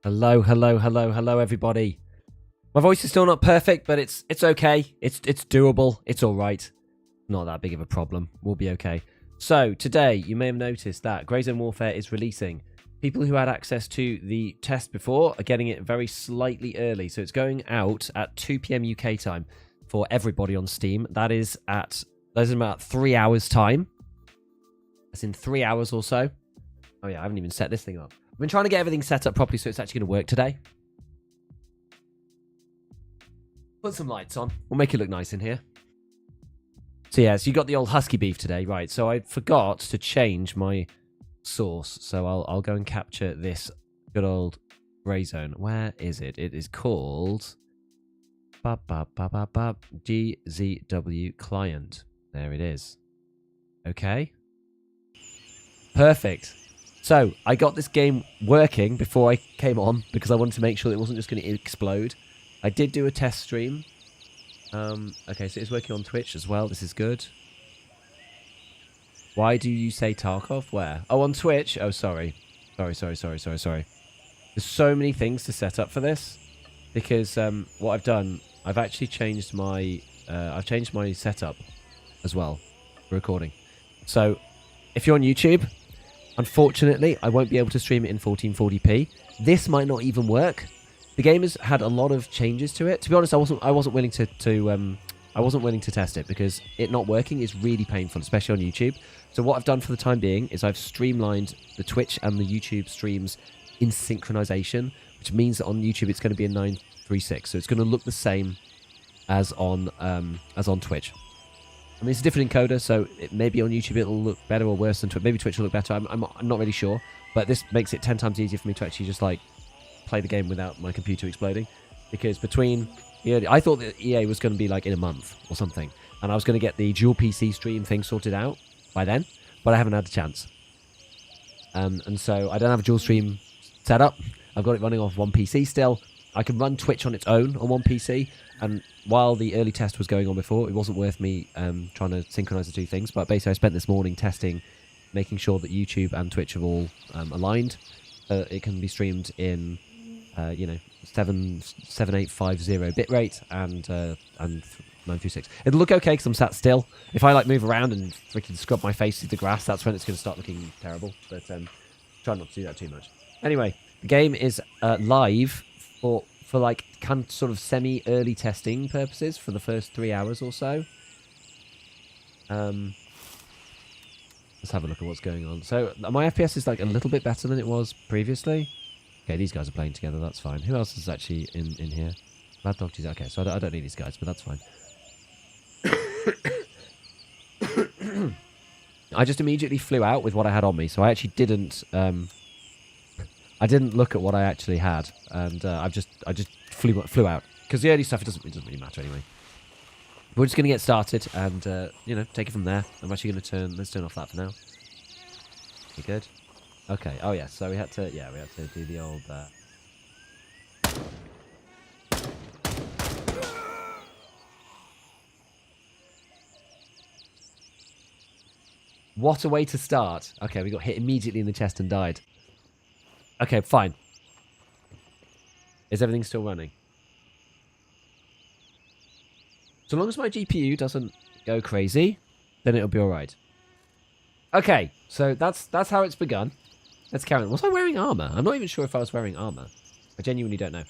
Hello, hello, hello, hello, everybody. My voice is still not perfect, but it's okay. It's doable. It's all right. Not that big of a problem. We'll be okay. So today, you may have noticed that Grey Zone Warfare is releasing. People who had access to the test before are getting it very slightly early. So it's going out at 2 p.m. UK time for everybody on Steam. That's in about 3 hours time. That's in 3 hours or so. Oh yeah, I haven't even set this thing up. I've been trying to get everything set up properly so it's actually going to work today. Put some lights on. We'll make it look nice in here. So yeah, so you got the old husky beef today, right? So I forgot to change my source. So I'll go and capture this good old Grey Zone. Where is it? It is called GZW client. There it is. Okay. Perfect. So I got this game working before I came on because I wanted to make sure that it wasn't just going to explode. I did do a test stream. Okay, so it's working on Twitch as well. This is good. Why do you say Tarkov? Where? Oh, on Twitch. Oh, sorry. Sorry. There's so many things to set up for this because what I've done, I've actually changed my setup as well for recording. So if you're on YouTube, unfortunately, I won't be able to stream it in 1440p. This might not even work. The game has had a lot of changes to it. To be honest, I wasn't willing to test it because it not working is really painful, especially on YouTube. So what I've done for the time being is I've streamlined the Twitch and the YouTube streams in synchronization, which means that on YouTube it's going to be a 936. So it's going to look the same as on Twitch. I mean, it's a different encoder, so maybe on YouTube it'll look better or worse than Twitch. Maybe Twitch will look better. I'm not really sure, but this makes it 10 times easier for me to actually just like play the game without my computer exploding. Because I thought that EA was going to be like in a month or something, and I was going to get the dual PC stream thing sorted out by then, but I haven't had a chance. And so I don't have a dual stream set up. I've got it running off one PC still. I can run Twitch on its own on one PC, and while the early test was going on before, it wasn't worth me trying to synchronize the two things. But basically, I spent this morning testing, making sure that YouTube and Twitch are all aligned. It can be streamed in 7850 bitrate and 936. It'll look okay because I'm sat still. If I like move around and freaking scrub my face through the grass, that's when it's going to start looking terrible. But try not to do that too much. Anyway, the game is live for like sort of semi-early testing purposes for the first 3 hours or so. Let's have a look at what's going on. So my FPS is like a little bit better than it was previously. Okay, these guys are playing together. That's fine. Who else is actually in here? Mad Dog. Okay, so I don't need these guys, but that's fine. I just immediately flew out with what I had on me, so I actually didn't. I didn't look at what I actually had, and I just flew out because the early stuff it doesn't really matter anyway. We're just gonna get started and take it from there. I'm actually gonna let's turn off that for now. You good? Okay. Oh yeah. So we had to do the old. What a way to start. Okay, we got hit immediately in the chest and died. Okay, fine. Is everything still running? So long as my GPU doesn't go crazy, then it'll be all right. Okay, so that's how it's begun. Let's carry on. Was I wearing armor? I'm not even sure if I was wearing armor. I genuinely don't know.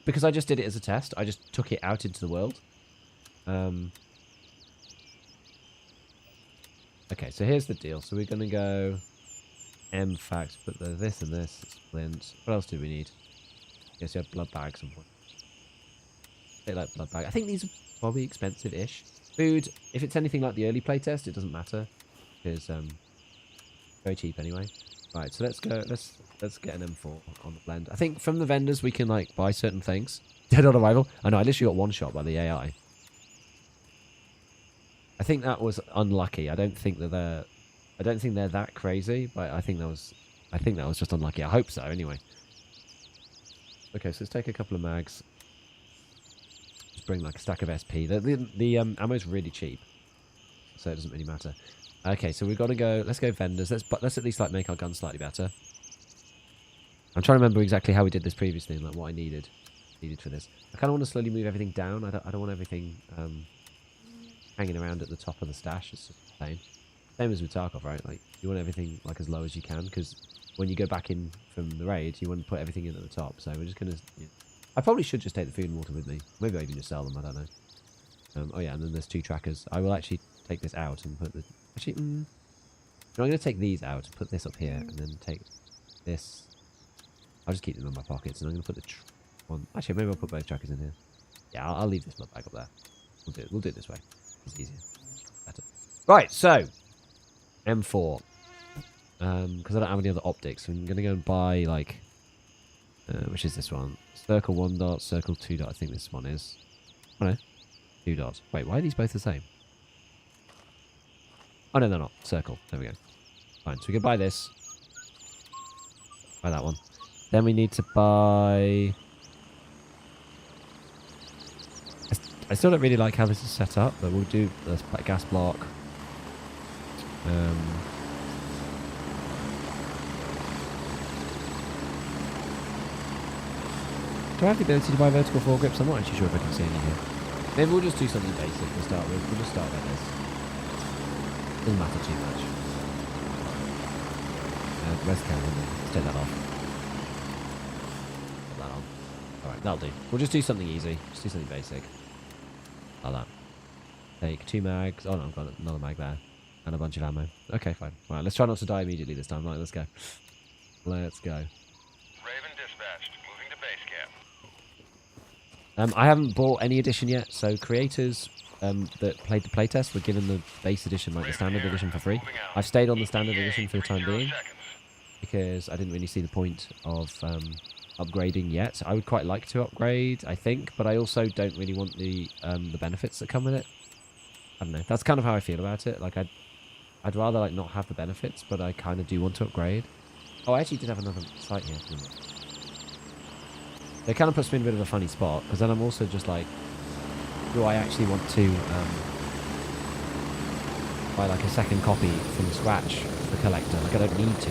Because I just did it as a test. I just took it out into the world. Okay, so here's the deal. So we're gonna go M-Fax, put this and this, splint. What else do we need? Yes, you have blood bags and what? They like blood bag. I think these are probably expensive-ish. Food, if it's anything like the early playtest, it doesn't matter. Because very cheap anyway. Right, so let's get an M4 on the blend. I think from the vendors we can like buy certain things. Dead on arrival. I know, I literally got one shot by the AI. I think that was unlucky. I don't think they're that crazy, but I think that was just unlucky. I hope so anyway. Okay, so let's take a couple of mags. Just bring like a stack of SP. The ammo's really cheap, so it doesn't really matter. Okay, so we've got to go. Let's go vendors. Let's at least like make our guns slightly better. I'm trying to remember exactly how we did this previously and like what I needed for this. I kind of want to slowly move everything down. I don't want everything hanging around at the top of the stash. It's just a pain. Same as with Tarkov, right? Like you want everything like as low as you can because when you go back in from the raid, you want to put everything in at the top. So we're just gonna. Yeah. I probably should just take the food and water with me. Maybe I even just sell them. I don't know. Oh yeah, and then there's 2 trackers. I will actually take this out and put the. Actually, no, I'm gonna take these out and put this up here, and then take this. I'll just keep them in my pockets, and I'm gonna put the one. Actually, maybe I'll put both trackers in here. Yeah, I'll leave this mud bag up there. We'll do it this way. It's easier. Better. Right, so M4. Because I don't have any other optics, so I'm gonna go and buy like, which is this one? Circle 1 dot, circle 2 dot. I think this one is. Oh no, 2 dots. Wait, why are these both the same? Oh no, they're not. Circle. There we go. Fine. So we can buy this. Buy that one. Then we need to buy. I still don't really like how this is set up, but we'll do this gas block. Do I have the ability to buy vertical foregrips? I'm not actually sure if I can see any here. Maybe we'll just do something basic to start with. We'll just start like this. Doesn't matter too much. Where's the camera? Let's take that off. Put that on. Alright, that'll do. We'll just do something easy. Just do something basic. Like that. Take 2 mags. Oh no, I've got another mag there. And a bunch of ammo. Okay, fine. Alright, let's try not to die immediately this time. Right, let's go. Let's go. Raven dispatched. Moving to base camp. I haven't bought any edition yet, so creators that played the playtest were given the base edition, like the standard edition, for free. I've stayed on the standard edition for the time being because I didn't really see the point of upgrading yet. I would quite like to upgrade, I think, but I also don't really want the benefits that come with it. I don't know. That's kind of how I feel about it. Like I'd rather like not have the benefits, but I kind of do want to upgrade. Oh, I actually did have another site here. It kind of puts me in a bit of a funny spot, because then I'm also just like, do I actually want to buy like a second copy from scratch for the collector? Like I don't need to.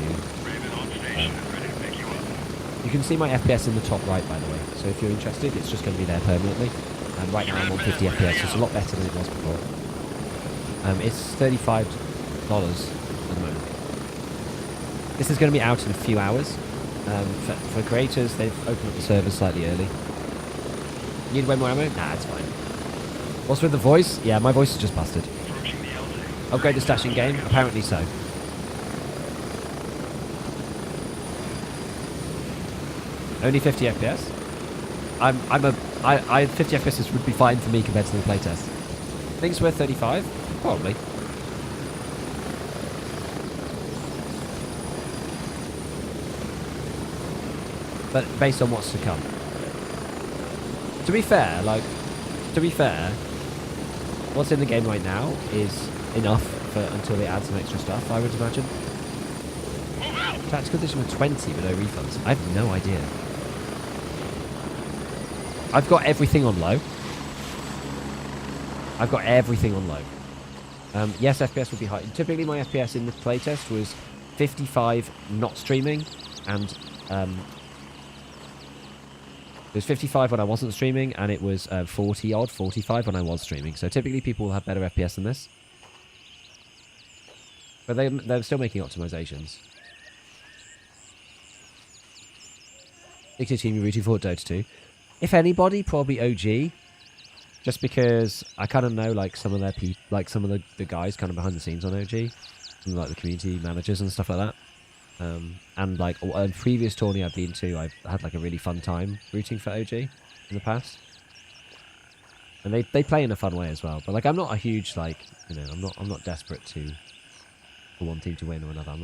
You can see my FPS in the top right, by the way. So if you're interested, it's just going to be there permanently. And right now I'm on 50 FPS, so it's a lot better than it was before. It's $35 at the moment. This is going to be out in a few hours. For creators, they've opened up the servers slightly early. Need way more ammo? Nah, it's fine. What's with the voice? Yeah, my voice is just busted. Upgrade the stashing game? Apparently so. Only 50 FPS? 50 FPS would be fine for me compared to the playtest. Think it's worth 35? Probably. But based on what's to come. To be fair, what's in the game right now is enough until they add some extra stuff, I would imagine. Tactical edition with 20 with no refunds. I have no idea. I've got everything on low. Yes, FPS would be high. Typically my FPS in the playtest was 55 not streaming, and it was 55 when I wasn't streaming, and it was 45 when I was streaming. So typically people will have better FPS than this. But they're still making optimizations. Team you're rooting for Dota 2. If anybody, probably OG. Just because I kind of know like some of their some of the guys kind of behind the scenes on OG. Some of like the community managers and stuff like that. And like a previous tourney I've been to, I've had like a really fun time rooting for OG in the past. And they play in a fun way as well. But like I'm not a huge like, you know, I'm not desperate for one team to win or another. I'm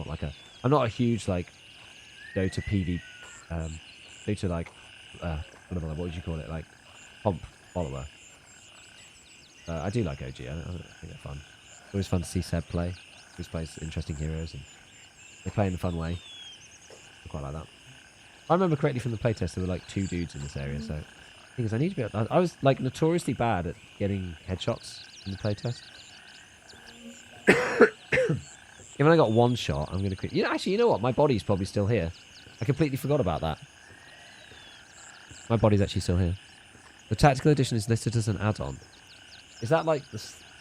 not a huge like Dota PV Dota like what would you call it, like pomp follower. I do like OG. I think they're fun. It's always fun to see Seb play. He always plays interesting heroes and they play in a fun way. I quite like that. I remember correctly from the playtest there were like 2 dudes in this area, so the thing is I need to be I was like notoriously bad at getting headshots in the playtest. If I got 1 shot, I'm gonna quit. Actually, you know what? My body's probably still here. I completely forgot about that. My body's actually still here. The tactical edition is listed as an add-on. Is that like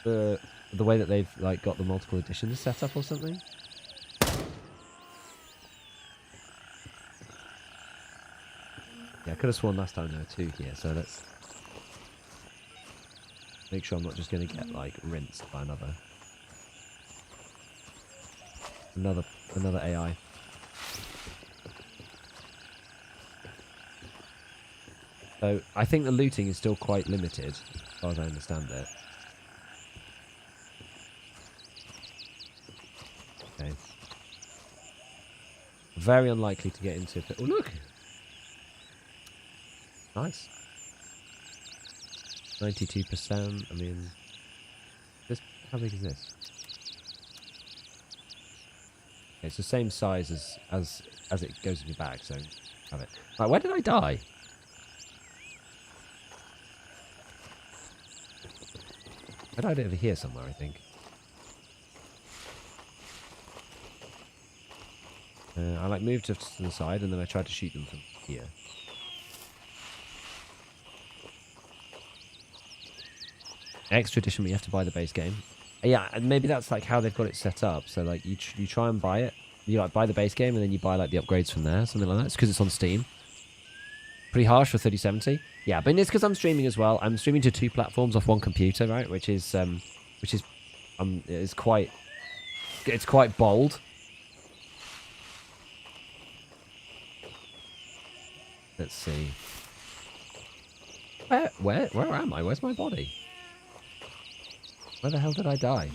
the way that they've like got the multiple editions set up or something? Yeah, I could have sworn last time there were 2 here, so let's make sure I'm not just going to get like rinsed by another AI. So I think the looting is still quite limited, as far as I understand it. Okay. Very unlikely to get into... Oh, look! Nice. 92%. I mean... How big is this? Okay, it's the same size as it goes in your bag, so... Have it. Right, where did I die? I died over here somewhere, I think. I like moved to the side and then I tried to shoot them from here. Extra edition, but you have to buy the base game. Yeah, and maybe that's like how they've got it set up. So like you try and buy it, you like buy the base game and then you buy like the upgrades from there, something like that. It's because it's on Steam. Pretty harsh for 3070. Yeah, but it's because I'm streaming as well. I'm streaming to 2 platforms off 1 computer, right? Which is quite bold. Let's see. Where am I? Where's my body? Where the hell did I die?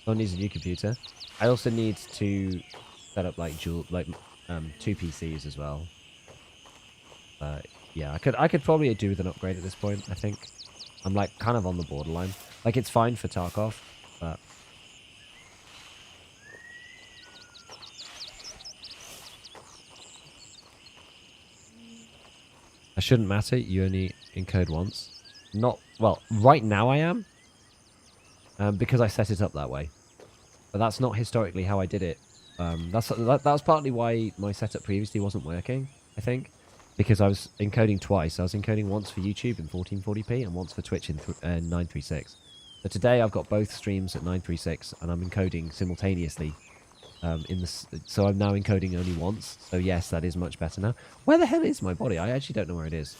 One needs a new computer. I also need to set up like 2 PCs as well. Yeah, I could probably do with an upgrade at this point. I think I'm like kind of on the borderline. Like it's fine for Tarkov, but I shouldn't matter. You only encode once. Not well. Right now I am, because I set it up that way. But that's not historically how I did it. That's partly why my setup previously wasn't working, I think. Because I was encoding twice. I was encoding once for YouTube in 1440p and once for Twitch in 936. So today I've got both streams at 936 and I'm encoding simultaneously. So I'm now encoding only once. So yes, that is much better now. Where the hell is my body? I actually don't know where it is.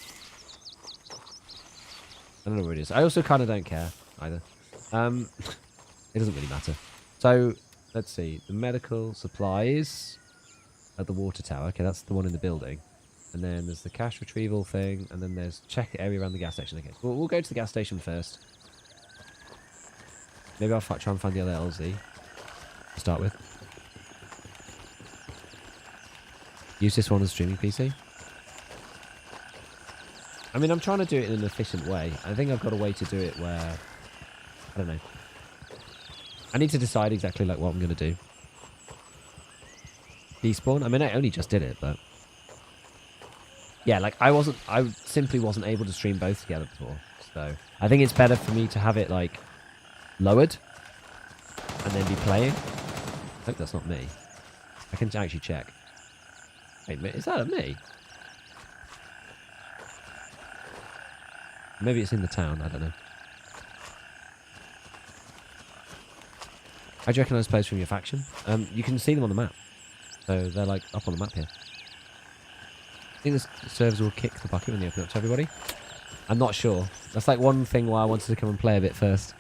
I don't know where it is. I also kind of don't care either. It doesn't really matter. So, let's see. The medical supplies at the water tower. Okay, that's the one in the building. And then there's the cash retrieval thing. And then there's check area around the gas station. Okay, we'll go to the gas station first. Maybe I'll try and find the other LZ to start with. Use this one as a streaming PC. I mean, I'm trying to do it in an efficient way. I think I've got a way to do it where... I don't know. I need to decide exactly like what I'm going to do. Despawn? I mean, I only just did it, but... Yeah, like, I simply wasn't able to stream both together before. So, I think it's better for me to have it, like, lowered. And then be playing. I hope that's not me. I can actually check. Wait, is that me? Maybe it's in the town, I don't know. How do you recognise players from your faction? You can see them on the map. So they're like up on the map here. I think the servers will kick the bucket when they open up to everybody. I'm not sure. That's like one thing why I wanted to come and play a bit first.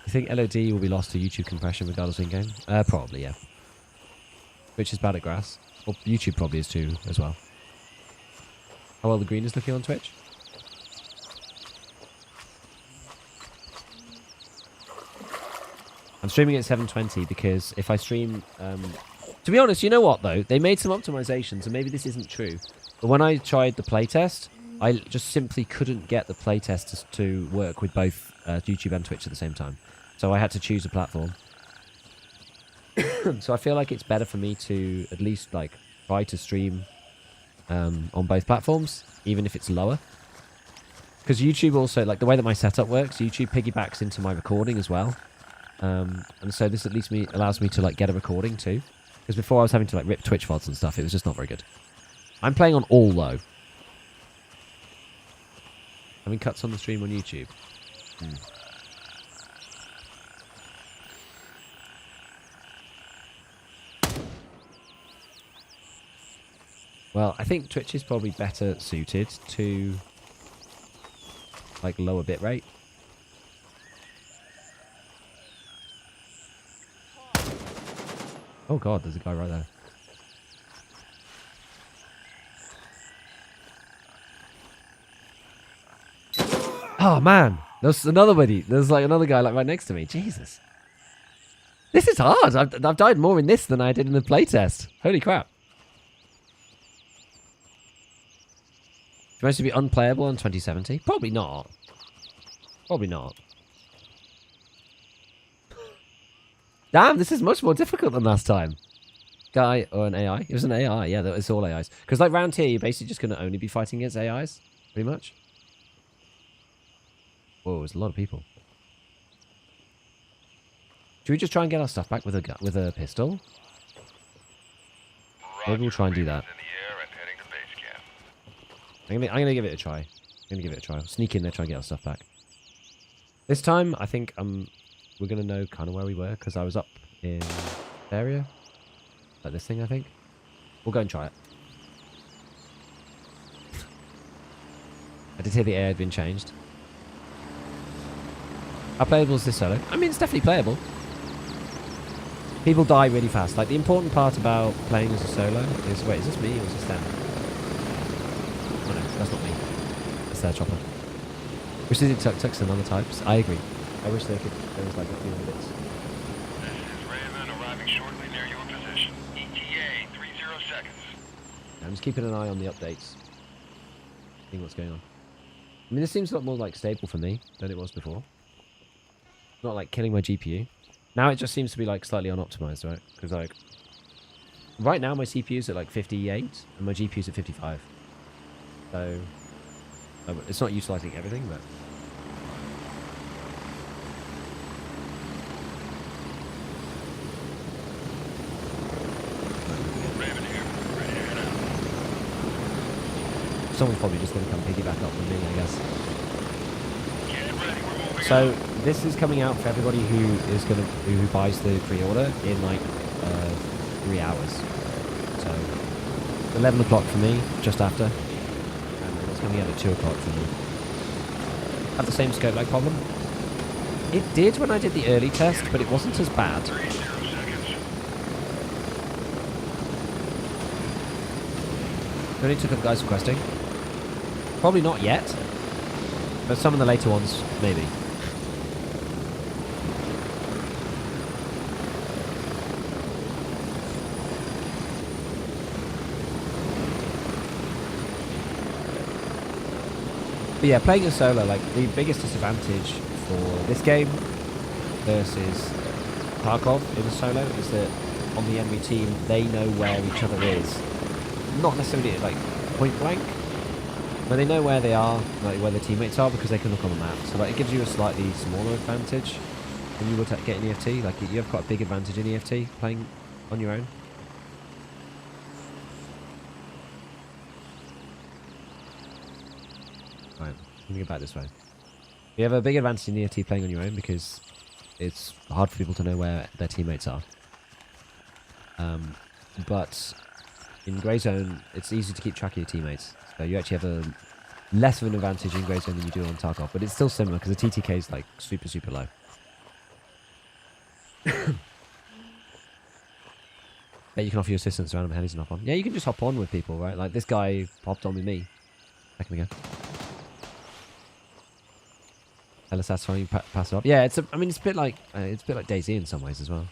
You think LOD will be lost to YouTube compression regardless of in-game? Probably, yeah. Twitch is bad at grass. Well, YouTube probably is too, as well. How well the green is looking on Twitch? I'm streaming at 720 because if I stream... to be honest, you know what, though? They made some optimizations, and maybe this isn't true. But when I tried the playtest, I just simply couldn't get the playtest to work with both YouTube and Twitch at the same time. So I had to choose a platform. So I feel like it's better for me to at least like try to stream on both platforms, even if it's lower. Because YouTube also, like the way that my setup works, YouTube piggybacks into my recording as well. And so this at least allows me to like get a recording too. Because before I was having to like rip Twitch VODs and stuff. It was just not very good. I'm playing on all low. Having cuts on the stream on YouTube. Well, I think Twitch is probably better suited to like lower bitrate. Oh god, there's a guy right there. Oh man, there's another buddy. There's like another guy like right next to me. Jesus, this is hard. I've died more in this than I did in the playtest. Holy crap! Supposed to be unplayable on 2070? Probably not. Probably not. Damn, this is much more difficult than last time. Guy or an AI? It was an AI, yeah, it's all AIs. Because like round here, you're basically just going to only be fighting against AIs, pretty much. Whoa, there's a lot of people. Should we just try and get our stuff back with a pistol? Maybe we'll try and do that. I'm gonna give it a try. Sneak in there, try and get our stuff back. This time, I think we're gonna know kind of where we were because I was up in this area, like this thing. I think we'll go and try it. I did hear the air had been changed. How playable is this solo? I mean, it's definitely playable. People die really fast. Like the important part about playing as a solo is is this me or is this them? Oh no, that's not me. It's their chopper. Wish they did tuk-tuks and other types. I agree. I wish there was like a few bits. This is Raven arriving shortly near your position. ETA 30 seconds. I'm just keeping an eye on the updates. Seeing what's going on. I mean, this seems a lot more like stable for me than it was before. Not like killing my GPU. Now it just seems to be like slightly unoptimized, right? Because like right now my CPU's at like 58 and my GPU's at 55. So it's not utilizing everything, but Raven here. Ready to head out. someone's probably just going to come piggyback up with me, I guess. Get ready, we're moving So out. this is coming out for everybody who buys the pre-order in like 3 hours. So 11 o'clock for me, just after, and then it's coming out at 2 o'clock for me. Had the same scope like problem. It did when I did the early test, but it wasn't as bad. 30 seconds. It only took up guys requesting. Probably not yet, but some of the later ones maybe. But yeah, playing a solo, like, the biggest disadvantage for this game versus Tarkov in a solo is that on the enemy team, they know where each other is. Not necessarily, like, point blank, but they know where they are, like, where their teammates are, because they can look on the map. So, like, it gives you a slightly smaller advantage than you would get in EFT. Like, you have quite a big advantage in EFT playing on your own. Right, let me go back this way. You have a big advantage in EFT playing on your own because it's hard for people to know where their teammates are. But in Grey Zone, it's easy to keep track of your teammates. So you actually have a less of an advantage in Grey Zone than you do on Tarkov. But it's still similar because the TTK is like super, super low. Yeah, you can offer your assistance to random helis and hop on. Yeah, you can just hop on with people, right? Like this guy hopped on with me a second ago. Hella satisfying, pass it up. Yeah, I mean, it's a bit like DayZ in some ways as well.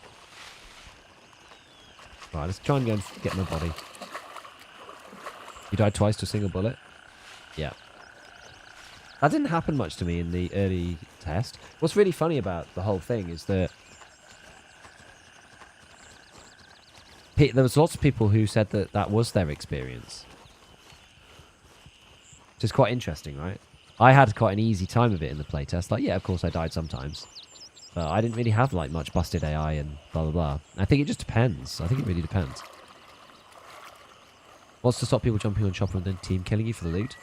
Right, let's try and go and get my body. You died twice to a single bullet? Yeah. That didn't happen much to me in the early test. What's really funny about the whole thing is that there was lots of people who said that that was their experience. Which is quite interesting, right? I had quite an easy time of it in the playtest. Like, yeah, of course I died sometimes. But I didn't really have like much busted AI and blah blah blah. I think it just depends. I think it really depends. What's to stop people jumping on chopper and then team killing you for the loot?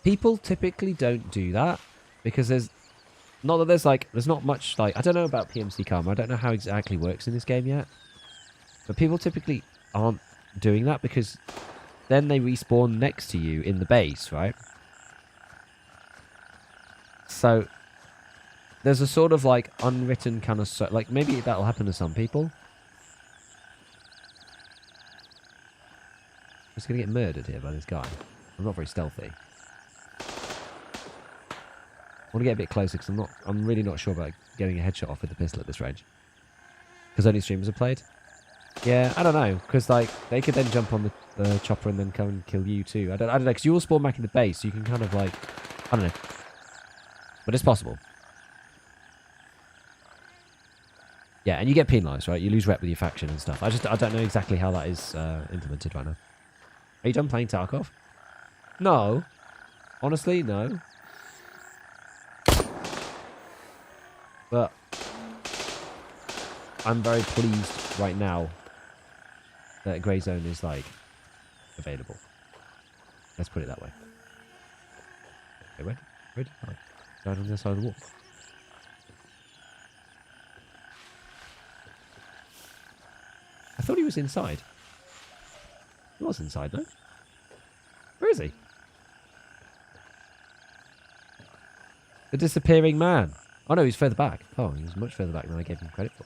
People typically don't do that because there's not much like, I don't know about PMC karma. I don't know how it exactly works in this game yet. But people typically aren't doing that because then they respawn next to you in the base, right? So there's a sort of like unwritten kind of like maybe that'll happen to some people. I'm just gonna get murdered here by this guy. I'm not very stealthy. I want to get a bit closer because I'm really not sure about getting a headshot off with the pistol at this range. Because only streamers have played. Yeah, I don't know. Because like they could then jump on the chopper and then come and kill you too. I don't know. Because you all spawn back in the base, so you can kind of like, I don't know. But it's possible. Yeah, and you get penalised, right? You lose rep with your faction and stuff. I don't know exactly how that is implemented right now. Are you done playing Tarkov? No. Honestly, no. But I'm very pleased right now that Grey Zone is like available. Let's put it that way. Okay, where did I? Down on the other side of the wall. I thought he was inside. He was inside, no? Where is he? The disappearing man. Oh no, he's further back. Oh, he was much further back than I gave him credit for.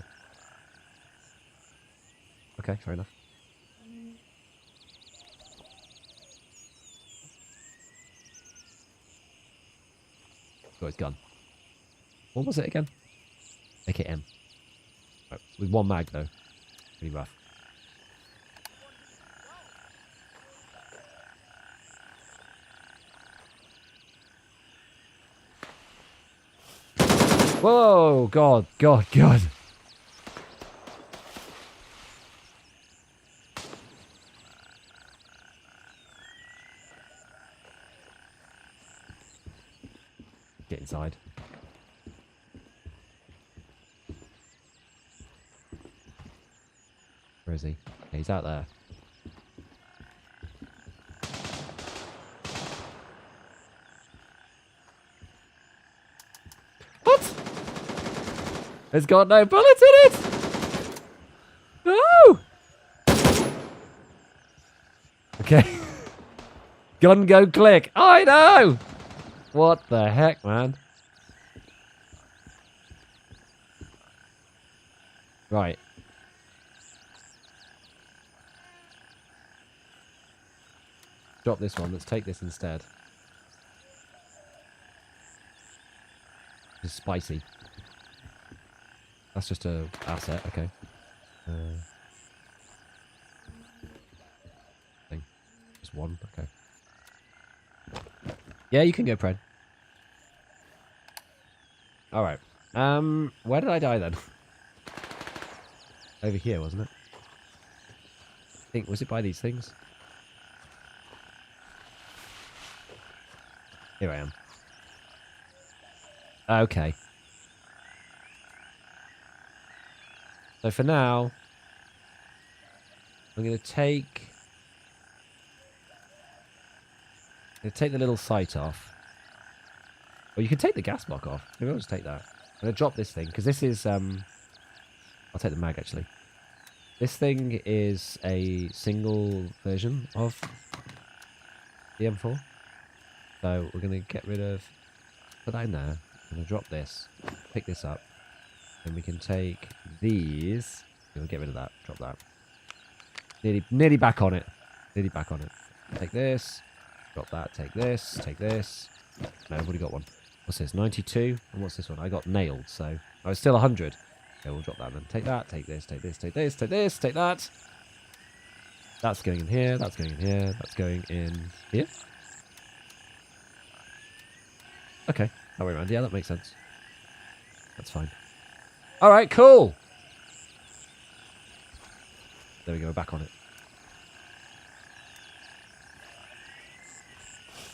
Okay, fair enough. Got his gun. What was it again? AKM. Right, with one mag though. Pretty rough. Whoa! God. Get inside. Where is he? Yeah, he's out there. What? It's got no bullets in it! No! Okay. Gun go click. I know! What the heck, man? Right. Drop this one. Let's take this instead. It's spicy. That's just a asset. Okay. Thing. Just one. Okay. Yeah, you can go, Pred. All right. Where did I die then? Over here, wasn't it? I think, was it by these things? Here I am. Okay. So for now, I'm going to take the little sight off. Or you can take the gas block off. Maybe I'll just take that. I'm going to drop this thing, because this is... I'll take the mag, actually. This thing is a single version of the M4. So we're going to get rid of... Put that in there. I'm going to drop this. Pick this up. And we can take these. We'll get rid of that. Drop that. Nearly back on it. Nearly back on it. Take this. Drop that. Take this. Take this. No, I've already got one. What's this? 92. And what's this one? I got nailed, so... Oh, it's still 100. Okay, we'll drop that then. Take that. Take this. Take this. Take this. Take this. Take that. That's going in here. That's going in here. That's going in here. Okay. That way around. Yeah, that makes sense. That's fine. All right, cool. There we go. We're back on it.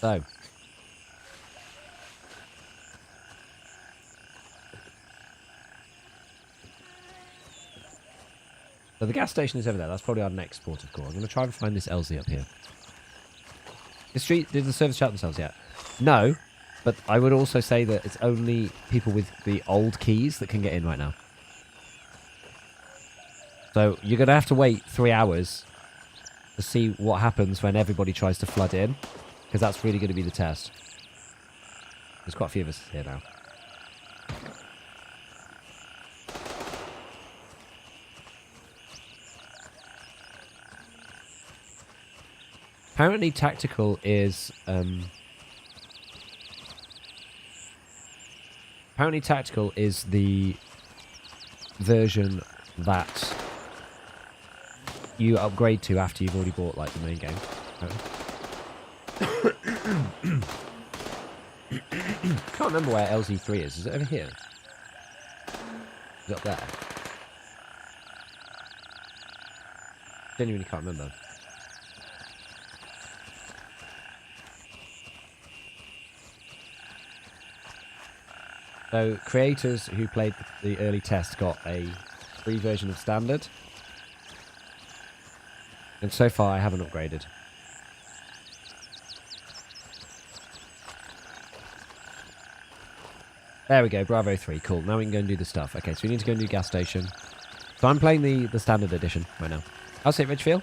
So. So the gas station is over there. That's probably our next port of call. I'm going to try and find this LZ up here. Did the servers shout themselves yet? No, but I would also say that it's only people with the old keys that can get in right now. So you're going to have to wait 3 hours to see what happens when everybody tries to flood in, because that's really going to be the test. There's quite a few of us here now. Apparently tactical is the version that you upgrade to after you've already bought like the main game. Can't remember where LZ3 is. Is it over here? Is it up there? Genuinely can't remember. So creators who played the early test got a free version of standard. And so far I haven't upgraded. There we go, Bravo 3, cool. Now we can go and do the stuff. Okay, so we need to go and do gas station. So I'm playing the standard edition right now. How's it, Ridge feel?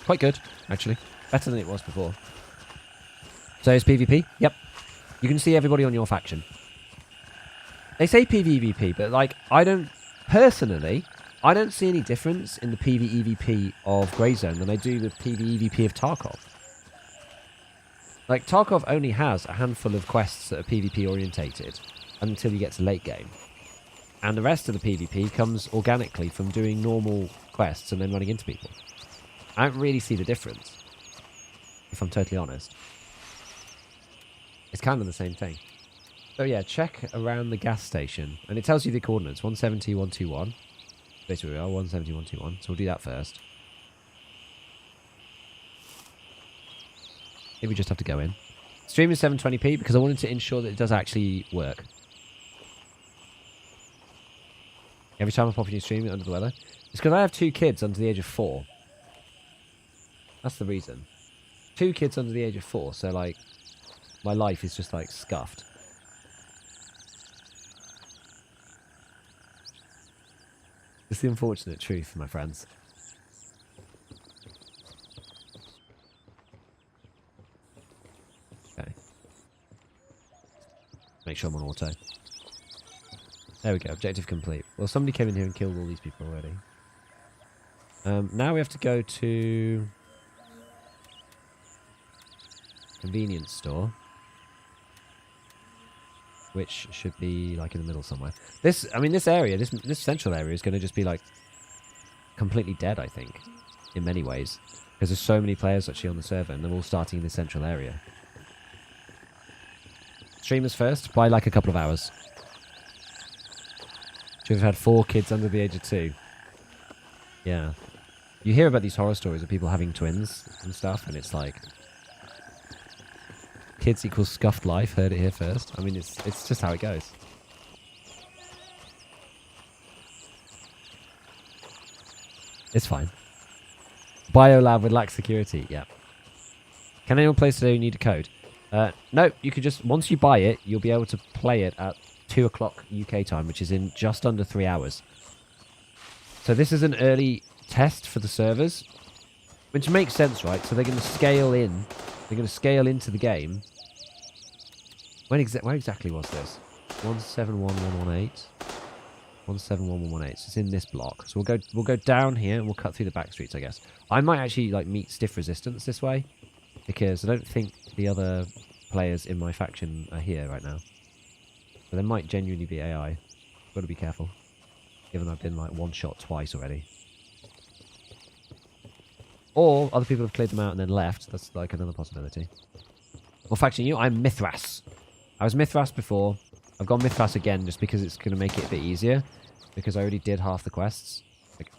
Quite good, actually. Better than it was before. So it's PvP? Yep. You can see everybody on your faction. They say PvEVP, but like, personally, I don't see any difference in the PvEVP of Greyzone than I do with PvEVP of Tarkov. Like, Tarkov only has a handful of quests that are PvP orientated until you get to late game. And the rest of the PvP comes organically from doing normal quests and then running into people. I don't really see the difference, if I'm totally honest. It's kind of the same thing. So yeah, check around the gas station. And it tells you the coordinates, 170, 121. Basically we are, 170, 121. So we'll do that first. Maybe we just have to go in. Stream is 720p because I wanted to ensure that it does actually work. Every time I pop in your stream, under the weather. It's because I have 2 kids under the age of 4. That's the reason. 2 kids under the age of 4, so like, my life is just like scuffed. It's the unfortunate truth, my friends. Okay. Make sure I'm on auto. There we go, objective complete. Well, somebody came in here and killed all these people already. Now we have to go to convenience store, which should be like in the middle somewhere. This area, this central area is going to just be like completely dead, I think, in many ways, because there's so many players actually on the server, and they're all starting in this central area. Streamers first, by like a couple of hours. Should have had 4 kids under the age of 2. Yeah. You hear about these horror stories of people having twins and stuff, and it's like, kids equals scuffed life. Heard it here first. I mean, it's just how it goes. It's fine. Biolab with lax security. Yeah. Can anyone play today who need a code? No, you could just, once you buy it, you'll be able to play it at 2 o'clock UK time, which is in just under 3 hours. So this is an early test for the servers, which makes sense, right? So they're going to scale in. They're going to scale into the game. Where exactly was this? 171118. 171118. So it's in this block. So we'll go down here and we'll cut through the back streets, I guess. I might actually like meet stiff resistance this way, because I don't think the other players in my faction are here right now. So there might genuinely be AI. Got to be careful, given I've been like one-shot twice already. Or other people have cleared them out and then left. That's like another possibility. What faction are you? I'm Mithras. I was Mithras before. I've gone Mithras again just because it's going to make it a bit easier. Because I already did half the quests.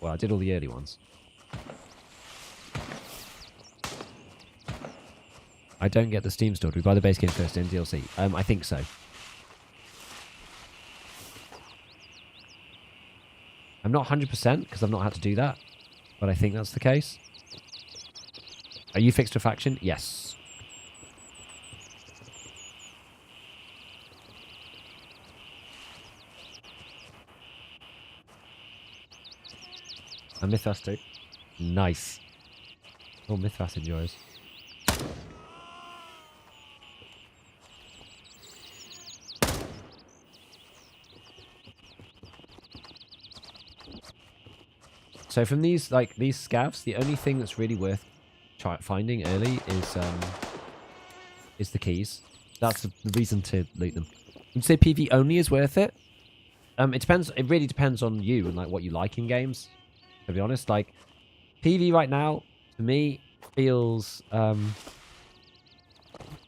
Well, I did all the early ones. I don't get the Steam store. Do we buy the base game first in DLC? I think so. I'm not 100% because I've not had to do that. but I think that's the case. Are you fixed to faction? Yes. And Mythras too. Nice. Oh, Mythras enjoys. So from these scavs, the only thing that's really worth finding early is the keys. That's the reason to loot them. Would you say PV only is worth it? It depends. It really depends on you and like what you like in games. To be honest, like PV right now to me feels like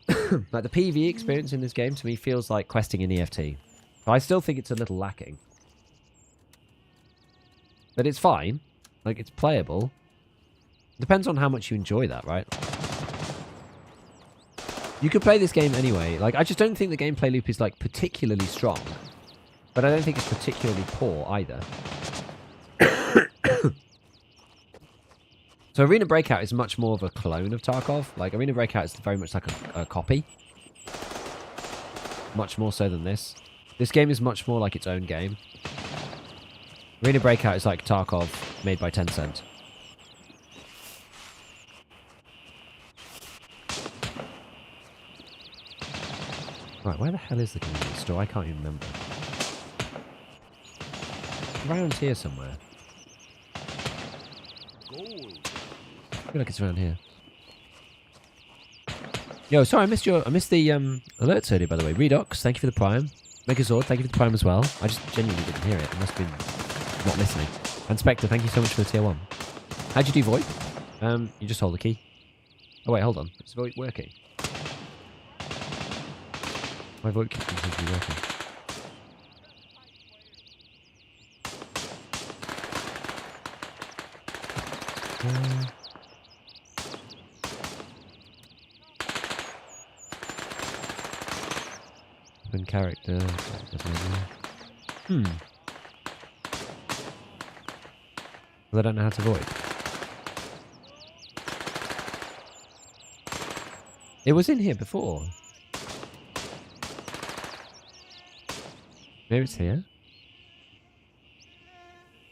the PV experience in this game to me feels like questing an EFT. So I still think it's a little lacking, but it's fine. Like it's playable. Depends on how much you enjoy that, right? You could play this game anyway. Like I just don't think the gameplay loop is like particularly strong, but I don't think it's particularly poor either. So Arena Breakout is much more of a clone of Tarkov. Like Arena Breakout is very much like a copy. Much more so than this. This game is much more like its own game. Arena Breakout is like Tarkov made by Tencent. Right, where the hell is the convenience store? I can't even remember. Around here somewhere. I feel like it's around here. Yo, sorry, I missed the alerts earlier, by the way. Redox, thank you for the prime. Megazord, thank you for the prime as well. I just genuinely didn't hear it. I must have been not listening. And Spectre, thank you so much for the tier 1. How'd you do VoIP? You just hold the key. Oh wait, hold on. Is VoIP working? My VoIP key seems to be working. Open character. Well, I don't know how to VoIP. It was in here before. Maybe it's here.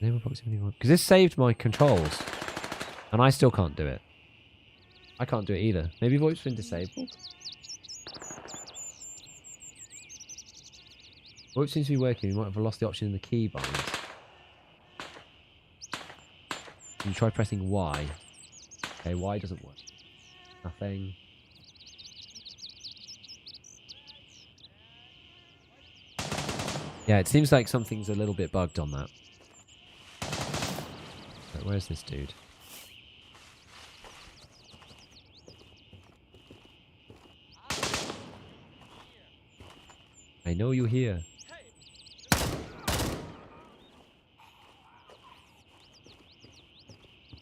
Name of proximity one. Because this saved my controls. And I still can't do it. I can't do it either. Maybe VoIP's been disabled? VoIP seems to be working. We might have lost the option in the keybinds. You try pressing Y. Okay, Y doesn't work. Nothing. Yeah, it seems like something's a little bit bugged on that. Right, where's this dude? I know you here.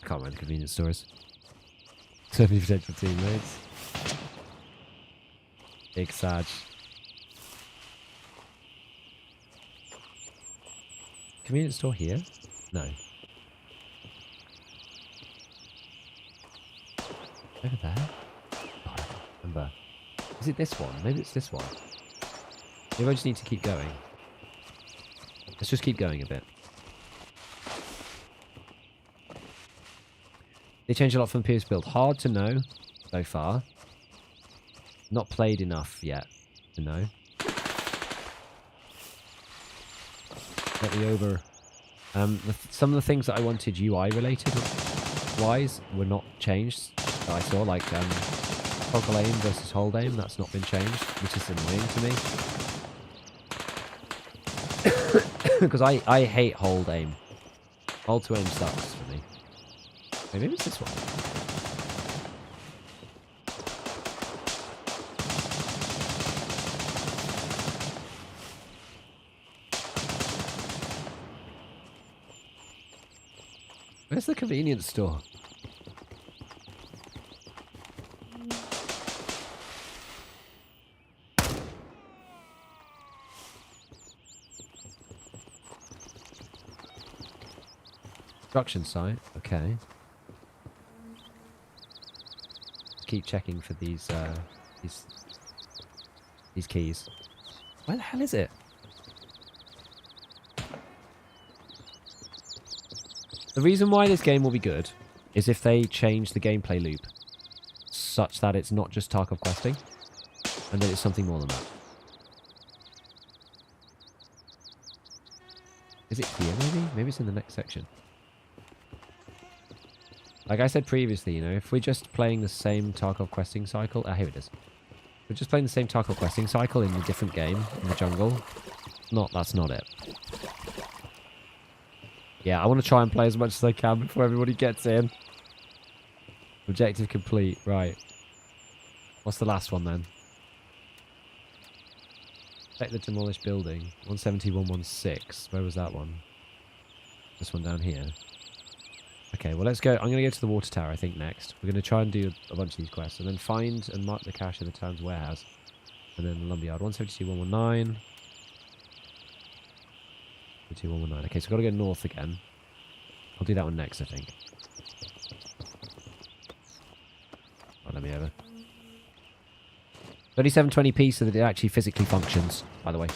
Can't mind the convenience stores. So many potential teammates. Big Sag. Convenience store here? No. Over there? Oh, I don't remember. Is it this one? Maybe it's this one. Maybe I just need to keep going. Let's just keep going a bit. They changed a lot from the previous build. Hard to know so far. Not played enough yet to know. Got the over. Some of the things that I wanted UI related wise were not changed. That I saw, like toggle aim versus hold aim. That's not been changed, which is annoying to me. Because I hate hold aim. Hold to aim sucks for me. Maybe it's this one. Where's the convenience store? Construction site. Okay. Keep checking for these keys. Where the hell is it? The reason why this game will be good is if they change the gameplay loop such that it's not just Tarkov questing, and that it's something more than that. Is it here, maybe? Maybe it's in the next section. Like I said previously, you know, if we're just playing the same Tarkov questing cycle... Ah, here it is. If we're just playing the same Tarkov questing cycle in a different game, in the jungle. That's not it. Yeah, I want to try and play as much as I can before everybody gets in. Objective complete. Right. What's the last one, then? Check the demolished building. 170, 116. Where was that one? This one down here. Okay, well, let's go. I'm going to go to the water tower, I think, next. We're going to try and do a bunch of these quests. And then find and mark the cache in the town's warehouse. And then the lumberyard. 172, 119. 172, 119. Okay, so I've got to go north again. I'll do that one next, I think. Oh, let me over. 3720p so that it actually physically functions, by the way.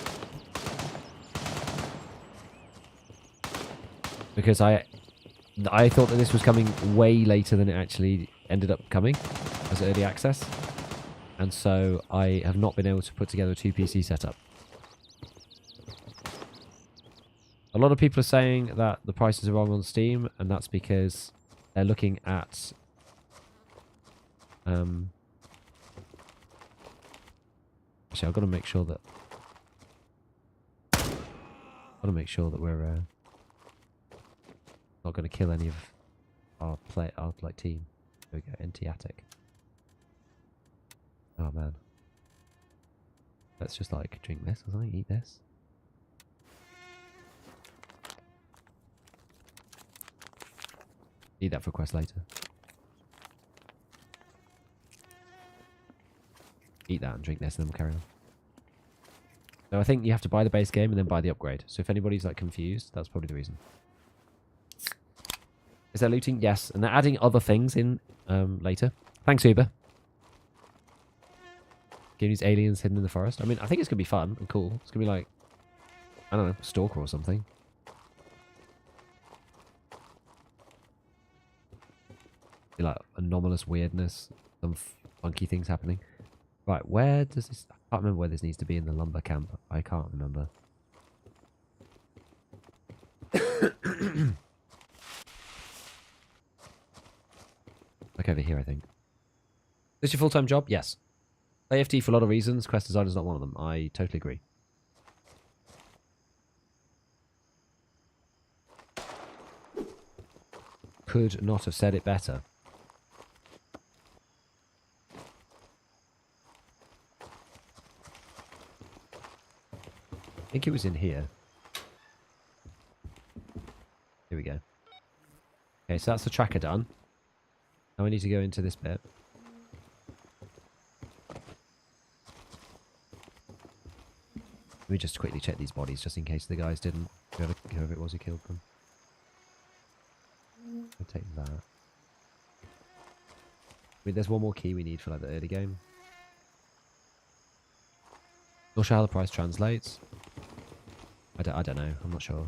Because I thought that this was coming way later than it actually ended up coming as early access. And so I have not been able to put together a 2PC setup. A lot of people are saying that the prices are wrong on Steam, and that's because they're looking at... Actually, I've got to make sure that... we're not going to kill any of our team. There we go, NT Attic. Oh man. Let's just like drink this or something, eat this. Eat that for a quest later. Eat that and drink this and then we'll carry on. So I think you have to buy the base game and then buy the upgrade. So if anybody's like confused, that's probably the reason. Is there looting? Yes. And they're adding other things in later. Thanks, Uber. Getting these aliens hidden in the forest. I mean, I think it's going to be fun and cool. It's going to be like, I don't know, Stalker or something. Be like anomalous weirdness. Some funky things happening. Right, where does this... I can't remember where this needs to be in the lumber camp. I can't remember. Like over here, I think. Is this your full-time job? Yes. AFT for a lot of reasons. Quest design is not one of them. I totally agree. Could not have said it better. I think it was in here. Here we go. Okay, so that's the tracker done. Now we need to go into this bit. Let me just quickly check these bodies, just in case the guys didn't. Whoever it was who killed them. I'll take that. Wait, there's one more key we need for like the early game. Not sure how the price translates. I don't know. I'm not sure.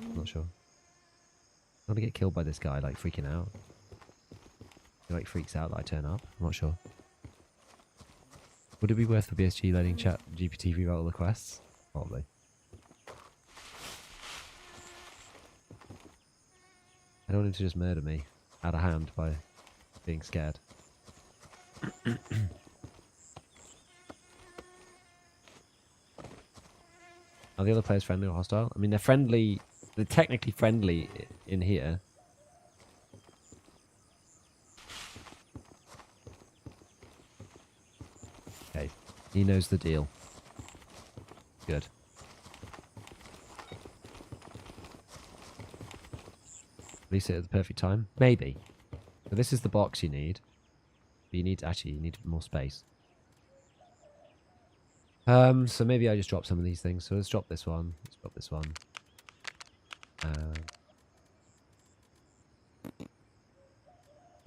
I'm not sure. I want to get killed by this guy, like freaking out. He like freaks out that I turn up. I'm not sure. Would it be worth for BSG letting chat GPT rewrite all the quests? Probably. I don't want him to just murder me out of hand by being scared. Are the other players friendly or hostile? I mean, they're friendly. They're technically friendly in here. Okay. He knows the deal. Good. Release it at the perfect time? Maybe. So this is the box you need. But you need more space. So maybe I just drop some of these things. So let's drop this one. Let's drop this one.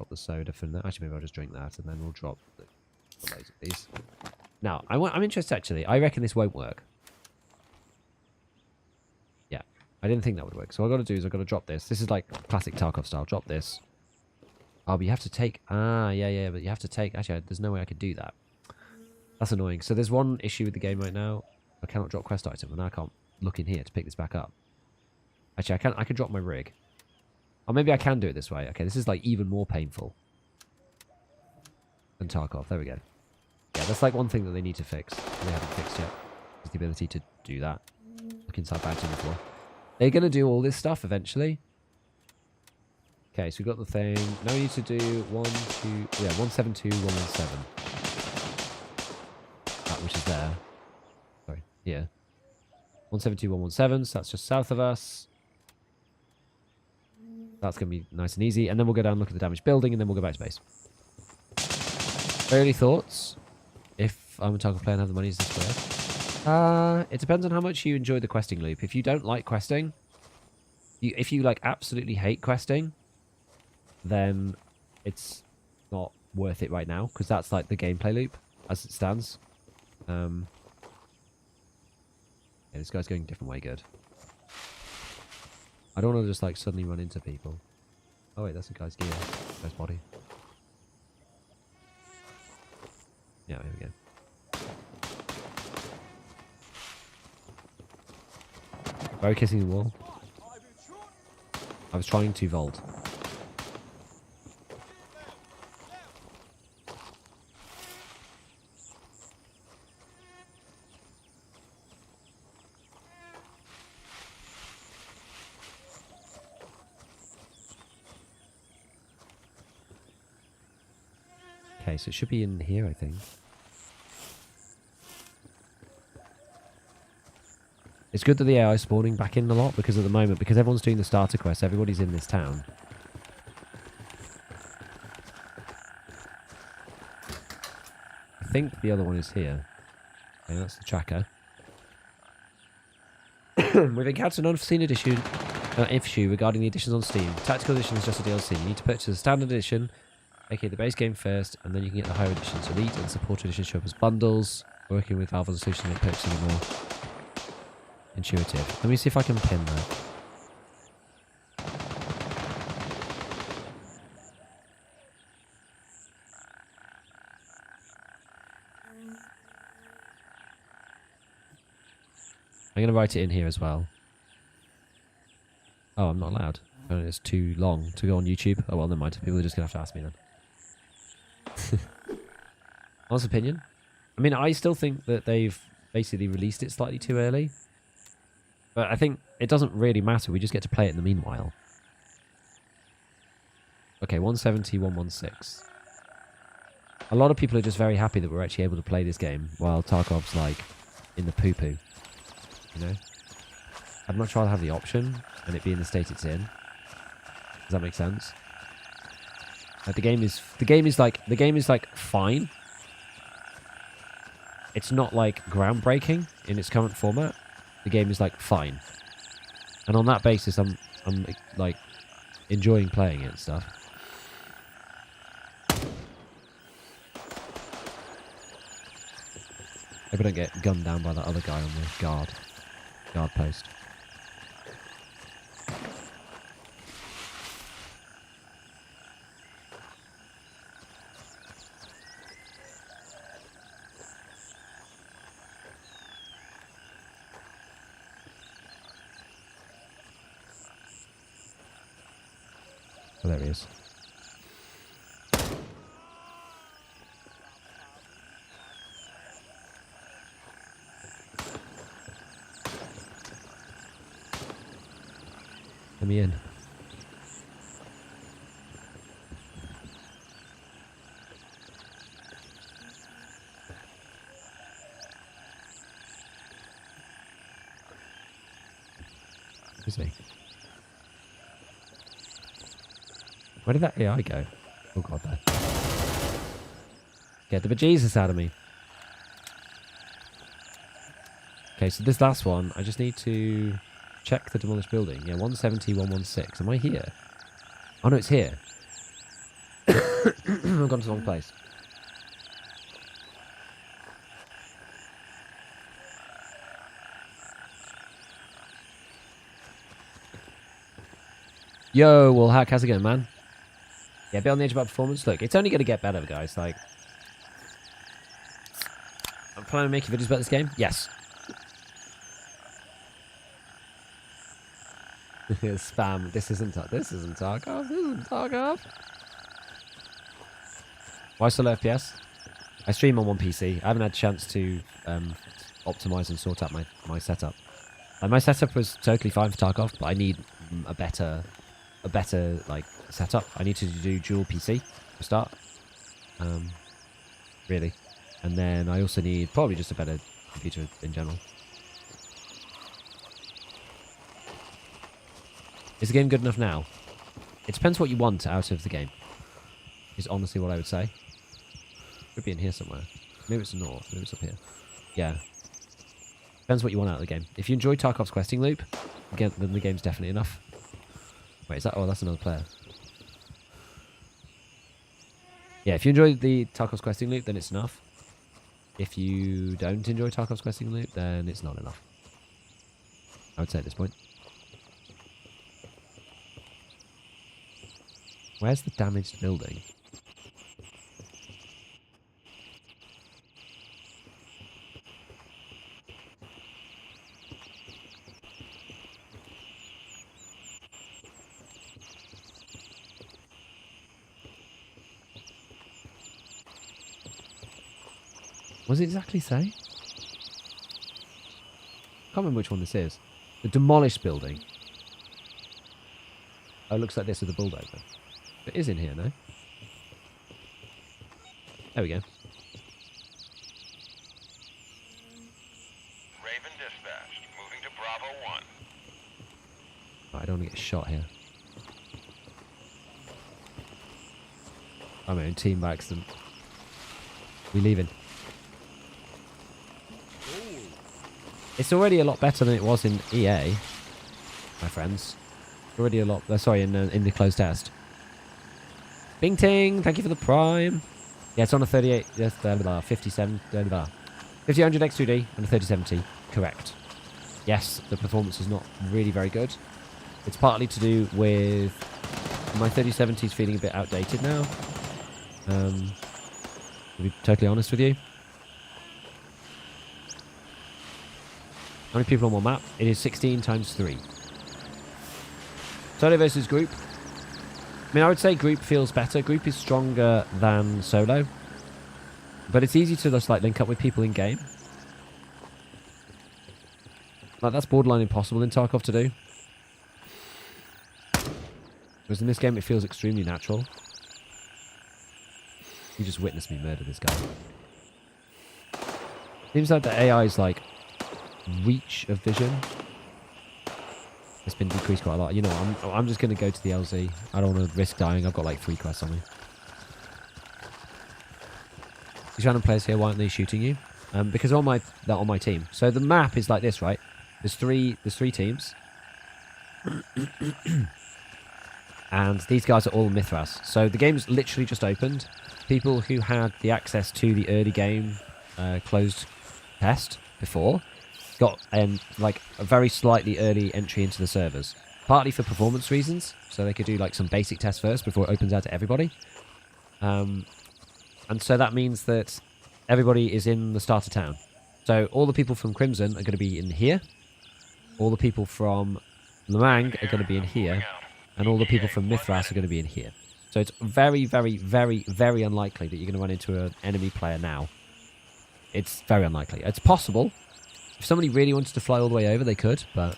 Drop the soda from there. Actually, maybe I'll just drink that, and then we'll drop loads of these. Now, I'm interested, actually. I reckon this won't work. Yeah, I didn't think that would work. So what I've got to do is I've got to drop this. This is like classic Tarkov style. Drop this. Oh, but you have to take... Ah, yeah, but you have to take... Actually, there's no way I could do that. That's annoying. So there's one issue with the game right now. I cannot drop quest item, and I can't look in here to pick this back up. Actually, I can drop my rig. Or maybe I can do it this way. Okay, this is like even more painful than Tarkov. There we go. Yeah, that's like one thing that they need to fix. They haven't fixed yet. Is the ability to do that. Look inside bags on the floor. They're going to do all this stuff eventually. Okay, so we've got the thing. Now we need to do 172, 117. That which is there. Sorry, here. 172, 117, so that's just south of us. That's going to be nice and easy. And then we'll go down and look at the damaged building, and then we'll go back to base. Early thoughts? If I'm a Tarkov player and have the money, is this worth? It depends on how much you enjoy the questing loop. If you don't like questing, if you like absolutely hate questing, then it's not worth it right now, because that's like the gameplay loop as it stands. Yeah, this guy's going a different way. Good. I don't want to just like suddenly run into people. Oh wait, that's a guy's gear. Guy's body. Yeah, here we go. Very kissing the wall. I was trying to vault. Okay, so it should be in here, I think. It's good that the AI is spawning back in a lot, because at the moment, because everyone's doing the starter quest, everybody's in this town. I think the other one is here. Okay, that's the tracker. We've encountered an unforeseen issue regarding the editions on Steam. Tactical edition is just a DLC. You need to purchase a standard edition, aka the base game first, and then you can get the higher editions. Elite and support editions show up as bundles. Working with Valve on the solution to make purchasing more intuitive. Let me see if I can pin that. I'm going to write it in here as well. Oh, I'm not allowed. Apparently it's too long to go on YouTube. Oh well, never mind. People are just going to have to ask me then. Honest opinion? I mean, I still think that they've basically released it slightly too early. But I think it doesn't really matter. We just get to play it in the meanwhile. Okay, 170, 116. A lot of people are just very happy that we're actually able to play this game while Tarkov's like in the poo-poo. You know? I'd much rather have the option and it be in the state it's in. Does that make sense? Like the game is like fine. It's not like groundbreaking in its current format. The game is like fine. And on that basis I'm like enjoying playing it and stuff. Hope I don't get gunned down by that other guy on the guard post. Oh, there he is. Let me in. Who's he? Where did that AI go? Oh god, there. Get the bejesus out of me. Okay, so this last one, I just need to check the demolished building. Yeah, 170, 116. Am I here? Oh no, it's here. I've gone to the wrong place. Yo, well, how's it going, man? Yeah, a bit on the edge about performance. Look, it's only going to get better, guys. Like, I'm planning on making videos about this game. Yes. Spam. This isn't Tarkov. This isn't Tarkov. Why so low FPS? I stream on one PC. I haven't had a chance to optimize and sort out my setup. My setup was totally fine for Tarkov, but I need a better like setup. I need to do dual PC for start. Really. And then I also need probably just a better computer in general. Is the game good enough now? It depends what you want out of the game. Is honestly what I would say. Could be in here somewhere. Maybe it's north. Maybe it's up here. Yeah. Depends what you want out of the game. If you enjoy Tarkov's questing loop, again, then the game's definitely enough. Wait, is that? Oh, that's another player. Yeah, if you enjoy the Tarkov's questing loop, then it's enough. If you don't enjoy Tarkov's questing loop, then it's not enough. I would say at this point. Where's the damaged building? What does it exactly say? I can't remember which one this is. The demolished building. Oh, it looks like this with a bulldozer. It is in here, no? There we go. Raven dispatched. Moving to Bravo 1. Right, I don't want to get shot here. I'm my own team by accident. We leaving. It's already a lot better than it was in EA, my friends. Already a lot. Sorry, in the closed test. Bing ting, thank you for the prime. Yeah, it's on a 38, yes, 57, 5000 X2D and a 3070. Correct. Yes, the performance is not really very good. It's partly to do with my 3070 is feeling a bit outdated now. To be totally honest with you. How many people on one map? It is 16 times 3. Solo versus group. I mean, I would say group feels better. Group is stronger than solo. But it's easy to just like link up with people in game. Like that's borderline impossible in Tarkov to do. Whereas in this game it feels extremely natural. You just witnessed me murder this guy. Seems like the AI's like reach of vision has been decreased quite a lot. You know, I'm just going to go to the LZ. I don't want to risk dying. I've got like 3 quests on me. These random players here, why aren't they shooting you? Because they're on my team. So the map is like this, right? There's three teams. And these guys are all Mithras. So the game's literally just opened. People who had the access to the early game closed test before got like a very slightly early entry into the servers. Partly for performance reasons, so they could do like some basic tests first before it opens out to everybody. And so that means that everybody is in the starter town. So all the people from Crimson are going to be in here. All the people from Lemang are going to be in here. And all the people from Mithras are going to be in here. So it's very, very, very, very unlikely that you're going to run into an enemy player now. It's very unlikely. It's possible. If somebody really wanted to fly all the way over, they could, but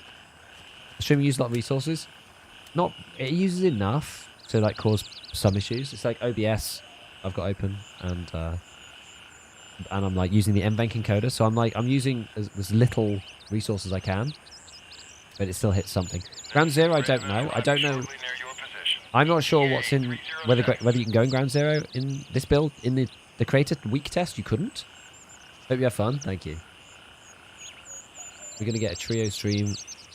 the stream uses a lot of resources. It uses enough to like cause some issues. It's like OBS I've got open, and I'm like using the NVENC encoder, so I'm using as little resources as I can, but it still hits something. Ground Zero, I don't know. I'm not sure what's in whether you can go in Ground Zero in this build. In the creator week test, you couldn't. Hope you have fun. Thank you. We're going to get a trio stream.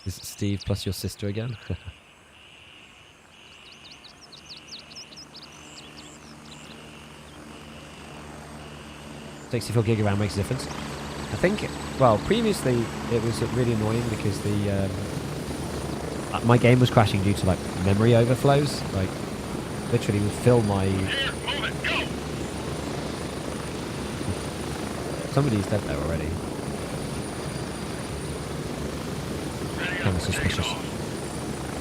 Is it Steve plus your sister again? 64 gig of RAM makes a difference. I think, well, previously it was really annoying because the my game was crashing due to like memory overflows. Like, literally would fill my. Here, move it, go! Somebody's dead there already. Ready Kind up, of we're taking suspicious. off.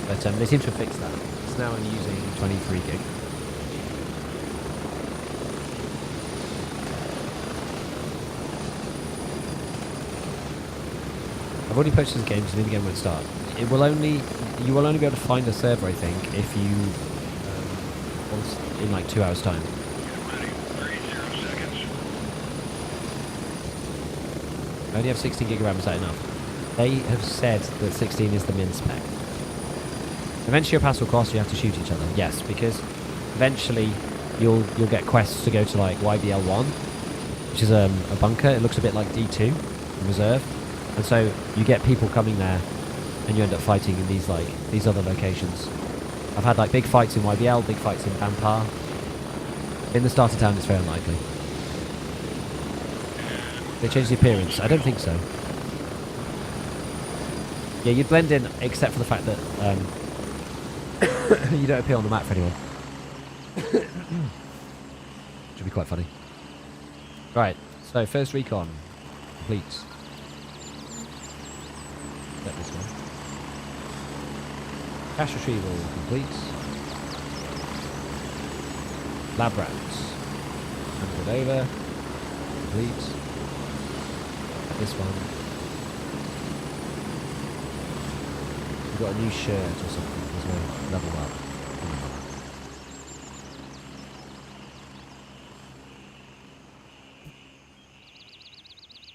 But they seem to have fixed that. It's now only using 23 gig. I've already purchased the game, so the game won't start. You will only be able to find a server, I think, if you once in like 2 hours' time. Get ready, 30 seconds. I only have 16 gig of RAM. Is that enough? They have said that 16 is the min spec. Eventually, your pass will cross. You have to shoot each other. Yes, because eventually you'll get quests to go to like YBL1, which is a bunker. It looks a bit like D2 in reserve. And so you get people coming there, and you end up fighting in these other locations. I've had like big fights in YBL, big fights in Bampar. In the starter town, it's very unlikely. They changed the appearance. I don't think so. Yeah, you'd blend in, except for the fact that you don't appear on the map for anyone. Should be quite funny. Right. So first recon complete. This one. Cash retrieval complete. Lab routes. Handed over. Complete. This one. We've got a new shirt or something as well. Level up.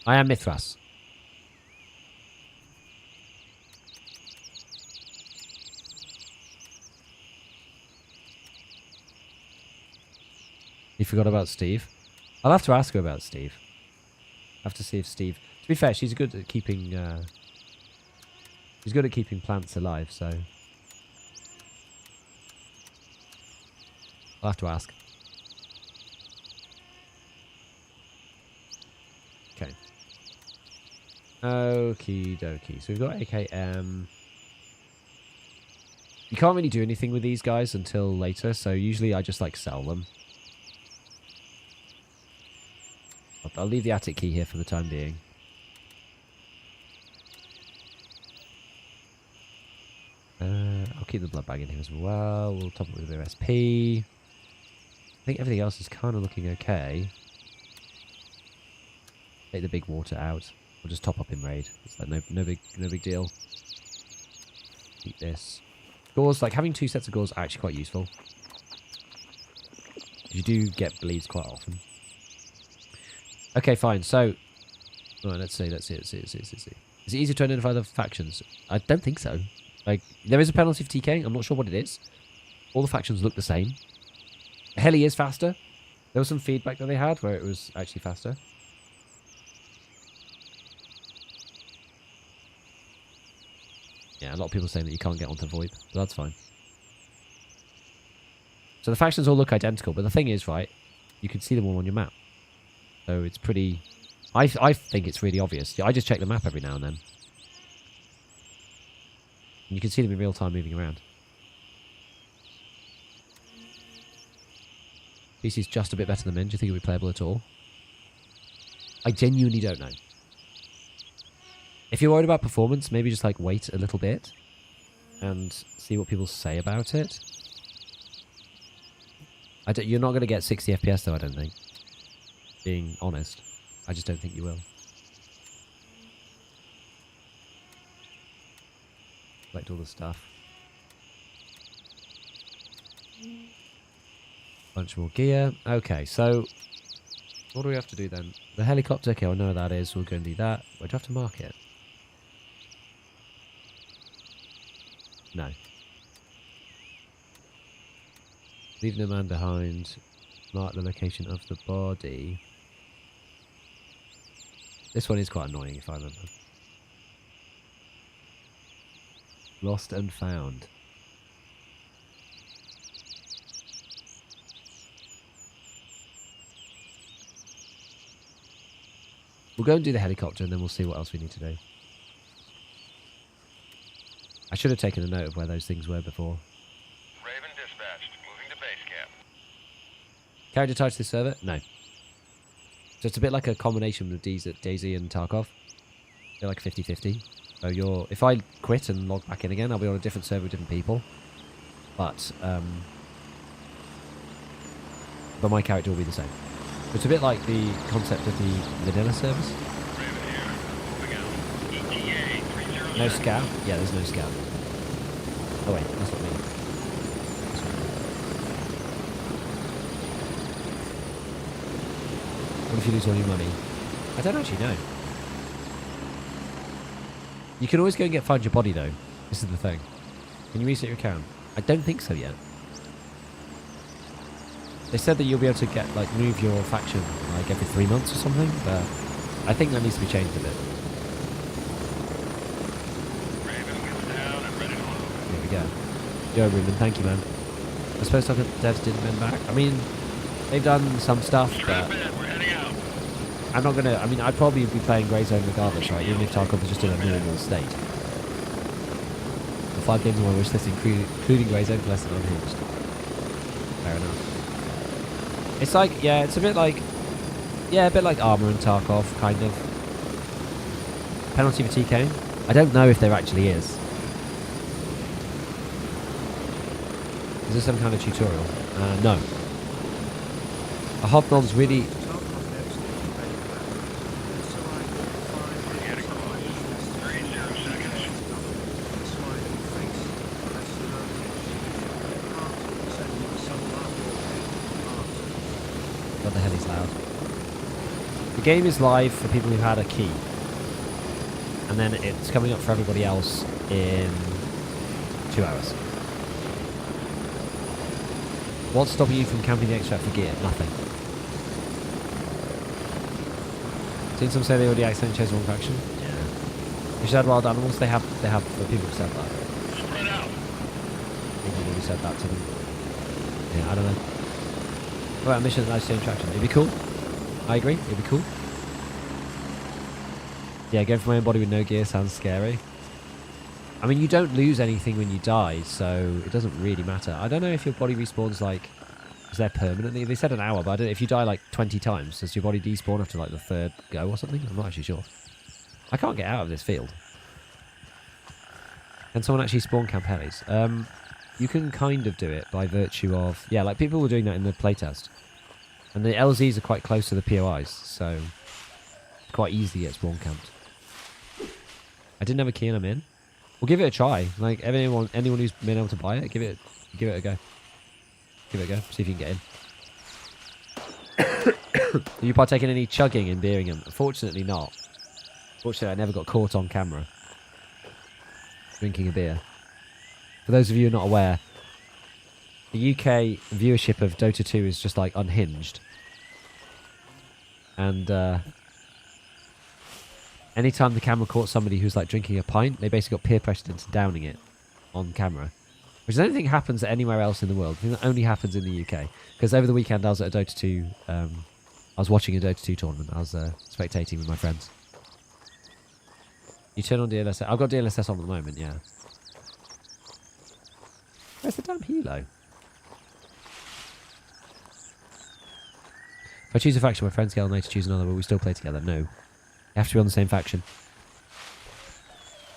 I am Mithras. You forgot about Steve? I'll have to ask her about Steve. I have to see if Steve... To be fair, she's good at keeping... she's good at keeping plants alive, so... I'll have to ask. Okay. Okie dokie. So we've got AKM. You can't really do anything with these guys until later, so usually I just like sell them. I'll leave the attic key here for the time being. I'll keep the blood bag in here as well. We'll top it with a bit of SP. I think everything else is kind of looking okay. Take the big water out. We'll just top up in raid. It's like no big deal. Keep this. Gauze, like having 2 sets of gauze are actually quite useful. You do get bleeds quite often. Okay, fine. So, right, let's see. Is it easy to identify the factions? I don't think so. Like, there is a penalty for TKing. I'm not sure what it is. All the factions look the same. Heli is faster. There was some feedback that they had where it was actually faster. Yeah, a lot of people saying that you can't get onto VoIP, but that's fine. So the factions all look identical, but the thing is, right, you can see them all on your map. So it's pretty... I think it's really obvious. I just check the map every now and then. And you can see them in real time moving around. PC's just a bit better than men. Do you think it'll be playable at all? I genuinely don't know. If you're worried about performance, maybe just like wait a little bit and see what people say about it. You're not going to get 60 FPS though, I don't think. Being honest, I just don't think you will. Collect all the stuff. Bunch more gear. Okay, so what do we have to do then? The helicopter. Okay, I know what that is. We're going to do that. Where do I have to mark it? No. Leave no man behind. Mark the location of the body. This one is quite annoying if I remember. Lost and found. We'll go and do the helicopter, and then we'll see what else we need to do. I should have taken a note of where those things were before. Raven dispatched. Moving to base camp. Character tied to the server? No. So it's a bit like a combination with Daisy and Tarkov. They're like 50-50. So if I quit and log back in again, I'll be on a different server with different people. But my character will be the same. So it's a bit like the concept of the vanilla servers. Raven here. Moving out. ETA 30. No scout? Yeah, there's no scout. Oh wait, that's what I mean. What if you lose all your money? I don't actually know. You can always go and find your body though. This is the thing. Can you reset your account? I don't think so yet. They said that you'll be able to move your faction like every 3 months or something, but I think that needs to be changed a bit. Raven wheels down and ready to load. There we go. Yo, Ruben, thank you, man. I suppose the devs didn't mend back. I mean, they've done some stuff, Strap but in. We're heading out. I'm not gonna. I mean, I'd probably be playing Grey Zone regardless, right? Even if Tarkov was just in a normal state. The 5 games on my wish list, including Grey Zone, less than Unhinged. Fair enough. It's like, yeah, it's a bit like Armour and Tarkov, kind of. Penalty for TK? I don't know if there actually is. Is there some kind of tutorial? No. A hobnob's really... We're getting close. 30 seconds. What the hell is loud? The game is live for people who had a key. And then it's coming up for everybody else in 2 hours. What's stopping you from camping the extract for gear? Nothing. Seen some say they already accidentally chose one faction? Yeah. We should add wild animals. They have the people who said that. Spread out. I think we've already said that to them. Yeah, I don't know. What about mission nice change traction? It'd be cool. I agree, it'd be cool. Yeah, going for my own body with no gear sounds scary. I mean, you don't lose anything when you die, so it doesn't really matter. I don't know if your body respawns, is there permanently? They said an hour, but I don't know. If you die, 20 times, does your body despawn after, the 3rd go or something? I'm not actually sure. I can't get out of this field. Can someone actually spawn camp helis? You can kind of do it by virtue of... Yeah, people were doing that in the playtest. And the LZs are quite close to the POIs, so... It's quite easy to get spawn camped. I didn't have a key and I'm in. We'll give it a try. Anyone who's been able to buy it, give it a go. Give it a go. See if you can get in. Are you partaking in any chugging in Birmingham? Unfortunately not. Fortunately, I never got caught on camera drinking a beer. For those of you who are not aware, the UK viewership of Dota 2 is just unhinged. And anytime the camera caught somebody who's drinking a pint, they basically got peer pressured into downing it on camera. Which I don't think happens anywhere else in the world. I think that only happens in the UK. Because over the weekend I was at a Dota 2, I was watching a Dota 2 tournament. I was spectating with my friends. You turn on DLSS. I've got DLSS on at the moment, yeah. Where's the damn helo? If I choose a faction, my friends get on there to choose another, but we still play together. No. You have to be on the same faction.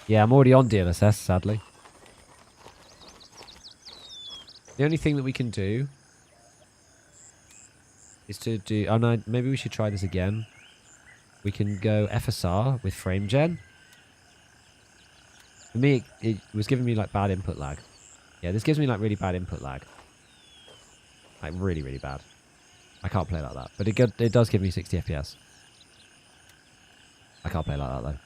Yeah, I'm already on DLSS, sadly. The only thing that we can do is to do... Oh no, maybe we should try this again. We can go FSR with frame gen. For me, it was giving me bad input lag. Yeah, this gives me really bad input lag. Really, really bad. I can't play like that. But it does give me 60 FPS. I can't play like that though.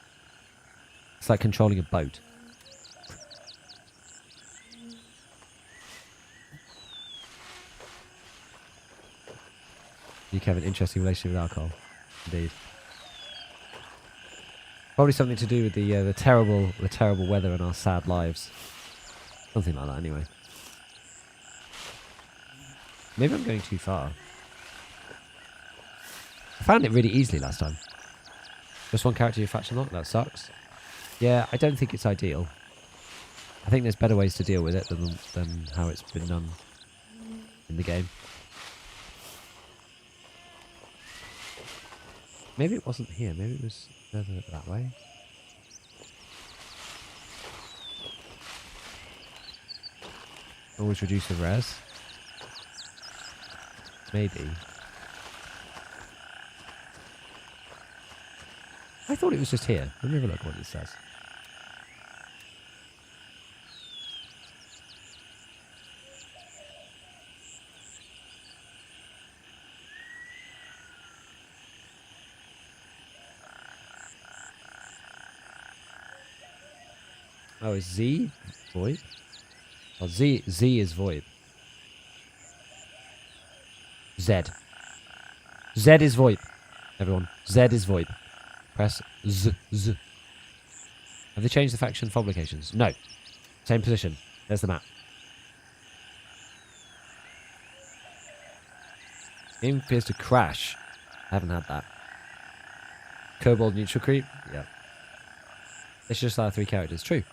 It's like controlling a boat. You have an interesting relationship with alcohol. Indeed. Probably something to do with the terrible weather and our sad lives. Something like that anyway. Maybe I'm going too far. I found it really easily last time. Just one character you faction lock? That sucks. Yeah, I don't think it's ideal. I think there's better ways to deal with it than how it's been done in the game. Maybe it wasn't here. Maybe it was further that way. Always reduce the res. Maybe. I thought it was just here. Let me have a look what it says. Oh, is Z VoIP? Oh, Z is VoIP. Z. Z is VoIP. Everyone. Z is VoIP. Press Z. Have they changed the faction fob locations? No. Same position. There's the map. Game appears to crash. I haven't had that. Kobold neutral creep? Yeah. It's just our 3 characters. True.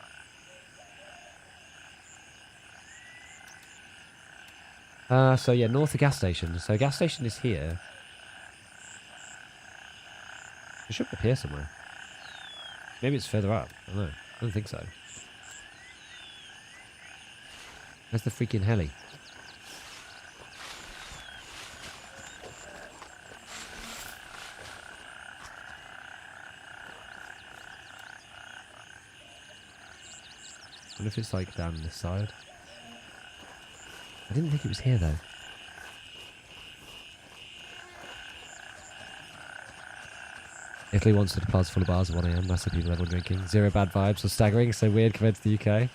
So yeah, north of gas station. So gas station is here. It should be up here somewhere. Maybe it's further up. I don't know. I don't think so. Where's the freaking heli? I wonder if it's like down this side. I didn't think it was here though. Italy wants to plaza full of bars at 1 AM. Massive people, everyone drinking. 0 bad vibes or staggering. So weird compared to the UK.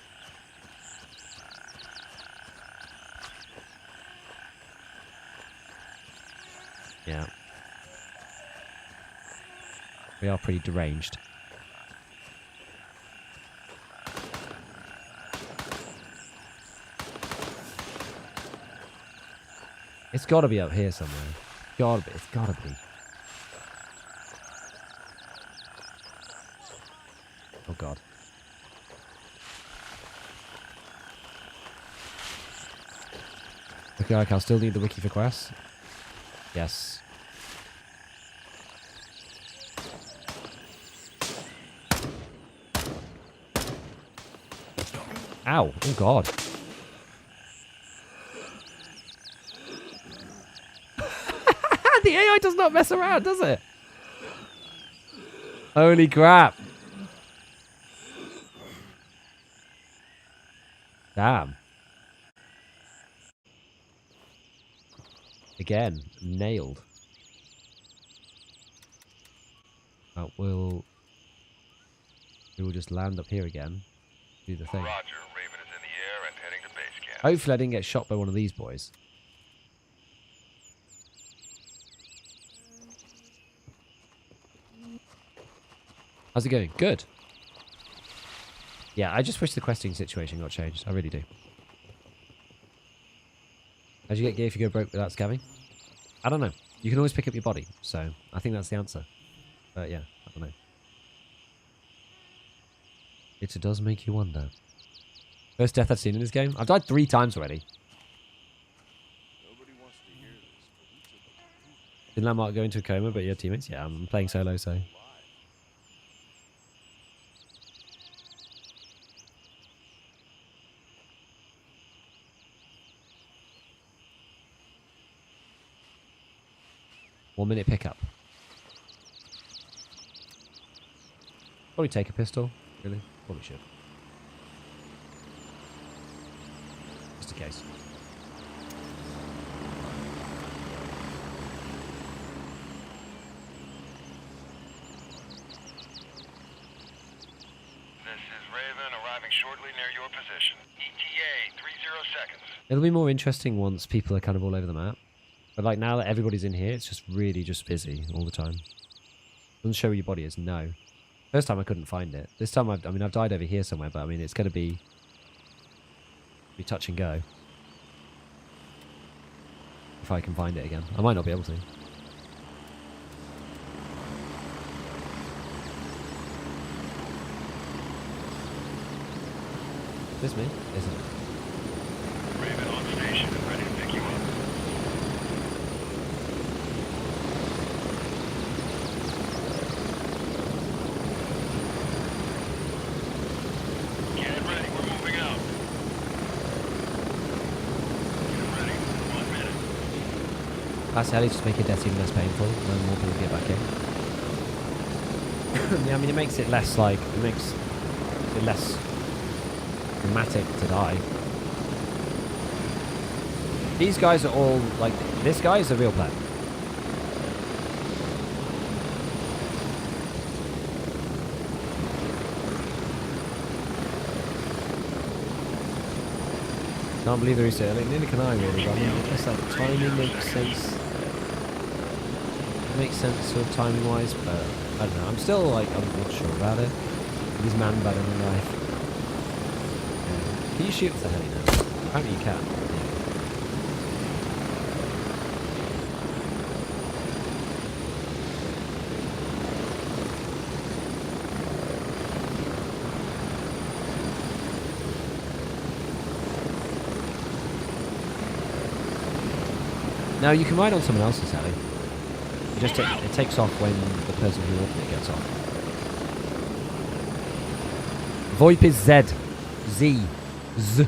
Yeah. We are pretty deranged. It's got to be up here somewhere. Gotta be. It's got to be. Oh god. Okay, like I'll still need the wiki for quests. Yes. Ow! Oh god. The AI does not mess around, does it? Holy crap. Damn. Again, nailed. We will just land up here again. Do the thing. Roger, Raven is in the air and heading to base camp. Hopefully I didn't get shot by one of these boys. How's it going? Good. Yeah, I just wish the questing situation got changed. I really do. How'd you get gear if you go broke without scamming? I don't know. You can always pick up your body, so I think that's the answer. But yeah, I don't know. It does make you wonder. First death I've seen in this game? I've died 3 times already. Nobody wants to hear this, but we took a Didn't Landmark go into a coma, but you had teammates? Yeah, I'm playing solo, so... One-minute pickup. Probably take a pistol. Really? Probably should. Just in case. This is Raven arriving shortly near your position. ETA 30 seconds. It'll be more interesting once people are kind of all over the map. But like now that everybody's in here, it's just really just busy all the time. Doesn't show where your body is, no. First time I couldn't find it. This time I've died over here somewhere, but I mean it's gonna be touch and go. If I can find it again. I might not be able to. This me? Isn't it? Raven on station and ready to pick you up. Get ready, we're moving out. Get ready, 1 minute. That's heli just make your death even less painful, and then more people get back in. Yeah, I mean, it makes it less like, it makes it less dramatic to die. These guys are all, like, this guy is a real player. Can't believe they're Easter early. Neither can I really, but I mean, I guess that timing makes sense. It makes sense sort of timing wise, but I don't know. I'm still like, I'm not sure about it. He's man better than life. Yeah. Can you shoot with the heli now? Apparently you can. No, you can ride on someone else's heli. It just it takes off when the person who ordered it gets off. VoIP is Z. Z. Z.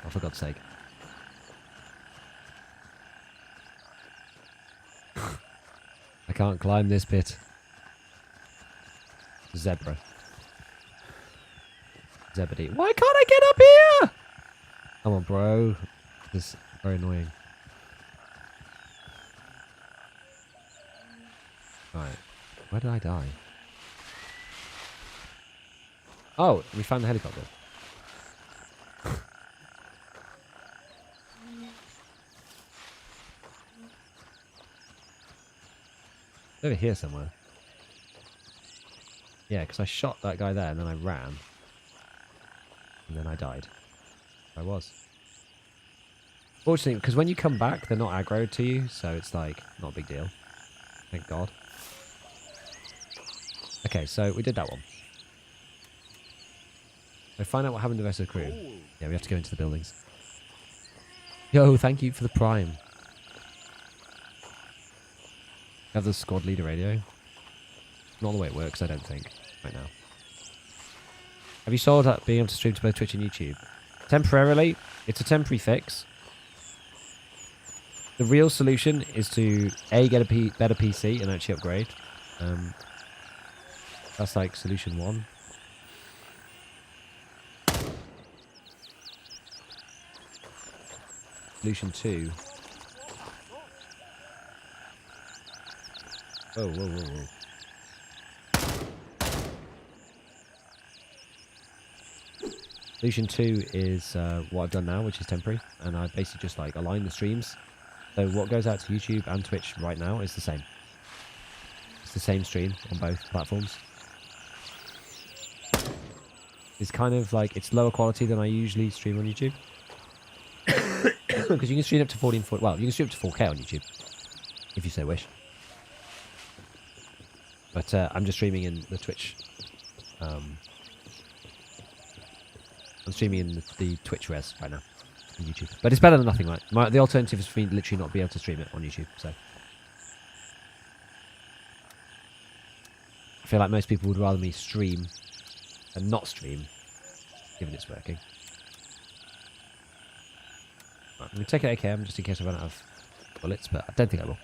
Oh, for God's sake. I can't climb this pit. Zebra. Zebedee. Why can't I get up here? Come on, bro. This is very annoying. Right. Where did I die? Oh, we found the helicopter. It's over here somewhere. Yeah, because I shot that guy there and then I ran. And then I died. I was. Fortunately, because when you come back, they're not aggroed to you, so it's like, not a big deal. Thank God. Okay, so we did that one. So find out what happened to the rest of the crew. Yeah, we have to go into the buildings. Yo, thank you for the prime. Have the squad leader radio. Not the way it works, I don't think, right now. Have you sold up being able to stream to both Twitch and YouTube? Temporarily, it's a temporary fix. The real solution is to A, get a better PC and actually upgrade. That's like solution 1. Solution 2. Whoa, whoa, whoa, whoa. Solution 2 is what I've done now, which is temporary, and I basically just like align the streams. So what goes out to YouTube and Twitch right now is the same. It's the same stream on both platforms. It's kind of like, it's lower quality than I usually stream on YouTube. Because you can stream up to 1440, well, you can stream up to 4K on YouTube, if you so wish. But I'm just streaming in the Twitch. I'm streaming in the Twitch res right now on YouTube. But it's better than nothing, right? The alternative is for me literally not be able to stream it on YouTube, so. I feel like most people would rather me stream than not stream, given it's working. Right, I'm going to take an AKM just in case I run out of bullets, but I don't think I will.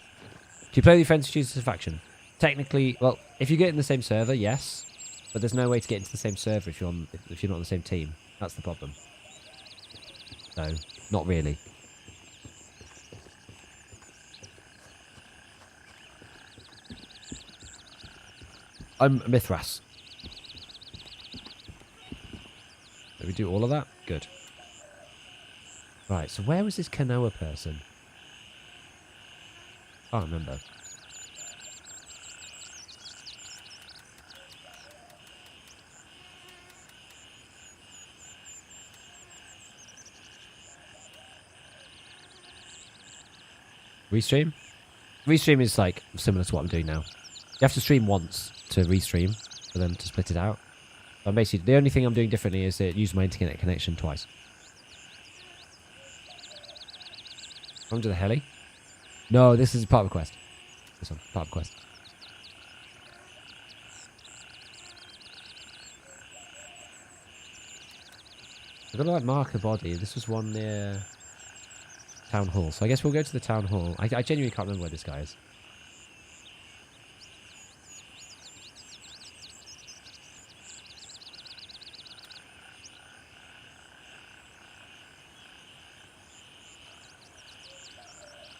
Do you play with your friends to choose a faction? Technically, well, if you get in the same server, yes. But there's no way to get into the same server if you're not on the same team. That's the problem. So, not really. I'm Mithras. Did we do all of that? Good. Right, so where was this Kanoa person? I can't remember. Restream? Restream is like similar to what I'm doing now. You have to stream once to restream for them to split it out. But basically, the only thing I'm doing differently is use my internet connection twice. Under the heli? No, this is part of the quest. This one, part of the quest. I've got to like mark a body. This was one near Town Hall. So I guess we'll go to the Town Hall. I genuinely can't remember where this guy is.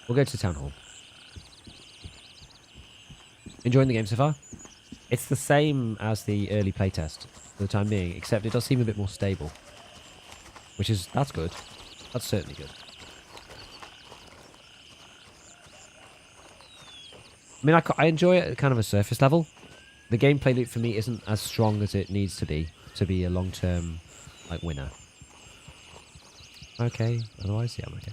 We'll go to the Town Hall. Enjoying the game so far? It's the same as the early playtest for the time being, except it does seem a bit more stable. That's good. That's certainly good. I mean, I enjoy it at kind of a surface level. The gameplay loop for me isn't as strong as it needs to be a long-term, like, winner. Okay, otherwise, yeah, I'm okay.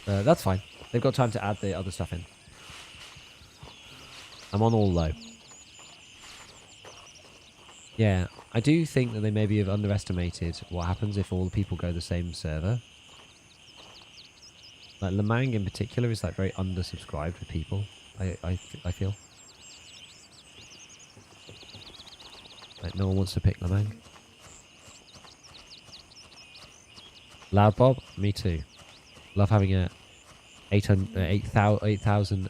That's fine. They've got time to add the other stuff in. I'm on all low. Yeah, I do think that they maybe have underestimated what happens if all the people go the same server. Like, Lemang in particular is like very undersubscribed with people, I feel. Like, no one wants to pick Lemang. Loud Bob? Me too. Love having a 8,000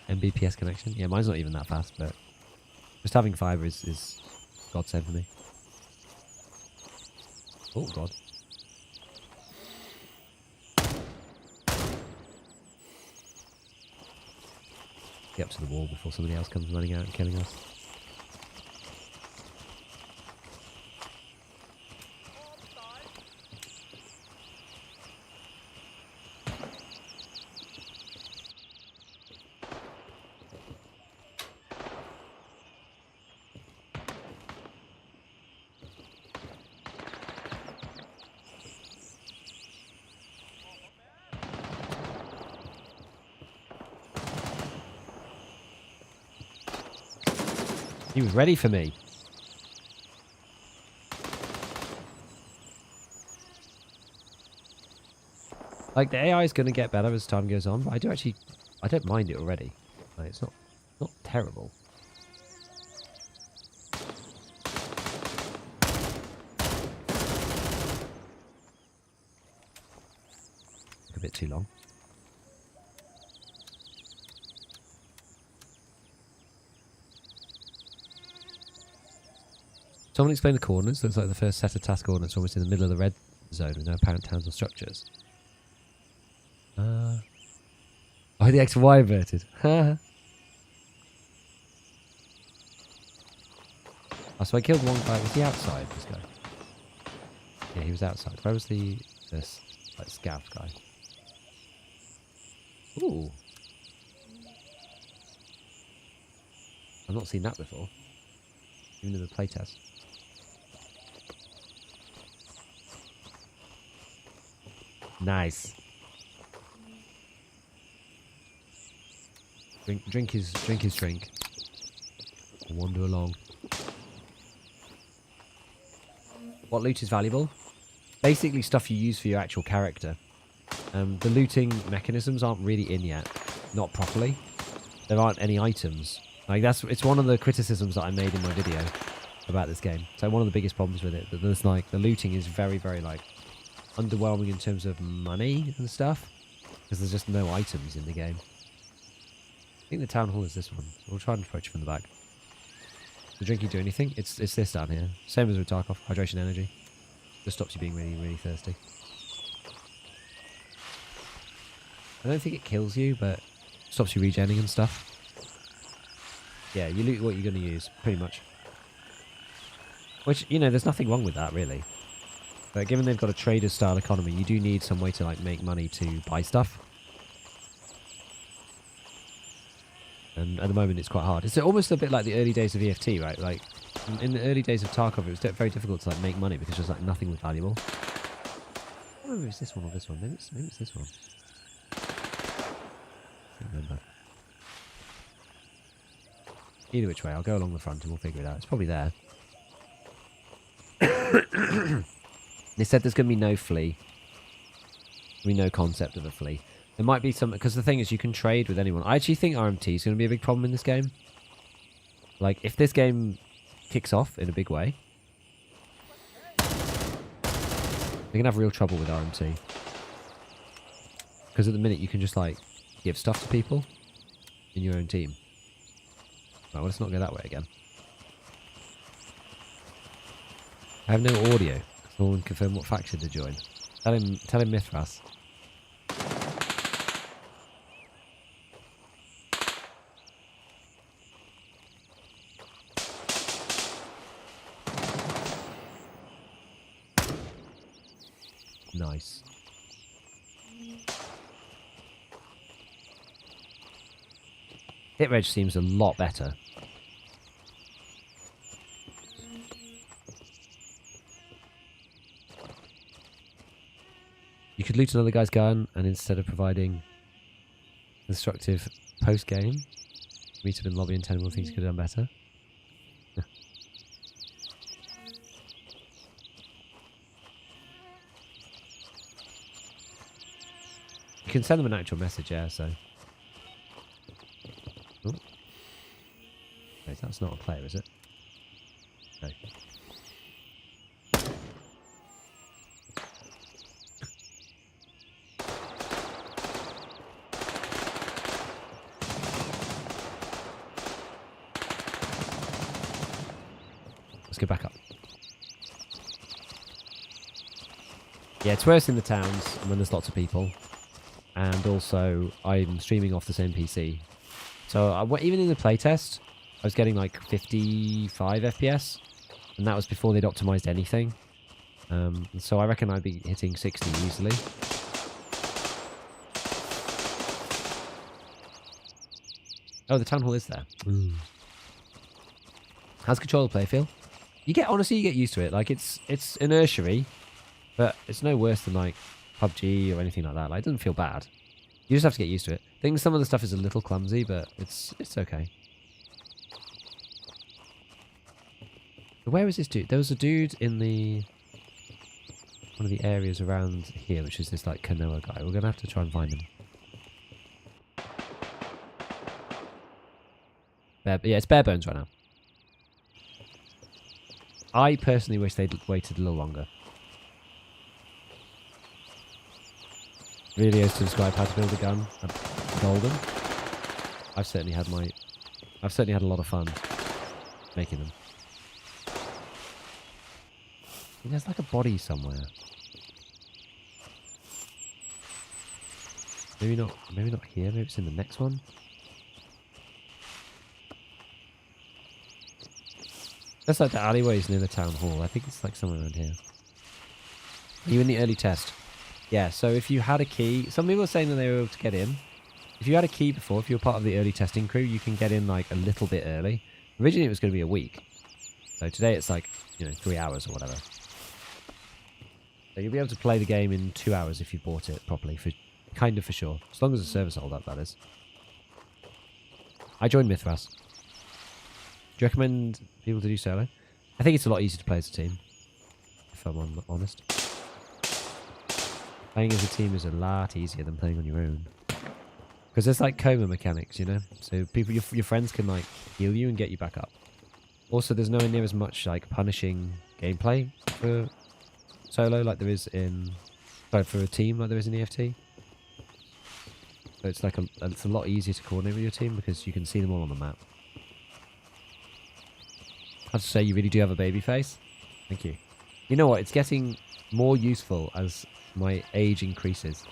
Mbps connection. Yeah, mine's not even that fast, but just having fibre is godsend for me. Oh, God. Get up to the wall before somebody else comes running out and killing us. He was ready for me. Like, the AI is going to get better as time goes on, but I don't mind it already. Like, it's not terrible. A bit too long. Someone explain the coordinates. Looks like the first set of task coordinates are almost in the middle of the red zone with no apparent towns or structures. Oh, the X and Y inverted. Oh, so I killed one guy. Was he outside, this guy? Yeah, he was outside. Where was this like, scout guy? Ooh. I've not seen that before. Even in the playtest. Nice. Drink his drink. And wander along. What loot is valuable? Basically stuff you use for your actual character. The looting mechanisms aren't really in yet. Not properly. There aren't any items. Like, it's one of the criticisms that I made in my video about this game. So one of the biggest problems with it, that there's like, the looting is very, very like underwhelming in terms of money and stuff, because there's just no items in the game. I think the town hall is this one. We'll try and approach from the back. Does the drinking do anything? It's this down here. Same as with Tarkov, hydration energy. Just stops you being really, really thirsty. I don't think it kills you, but stops you regenning and stuff. Yeah, you loot what you're going to use, pretty much. Which, you know, there's nothing wrong with that, really. But given they've got a trader-style economy, you do need some way to, like, make money to buy stuff. And at the moment, it's quite hard. It's almost a bit like the early days of EFT, right? Like, in the early days of Tarkov, it was very difficult to, like, make money because there's, like, nothing was valuable. I don't know if it's this one or this one. Maybe it's this one. remember. Either which way, I'll go along the front and we'll figure it out. It's probably there. They said there's going to be no flea. We no concept of a flea. There might be some... Because the thing is, you can trade with anyone. I actually think RMT is going to be a big problem in this game. Like, if this game kicks off in a big way, they're going to have real trouble with RMT. Because at the minute, you can just, like, give stuff to people in your own team. Right, well, let's not go that way again. I have no audio. No one confirm what faction to join. Tell him Mithras. Nice. Hit reg seems a lot better. You could loot another guy's gun, and instead of providing constructive post-game, meet him in lobby and tell him what things could have done better. You can send them an actual message, yeah, so... Ooh. Wait, that's not a player, is it? No. Let's go back up. Yeah, it's worse in the towns when there's lots of people. And also, I'm streaming off the same PC. So, even in the playtest, I was getting like 55 FPS. And that was before they'd optimized anything. So I reckon I'd be hitting 60 easily. Oh, the town hall is there. Ooh. How's controller play feel? Honestly, you get used to it. Like, it's inertia-y, but it's no worse than, like, PUBG or anything like that. Like, it doesn't feel bad. You just have to get used to it. I think some of the stuff is a little clumsy, but it's okay. But where was this dude? There was a dude in one of the areas around here, which is this, like, canoa guy. We're going to have to try and find him. Yeah, it's bare bones right now. I personally wish they'd waited a little longer. Videos to describe how to build a gun are golden. I've certainly had a lot of fun making them. There's like a body somewhere. Maybe not here, maybe it's in the next one. That's like the alleyways near the town hall. I think it's like somewhere around here. Are you in the early test? Yeah, so if you had a key... Some people are saying that they were able to get in. If you had a key before, if you were part of the early testing crew, you can get in like a little bit early. Originally it was going to be a week. So today it's like, 3 hours or whatever. So you'll be able to play the game in 2 hours if you bought it properly, for sure. As long as the servers hold up, that is. I joined Mithras. Do you recommend people to do solo? I think it's a lot easier to play as a team, if I'm honest. Playing as a team is a lot easier than playing on your own. Because there's like coma mechanics, So your friends can like heal you and get you back up. Also, there's nowhere near as much like punishing gameplay for solo like there is for a team like there is in EFT. So it's like it's a lot easier to coordinate with your team because you can see them all on the map. I have to say, you really do have a baby face. Thank you. You know what? It's getting more useful as my age increases.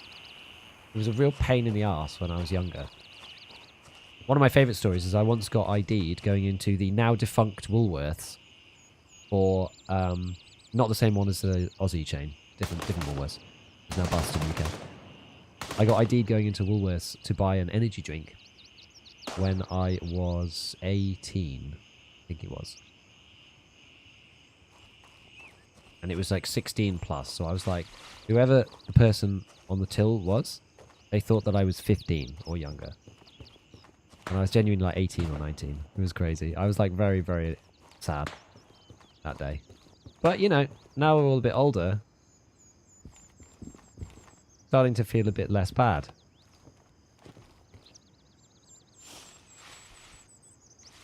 It was a real pain in the arse when I was younger. One of my favourite stories is I once got ID'd going into the now defunct Woolworths for not the same one as the Aussie chain, different Woolworths. It's now Boston, UK. I got ID'd going into Woolworths to buy an energy drink when I was 18, I think it was. And it was like 16 plus, so I was like, whoever the person on the till was, they thought that I was 15 or younger. And I was genuinely like 18 or 19. It was crazy. I was like very, very sad that day. But, you know, now we're all a bit older. Starting to feel a bit less bad.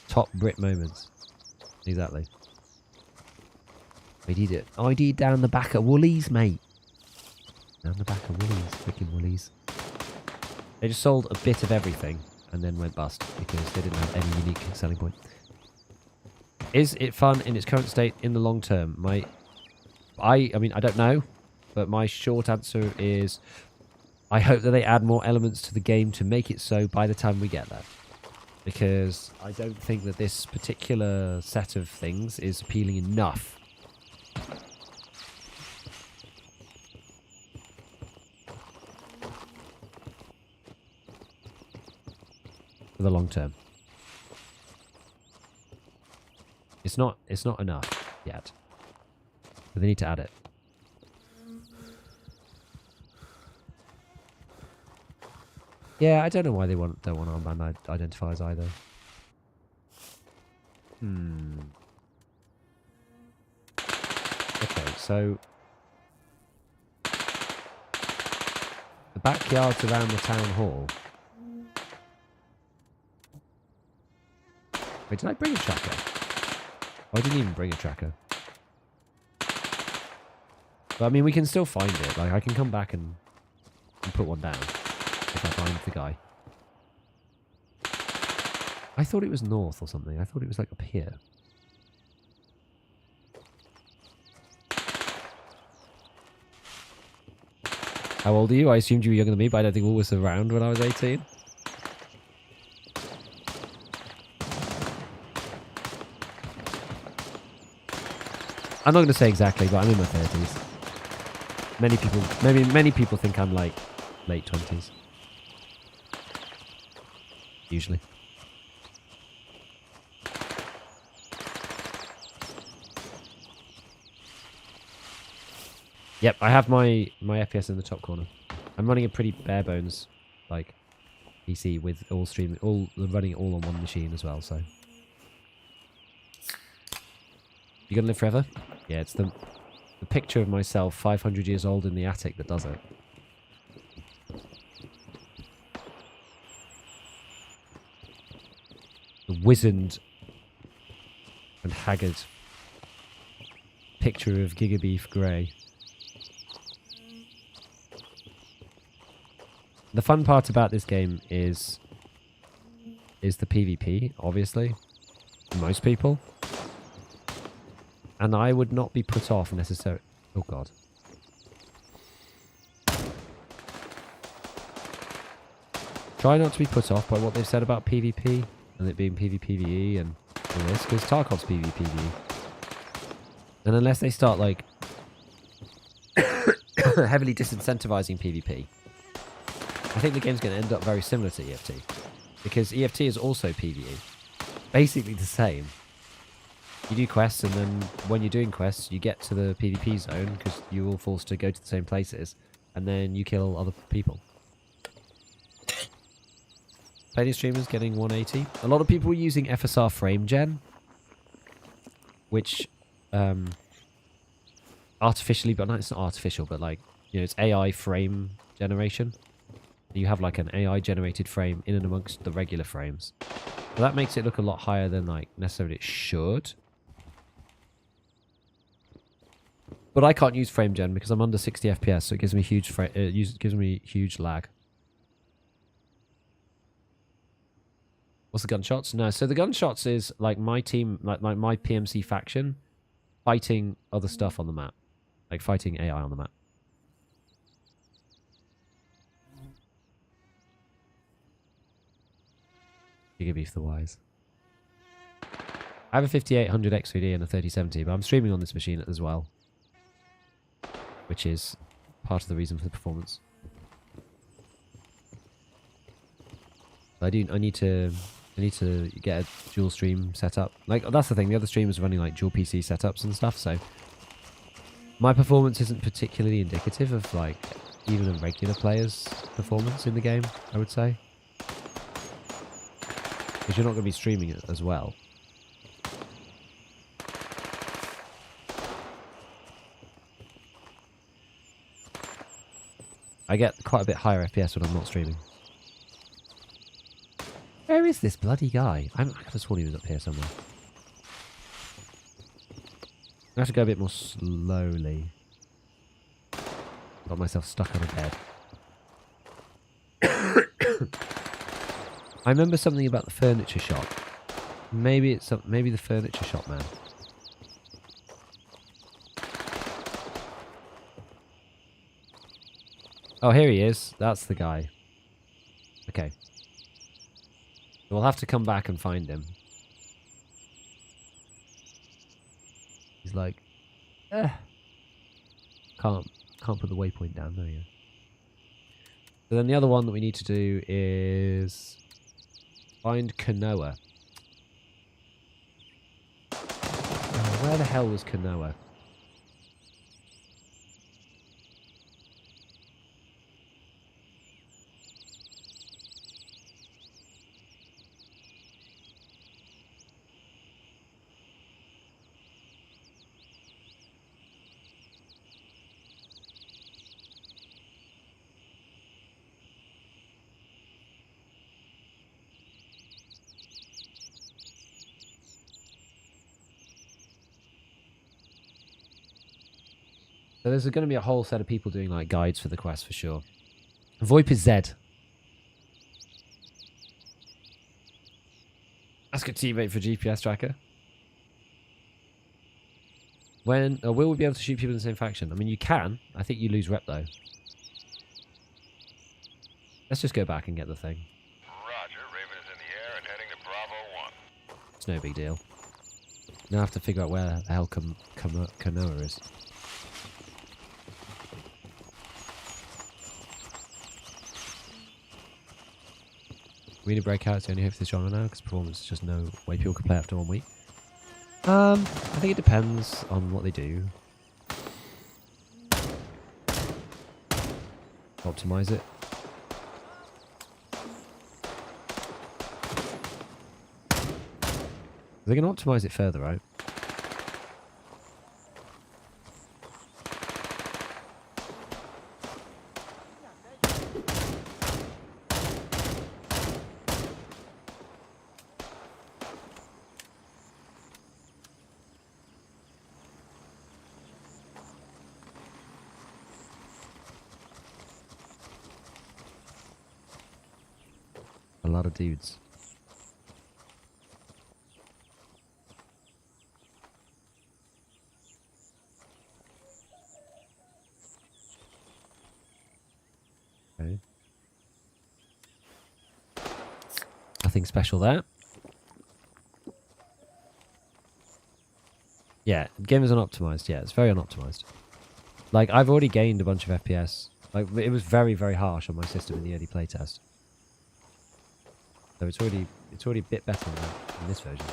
Top Brit moments. Exactly. I did it. I did down the back of Woolies, mate. Down the back of Woolies. Freaking Woolies. They just sold a bit of everything and then went bust because they didn't have any unique selling point. Is it fun in its current state in the long term? I mean, I don't know, but my short answer is I hope that they add more elements to the game to make it so by the time we get there. Because I don't think that this particular set of things is appealing enough. For the long term. It's not enough yet. But they need to add it. Yeah, I don't know why they don't want armband identifiers either. Okay, so the backyards around the town hall. Wait, did I bring a tracker? Oh, I didn't even bring a tracker. But I mean, we can still find it. Like, I can come back and put one down if I find the guy. I thought it was north or something. I thought it was like up here. How old are you? I assumed you were younger than me, but I don't think Will was around when I was 18. I'm not going to say exactly, but I'm in my 30s. Many people think I'm like late 20s. Usually. Yep, I have my FPS in the top corner. I'm running a pretty bare bones like PC with running it all on one machine as well, so. You gonna live forever? Yeah, it's the picture of myself 500 years old in the attic that does it. The wizened and haggard picture of Gigabeef Grey. The fun part about this game is the PvP, obviously. For most people. And I would not be put off necessarily. Oh god. Try not to be put off by what they've said about PvP and it being PvPvE and all this, because Tarkov's PvPvE. And unless they start like heavily disincentivizing PvP, I think the game's going to end up very similar to EFT. Because EFT is also PvE. Basically the same. You do quests, and then when you're doing quests, you get to the PvP zone, because you're all forced to go to the same places, and then you kill other people. Plenty of streamers getting 180. A lot of people were using FSR frame gen, which artificially, but no, it's not artificial, but like, you know, it's AI frame generation. You have like an AI generated frame in and amongst the regular frames. So that makes it look a lot higher than like necessarily it should. But I can't use frame gen because I'm under 60 FPS, so it gives me huge lag. What's the gunshots? No, so the gunshots is like my team, like my PMC faction, fighting other stuff on the map, like fighting AI on the map. Gigabeef the Wise. I have a 5800 XVD and a 3070, but I'm streaming on this machine as well, which is part of the reason for the performance. I need to get a dual stream set up. Like, that's the thing. The other streamers are running like dual PC setups and stuff, so my performance isn't particularly indicative of like even a regular player's performance in the game, I would say. Because you're not going to be streaming it as well. I get quite a bit higher FPS when I'm not streaming. Where is this bloody guy? I could have sworn he was up here somewhere. I have to go a bit more slowly. Got myself stuck on a bed. I remember something about the furniture shop. Maybe it's maybe the furniture shop man. Oh, here he is. That's the guy. Okay. We'll have to come back and find him. He's like, can't put the waypoint down. There you go. So then the other one that we need to do is find Kanoa. Oh, where the hell was Kanoa? So there's going to be a whole set of people doing like guides for the quest for sure. VoIP is Z. Ask a teammate for GPS tracker. When will we be able to shoot people in the same faction? I mean, you can. I think you lose rep though. Let's just go back and get the thing. Roger. Raven is in the air and heading to Bravo 1. It's no big deal. Now I have to figure out where the hell Kanoa is. Arena Breakout's the only hope for this genre now because performance is just no way people can play after 1 week. I think it depends on what they do. Optimize it. They can optimize it further, right? A lot of dudes. Okay. Nothing special there. Yeah, game is unoptimized. Yeah, it's very unoptimized. Like, I've already gained a bunch of FPS. Like, it was very, very harsh on my system in the early playtest. So it's already a bit better than that in this version.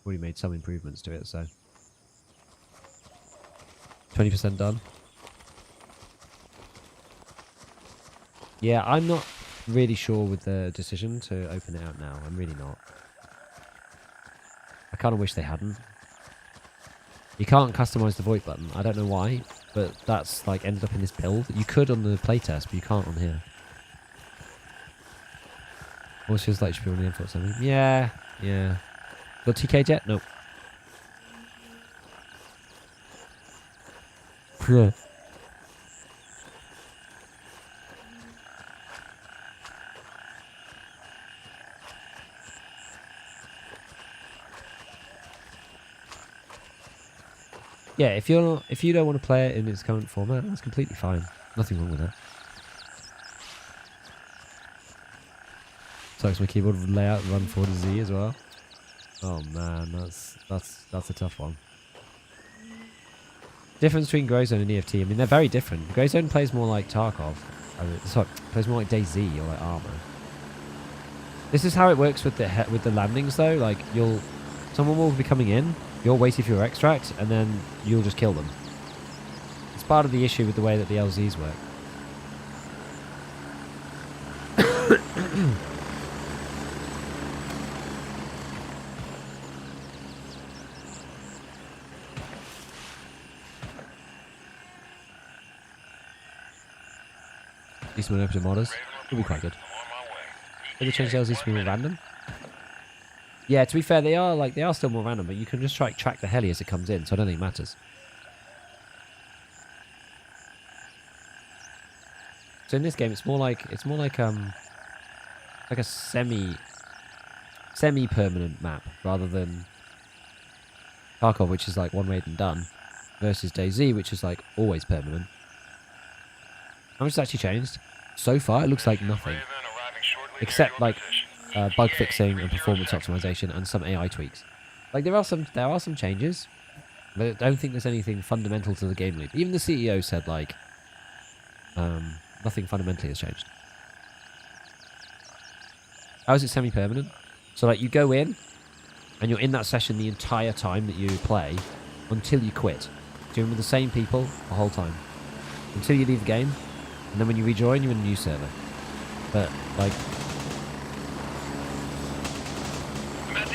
Already made some improvements to it, so 20% done. Yeah, I'm not really sure with the decision to open it out now. I'm really not. I kind of wish they hadn't. You can't customize the VoIP button. I don't know why, but that's like ended up in this build. You could on the playtest, but you can't on here. Almost feels like you should be on the info or something. Yeah, yeah. Got TK jet? Nope. Yeah, if you don't want to play it in its current format, that's completely fine. Nothing wrong with that. Sucks my keyboard layout run forward to Z as well. Oh man, that's a tough one. Difference between Grey Zone and EFT. I mean, they're very different. Grey Zone plays more like Tarkov. Sorry, plays more like DayZ or like Armor. This is how it works with the landings though. Like someone will be coming in. You're waiting for your extract, and then you'll just kill them. It's part of the issue with the way that the LZs work. These will open modders. It'll be quite good. Did they change those used to be more random? Yeah, to be fair, they are still more random, but you can just track the heli as it comes in, so I don't think it matters. So in this game, it's more like a semi-permanent map rather than Tarkov, which is like one raid and done, versus DayZ, which is like always permanent. How much has actually changed? So far, it looks like nothing, except like bug fixing and performance optimization and some AI tweaks. Like there are some changes, but I don't think there's anything fundamental to the game loop. Even the CEO said like nothing fundamentally has changed. How is it semi-permanent? So like you go in and you're in that session the entire time that you play until you quit. So you're in with the same people the whole time until you leave the game, and then when you rejoin, you're in a new server. But like,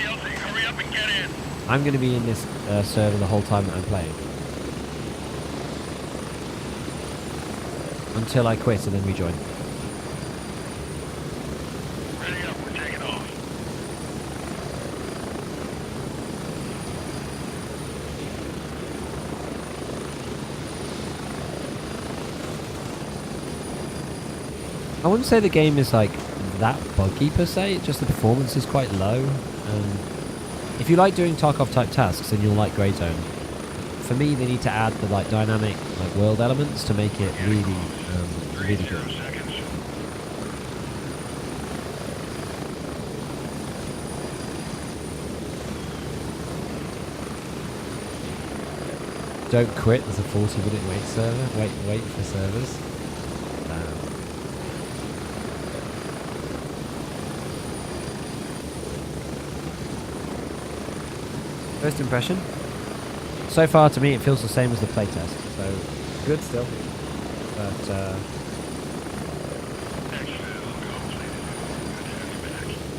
Hurry up and get in. I'm going to be in this server the whole time that I'm playing until I quit and then rejoin. Ready up, we're taking off. I wouldn't say the game is like that buggy per se, just the performance is quite low. If you like doing Tarkov type tasks, then you'll like Grey Zone. For me, they need to add the like dynamic like world elements to make it really, really good. Don't quit. There's a 40-minute wait server. Wait for servers. First impression. So far, to me, it feels the same as the playtest. So good still,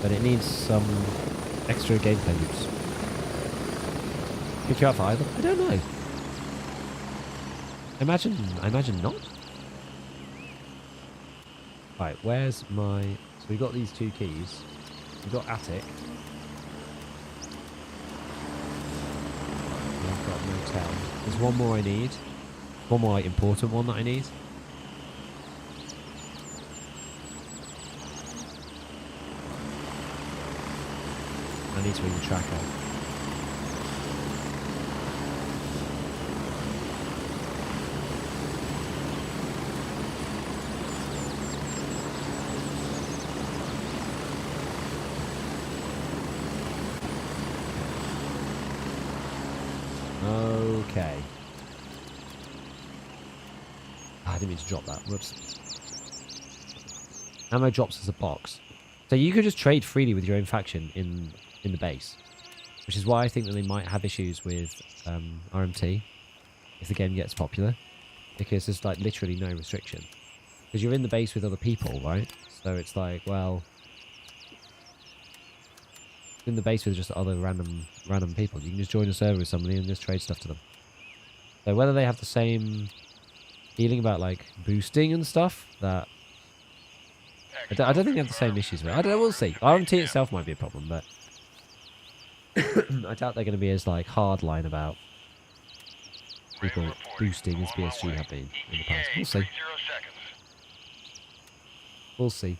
but it needs some extra gameplay loops. Pick you up for either? I don't know. I imagine not. Right, where's my... So we've got these two keys. We've got attic. I've got motel. There's one more I need. One more like, important one that I need. I need to bring the tracker. Okay. I didn't mean to drop that. Whoops. Ammo drops as a box. So you could just trade freely with your own faction in the base. Which is why I think that they might have issues with RMT if the game gets popular. Because there's like literally no restriction. Because you're in the base with other people, right? So it's like, well... in the base with just other random people. You can just join a server with somebody and just trade stuff to them. So whether they have the same feeling about like boosting and stuff, that I don't think they have the same issues with it. I don't know, we'll see. RMT itself might be a problem, but I doubt they're going to be as like hardline about people boosting as BSG have been in the past. We'll see. We'll see.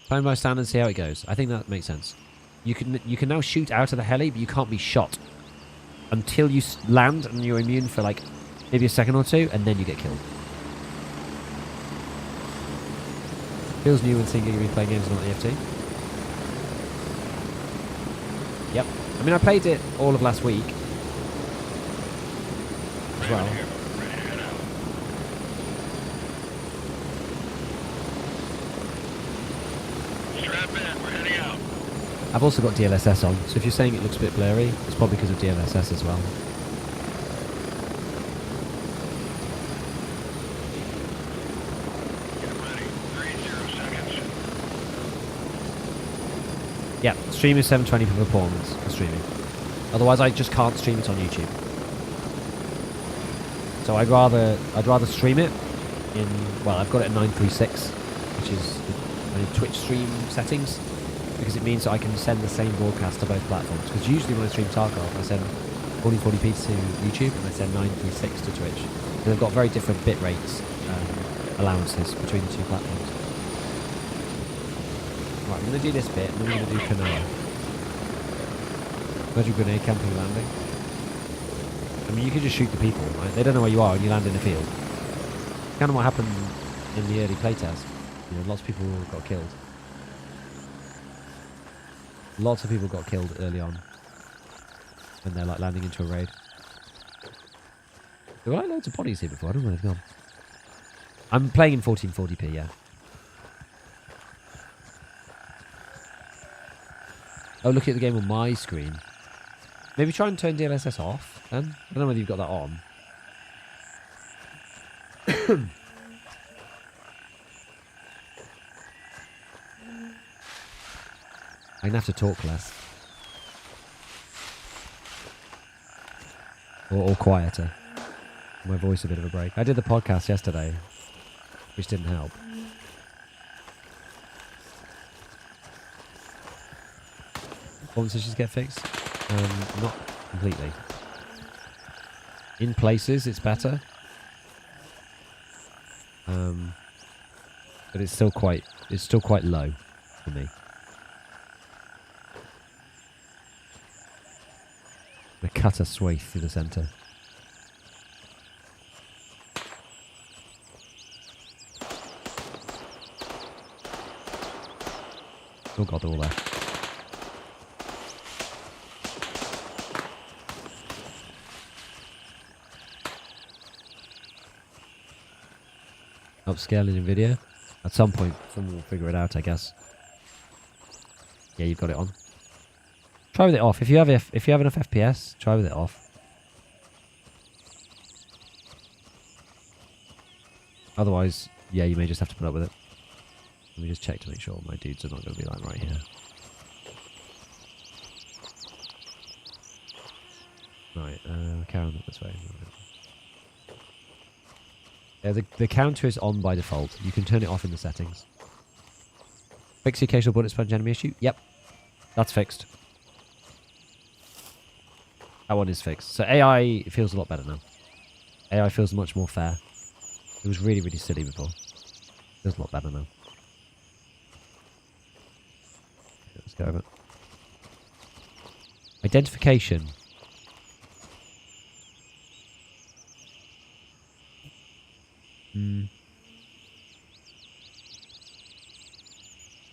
Play by stand and see how it goes. I think that makes sense. You can now shoot out of the heli, but you can't be shot until you land and you're immune for like maybe a second or two, and then you get killed. Feels new when seeing you playing games on EFT. Yep. I mean, I played it all of last week as well. I've also got DLSS on, so if you're saying it looks a bit blurry, it's probably because of DLSS as well. Yeah, stream is 720 for performance for streaming. Otherwise, I just can't stream it on YouTube. So I'd rather stream it in, well, I've got it at 936, which is the Twitch stream settings, because it means that I can send the same broadcast to both platforms. Because usually when I stream Tarkov, I send 1440p to YouTube and I send 936 to Twitch. And they've got very different bit rates allowances between the two platforms. Right, I'm going to do this bit, and then I'm going to do Canal. Imagine grenade camping landing. I mean, you can just shoot the people, right? They don't know where you are, and you land in a field. Kind of what happened in the early playtest. You know, lots of people got killed. Lots of people got killed early on when they're like landing into a raid. There were like loads of bodies here before. I don't know where they've gone. I'm playing in 1440p, yeah. Oh, look at the game on my screen. Maybe try and turn DLSS off, then. I don't know whether you've got that on. I'm going to have to talk less. Or quieter. My voice a bit of a break. I did the podcast yesterday, which didn't help. Performance issues get fixed? Not completely. In places, it's better. But it's still quite low for me. I'm gonna cut a swathe through the centre. Oh god, they're all there. Upscaling in video. At some point, someone will figure it out, I guess. Yeah, you've got it on. Try with it off. If you have enough FPS, try with it off. Otherwise, yeah, you may just have to put up with it. Let me just check to make sure my dudes are not going to be like right here. Right, carry on this way. Yeah, the counter is on by default. You can turn it off in the settings. Fix the occasional bullet sponge enemy issue? Yep. That's fixed. That one is fixed. So AI feels a lot better now. AI feels much more fair. It was really, really silly before. Feels a lot better now. Let's go over. Identification.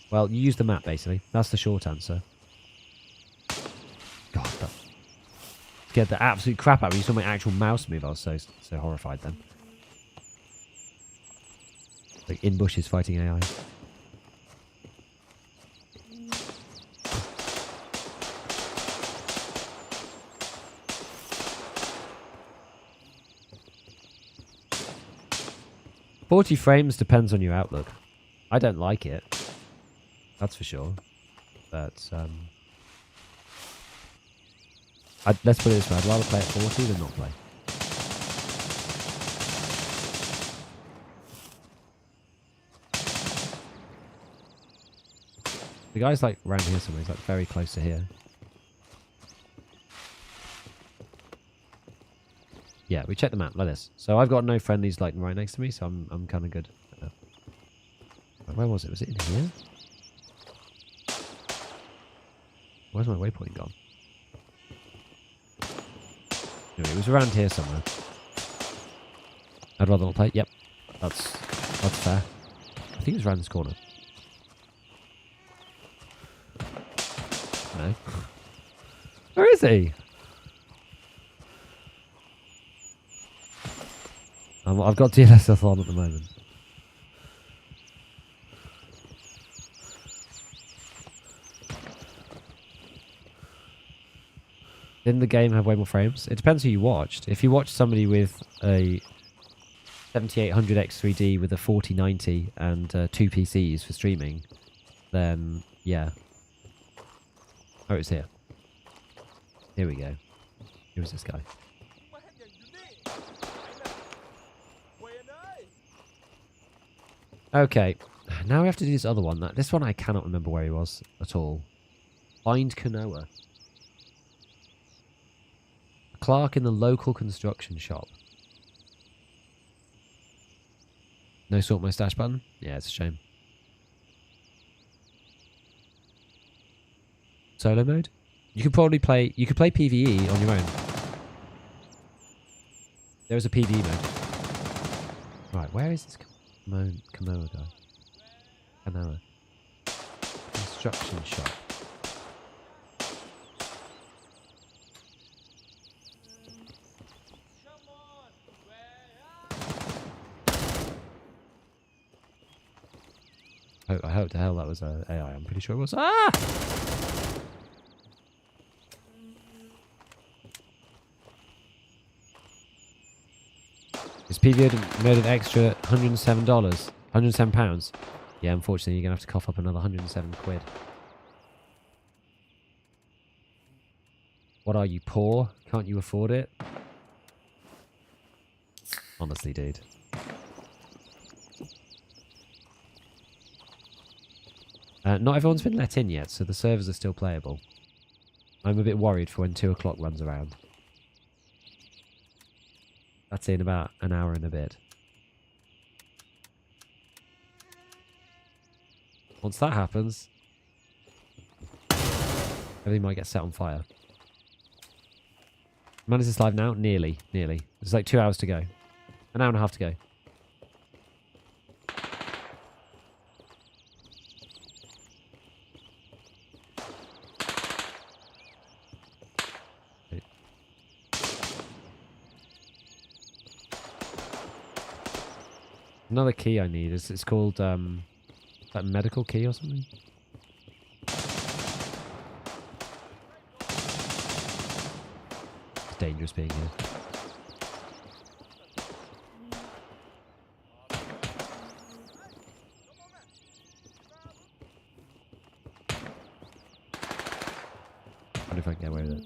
Well, you use the map, basically. That's the short answer. God, that scared the absolute crap out of me. You saw my actual mouse move. I was so horrified then. Like in bushes fighting AI. "40 frames depends on your outlook. I don't like it. That's for sure. But, let's put it this way. I'd rather play at 40 than not play. The guy's like around here somewhere. He's like very close to here. Yeah, we check the map like this. So I've got no friendlies like right next to me, so I'm kind of good. Where was it? Was it in here? Where's my waypoint gone? Anyway, it was around here somewhere. I'd rather not play. Yep, that's fair. I think it was around this corner. No. Where is he? I've got DLSS on at the moment. Didn't the game have way more frames? It depends who you watched. If you watched somebody with a 7800X3D with a 4090 and 2 PCs for streaming, then yeah. Oh, it's here. Here we go. Who's this guy? Okay. Now we have to do this other one. This one I cannot remember where he was at all. Find Kanoa. Clerk in the local construction shop. No sort my stash button? Yeah, it's a shame. Solo mode? You could probably play... You could play PvE on your own. There is a PvE mode. Right, where is this Kanoa guy? Kanoa. Construction shop. I hope the hell that was AI. I'm pretty sure it was. Ah! Is PvE made an extra $107? £107? Yeah, unfortunately, you're going to have to cough up another 107 quid. What are you, poor? Can't you afford it? Honestly, dude. Not everyone's been let in yet, so the servers are still playable. I'm a bit worried for when 2 o'clock runs around. That's in about an hour and a bit. Once that happens, everything might get set on fire. Man, is this live now? Nearly. There's like 2 hours to go. An hour and a half to go. Another key I need is it's called like medical key or something. It's dangerous being here. I wonder if I can get away with it.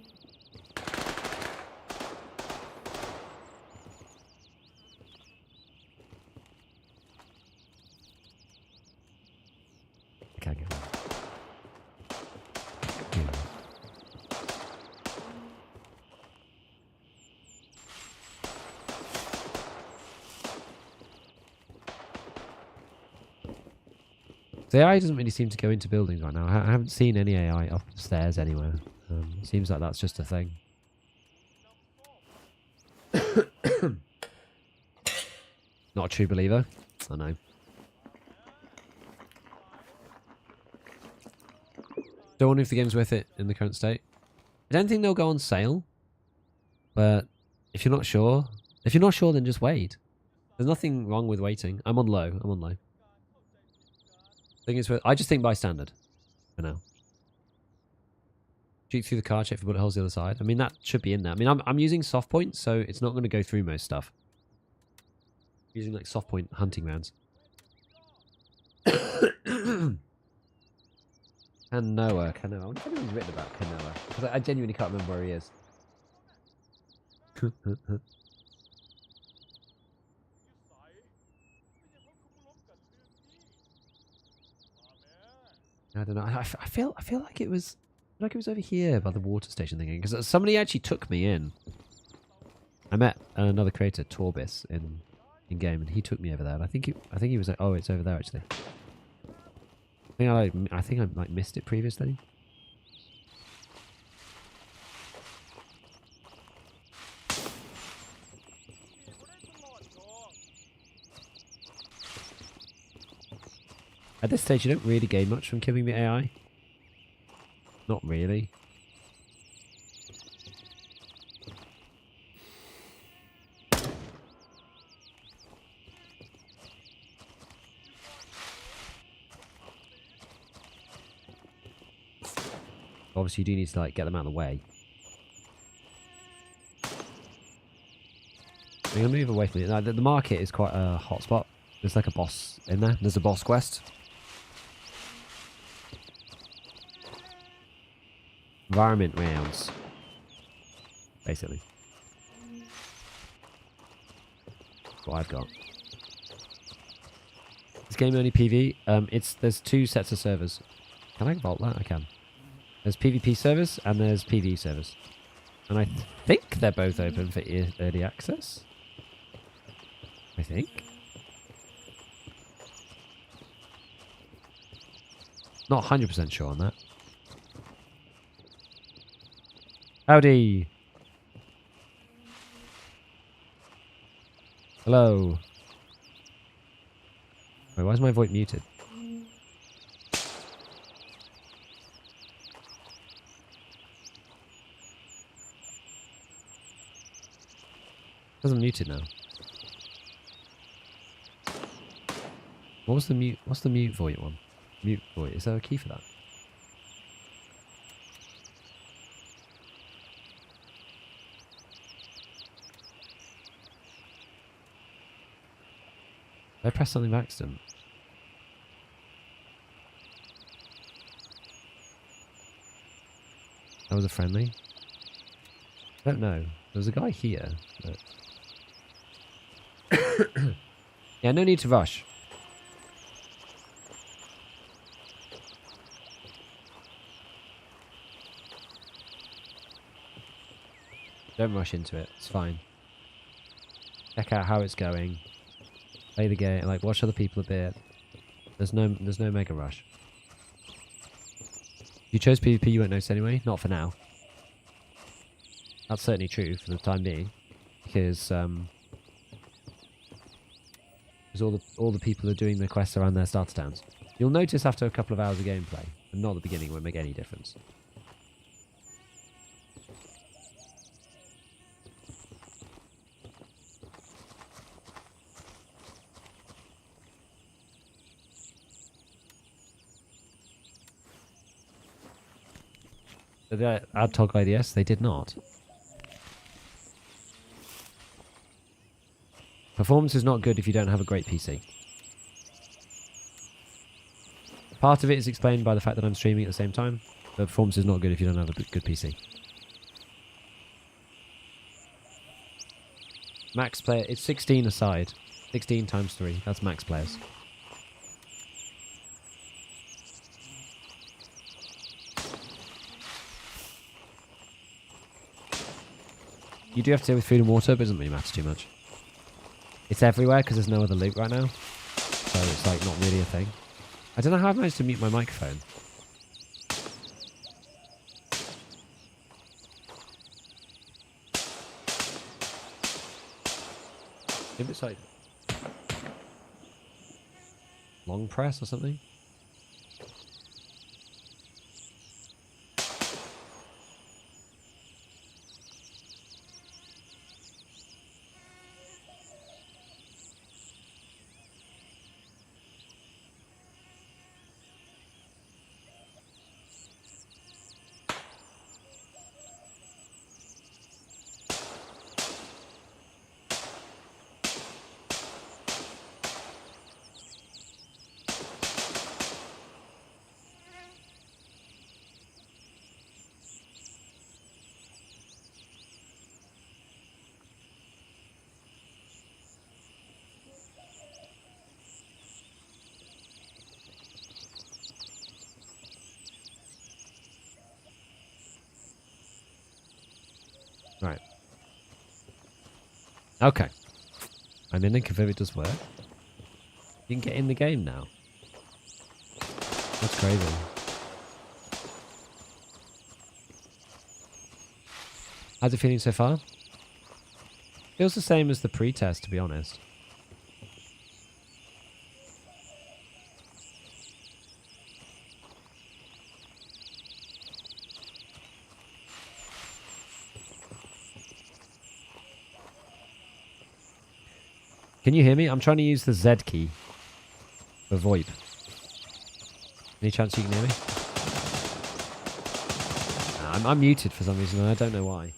The AI doesn't really seem to go into buildings right now. I haven't seen any AI upstairs anywhere. It seems like that's just a thing. Not a true believer. I know. Don't wonder if the game's worth it in the current state. I don't think they'll go on sale. But if you're not sure, then just wait. There's nothing wrong with waiting. I'm on low. I just think by standard for now. Shoot through the car, check for bullet holes the other side. I mean, that should be in there. I mean, I'm using soft point, so it's not going to go through most stuff. I'm using like soft point hunting rounds. Kanoa. I wonder if anyone's written about Kanoa, because I genuinely can't remember where he is. I don't know. I feel like it was over here by the water station thingy, because somebody actually took me in. I met another creator, Torbis, in game, and he took me over there. And I think he was like, oh, it's over there actually. I think I like missed it previously. At this stage, you don't really gain much from killing the AI. Not really. Obviously, you do need to like get them out of the way. I'm gonna move away from it. Now, the market is quite a hot spot. There's like a boss in there. There's a boss quest. Environment rounds. Basically. That's what I've got. This game only PV? There's 2 sets of servers. Can I vault that? I can. There's PvP servers and there's PvE servers. And I think they're both open for early access. I think. Not 100% sure on that. Howdy. Hello. Wait, why is my voice muted? Doesn't muted now. What was the mute? What's the mute void one? Mute void. Is there a key for that? Did I press something by accident? That was a friendly? I don't know. There was a guy here. But... yeah, no need to rush. Don't rush into it. It's fine. Check out how it's going. Play the game. Like, watch other people a bit. There's no mega rush. If you chose PvP, you won't notice anyway. Not for now. That's certainly true for the time being, because all the people are doing the quests around their starter towns. You'll notice after a couple of hours of gameplay, and not at the beginning, it won't make any difference. Did they add Tog IDS? They did not. Performance is not good if you don't have a great PC. Part of it is explained by the fact that I'm streaming at the same time, but performance is not good if you don't have a good PC. Max player, it's 16 aside. 16 times 3, that's max players. You do have to deal with food and water, but it doesn't really matter too much. It's everywhere because there's no other loot right now. So it's like not really a thing. I don't know how I managed to mute my microphone. Maybe it's like long press or something. Right. Okay. I'm in and confirm it does work. You can get in the game now. That's crazy. How's it feeling so far? Feels the same as the pre-test, to be honest. Can you hear me? I'm trying to use the Z key for VoIP. Any chance you can hear me? Nah, I'm muted for some reason and I don't know why.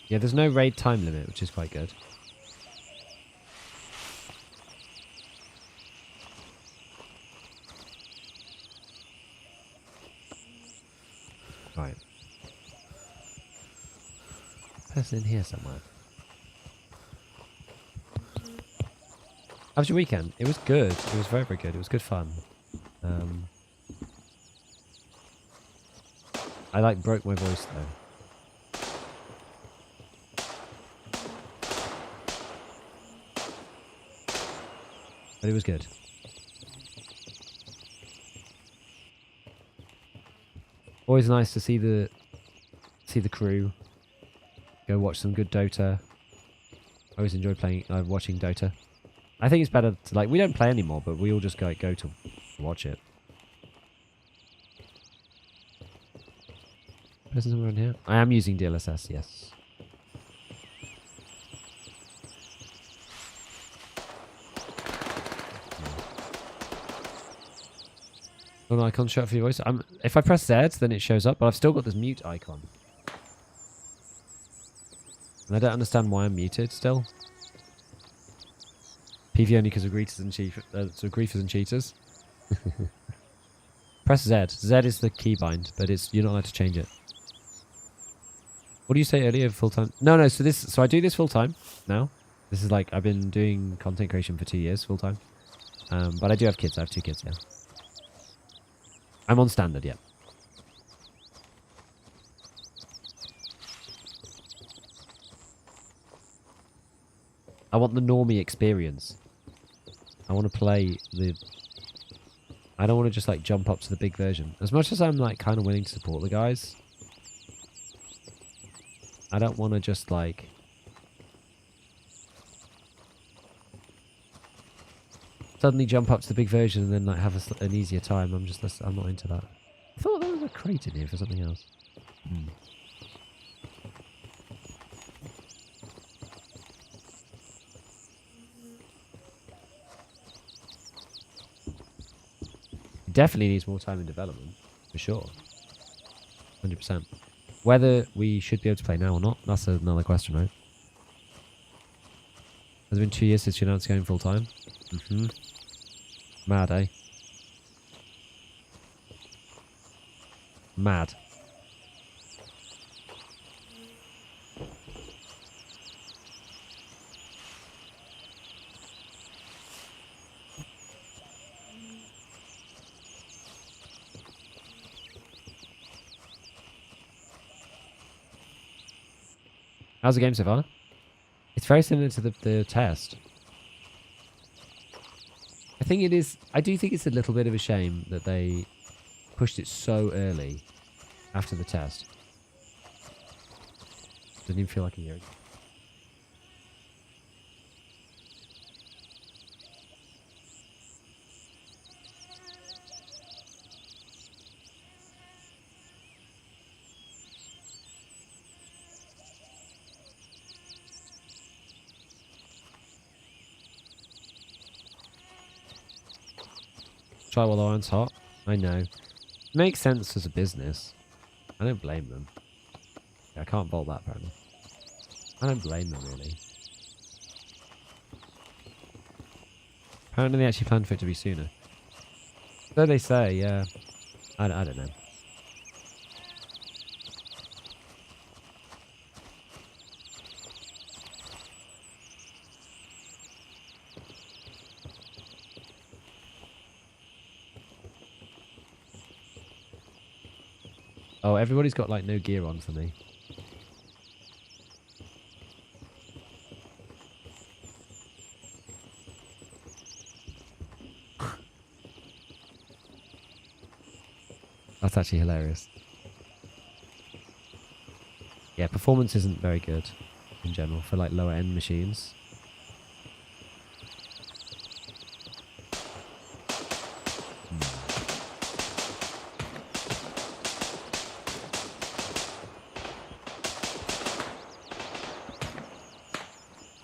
Yeah, there's no raid time limit, which is quite good. Right. Person in here somewhere. How was your weekend? It was good. It was very, very good. It was good fun. I like broke my voice though. But it was good. Always nice to see the crew. Go watch some good Dota. I always enjoy playing watching Dota. I think it's better to, like, we don't play anymore, but we all just go to watch it. Person somewhere in here? I am using DLSS, yes. An icon show up for your voice. If I press Z, then it shows up, but I've still got this mute icon. And I don't understand why I'm muted still. PV only because of griefers and cheaters. Press Z. Z is the keybind, but you're not allowed to change it. What do you say earlier? Full time? No. So I do this full time now. This is like I've been doing content creation for 2 years full time. But I do have kids. I have 2 kids. Yeah. I'm on standard. Yeah. I want the normie experience. I want to play the... I don't want to just like jump up to the big version. As much as I'm like kind of willing to support the guys, I don't want to just like... suddenly jump up to the big version and then like have an easier time. I'm not into that. I thought there was a crate in here for something else. Definitely needs more time in development, for sure. 100%. Whether we should be able to play now or not, that's another question, right? Has it been 2 years since you announced going full time? Mad, eh? Mad. How's the game so far? It's very similar to the test. I do think it's a little bit of a shame that they pushed it so early after the test. Didn't even feel like a year ago. Try while the iron's hot. I know. Makes sense as a business. I don't blame them. Yeah, I can't vault that apparently. I don't blame them really. Apparently they actually planned for it to be sooner. So they say, yeah. I don't know. Oh, everybody's got like no gear on for me. That's actually hilarious. Yeah, performance isn't very good in general for like lower end machines.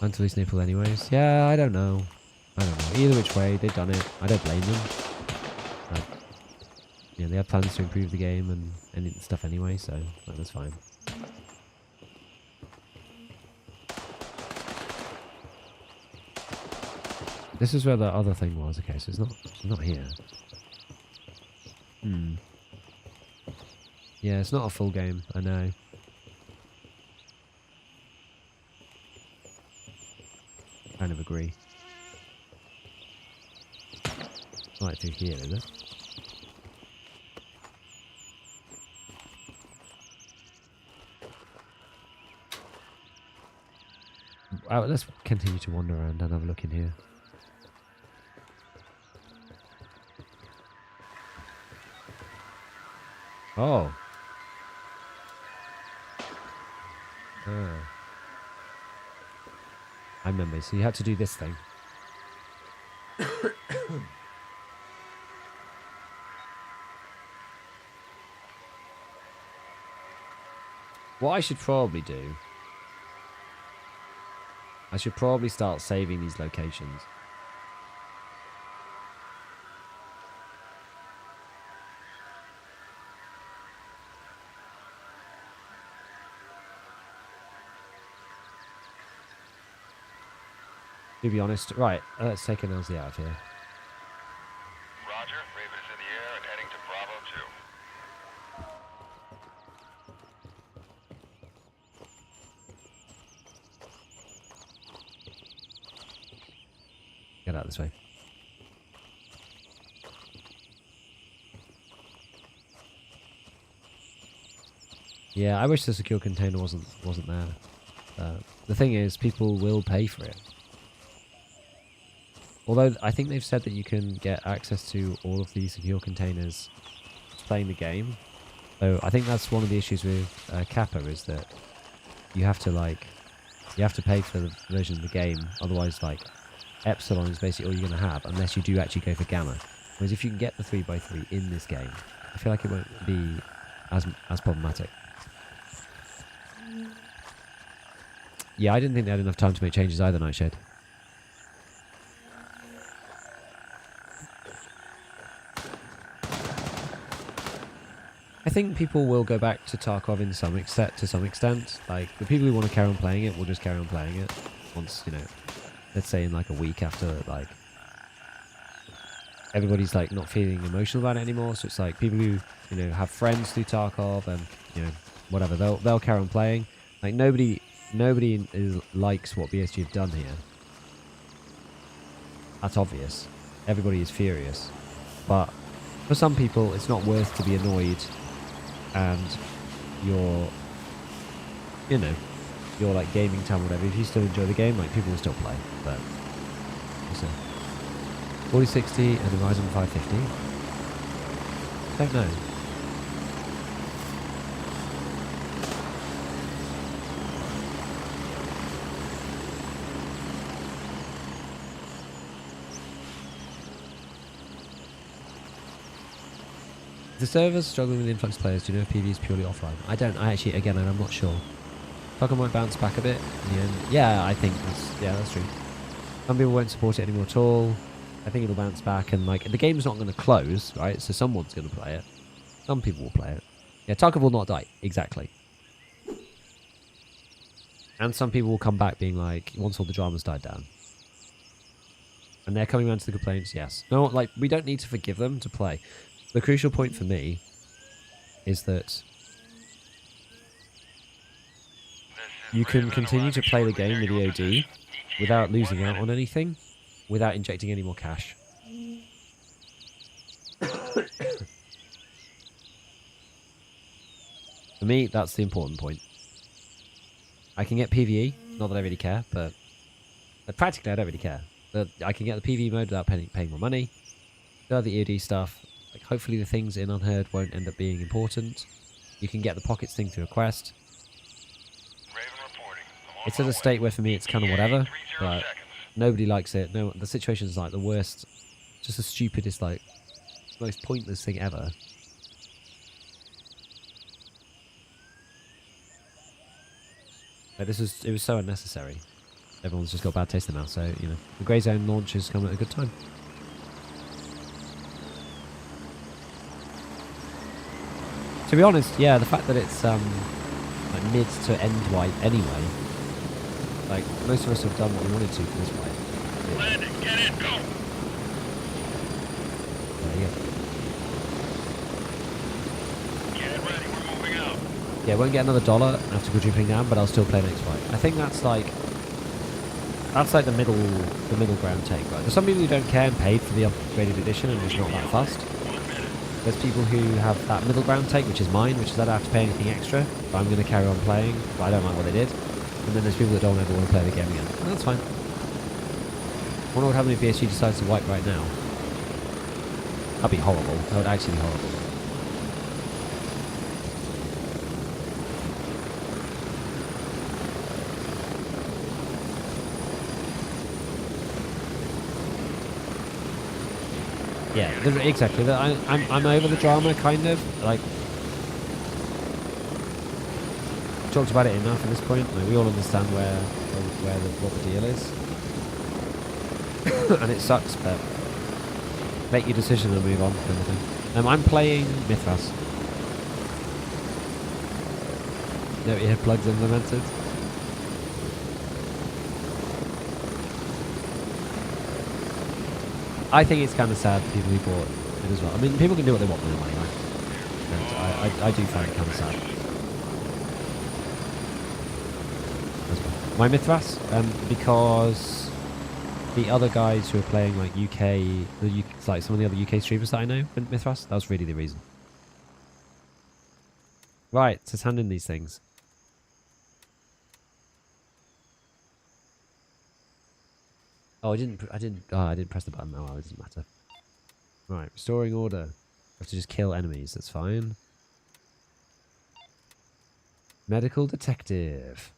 Until he's nipple anyways. Yeah, I don't know. Either which way, they've done it. I don't blame them. Yeah, they have plans to improve the game and stuff anyway, so that's fine. This is where the other thing was. Okay, so it's not here. Yeah, it's not a full game, I know. Kind of agree. Right through here, is it? Let's continue to wander around and have a look in here. Oh. Ah. I remember, so you had to do this thing. What I should probably do... I should probably start saving these locations. To be honest, right, let's take an LZ out of here. Roger. Raven is in the air and heading to Bravo 2. Get out this way. Yeah, I wish the secure container wasn't there. The thing is, people will pay for it. Although I think they've said that you can get access to all of these secure containers playing the game. So I think that's one of the issues with Kappa is that you have to pay for the version of the game. Otherwise, like Epsilon is basically all you're going to have unless you do actually go for Gamma. Whereas if you can get the 3x3 in this game, I feel like it won't be as problematic. Yeah, I didn't think they had enough time to make changes either, Nightshade. I think people will go back to Tarkov to some extent. Like, the people who want to carry on playing it will just carry on playing it. Once, you know, let's say in like a week after, like, everybody's like not feeling emotional about it anymore. So it's like people who, you know, have friends through Tarkov and, you know, whatever, they'll carry on playing. Like, nobody likes what BSG have done here. That's obvious. Everybody is furious. But for some people, it's not worth to be annoyed. And you're like gaming time or whatever. If you still enjoy the game, like people will still play. But so 4060 and a Ryzen 550. Don't know. The server's struggling with influx players. Do you know if PV is purely offline? I don't. I'm not sure. Pokemon might bounce back a bit in the end. Yeah, I think that's true. Some people won't support it anymore at all. I think it'll bounce back, and like the game's not going to close, right? So someone's going to play it. Some people will play it. Yeah, Tarkov will not die. Exactly. And some people will come back being like, once all the dramas died down. And they're coming around to the complaints, yes. No, like, we don't need to forgive them to play. The crucial point for me is that you can continue to play the game with EOD without losing out on anything, without injecting any more cash. For me, that's the important point. I can get PvE, not that I really care, but practically I don't really care. But I can get the PvE mode without paying more money. The other EOD stuff, like hopefully the things in Unheard won't end up being important. You can get the pockets thing through a quest. It's at a state where for me it's kind of whatever, but nobody likes it. No, the situation is like the worst, just the stupidest, like most pointless thing ever. Like it was so unnecessary. Everyone's just got a bad taste in their mouth, so you know the Grey Zone launch has come at a good time. To be honest, yeah, the fact that it's like mid to end wipe anyway, like most of us have done what we wanted to for this wipe. Landing, get in, go! There you go. Get ready, we're Yeah, I won't get another dollar after quadrupling down, but I'll still play next fight. I think that's like the middle ground take, right? There's some people who don't care and paid for the upgraded edition and just not that fussed. There's people who have that middle ground take, which is mine, which is I don't have to pay anything extra, but I'm going to carry on playing, but I don't like what they did. And then there's people that don't ever want to play the game again. And that's fine. I wonder what happens if BSG decides to wipe right now. That'd be horrible. That would actually be horrible. Yeah, exactly. I'm over the drama, kind of. Like, talked about it enough at this point. Like, we all understand what the deal is, and it sucks. But make your decision and move on, kind of thing. I'm playing Mithras. No earplugs implemented. I think it's kind of sad for people who bought it as well. I mean, people can do what they want with their money, right? But I do find it kind of sad. Why Mithras? Because the other guys who are playing like like some of the other UK streamers that I know went Mithras. That was really the reason. Right, let's hand in these things. Oh, I didn't press the button. Oh, it doesn't matter. Right, restoring order. I have to just kill enemies. That's fine. Medical detective.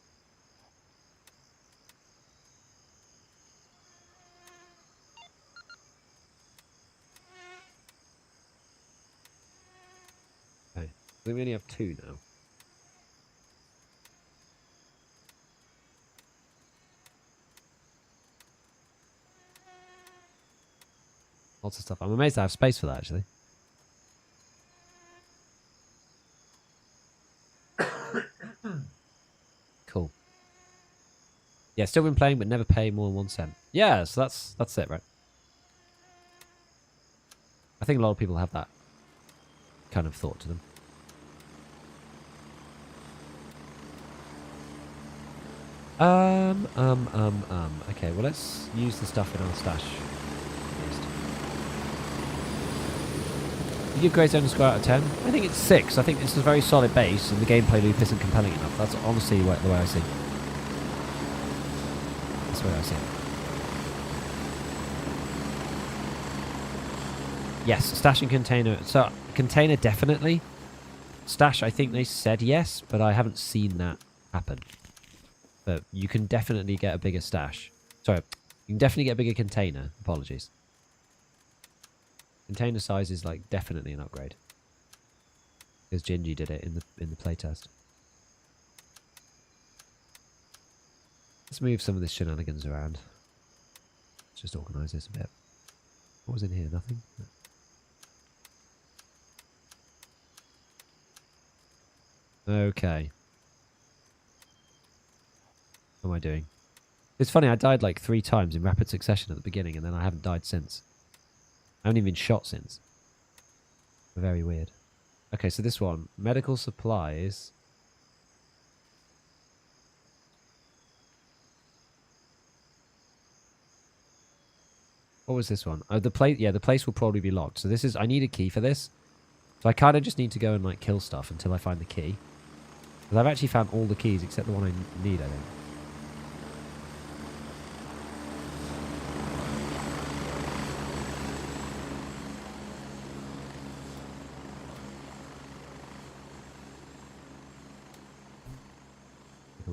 Okay, I think we only have 2 now. Lots of stuff. I'm amazed I have space for that, actually. Cool. Yeah, still been playing, but never pay more than 1 cent. Yeah, so that's it, right? I think a lot of people have that kind of thought to them. Okay, well, let's use the stuff in our stash. You give Grey Zone a score out of 10? I think it's 6. I think it's a very solid base, and the gameplay loop isn't compelling enough. That's honestly the way I see it. That's the way I see it. Yes, stash and container. So, container definitely. Stash, I think they said yes, but I haven't seen that happen. But you can definitely get a bigger stash. Sorry, you can definitely get a bigger container. Apologies. Container size is like definitely an upgrade. Because Gingy did it in the playtest. Let's move some of this shenanigans around. Let's just organise this a bit. What was in here? Nothing? Okay. What am I doing? It's funny, I died like 3 times in rapid succession at the beginning, and then I haven't died since. I haven't even been shot since. Very weird. Okay, so this one. Medical supplies. What was this one? Oh, the place. Yeah, the place will probably be locked. So this is. I need a key for this. So I kind of just need to go and like kill stuff until I find the key. Because I've actually found all the keys except the one I need, I think.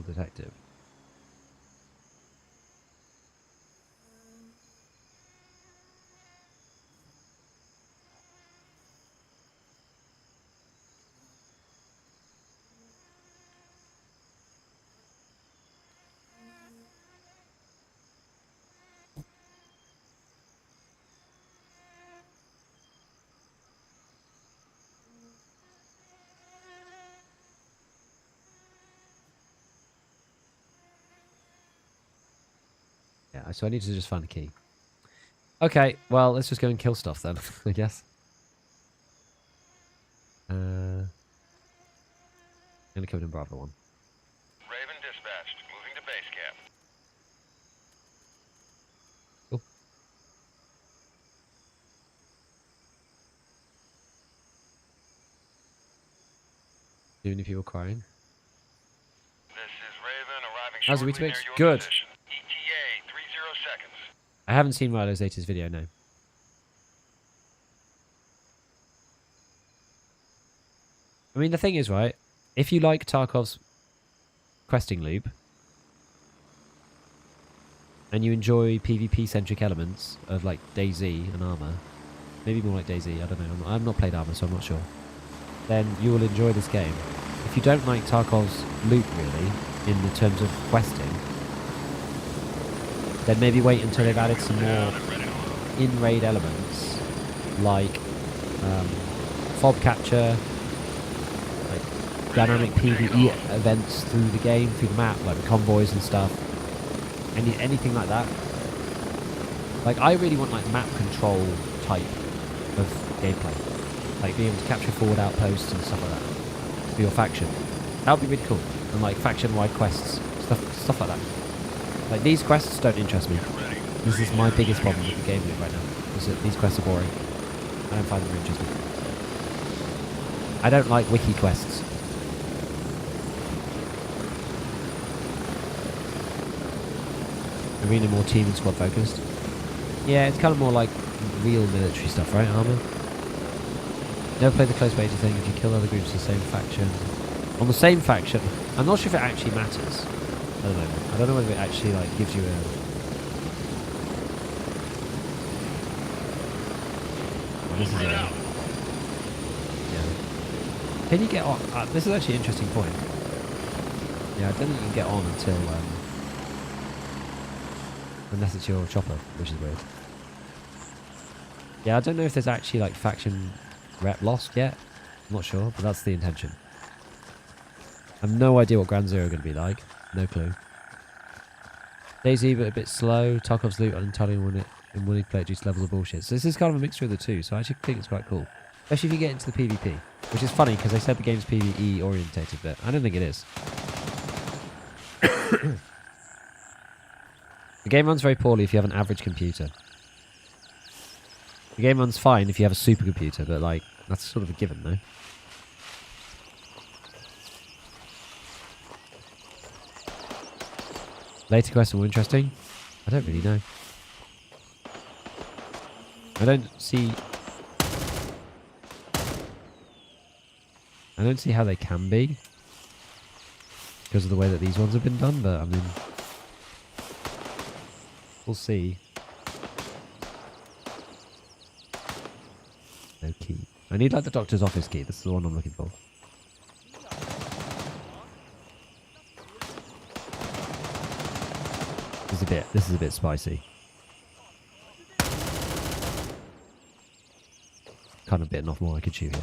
Detective. Yeah, so I need to just find a key. Okay, well, let's just go and kill stuff then, I guess. Gonna come in Bravo 1. Raven dispatched. Moving to base camp. Cool. Too many people crying. This is Raven arriving How's the shortly near Weetabix? your Good. position. ETA 30 seconds. I haven't seen Milo's latest video, no. I mean, the thing is, right? If you like Tarkov's questing loop, and you enjoy PvP-centric elements of, like, DayZ and Arma, maybe more like DayZ, I don't know, I've not played Arma, so I'm not sure, then you will enjoy this game. If you don't like Tarkov's loop, really, in the terms of questing, then maybe wait until they've added some more in-raid elements, like fob capture, like dynamic PvE events through the game, through the map, like the convoys and stuff. Anything like that. Like, I really want, like, map control type of gameplay. Like, being able to capture forward outposts and stuff like that for your faction. That would be really cool. And, like, faction-wide quests. Stuff like that. Like, these quests don't interest me. This is my biggest problem with the game loop right now. Is that these quests are boring. I don't find them very interesting. I don't like wiki quests. Arena more team and squad focused. Yeah, it's kind of more like real military stuff, right, Armour? Never play the close major thing. If you kill other groups in the same faction. On the same faction, I'm not sure if it actually matters. I don't know. I don't know whether it actually, like, gives you a... Oh, this is a... Yeah. Can you get on... this is actually an interesting point. Yeah, I don't think you can get on until... unless it's your chopper, which is weird. Yeah, I don't know if there's actually, like, faction rep lost yet. I'm not sure, but that's the intention. I have no idea what Ground Zero are going to be like. No clue. DayZ, but a bit slow. Tarkov's loot entirely in winning play due to levels of bullshit. So this is kind of a mixture of the two, so I actually think it's quite cool. Especially if you get into the PvP. Which is funny, because they said the game's PvE orientated, but I don't think it is. The game runs very poorly if you have an average computer. The game runs fine if you have a supercomputer, but, like, that's sort of a given, though. Later quests are more interesting? I don't really know. I don't see how they can be. Because of the way that these ones have been done, but, I mean... We'll see. No key. I need, like, the doctor's office key. This is the one I'm looking for. This is a bit spicy. Kind of bitten off more I could chew here.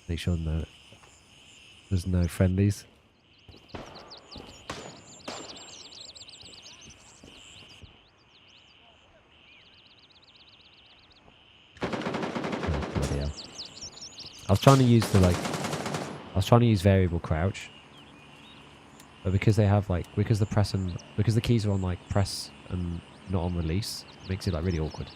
Make sure there's no friendlies. I was trying to use variable crouch, but because they have, like, because the keys are on, like, press and not on release, it makes it, like, really awkward.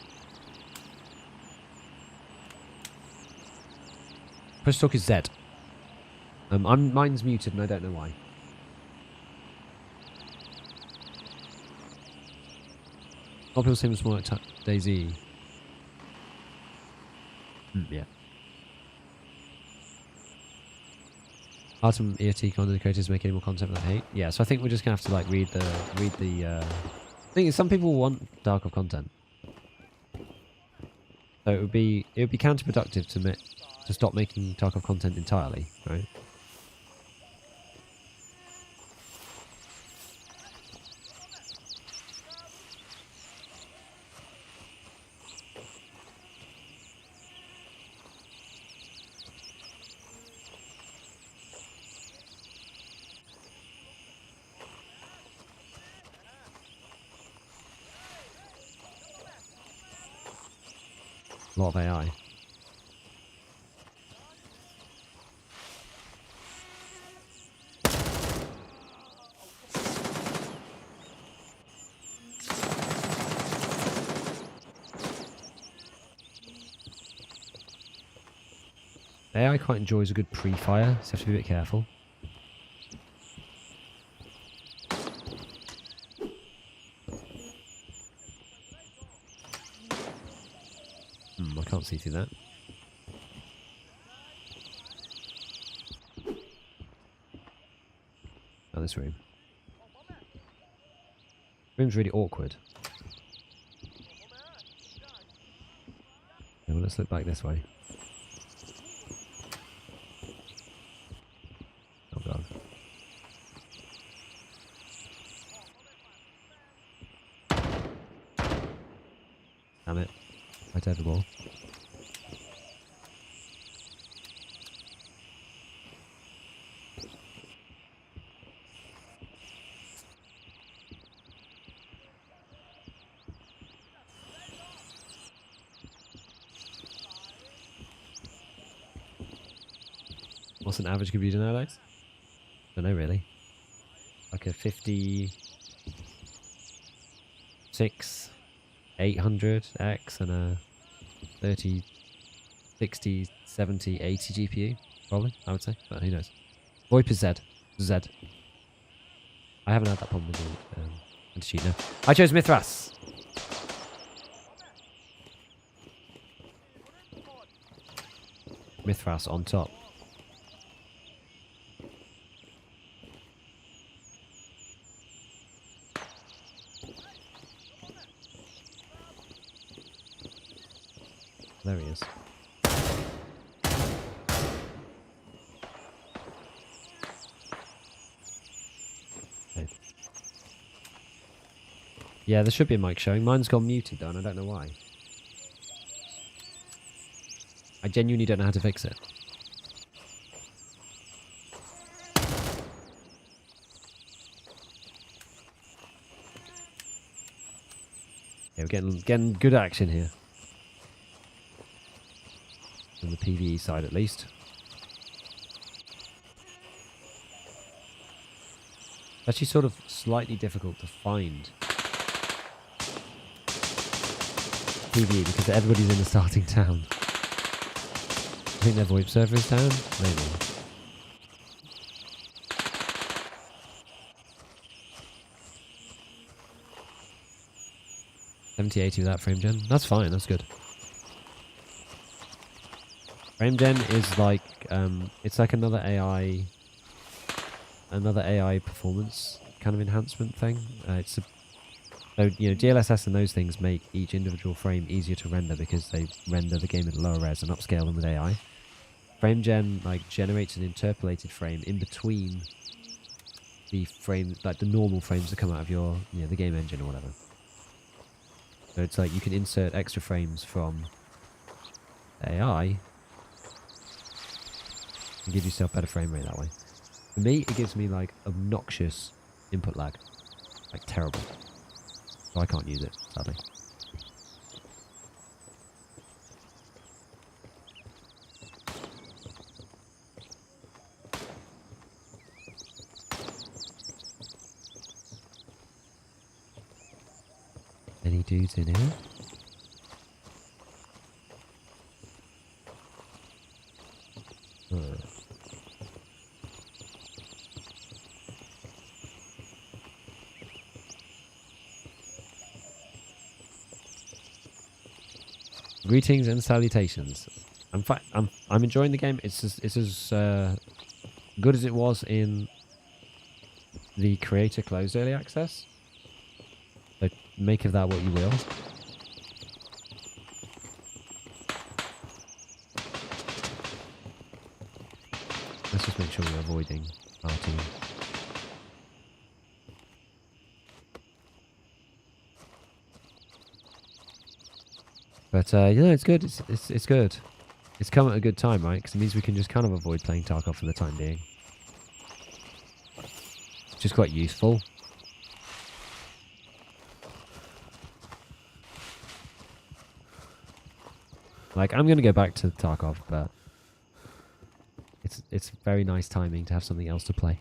Push talk is Z. Mine's muted and I don't know why. A lot of people say it's more like DayZ. Yeah. Are some EFT content creators make any more content that I hate? Yeah, so I think we're just gonna have to, like, read the thing is, some people want Tarkov content. So it would be counterproductive to stop making Tarkov content entirely, right? A lot of AI. AI quite enjoys a good pre-fire, so you have to be a bit careful. I can't see through that. Oh, this room. Room's really awkward. Yeah, well, let's look back this way. Oh god. Damn it. Right over the wall. What's an average computer nowadays? Don't know really. Like a 56 800X and a 30 60 70 80 GPU probably, I would say, but who knows. VoIP is Z. I haven't had that problem with the anti-cheat now. I chose Mithras. Mithras on top. There he is. Okay. Yeah, there should be a mic showing. Mine's gone muted though, and I don't know why. I genuinely don't know how to fix it. Yeah, we're getting good action here. On the PvE side, at least. It's actually sort of slightly difficult to find PvE because everybody's in the starting town. I think their VoIP server is down. Maybe. $70-80 without frame gen. That's fine. That's good. Frame gen is like it's like another AI performance kind of enhancement thing. So you know, DLSS and those things make each individual frame easier to render because they render the game at lower res and upscale them with AI. Frame gen like generates an interpolated frame in between the frame, like the normal frames that come out of your, you know, the game engine or whatever. So it's like you can insert extra frames from AI and give yourself better frame rate that way. For me, it gives me like obnoxious input lag, like terrible. So I can't use it, sadly. Any dudes in here? Greetings and salutations. I'm enjoying the game. It's as good as it was in the creator closed early access. So make of that what you will. Let's just make sure we're avoiding our team. But yeah, it's good. It's good. It's come at a good time, right? Because it means we can just kind of avoid playing Tarkov for the time being, which is quite useful. Like, I'm gonna go back to Tarkov, but it's very nice timing to have something else to play.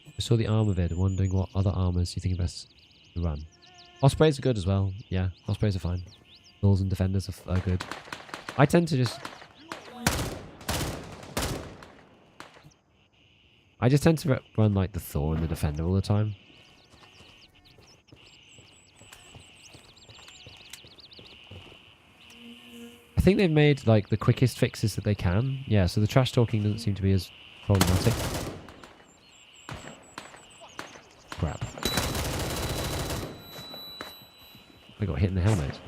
I saw the armor vid, wondering what other armors you think are best to run. Ospreys are good as well. Yeah, Ospreys are fine. Thors and defenders are good. I tend to just... I just tend to run like the Thor and the defender all the time. I think they've made like the quickest fixes that they can. Yeah, so the trash talking doesn't seem to be as problematic. Crap. I got hit in the helmet.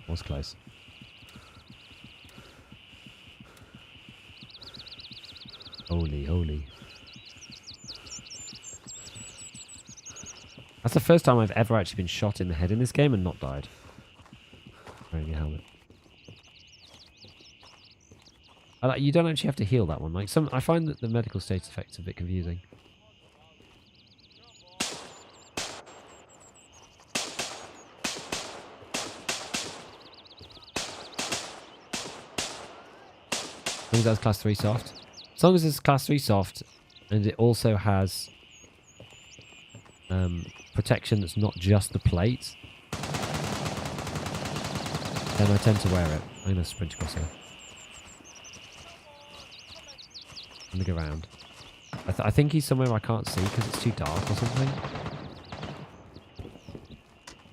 Was close. Holy, holy. That's the first time I've ever actually been shot in the head in this game and not died. Wearing a helmet. You don't actually have to heal that one. Like I find that the medical status effect's a bit confusing. As long as that's class 3 soft. As long as it's class 3 soft and it also has protection that's not just the plate, then I tend to wear it. I'm going to sprint across here. I'm going to go around. I think he's somewhere I can't see because it's too dark or something.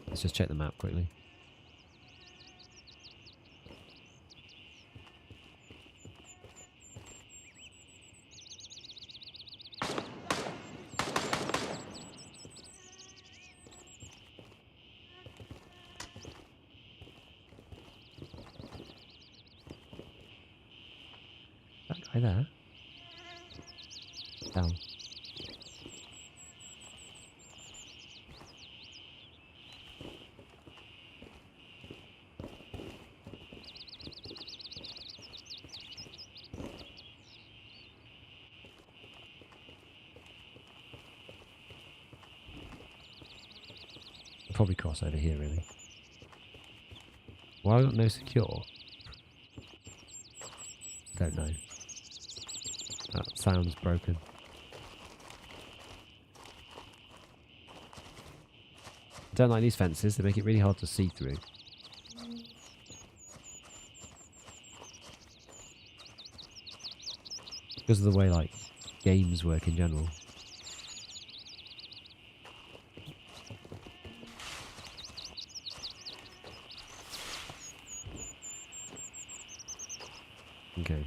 Let's just check the map quickly. That guy there? Down. I'll probably cross over here, really. Why I got no secure? Don't know. That sounds broken. I don't like these fences, they make it really hard to see through. Because of the way, like, games work in general. Okay.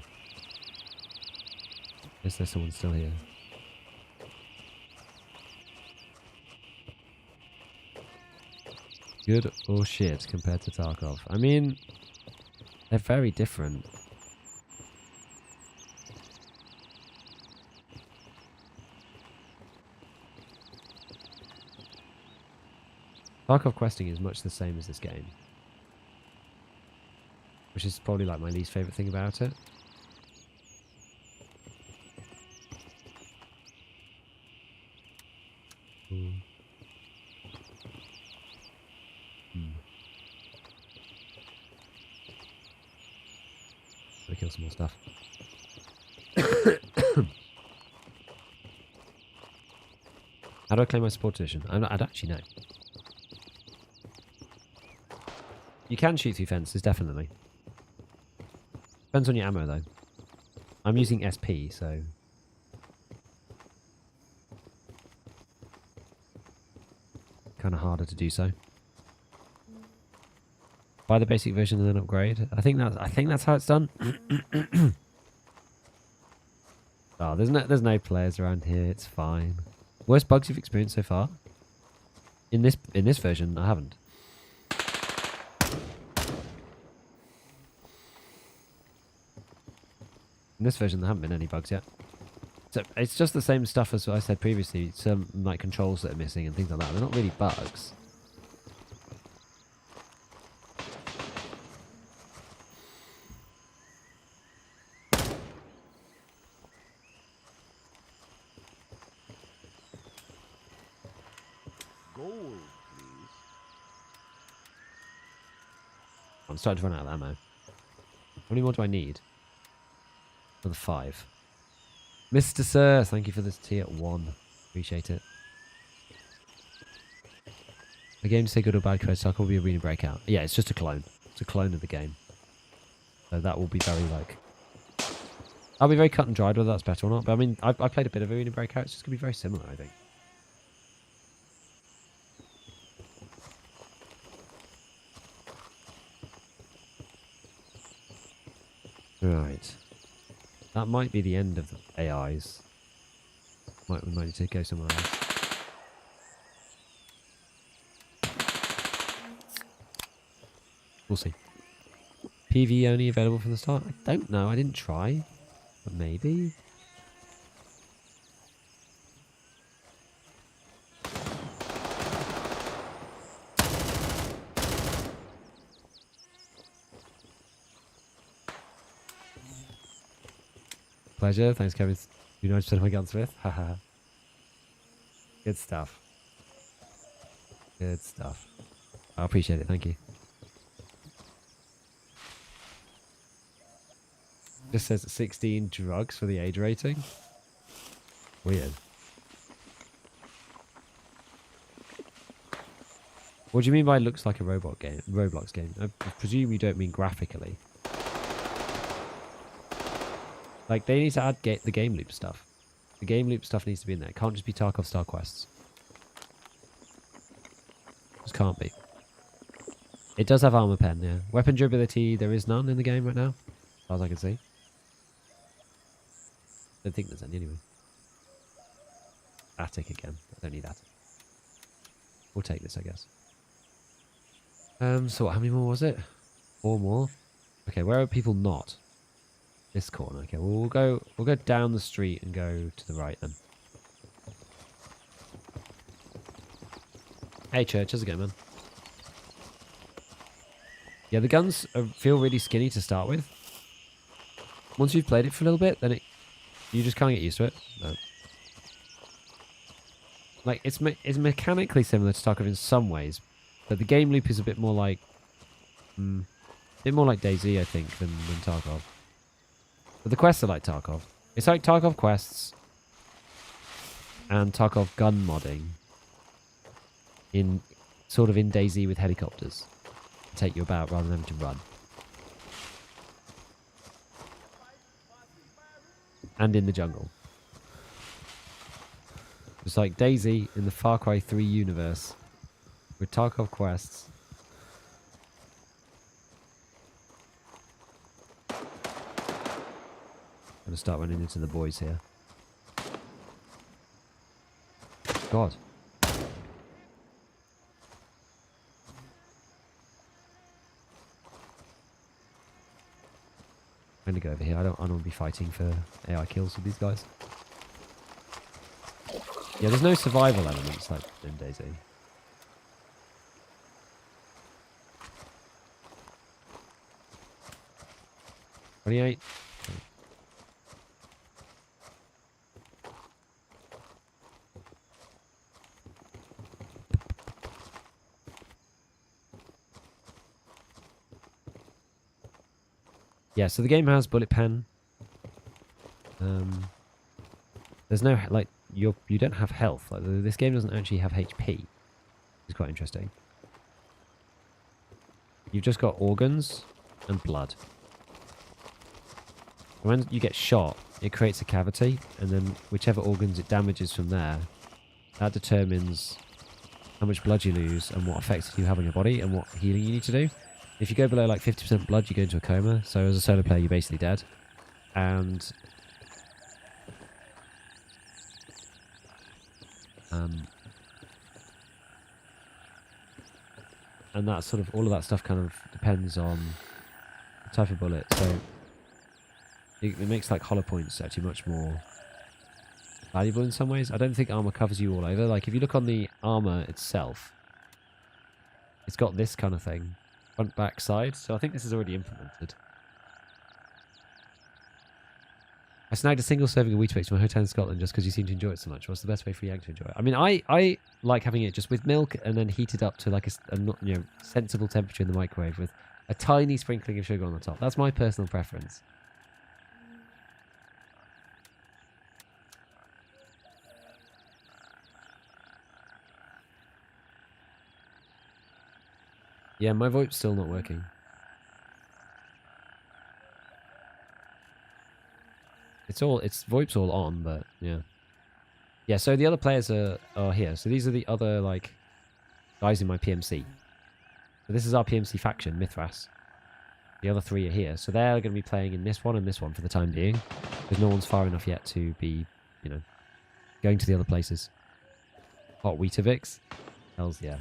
Is there someone still here? Good or shit compared to Tarkov? I mean, they're very different. Tarkov questing is much the same as this game. Which is probably like my least favourite thing about it. Gotta kill some more stuff. How do I claim my support position? I don't actually know. You can shoot through fences, definitely. Depends on your ammo, though. I'm using SP, so... kind of harder to do so. Buy the basic version and then upgrade. I think that's how it's done. Oh, there's no players around here. It's fine. Worst bugs you've experienced so far? In this version, I haven't. In this version, there haven't been any bugs yet. So it's just the same stuff as I said previously. Some like controls that are missing and things like that. They're not really bugs. Gold, please. I'm starting to run out of ammo. How many more do I need? For the 5. Mr. Sir, thank you for this tier 1. Appreciate it. The game to say good or bad code cycle will be Arena Breakout. Yeah, it's just a clone. It's a clone of the game. So that will be very like... I'll be very cut and dried whether that's better or not. But I mean, I played a bit of Arena Breakout. It's just going to be very similar, I think. Right. That might be the end of the AIs. We might need to go somewhere else. We'll see. PV only available from the start? I don't know. I didn't try. But maybe. Pleasure. Thanks, Kevin. You know, my gunsmith. Haha. Good stuff. Good stuff. I appreciate it. Thank you. Just says 16 drugs for the age rating. Weird. What do you mean by looks like a Roblox game? I presume you don't mean graphically. Like, they need to add the game loop stuff. The game loop stuff needs to be in there. It can't just be Tarkov style quests. Just can't be. It does have armor pen, yeah. Weapon durability, there is none in the game right now, as far as I can see. Don't think there's any anyway. Attic again. I don't need attic. We'll take this, I guess. So how many more was it? 4 more. Okay, where are people not? This corner. Okay, well, we'll go down the street and go to the right then. Hey, Church, how's it going, man? Yeah, the guns feel really skinny to start with. Once you've played it for a little bit, then you just can't get used to it. No. Like, it's mechanically similar to Tarkov in some ways, but the game loop is a bit more like DayZ, I think, than Tarkov. But the quests are like Tarkov. It's like Tarkov quests and Tarkov gun modding in DayZ with helicopters to take you about rather than having to run. And in the jungle. It's like DayZ in the Far Cry 3 universe with Tarkov quests. I'm gonna start running into the boys here. God. I'm gonna go over here. I don't want to be fighting for AI kills with these guys. Yeah, there's no survival elements like in DayZ. $28. Yeah, so the game has bullet pen. There's no like you don't have health. Like this game doesn't actually have HP. It's quite interesting. You've just got organs and blood. When you get shot, it creates a cavity, and then whichever organs it damages from there, that determines how much blood you lose and what effects you have on your body and what healing you need to do. If you go below like 50% blood, you go into a coma. So as a solo player, you're basically dead. And that's sort of all of that stuff kind of depends on the type of bullet. So it makes like hollow points actually much more valuable in some ways. I don't think armor covers you all over. Like if you look on the armor itself, it's got this kind of thing. Front, back, side. So I think this is already implemented. I snagged a single serving of Weetabix from a hotel in Scotland just because you seem to enjoy it so much. What's the best way for Yang to enjoy it? I mean, I like having it just with milk and then heated up to like a sensible temperature in the microwave with a tiny sprinkling of sugar on the top. That's my personal preference. Yeah, my VoIP's still not working. It's VoIP's all on, but yeah. Yeah, so the other players are here. So these are the other, like, guys in my PMC. So this is our PMC faction, Mithras. The other 3 are here. So they're going to be playing in this one and this one for the time being. Because no one's far enough yet to be, you know, going to the other places. Hot Weetabix? Hells yeah.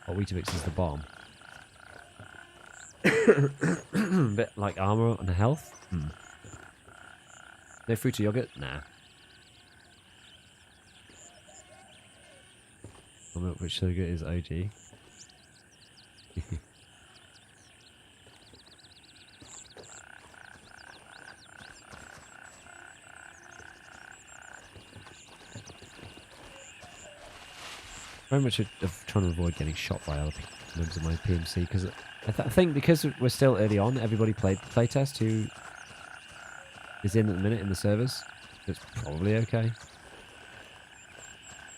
Hot Weetabix is the bomb. Bit like armor and health? No fruit or yogurt? Nah. Milk with sugar is OG. Very much of trying to avoid getting shot by other members of my PMC, because I think because we're still early on, everybody played the playtest who is in at the minute in the servers. So it's probably okay.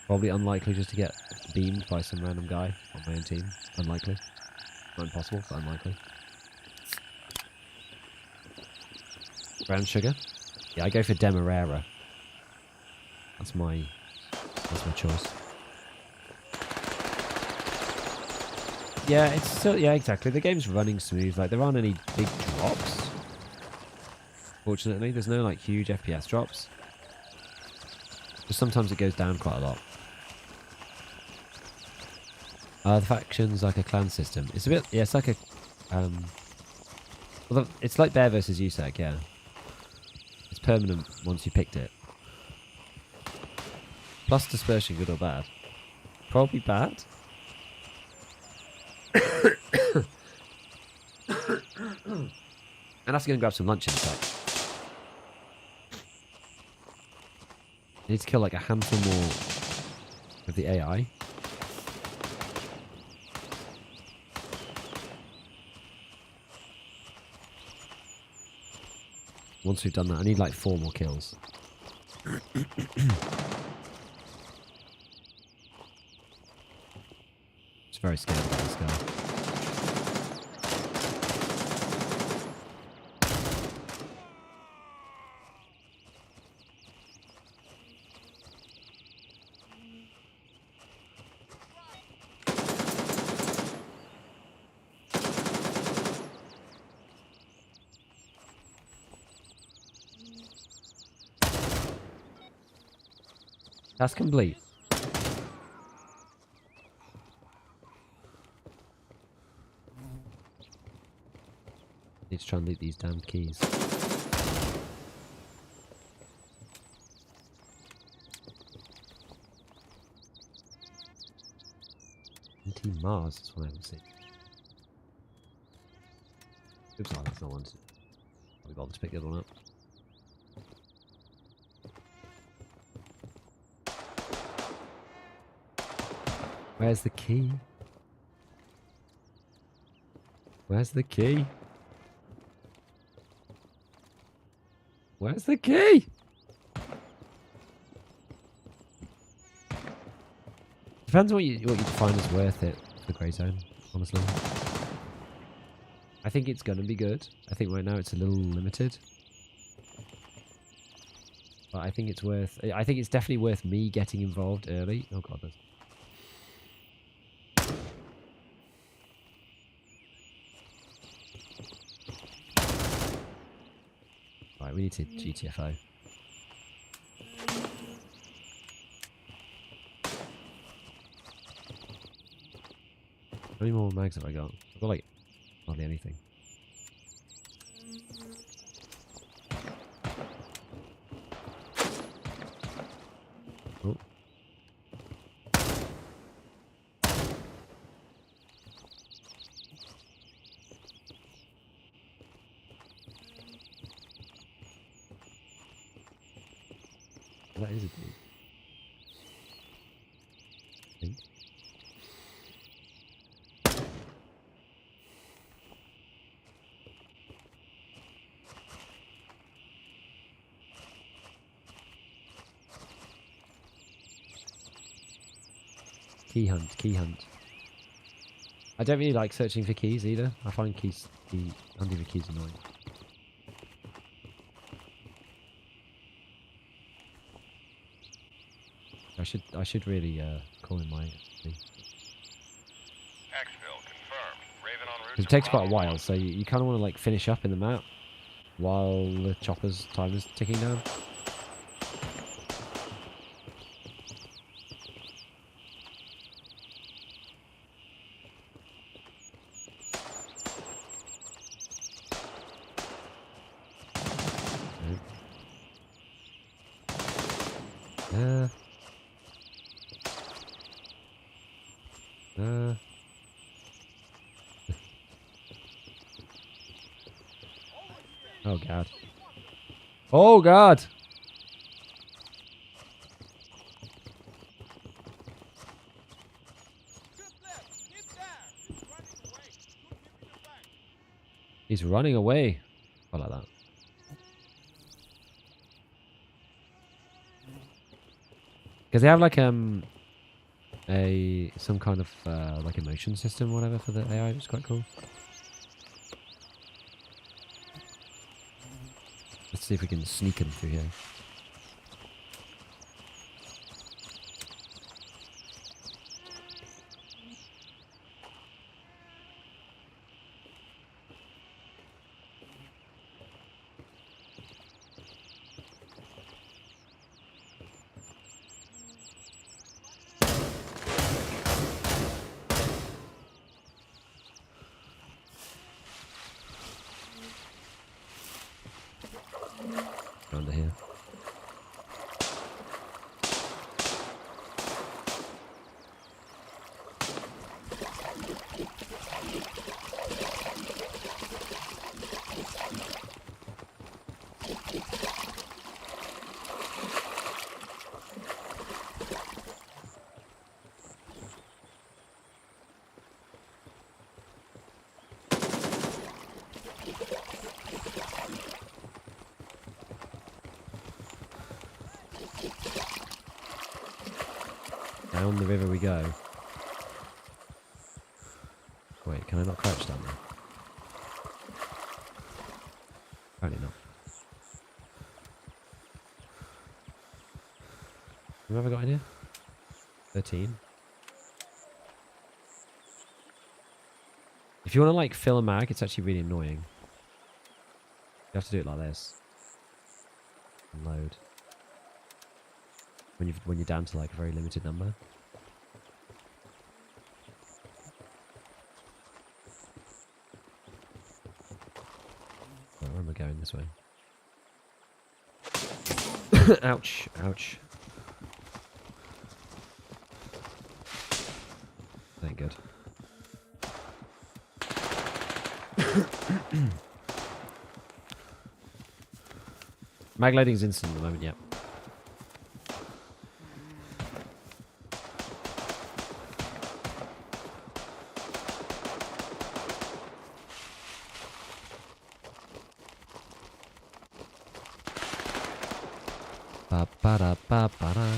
Probably unlikely just to get beamed by some random guy on my own team. Unlikely. Not impossible, but unlikely. Brown sugar? Yeah, I go for Demerara. That's my choice. Yeah, it's still, yeah, exactly. The game's running smooth. Like, there aren't any big drops. Fortunately, there's no, like, huge FPS drops. But sometimes it goes down quite a lot. The faction's like a clan system. It's a bit, yeah, it's like a, well, it's like Bear versus USEC, yeah. It's permanent once you picked it. Plus dispersion, good or bad? Probably bad. I'll have to go and grab some lunch in a sec. I need to kill like a handful more of the AI. Once we've done that, I need like 4 more kills. It's very scared about this guy. That's complete. Need to try and loot these damned keys. Mars, that's what I haven't seen. Oops, oh, that's not one. I'll bother to pick the other one up. Where's the key? Where's the key? Where's the key? Depends on what you define as worth it for Grey Zone, honestly. I think it's gonna be good. I think right now it's a little limited. But I think it's worth, I think it's definitely worth me getting involved early. Oh god, there's... Right, we need to GTFO. How many more mags have I got? I've got like hardly anything. Oh. That is a dude. I think. Key hunt, key hunt. I don't really like searching for keys either. I find hunting for keys annoying. I should really call in my. Exfil confirmed. Raven en route. Because it takes quite a while, so you kind of want to like finish up in the map while the chopper's time is ticking down. Oh god. Oh god! He's running away. I like that. Because they have like some kind of like emotion system or whatever for the AI, which is quite cool. Let's see if we can sneak him through here. Under here. Down the river we go. Wait, can I not crouch down there? Apparently not. What have I got in here? 13. If you want to like fill a mag, it's actually really annoying. You have to do it like this. And load. When you're down to like a very limited number. Oh, where am I going this way? Ouch, ouch. That ain't good. Mag loading's instant at the moment, yep. Ba-ba-da-ba-ba-da.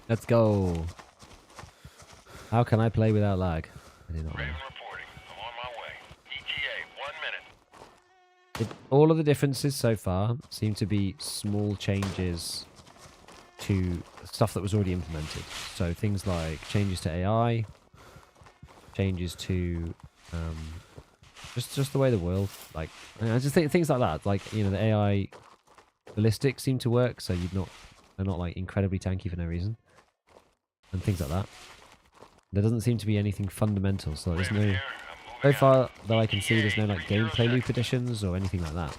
Let's go. How can I play without lag? I do not know. Raven reporting. I'm on my way. ETA, 1 minute. All of the differences so far seem to be small changes to stuff that was already implemented. So things like changes to AI, changes to just the way the world, like, I just think things like that, like, you know, the AI ballistics seem to work, so they're not like incredibly tanky for no reason, and things like that. There doesn't seem to be anything fundamental, so there's no, so far that I can see, there's no like gameplay loop additions or anything like that.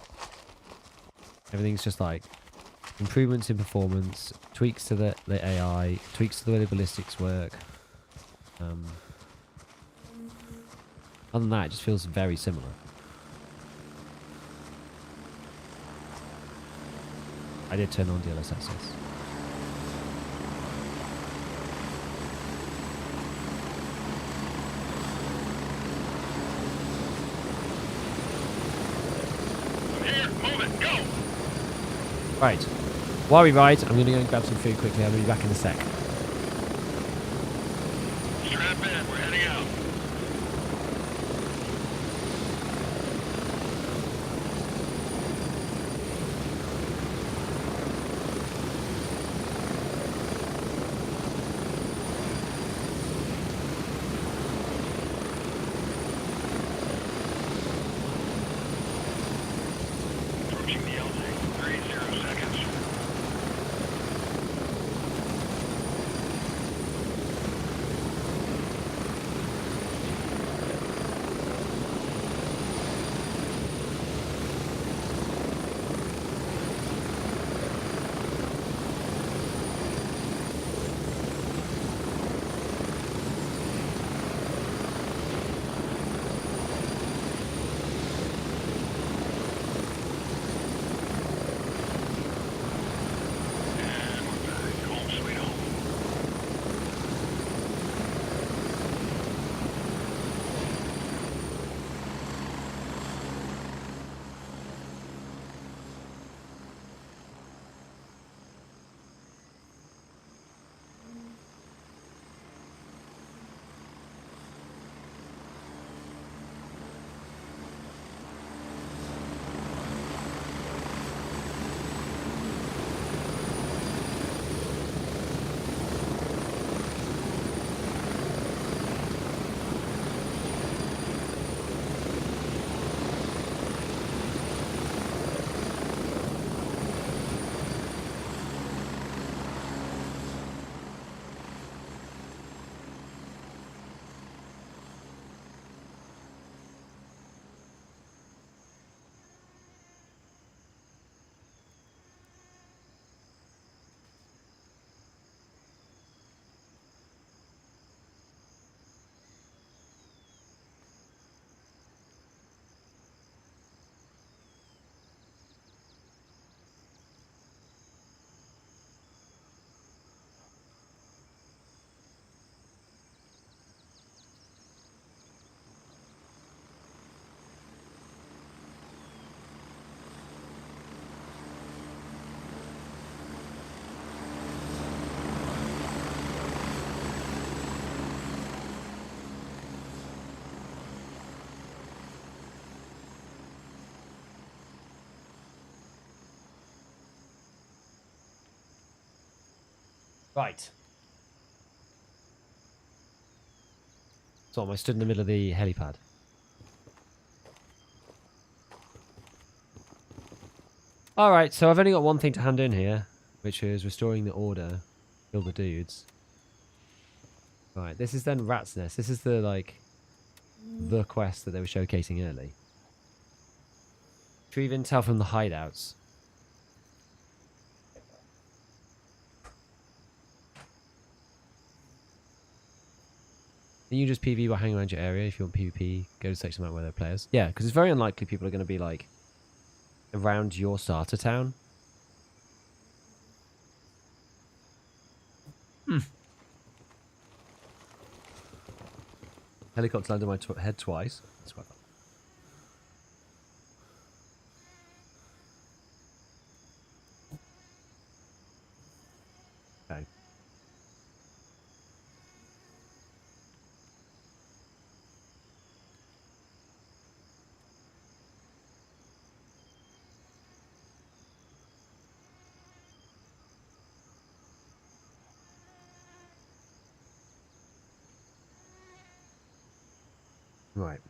Everything's just like improvements in performance, tweaks to the AI, tweaks to the way the ballistics work. Other than that, it just feels very similar. I did turn on DLSS. I'm here. Move it. Go. Right. While we ride, I'm going to go and grab some food quickly. I'll be back in a sec. Right. So I stood in the middle of the helipad. Alright, so I've only got one thing to hand in here, which is restoring the order. Kill the dudes. Right, this is then Rat's Nest. This is the, like, the quest that they were showcasing early. Retrieve intel from the hideouts. Can you just PV by hanging around your area? If you want PvP, go to section map where there are players. Yeah, because it's very unlikely people are going to be, like, around your starter town. Helicopter landed on my head twice. That's quite fun. Okay. Right.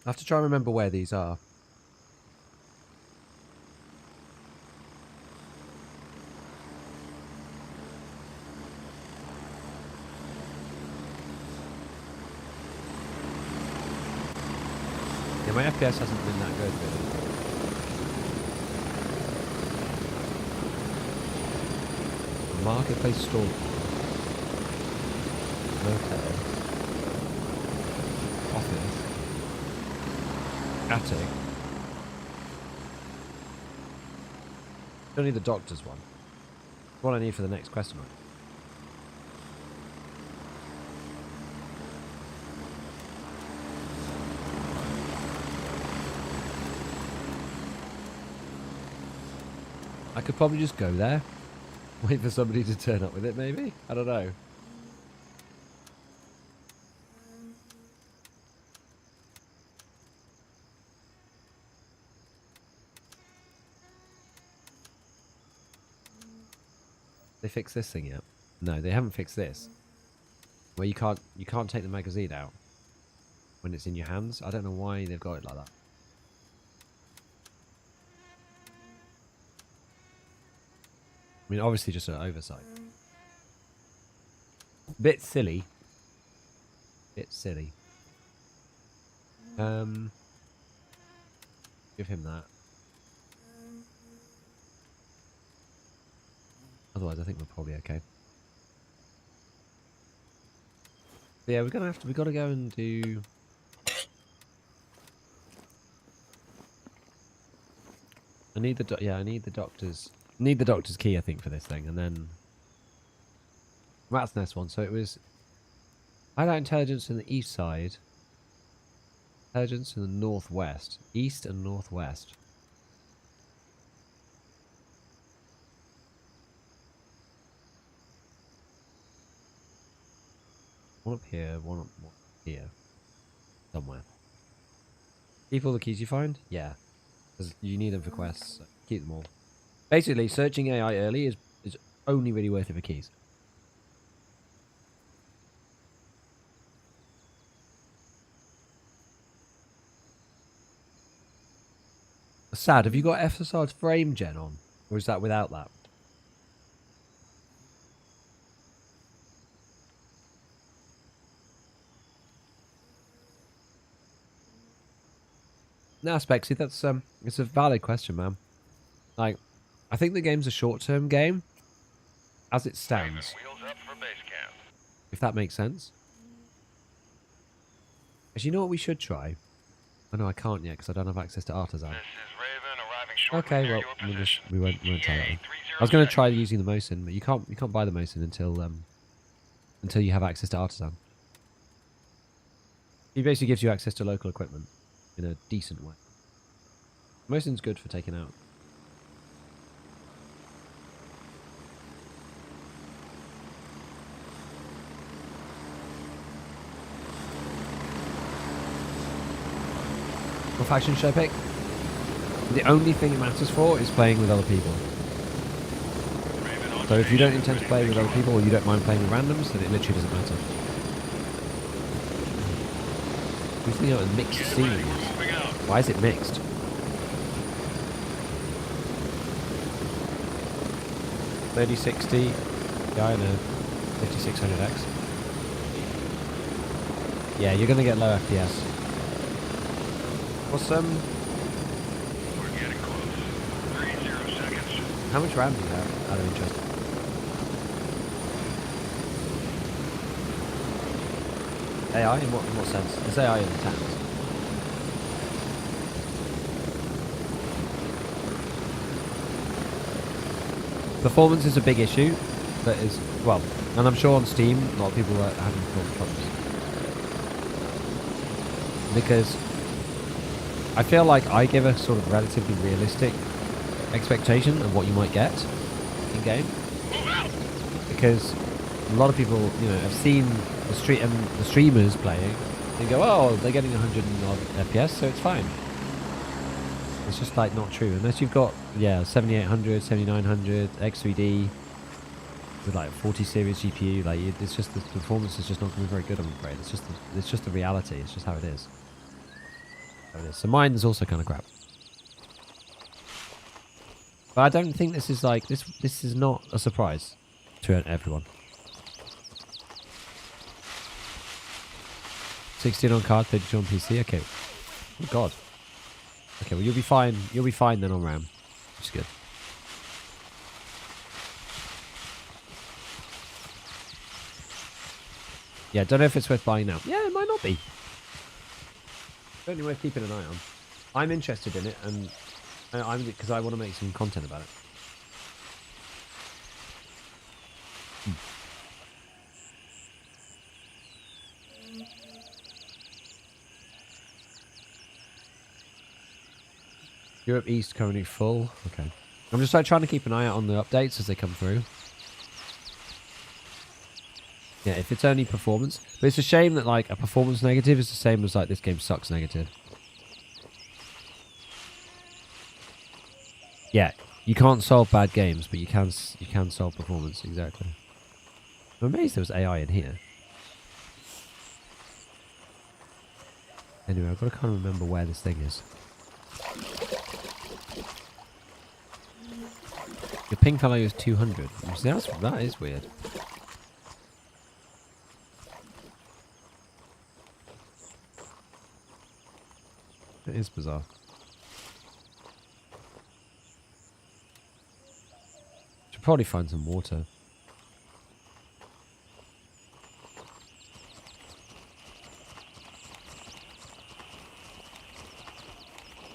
I have to try and remember where these are. Yeah, my FPS hasn't been that good, really. Marketplace store. Motel. Office. Attic. Don't need the doctor's one. What I need for the next question mark. I could probably just go there. Wait for somebody to turn up with it, maybe? I don't know. They fixed this thing yet? No, they haven't fixed this. Where you can't take the magazine out when it's in your hands. I don't know why they've got it like that. I mean, obviously just an oversight. Bit silly. Bit silly. Give him that. Otherwise, I think we're probably okay. But yeah, we got to go and do. I need the doctor's key, I think, for this thing, and then Rat's Nest one. So it was hideout intelligence in the east side, intelligence in the northwest, east and northwest. One up here, one up here, somewhere. Keep all the keys you find? Yeah, because you need them for quests. So keep them all. Basically, searching AI early is only really worth it for keys. Sad, have you got FSR's frame gen on? Or is that without that? No, Spexy, that's it's a valid question, man. Like, I think the game's a short-term game, as it stands. Wheels up for base camp. If that makes sense. As you know what we should try? Oh no, I can't yet because I don't have access to Artisan. This is Raven arriving shortly Okay, near well, your position. we won't try that one. ETA I was going to try using the Mosin, but you can't buy the Mosin until you have access to Artisan. He basically gives you access to local equipment in a decent way. Mosin's good for taking out. What faction should I pick? The only thing it matters for is playing with other people. So if you don't intend to play with other people, or you don't mind playing with randoms, then it literally doesn't matter. Who's thinking out mixed scenes? Why is it mixed? $3060. Yeah, I know. 5600X. Yeah, you're gonna get low FPS. What's We're getting close. 30 seconds. how much RAM do you have? Out of interest. AI in what sense? There's AI in the tanks. Performance is a big issue, but is well, and I'm sure on Steam a lot of people are having problems because I feel like I give a sort of relatively realistic expectation of what you might get in game, because a lot of people, you know, have seen the streamers playing and go, oh, they're getting 100 and odd FPS, so it's fine. It's just like not true unless you've got 7800, 7900 X3D with like 40 series GPU. Like it's just the performance is just not going to be very good. I'm afraid it's just the reality. It's just how it is. So mine is also kind of crap. But I don't think this is like this. This is not a surprise to everyone. 16 on card, 32 on PC. Okay. Oh God. Okay, well you'll be fine. You'll be fine then on RAM, which is good. Yeah, don't know if it's worth buying now. Yeah, it might not be. Certainly worth keeping an eye on. I'm interested in it, and I'm because I want to make some content about it. Europe East currently full. Okay. I'm just like trying to keep an eye out on the updates as they come through. Yeah, if it's only performance. But it's a shame that like a performance negative is the same as like this game sucks negative. Yeah, you can't solve bad games, but you can solve performance, exactly. I'm amazed there was AI in here. Anyway, I've got to kind of remember where this thing is. Your ping value is 200. See, that is weird. It is bizarre. Should probably find some water.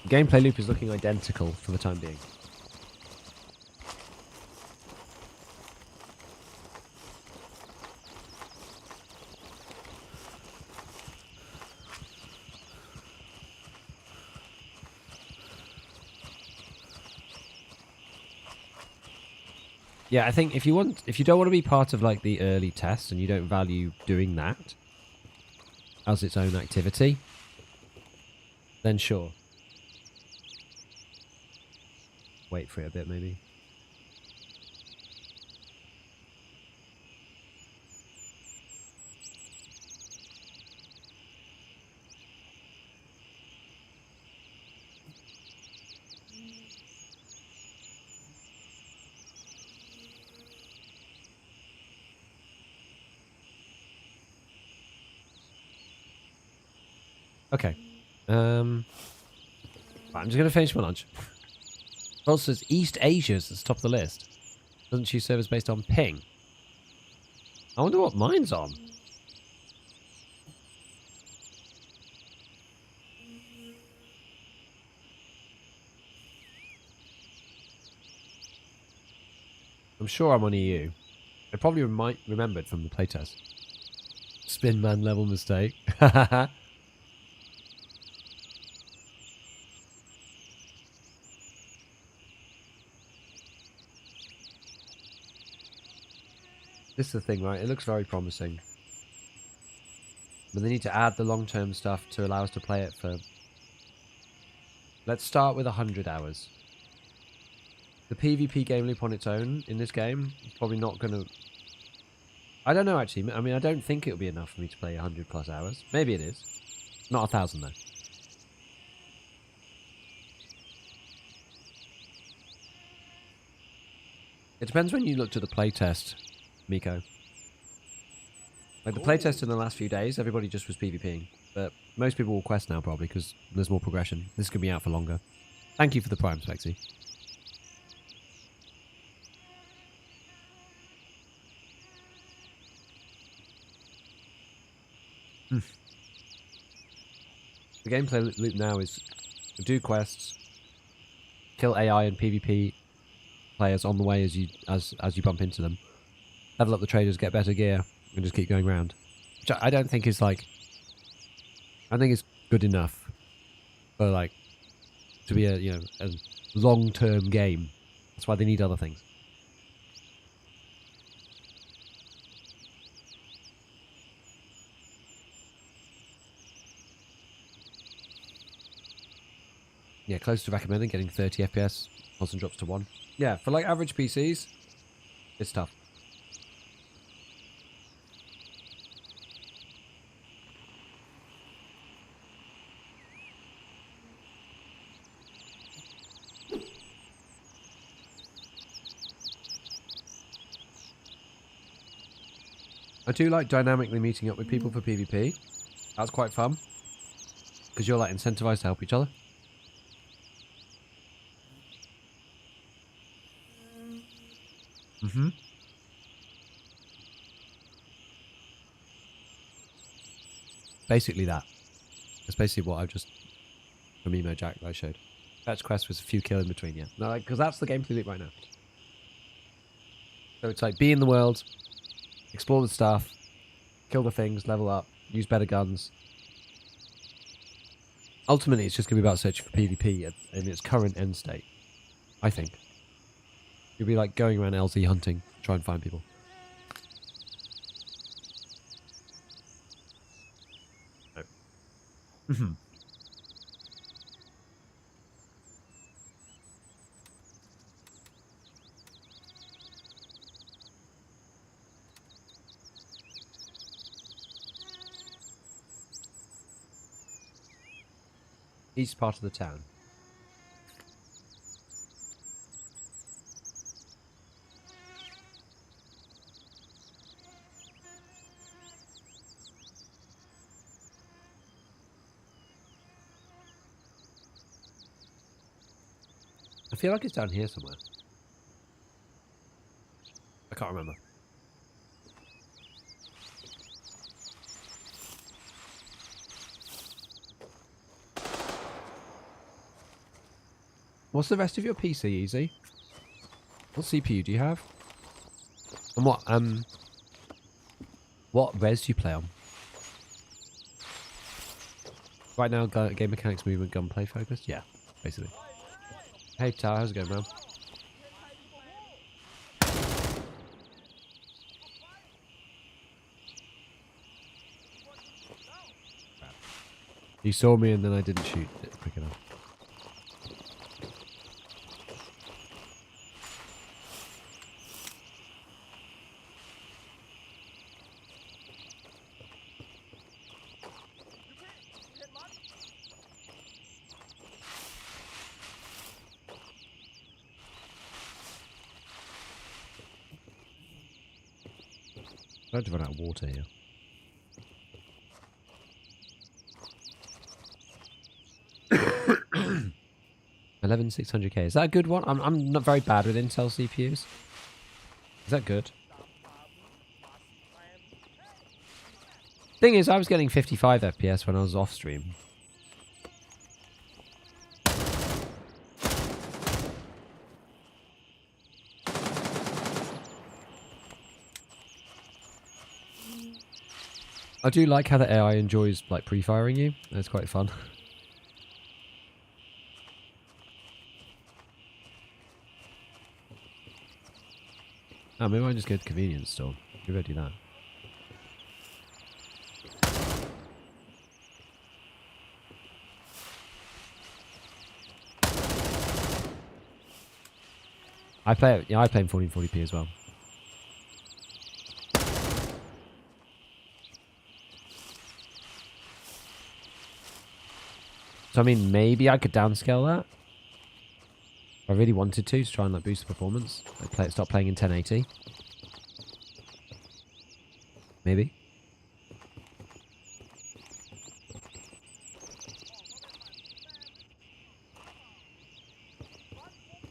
The gameplay loop is looking identical for the time being. Yeah, I think if you don't want to be part of like the early test and you don't value doing that as its own activity, then sure. Wait for it a bit, maybe. Okay. Right, I'm just going to finish my lunch. Also, says East Asia's at the top of the list. Doesn't choose servers based on ping. I wonder what mine's on. I'm sure I'm on EU. I probably remembered from the playtest. Spin man level mistake. This is the thing, right? It looks very promising. But they need to add the long-term stuff to allow us to play it for Let's start with 100 hours. The PvP game loop on its own in this game is probably not going to... I don't know, actually. I mean, I don't think it'll be enough for me to play 100 plus hours. Maybe it is. Not 1,000, though. It depends when you looked at the playtest, Miko. Like, the playtest in the last few days, everybody just was PvPing. But most people will quest now, probably, because there's more progression. This could be out for longer. Thank you for the prime, Spexy. The gameplay loop now is do quests, kill AI and PvP players on the way as you bump into them, level up the traders, get better gear, and just keep going around. Which I don't think is like... I think it's good enough for like to be a long-term game. That's why they need other things. Yeah, close to recommending getting 30 FPS, constant drops to 1. Yeah, for like average PCs, it's tough. I do like dynamically meeting up with people for PvP. That's quite fun. Because you're like incentivized to help each other. Mm-hmm. Basically that. That's basically what I've just... from Emo Jack that I showed. Fetch quest was a few kill in between, yeah. No, because that's the gameplay loop right now. So it's like be in the world, explore the stuff, kill the things, level up, use better guns. Ultimately, it's just going to be about searching for PvP in its current end state, I think. You'll be like going around LZ hunting, try and find people. No. East part of the town. I feel like it's down here somewhere. I can't remember. What's the rest of your PC, Easy? What CPU do you have? And what res do you play on? Right now, game mechanics, movement, gunplay focused? Yeah, basically. Hey, Tara, how's it going, man? You saw me and then I didn't shoot it quick enough. I have to run out of water here. $11,600K. Is that a good one? I'm not very bad with Intel CPUs. Is that good? Thing is, I was getting 55 FPS when I was off stream. I do like how the AI enjoys like pre-firing you. That's quite fun. Oh, maybe I just go to the convenience store. Maybe I do that. I play it. Yeah, I play in 1440p as well. So I mean, maybe I could downscale that. If I really wanted to try and like boost the performance. Like start playing in 1080. Maybe.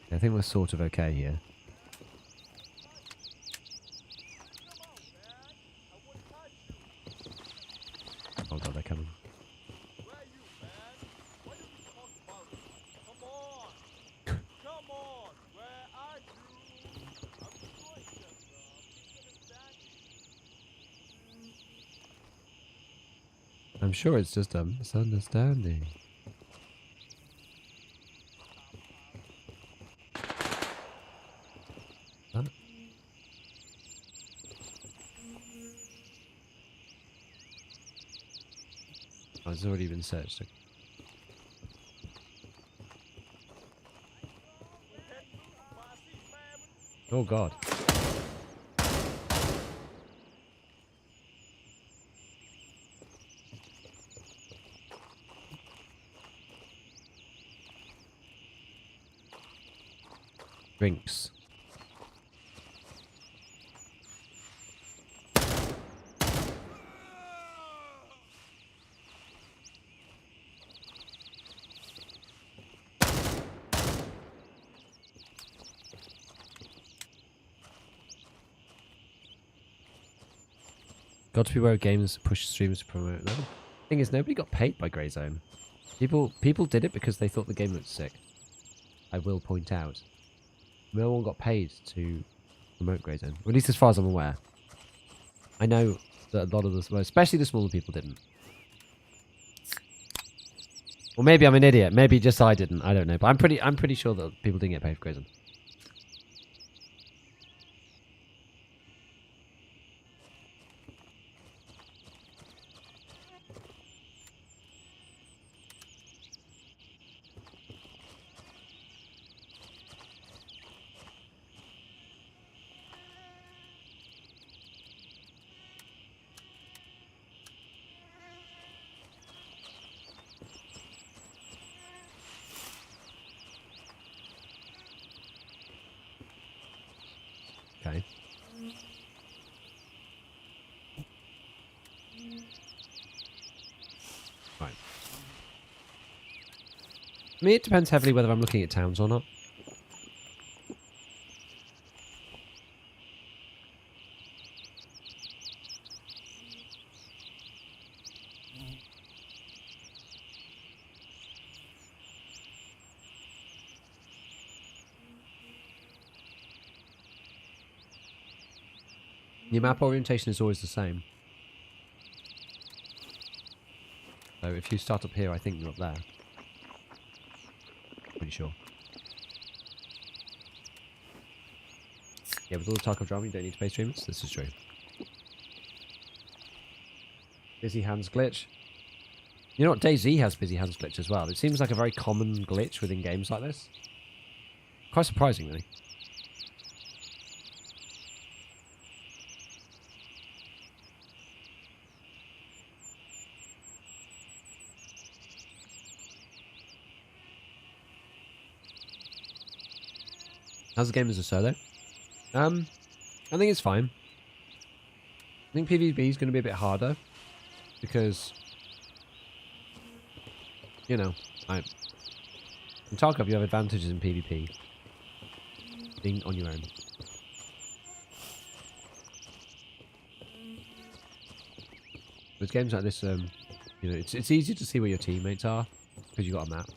I think we're sort of okay here. Oh god, they're coming. Where are you, man? Why don't you talk about it? Come on! Come on! Where are you? I'm destroying them, bro. Misunderstanding. I'm sure it's just a misunderstanding. Huh? Oh, it's already been searched. Oh god. Drinks. Got to be where games push streams to promote them. Thing is, nobody got paid by Grey Zone. People did it because they thought the game looked sick. I will point out. No one got paid to promote Grey Zone. Or at least as far as I'm aware. I know that a lot of the, well, especially the smaller people didn't. Or maybe I'm an idiot. Maybe just I didn't. I don't know. But I'm pretty sure that people didn't get paid for Grey Zone. Okay. Right. I mean, it depends heavily whether I'm looking at towns or not. Your map orientation is always the same. So if you start up here, I think you're up there. Pretty sure. Yeah, with all the talk of drama, you don't need to pay streamers. This is true. Busy hands glitch. You know what? DayZ has busy hands glitch as well. It seems like a very common glitch within games like this. Quite surprising, really. How's the game as a solo? I think it's fine. I think PvP is going to be a bit harder because, you know, in Tarkov you have advantages in PvP being on your own. With games like this, you know, it's easy to see where your teammates are because you got a map.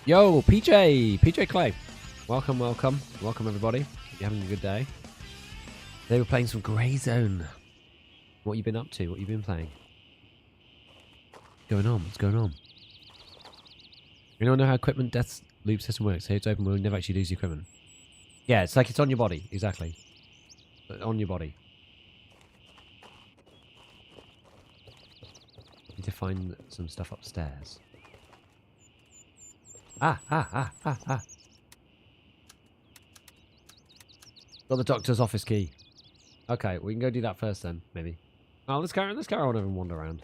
Yo, PJ Clay. Welcome everybody. Hope you're having a good day. They were playing some Grey Zone. What you been up to? What you been playing? What's going on? You don't know how equipment death loop system works. Here it's open, we'll never actually lose the equipment. Yeah, it's like it's on your body, exactly. On your body. Need to find some stuff upstairs. Ah. Got the doctor's office key. Okay, we can go do that first then, maybe. Oh, let's carry on and wander around.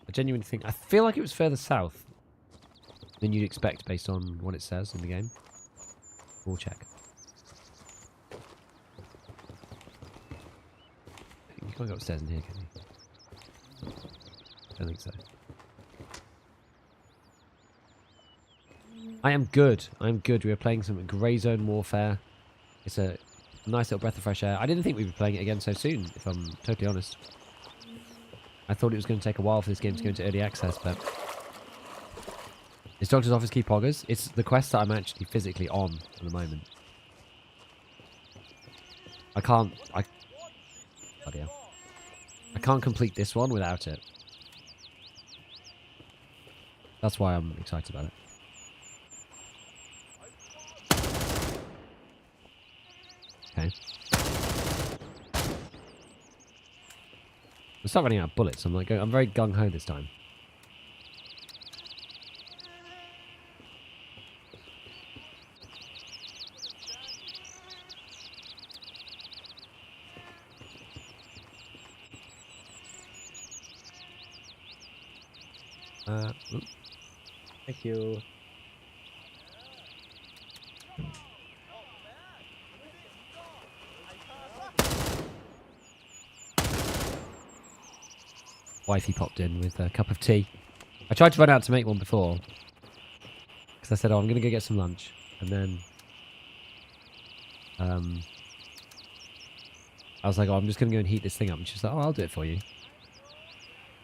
I genuinely think... I feel like it was further south than you'd expect based on what it says in the game. We'll check. You can't go upstairs in here, can you? I don't think so. I am good. We are playing some Grey Zone Warfare. It's a nice little breath of fresh air. I didn't think we'd be playing it again so soon, if I'm totally honest. I thought it was going to take a while for this game to go into early access, but... It's Doctor's Office Key Poggers. It's the quest that I'm actually physically on at the moment. Bloody hell. I can't complete this one without it. That's why I'm excited about it. Okay. I start running out of bullets. I'm very gung-ho this time. Thank you. Wifey popped in with a cup of tea. I tried to run out to make one before. Because I said, oh, I'm going to go get some lunch. And then... I was like, oh, I'm just going to go and heat this thing up. And she was like, oh, I'll do it for you.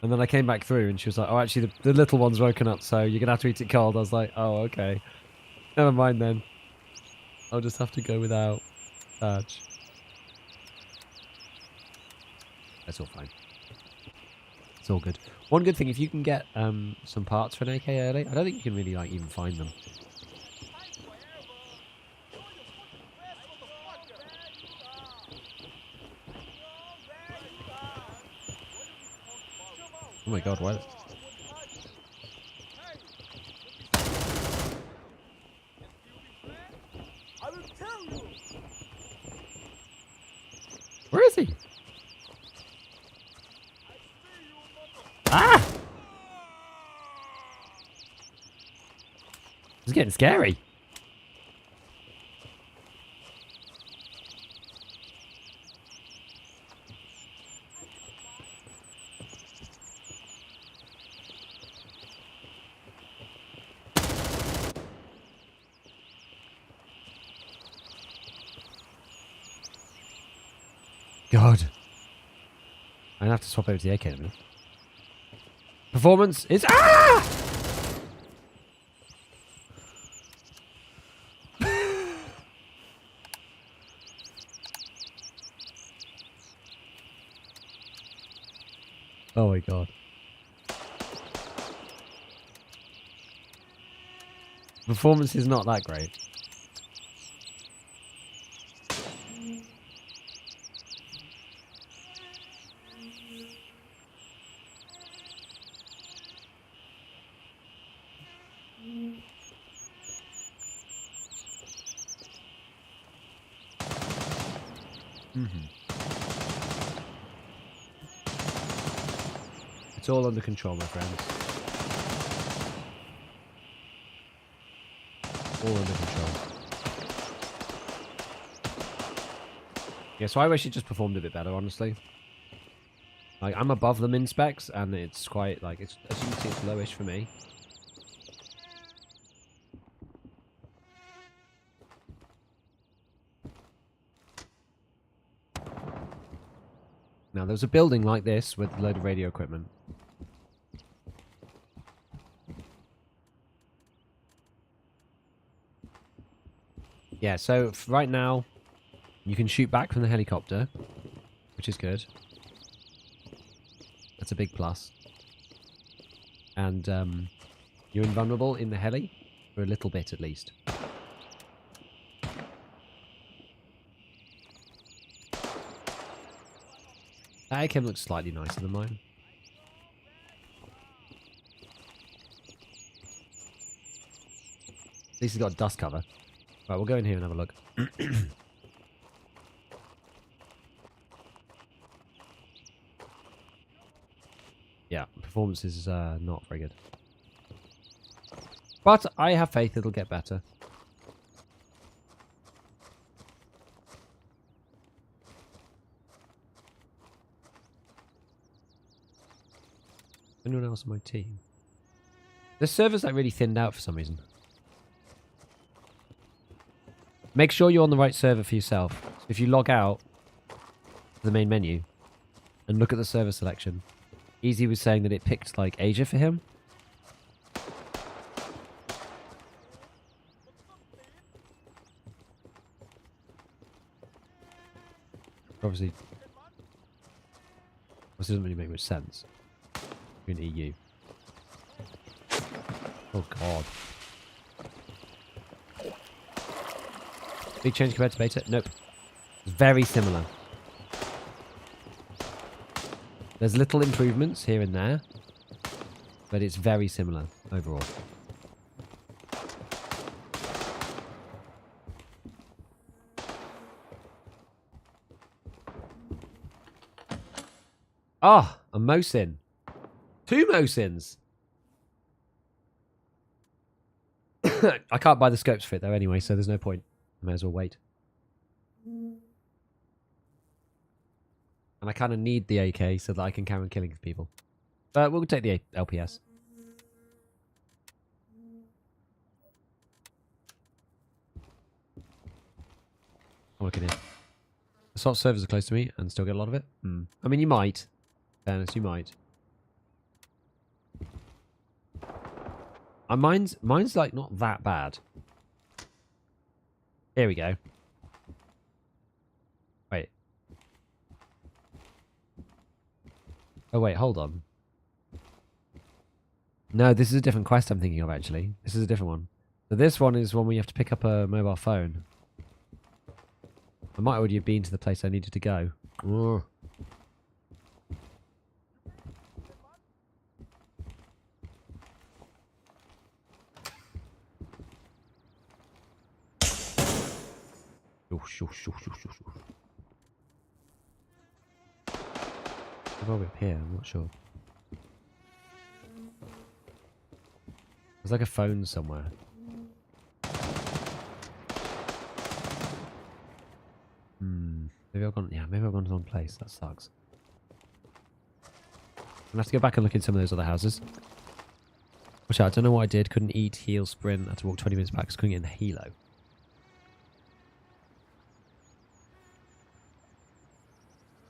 And then I came back through and she was like, oh, actually, the little one's woken up, so you're going to have to eat it cold. I was like, oh, okay. Never mind then. I'll just have to go without Badge. That's all fine. It's all good. One good thing, if you can get some parts for an AK early, I don't think you can really, like, even find them. Oh my god, what? Where is he? Ah! It's getting scary. God. I'm gonna have to swap over to the AK in a minute. Performance is... Ah! Oh my god. Performance is not that great. It's all under control, my friends. All under control. Yeah, so I wish it just performed a bit better, honestly. Like, I'm above the min specs, and it's quite, like, it's, as you can see, it's lowish for me. Now, there's a building like this with a load of radio equipment. Yeah, so right now, you can shoot back from the helicopter, which is good. That's a big plus. And you're invulnerable in the heli, for a little bit at least. That AK looks slightly nicer than mine. least it's got a dust cover. Right, we'll go in here and have a look. Yeah, performance is not very good. But I have faith it'll get better. Anyone else on my team? The server's like really thinned out for some reason. Make sure you're on the right server for yourself. If you log out to the main menu and look at the server selection, Easy was saying that it picked like Asia for him. Obviously doesn't really make much sense. You're in EU. Oh god. Big change compared to beta? Nope. It's very similar. There's little improvements here and there, but it's very similar overall. Ah, a Mosin. 2 Mosins. I can't buy the scopes for it though anyway, so there's no point. I may as well wait. And I kind of need the AK so that I can carry on killing people. But we'll take the LPS. I'm looking here. Assault servers are close to me and still get a lot of it. I mean, you might. Fairness, you might. Mine's like not that bad. Here we go. Wait. Oh wait, hold on. No, this is a different quest I'm thinking of actually. This is a different one. So this one is one where you have to pick up a mobile phone. I might already have been to the place I needed to go. Ugh. Probably up here, I'm not sure. There's like a phone somewhere. Maybe I've gone. Yeah, maybe I've gone to the wrong place. That sucks. I'm gonna have to go back and look in some of those other houses. Watch out! I don't know what I did. Couldn't eat, heal, sprint. Had to walk 20 minutes back because couldn't get in the helo.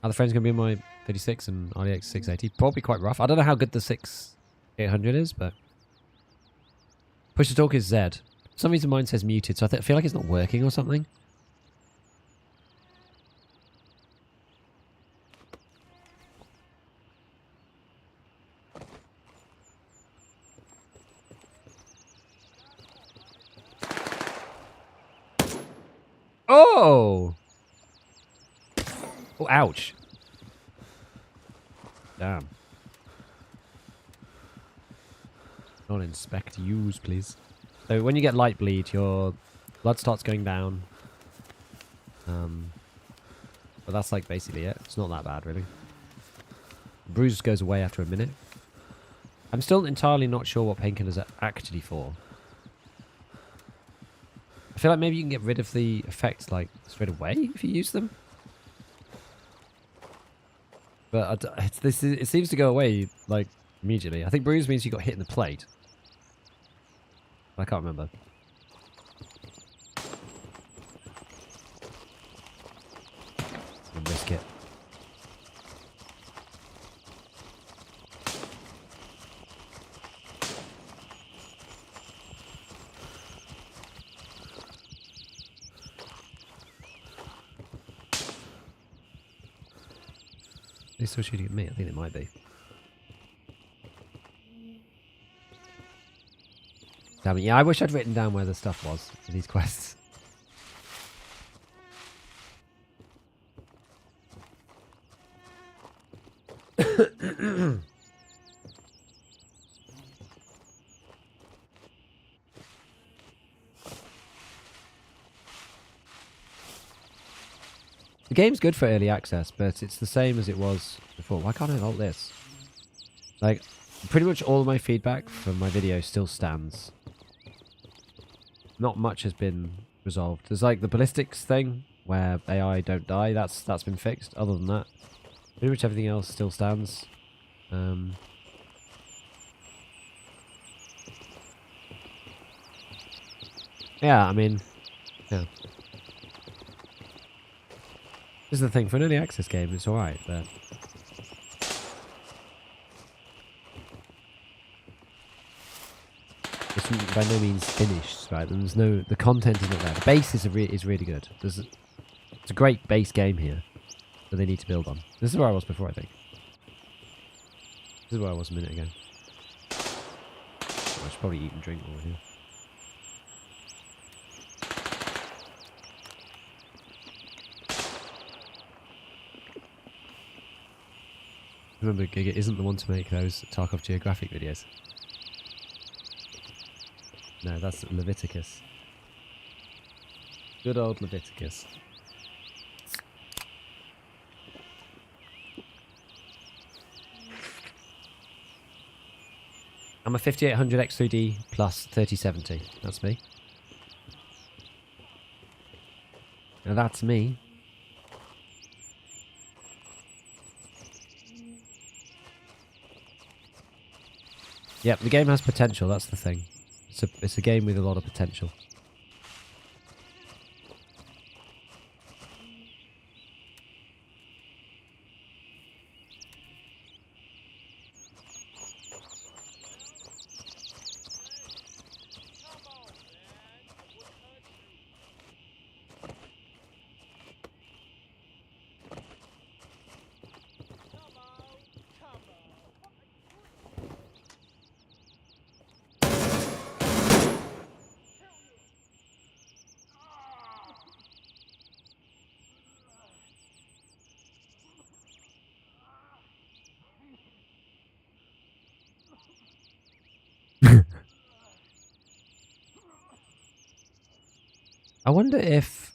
Are the frames gonna be in my 36 and RDX 680? Probably quite rough. I don't know how good the 6800 is, but push to talk is Z. For some reason mine says muted, so I feel like it's not working or something. Oh! Oh, ouch. Damn. Not inspect use, please. So when you get light bleed, your blood starts going down. But that's like basically it. It's not that bad, really. The bruise goes away after a minute. I'm still entirely not sure what painkillers are actually for. I feel like maybe you can get rid of the effects like straight away if you use them. But it seems to go away like immediately. I think bruise means you got hit in the plate. I can't remember. I'm gonna risk it. They're still shooting at me. I think they might be. Damn it. Yeah, I wish I'd written down where the stuff was for these quests. The game's good for early access, but it's the same as it was before. Why can't I hold this? Like, pretty much all of my feedback from my video still stands. Not much has been resolved. There's like the ballistics thing, where AI don't die. That's been fixed. Other than that, pretty much everything else still stands. Yeah, I mean, yeah. This is the thing, for an early access game, it's alright, but... it's by no means finished, right? There's no... the content isn't there. The base is really good. It's a great base game here that they need to build on. This is where I was before, I think. This is where I was a minute ago. I should probably eat and drink over here. Remember, Giga isn't the one to make those Tarkov Geographic videos. No, that's Leviticus. Good old Leviticus. I'm a 5800 X3D plus 3070. That's me. Now that's me. Yep, the game has potential, that's the thing. It's a game with a lot of potential. I wonder if...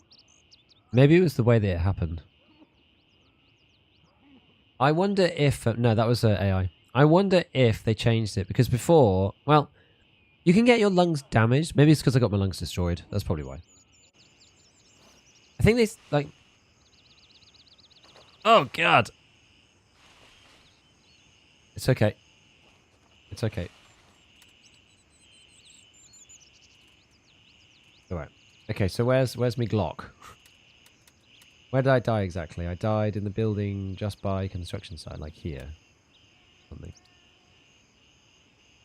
maybe it was the way that it happened. I wonder if... no, that was AI. I wonder if they changed it, because before... well, you can get your lungs damaged. Maybe it's because I got my lungs destroyed. That's probably why. I think they, like... oh, God! It's okay. It's okay. Alright. Okay, so where's me Glock? Where did I die exactly? I died in the building just by construction site, like here. Something.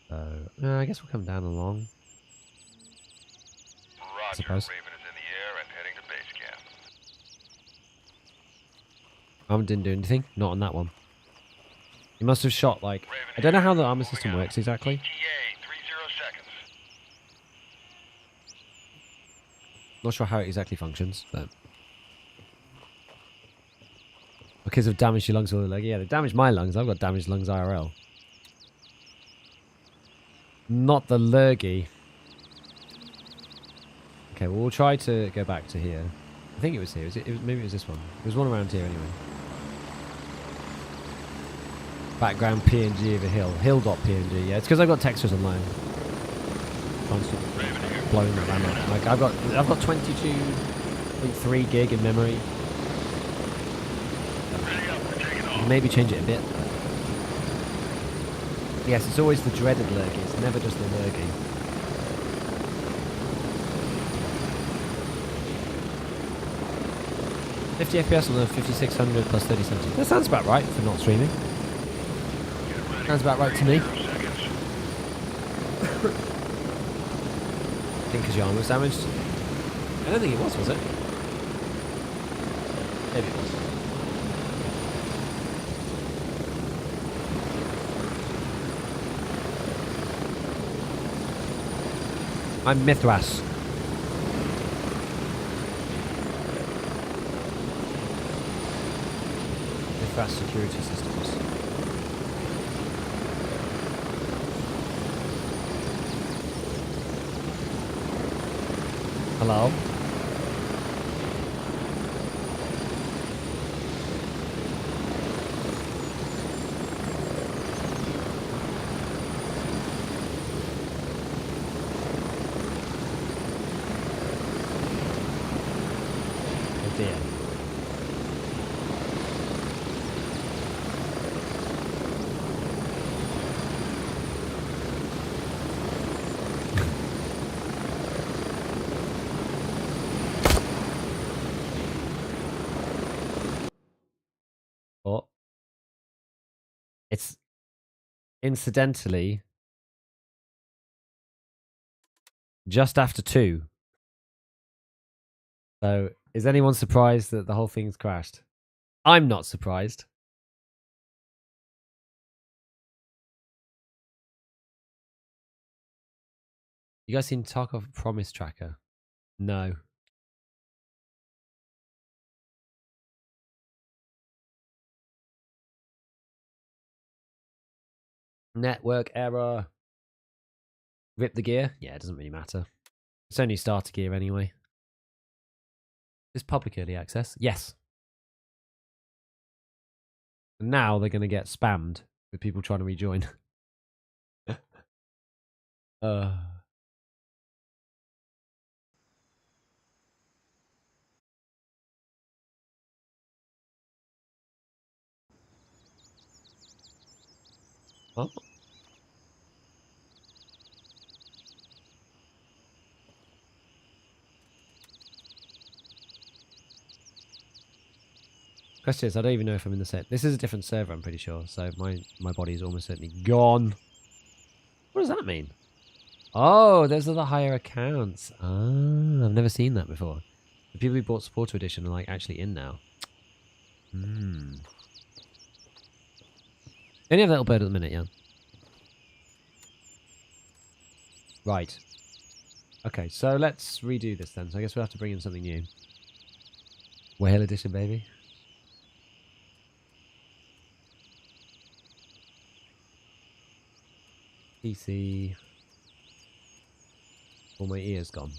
So, I guess we'll come down along. Roger, suppose. Raven is in the air and heading to base camp. Didn't do anything. Not on that one. He must have shot, like... Raven I don't know how the here, armor moving system out. works exactly. ETA 30 seconds. Not sure how it exactly functions, but... because of damage your lungs, or like, yeah, they damaged my lungs. I've got damaged lungs IRL. Not the lurgy. Okay, well, we'll try to go back to here. I think it was here. Maybe it was this one. There was one around here anyway. Background PNG of a hill. Hill.png. Yeah, it's because I've got textures online. Constantly blowing the RAM up. Like I've got 22.3 gig in memory. Maybe change it a bit. Yes, it's always the dreaded lurgy. It's never just the lurgy. $50 FPS on the 5600 plus 3070. That sounds about right for not streaming. Sounds about right to me. I think because your arm was damaged. I don't think it was it? Maybe it was. I'm Mithras. Mithras Security Systems. Hello? Oh. It's incidentally just after 2. So, is anyone surprised that the whole thing's crashed? I'm not surprised. You guys seen Tarkov Promise Tracker? No. Network error. Rip the gear? Yeah, it doesn't really matter. It's only starter gear anyway. Is public early access? Yes. And now they're going to get spammed with people trying to rejoin. uh. Oh. Question is, I don't even know if I'm in the same. This is a different server, I'm pretty sure. So my body is almost certainly gone. What does that mean? Oh, those are the higher accounts. Ah, I've never seen that before. The people who bought Supporter Edition are like actually in now. Hmm. Only have a little bird at the minute, yeah. Right. Okay, so let's redo this then. So I guess we'll have to bring in something new. Whale Edition, baby. PC. All my ears gone.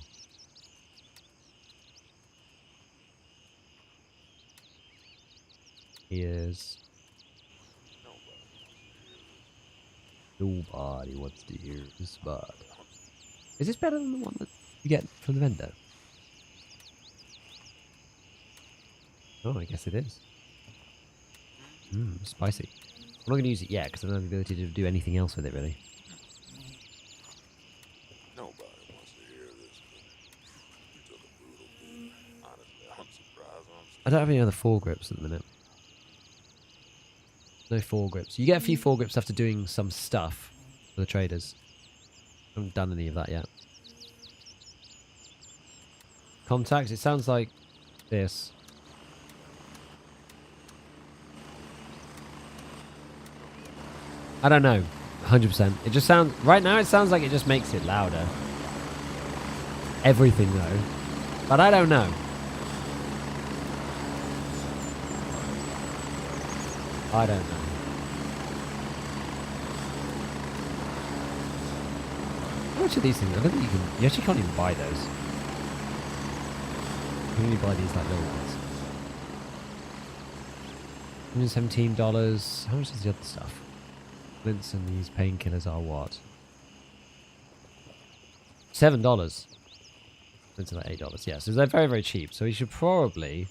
Ears. Nobody wants to hear this, but is this better than the one that you get from the vendor? Oh, I guess it is. Spicy. I'm not going to use it yet because I don't have the ability to do anything else with it, really. Nobody wants to hear this, but you took a brutal beating. Honestly, I'm surprised. I don't have any other foregrips at the minute. No foregrips. You get a few foregrips after doing some stuff for the traders. I haven't done any of that yet. Contacts, it sounds like this. I don't know. 100%. It just sounds... Right now it sounds like it just makes it louder. Everything though. But I don't know. I don't know. How much are these things? I don't think you can... You actually can't even buy those. You can only buy these like little ones. $117. How much is the other stuff? Splints and these painkillers are what? $7. Splints are like $8. Yeah, so they're very, very cheap. So we should probably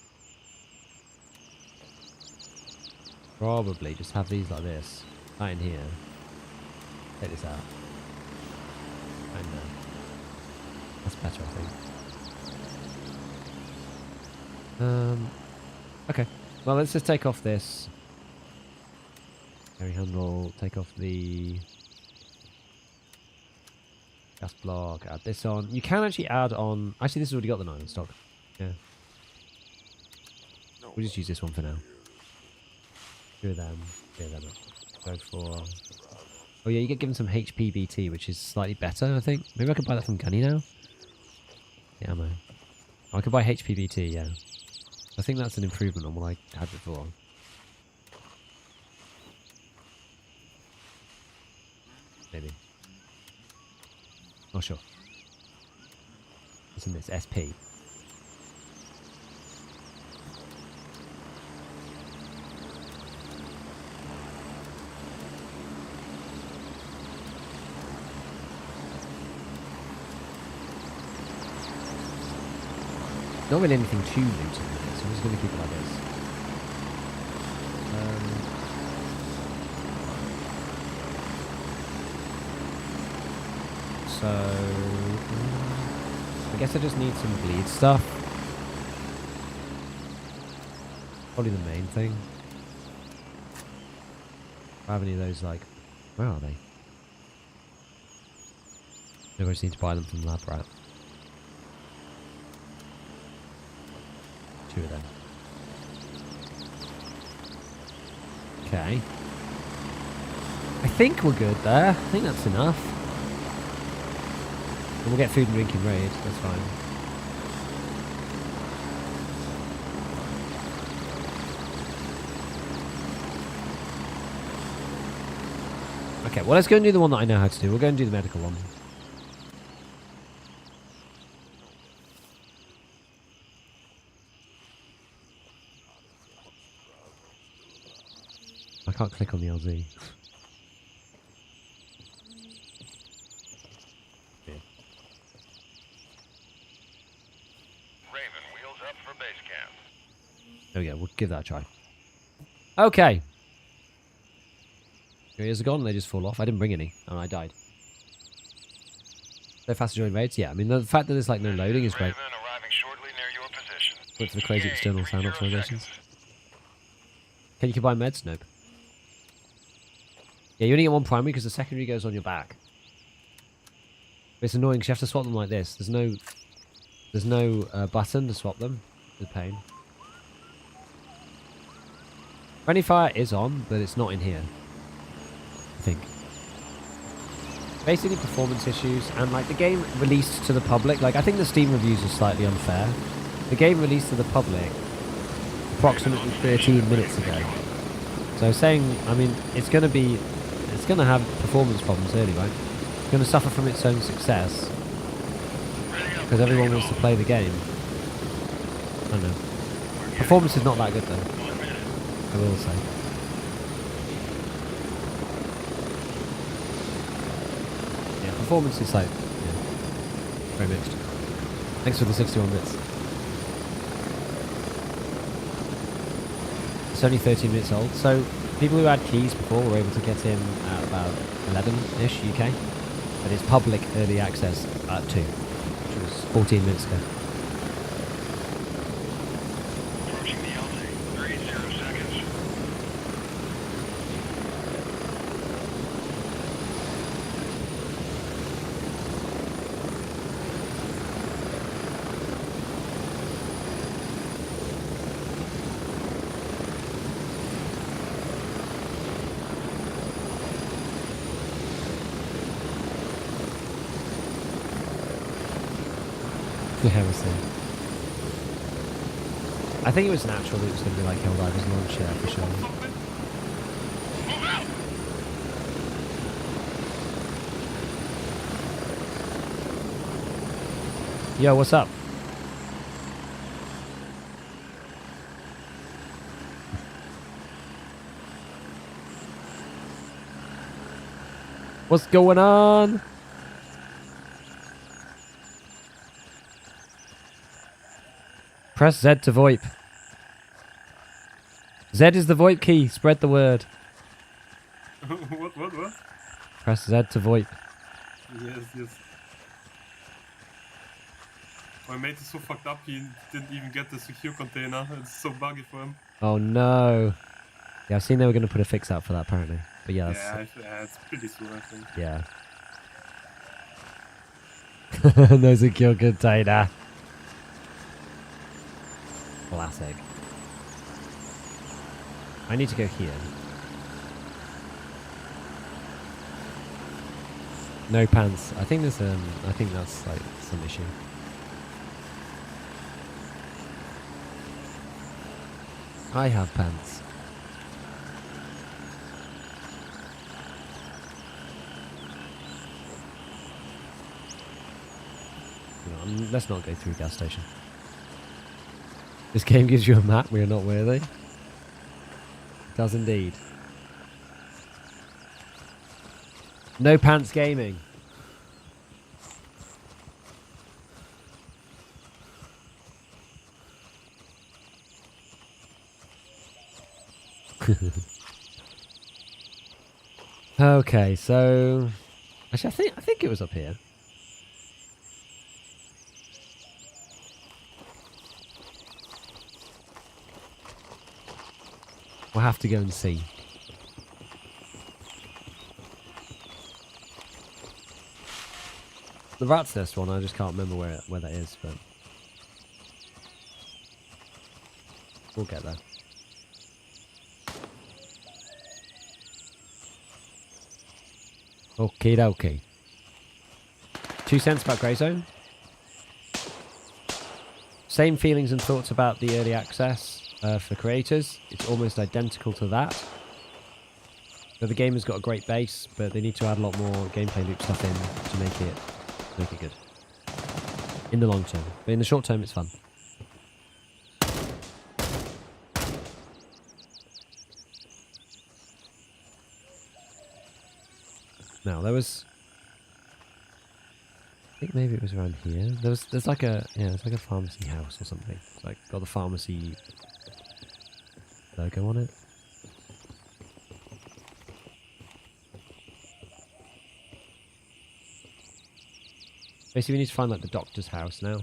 just have these like this. Right in here. Take this out. Right in there. That's better, I think. Okay. Well, let's just take off this. Carry handle. Take off the gas block. Add this on. You can actually add on... Actually, this has already got the 9 in stock. Yeah. We'll just use this one for now. Two of them. Three of them. Go for... Oh yeah, you get given some HPBT, which is slightly better, I think. Maybe I could buy that from Gunny now. The ammo. Oh, I could buy HPBT, yeah. I think that's an improvement on what I had before. Maybe. Not sure. What's in this? SP. Not really anything too looted with it, so I'm just going to keep it like this. So I guess I just need some bleed stuff. Probably the main thing. I have any of those, like... Where are they? Maybe I just need to buy them from Lab Rat. 2 of them. Okay. I think we're good there. I think that's enough. And we'll get food and drink in raid. That's fine. Okay, well, let's go and do the one that I know how to do. We'll go and do the medical one. I can't click on the LZ. Raven, wheels up for base camp. There we go. We'll give that a try. Okay. Your ears are gone. They just fall off. I didn't bring any, and I died. So fast to join raids? Yeah. I mean, the fact that there's like no loading is great. Raven arriving shortly near your position. Wait for the crazy external sound 30 optimizations. seconds. Can you combine meds? Nope. Yeah, you only get one primary because the secondary goes on your back. But it's annoying because you have to swap them like this. There's no button to swap them. It's a pain. Friendly fire is on, but it's not in here. I think. Basically performance issues and like the game released to the public. Like I think the Steam reviews are slightly unfair. The game released to the public approximately 13 minutes ago. So saying, I mean, it's going to have performance problems early, right? It's going to suffer from its own success because everyone wants to play the game. I don't know. Performance is not that good though. I will say. Yeah, performance is like, yeah, very mixed. Thanks for the 61 bits. It's only 13 minutes old, so people who had keys before were able to get in at about 11-ish UK, but it's public early access at 2, which was 14 minutes ago. Approaching the LZ. 30 seconds. Yeah, we'll see. I think it was natural that it was going to be like Helldivers launch, yeah, for sure. Move out! Yo, what's up? What's going on? Press Z to VoIP. Z is the VoIP key. Spread the word. What? Press Z to VoIP. Yes. My mate is so fucked up, he didn't even get the secure container. It's so buggy for him. Oh no. Yeah, I've seen they were going to put a fix out for that apparently. But yeah, that's, Yeah, it's pretty soon, I think. yeah. No secure container. Classic. I need to go here. No pants. I think there's I think that's like some issue. I have pants. Let's not go through a gas station. This game gives you a map. We are not worthy. It does indeed. No pants gaming. Okay, so actually, I think it was up here. We'll have to go and see. The rat's nest one, I just can't remember where that is, but we'll get there. Okie dokie. 2 cents about Grey Zone. Same feelings and thoughts about the early access for creators. It's almost identical to that. So the game has got a great base, but they need to add a lot more gameplay loop stuff in to make it good. In the long term. But in the short term, it's fun. Now, there's maybe it was around here. There's like a pharmacy house or something. It's like got the pharmacy logo on it. Basically, we need to find like the doctor's house now.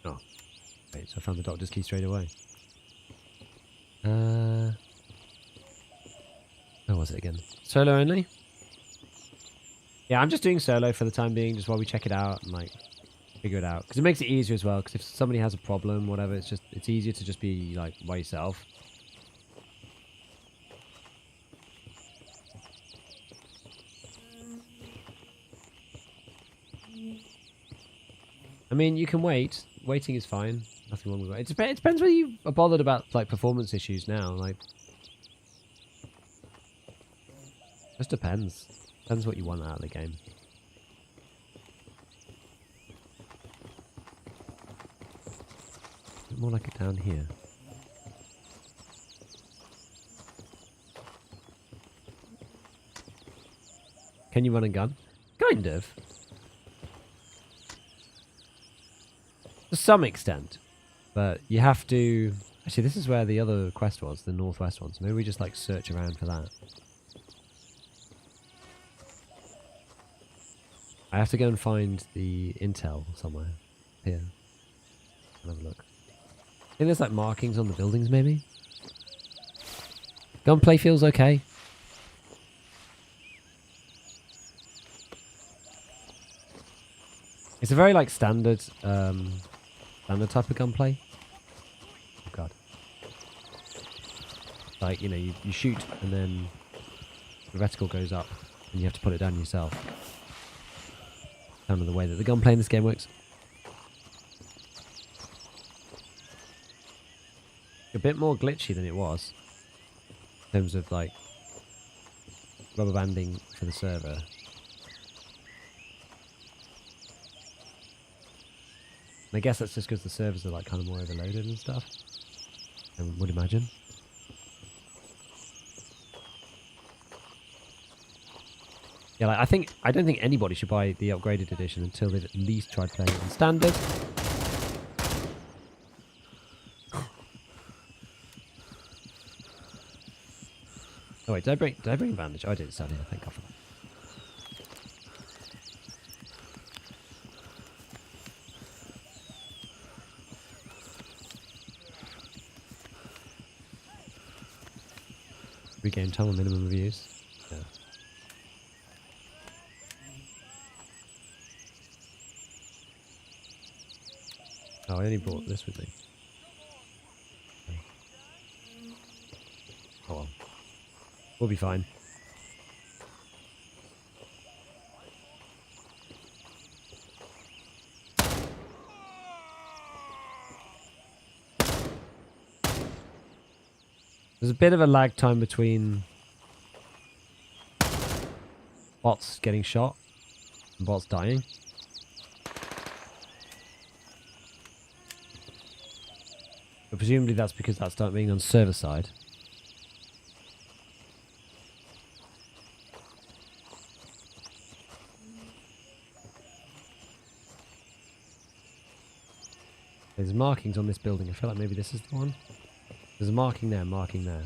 Oh, wait! So I found the doctor's key straight away. Where was it again? Solo only? Yeah, I'm just doing solo for the time being, just while we check it out and like figure it out, because it makes it easier as well. Because if somebody has a problem, whatever, it's easier to just be like by yourself. I mean, you can wait. Waiting is fine. Nothing wrong with it. It depends whether you are bothered about like performance issues now. Like, just depends. Depends what you want out of the game. More like it down here. Can you run a gun? Kind of. To some extent. But you have to... Actually, this is where the other quest was, the northwest one. So maybe we just like search around for that. I have to go and find the intel somewhere. Here. Have a look. I think there's like markings on the buildings maybe. Gunplay feels okay. It's a very like standard type of gunplay. Oh god. Like, you know, you shoot and then the reticle goes up and you have to put it down yourself. Kind of the way that the gunplay in this game works. A bit more glitchy than it was in terms of like rubber banding for the server. And I guess that's just because the servers are like kind of more overloaded and stuff, I would imagine. Yeah, like I don't think anybody should buy the upgraded edition until they've at least tried playing it on standard. Oh wait, did I bring a bandage? Oh, I did. It's down here. Thank God for that. Regain time on minimum reviews. Yeah. Oh, I only brought this with me. Oh well. We'll be fine. There's a bit of a lag time between bots getting shot and bots dying. But presumably that's because that's being on server side. There's markings on this building. I feel like maybe this is the one. There's a marking there, marking there.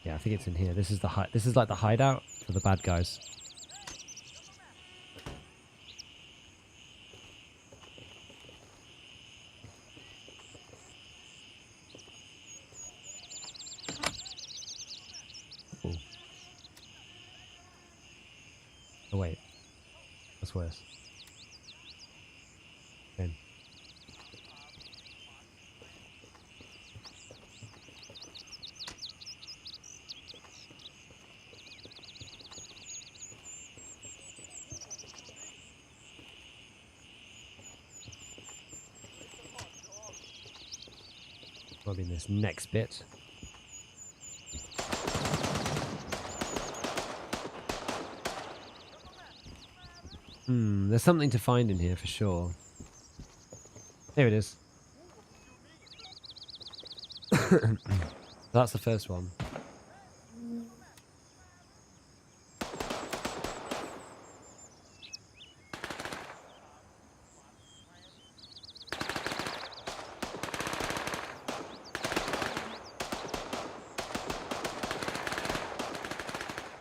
Yeah, I think it's in here. This is like the hideout for the bad guys. Oh wait, that's worse. Okay. Probably in this next bit. There's something to find in here for sure. Here it is. That's the first one.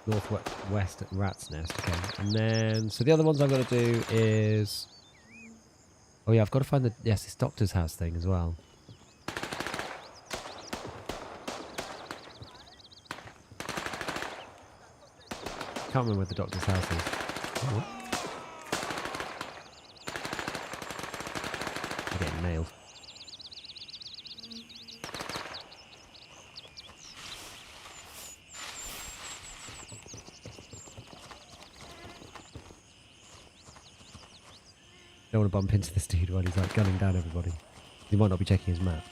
Northwest rat's nest. Okay, and then so the other ones I've got to do is. Oh yeah, I've got to find the this doctor's house thing as well. Can't remember where the doctor's house is. Oh. I'm getting nailed. Don't want to bump into this dude while he's like gunning down everybody. He might not be checking his map.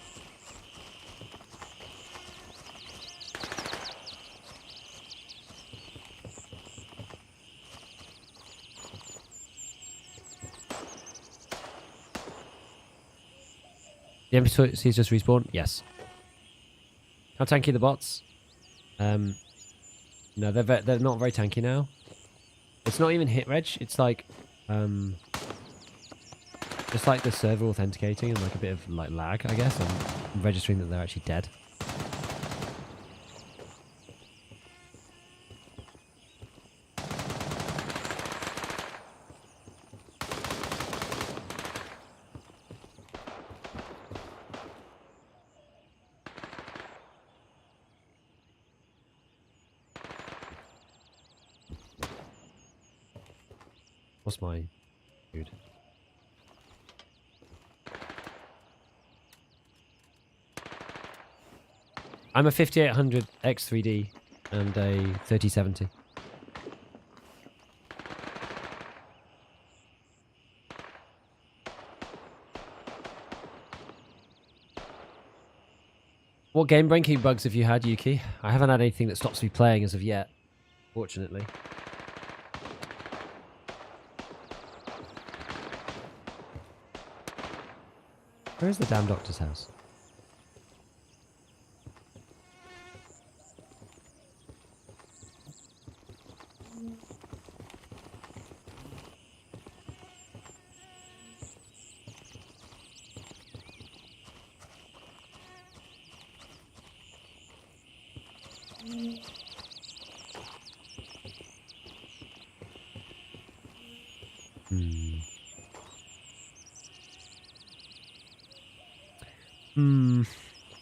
The NPCs just respawn? Yes. How tanky are the bots? No, they're not very tanky now. It's not even hit reg. It's like just like the server authenticating and like a bit of like lag, I guess, and registering that they're actually dead. What's my food? I'm a 5800 X3D and a 3070. What game breaking bugs have you had, Yuki? I haven't had anything that stops me playing as of yet, fortunately. Where is the damn doctor's house?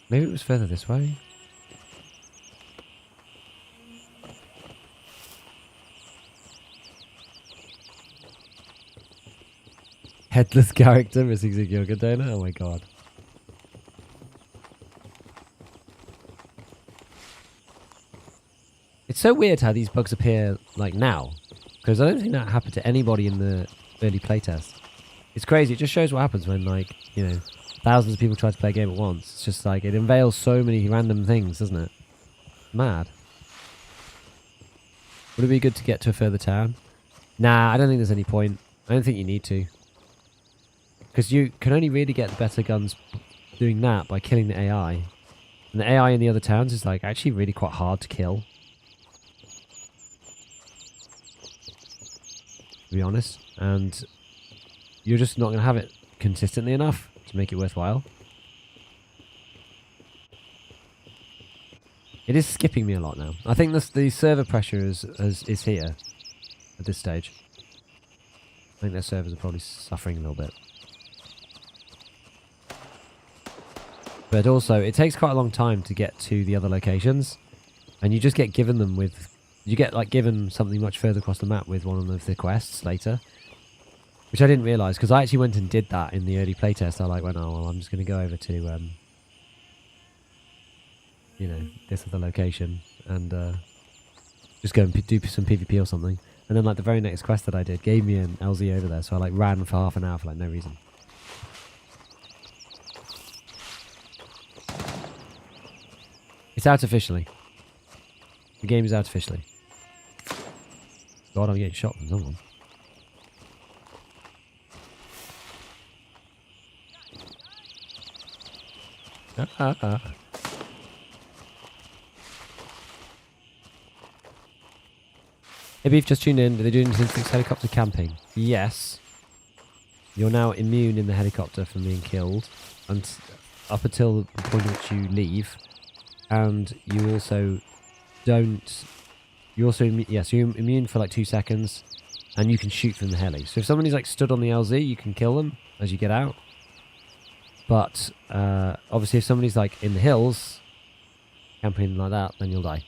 Maybe it was further this way. Headless character missing secure container? Oh my god. It's so weird how these bugs appear like now. Because I don't think that happened to anybody in the early playtest. It's crazy. It just shows what happens when, like, you know, thousands of people try to play a game at once. It's just like, it unveils so many random things, doesn't it? Mad. Would it be good to get to a further town? Nah, I don't think there's any point. I don't think you need to. Because you can only really get the better guns doing that by killing the AI. And the AI in the other towns is, like, actually really quite hard to kill. To be honest. And you're just not going to have it consistently enough to make it worthwhile. It is skipping me a lot now. I think the server pressure is here at this stage. I think their servers are probably suffering a little bit. But also, it takes quite a long time to get to the other locations. And you just get given them with You get like given something much further across the map with one of the quests later, which I didn't realise because I actually went and did that in the early playtest. I went, oh well, I'm just going to go over to you know, this other location and just go and do some PvP or something. And then like the very next quest that I did gave me an LZ over there, so I like ran for half an hour for like no reason. It's out officially. The game is out officially. God, I'm getting shot from someone. If you've just tuned in, are they doing statistics helicopter camping? Yes. You're now immune in the helicopter from being killed, and up until the point at which you leave, and you also don't. You also yes, you're immune for like 2 seconds, and you can shoot from the heli. So if somebody's like stood on the LZ, you can kill them as you get out. But obviously, if somebody's like in the hills, camping like that, then you'll die.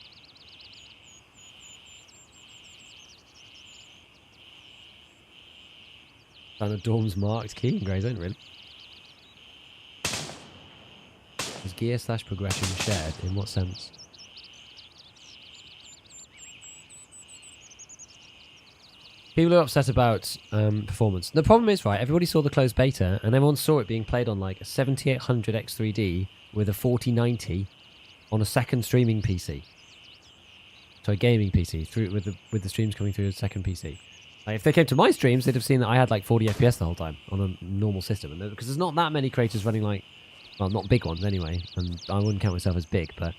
Found the dorms marked. Key in grey zone, really. Is gear / progression shared? In what sense? People are upset about performance. The problem is, right, everybody saw the closed beta, and everyone saw it being played on like a 7800 X3D with a 4090 on a second streaming PC. So a gaming PC, through with the streams coming through a second PC. Like if they came to my streams, they'd have seen that I had like 40 FPS the whole time on a normal system. And because there's not that many creators running like, well, not big ones anyway, and I wouldn't count myself as big, but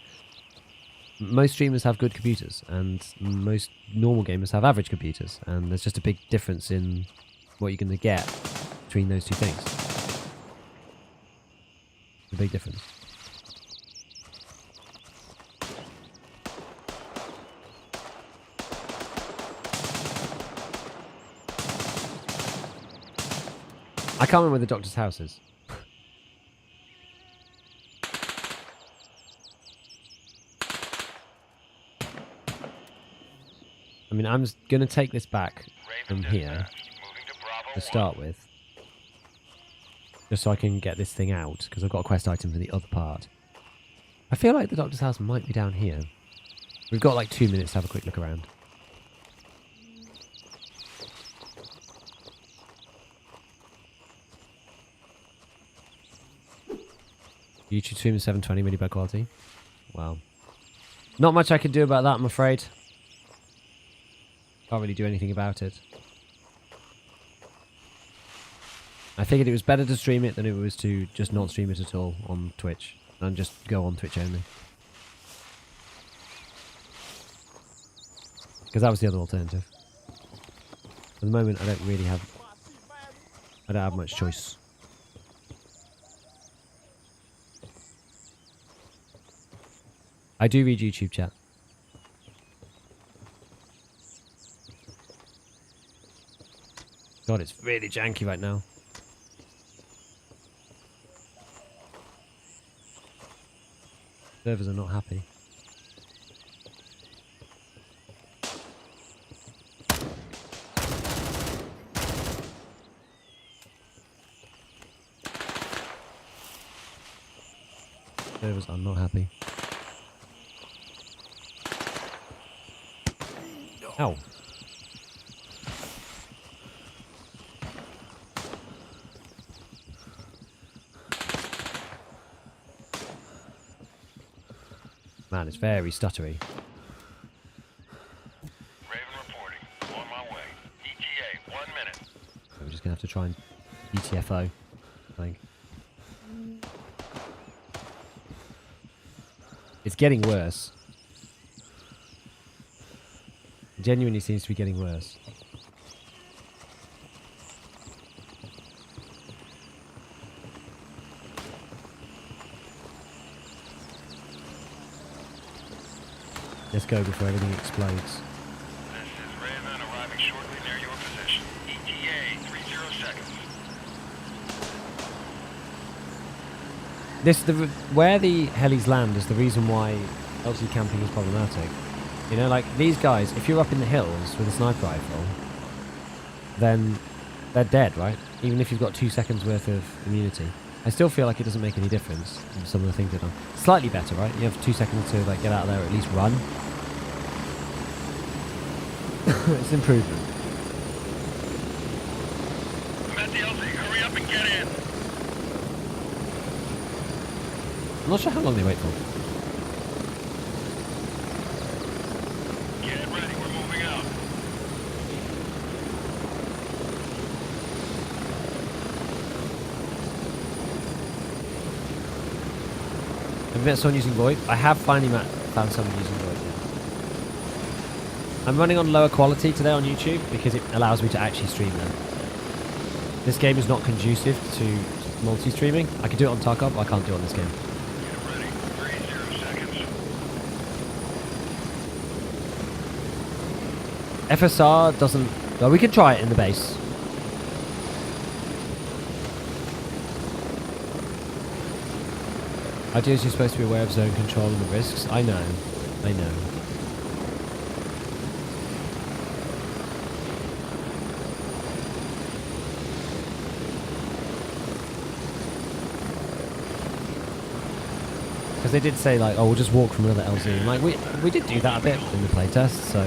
most streamers have good computers, and most normal gamers have average computers, and there's just a big difference in what you're going to get between those two things. A big difference. I can't remember where the doctor's house is. I mean, I'm going to take this back from here to start with. Just so I can get this thing out, because I've got a quest item for the other part. I feel like the doctor's house might be down here. We've got like 2 minutes to have a quick look around. YouTube stream is 720 really bad quality. Wow. Not much I can do about that, I'm afraid. Can't really do anything about it. I figured it was better to stream it than it was to just not stream it at all on Twitch. And just go on Twitch only. Because that was the other alternative. At the moment, I don't have much choice. I do read YouTube chat. God, it's really janky right now. Servers are not happy. Servers are not happy. Ow. Man, it's very stuttery. Raven reporting. On my way. ETA, 1 minute. So we're just going to have to try and ETFO, I think. It's getting worse. It genuinely seems to be getting worse. Let's go before everything explodes. This is Raven arriving shortly near your position. ETA, 30 seconds. Where the helis land is the reason why LT camping is problematic. You know, like these guys, if you're up in the hills with a sniper rifle, then they're dead, right? Even if you've got 2 seconds worth of immunity. I still feel like it doesn't make any difference in some of the things they've done. Slightly better, right? You have 2 seconds to like get out of there or at least run. It's an improvement. I'm at the LZ. Hurry up and get in. I'm not sure how long they wait for. Get ready. We're moving out. Have you met someone using VoIP? I have finally found someone using VoIP. Yeah. I'm running on lower quality today on YouTube because it allows me to actually stream them. This game is not conducive to multi-streaming. I can do it on Tarkov, but I can't do it on this game. Get ready. 30 seconds. FSR doesn't... Well, we can try it in the base. Ideas, you're supposed to be aware of zone control and the risks. I know. I know. Because they did say, like, oh, we'll just walk from another LZ. And, like, we did do that a bit in the playtest, so...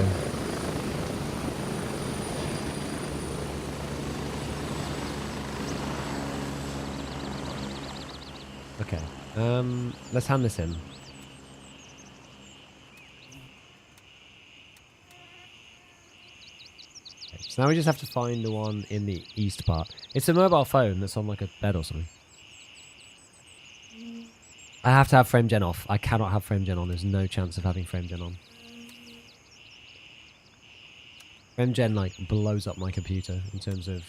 Okay. Let's hand this in. Okay, so now we just have to find the one in the east part. It's a mobile phone that's on, like, a bed or something. I have to have frame gen off. I cannot have frame gen on. There's no chance of having frame gen on. Frame gen like blows up my computer in terms of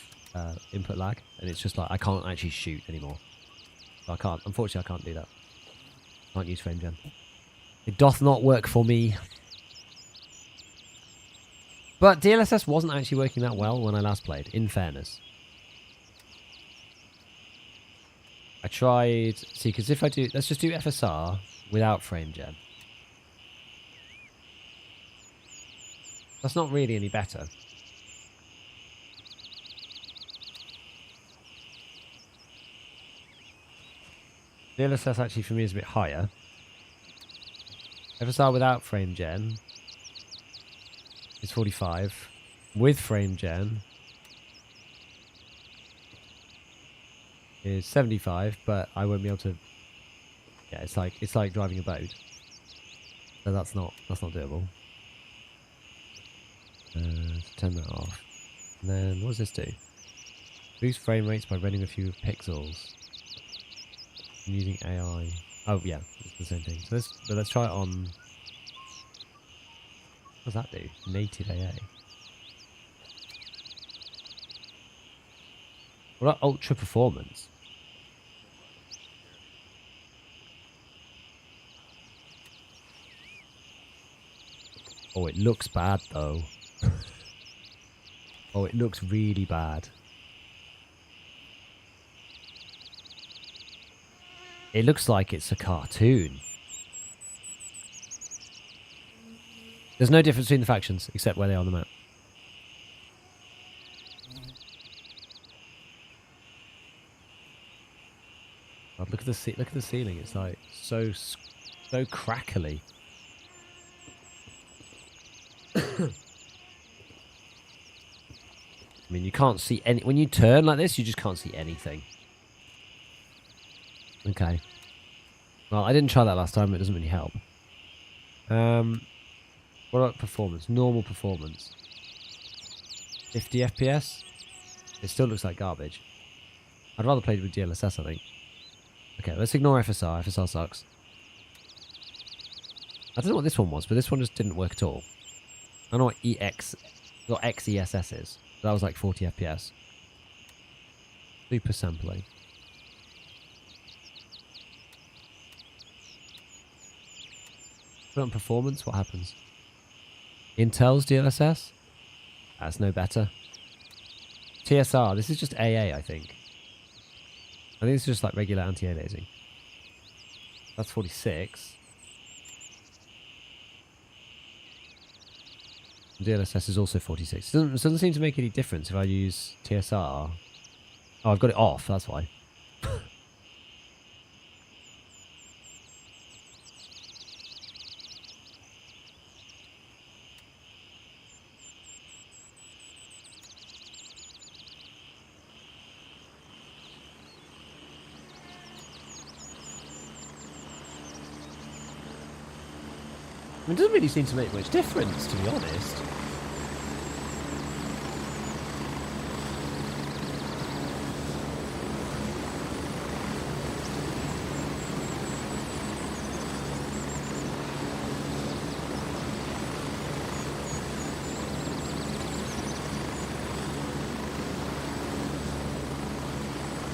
input lag, and it's just like I can't actually shoot anymore. So I can't. Unfortunately, I can't do that. Can't use frame gen. It doth not work for me. But DLSS wasn't actually working that well when I last played. In fairness. I tried, see, because if I do, let's just do FSR without frame gen. That's not really any better. DLSS actually for me is a bit higher. FSR without frame gen is 45. With frame gen is 75, but I won't be able to. Yeah, it's like driving a boat. So that's not doable. Turn that off. And then what does this do? Boost frame rates by running a few pixels. I'm using AI. Oh yeah, it's the same thing. So let's try it on. What does that do? Native AA. What about ultra performance? Oh, it looks bad though. Oh, it looks really bad. It looks like it's a cartoon. There's no difference between the factions except where they are on the map. God, look at the ceiling. It's like so crackly. I mean, you can't see any when you turn like this. You just can't see anything. Okay. Well, I didn't try that last time. It doesn't really help. What about performance? Normal performance. 50 FPS. It still looks like garbage. I'd rather play with DLSS, I think. Okay, let's ignore FSR. FSR sucks. I don't know what this one was, but this one just didn't work at all. I don't know what XESS is. That was like 40 FPS. Super sampling. Put on performance, what happens? Intel's DLSS? That's no better. TSR, this is just AA, I think. I think it's just like regular anti-aliasing. That's 46. DLSS is also 46. Doesn't seem to make any difference if I use TSR. Oh, I've got it off, that's why. It doesn't really seem to make much difference, to be honest.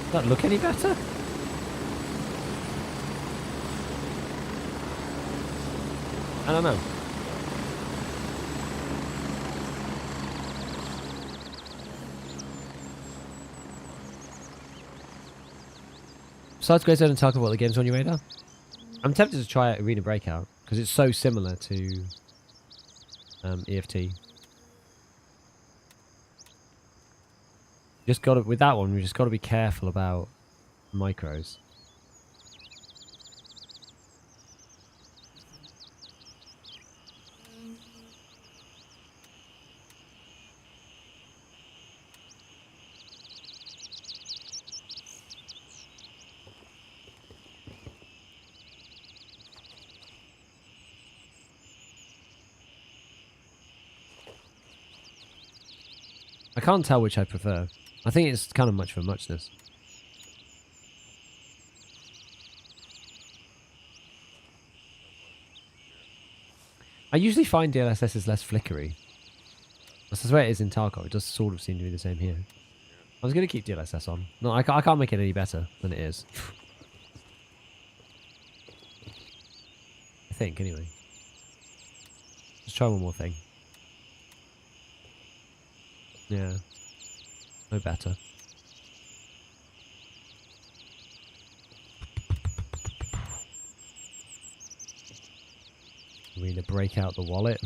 Does that look any better? I don't know. Besides Grey Zone and talk about the games on your radar, I'm tempted to try out Arena Breakout because it's so similar to EFT. Just got to, with that one, we just got to be careful about micros. I can't tell which I prefer. I think it's kind of much for muchness. I usually find DLSS is less flickery. That's the way it is in Tarkov. It does sort of seem to be the same here. I was going to keep DLSS on. No, I can't make it any better than it is. I think, anyway. Let's try one more thing. Yeah. No better. We need to break out the wallet.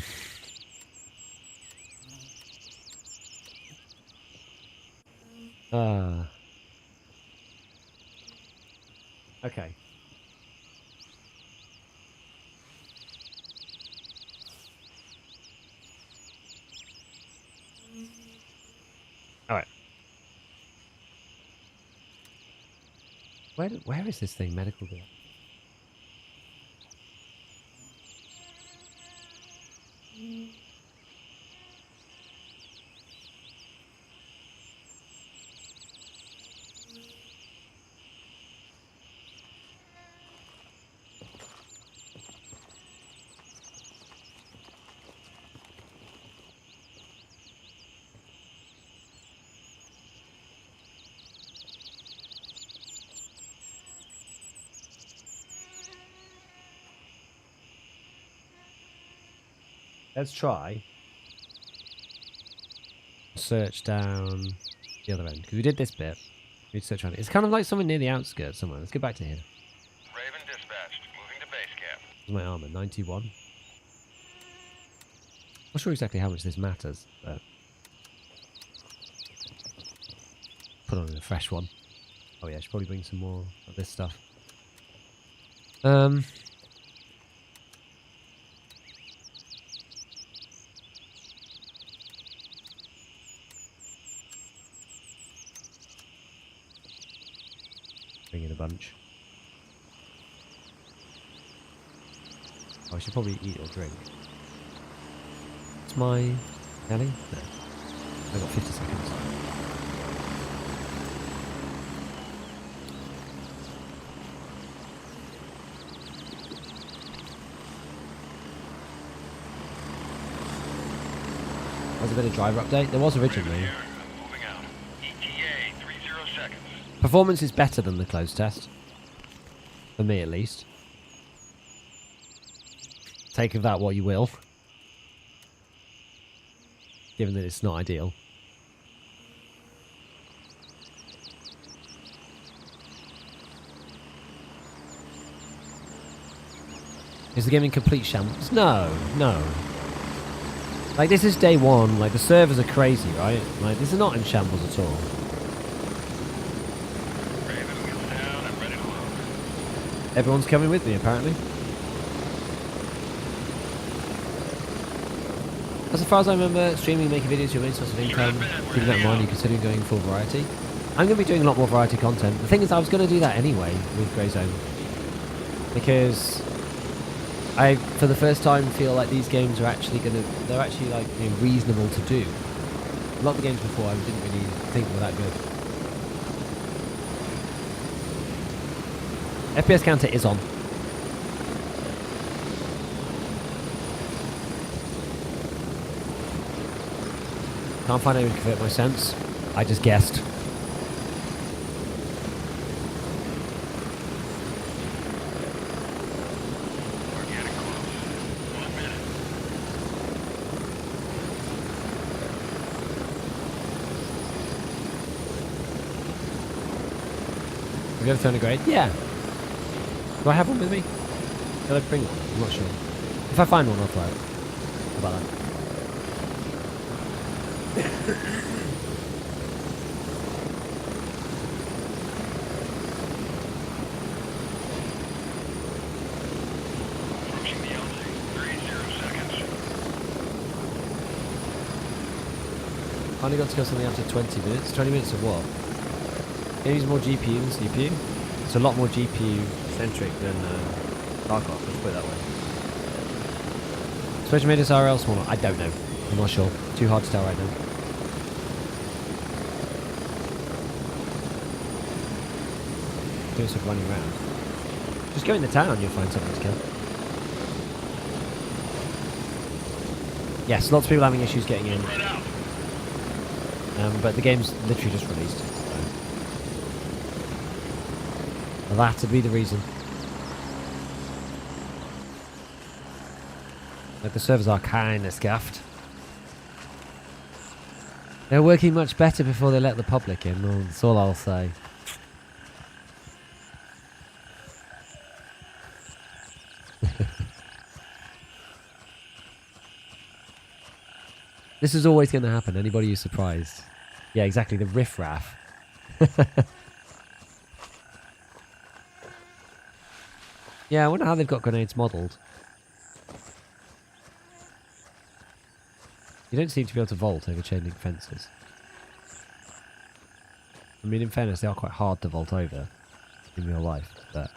Okay. All right. Where is this thing? Medical bill. Let's try search down the other end, because we did this bit. We search around it. It's kind of like somewhere near the outskirts somewhere. Let's get back to here. Raven dispatched. Moving to base camp. Where's my armor? 91. Not sure exactly how much this matters, but put on a fresh one. Oh yeah, I should probably bring some more of this stuff. Bring in a bunch. Oh, I should probably eat or drink. What's my Ellie? No. I got 50 seconds. There's a bit of driver update. There was originally. Moving out. ETA 30 seconds. Performance is better than the closed test. For me, at least. Take of that what you will. Given that it's not ideal. Is the game in complete shambles? No, no. Like, this is day one. Like, the servers are crazy, right? Like, this is not in shambles at all. Raven, wheels down and ready to load. Everyone's coming with me, apparently. As far as I remember, streaming and making videos your main source of income. Keeping that in mind, you considering going full variety. I'm going to be doing a lot more variety content. The thing is, I was going to do that anyway with Grey Zone. Because I, for the first time, feel like these games are actually they're actually like, you know, reasonable to do. A lot of the games before I didn't really think were that good. FPS counter is on. Can't find anyone to convert my sense. I just guessed. We're getting close. 1 minute. Have you ever thrown a grenade? Yeah. Do I have one with me? Did I bring one? I'm not sure. If I find one, I'll throw it. How about that? Approaching the LZ. 30 seconds. Only got to go something after 20 minutes. 20 minutes of what? Can use more GPU than CPU? It's a lot more GPU centric than Tarkov, let's put it that way. Switch made this RL smaller? I don't know. I'm not sure. Too hard to tell right now. Doing some running around. Just go into town, you'll find something to kill. Yes, lots of people having issues getting in. Spread out. But the game's literally just released. So. That'd be the reason. Like, the servers are kind of scuffed. They're working much better before they let the public in, well, that's all I'll say. This is always going to happen. Anybody who's surprised? Yeah, exactly. The riffraff. Yeah, I wonder how they've got grenades modelled. You don't seem to be able to vault over chain link fences. I mean, in fairness, they are quite hard to vault over in real life, but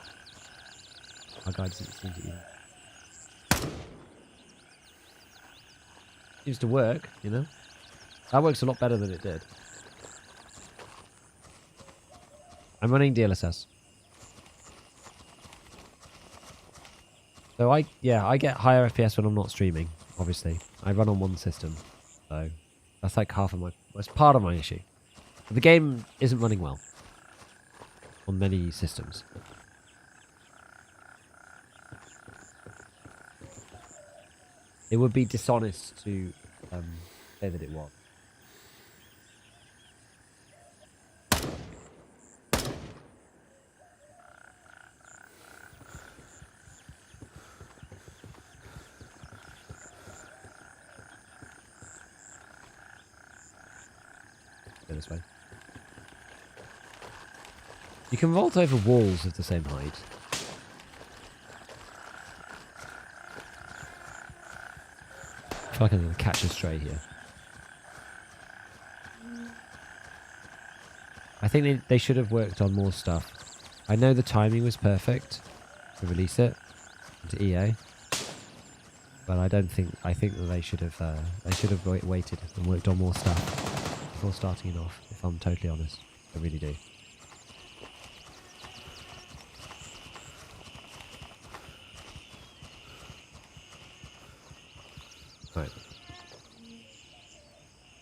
our guy doesn't seem to even... Seems to work, you know? That works a lot better than it did. I'm running DLSS. So I get higher FPS when I'm not streaming, obviously. I run on one system, so that's like that's part of my issue. But the game isn't running well on many systems. It would be dishonest to say that it was. Go this way. You can vault over walls of the same height. I feel like I'm going to catch a stray here. I think they should have worked on more stuff. I know the timing was perfect to release it to EA, but I think that they should have waited and worked on more stuff before starting it off. If I'm totally honest, I really do. Right.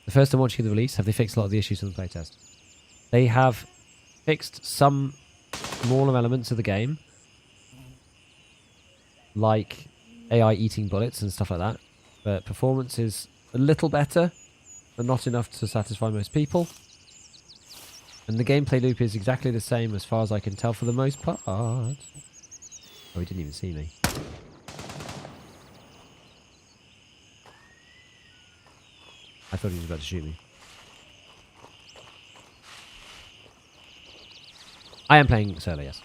The first time watching the release, have they fixed a lot of the issues from the playtest? They have fixed some smaller elements of the game, like AI eating bullets and stuff like that, but performance is a little better, but not enough to satisfy most people. And the gameplay loop is exactly the same as far as I can tell for the most part. Oh, he didn't even see me. I thought he was about to shoot me. I am playing solo, yes.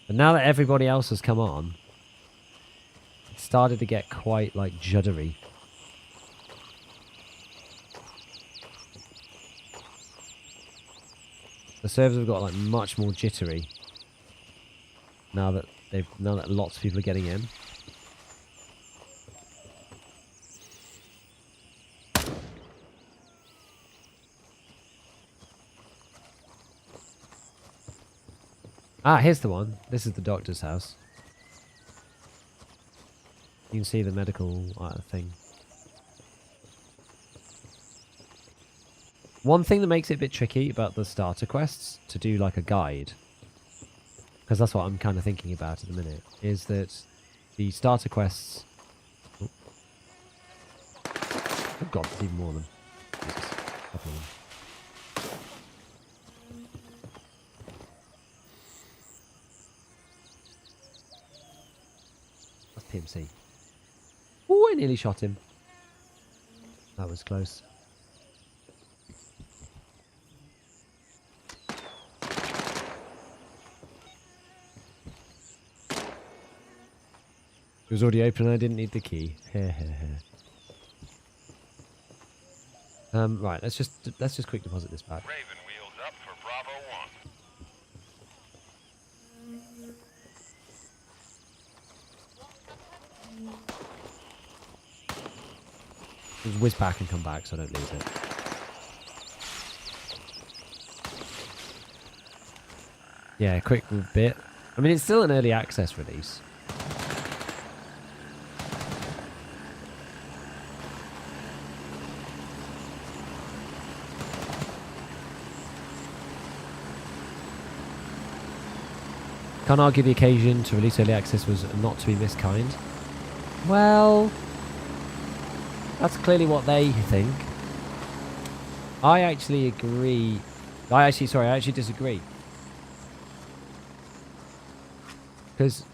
But now that everybody else has come on, it started to get quite, like, juddery. The servers have got, like, much more jittery now that lots of people are getting in. Ah, here's the one. This is the doctor's house. You can see the medical thing. One thing that makes it a bit tricky about the starter quests to do like a guide, because that's what I'm kind of thinking about at the minute, is that the starter quests... Oh, God, there's even more of them. Jesus. A couple of them. PMC. Oh, I nearly shot him. That was close. It was already open and I didn't need the key. Right, let's just quick deposit this back. Raven wheels up for Bravo 1. Just whiz back and come back so I don't lose it. Yeah, quick bit. I mean, it's still an early access release. Can't argue the occasion to release early access was not to be miskind. Well, that's clearly what they think. I actually agree. I actually disagree. Because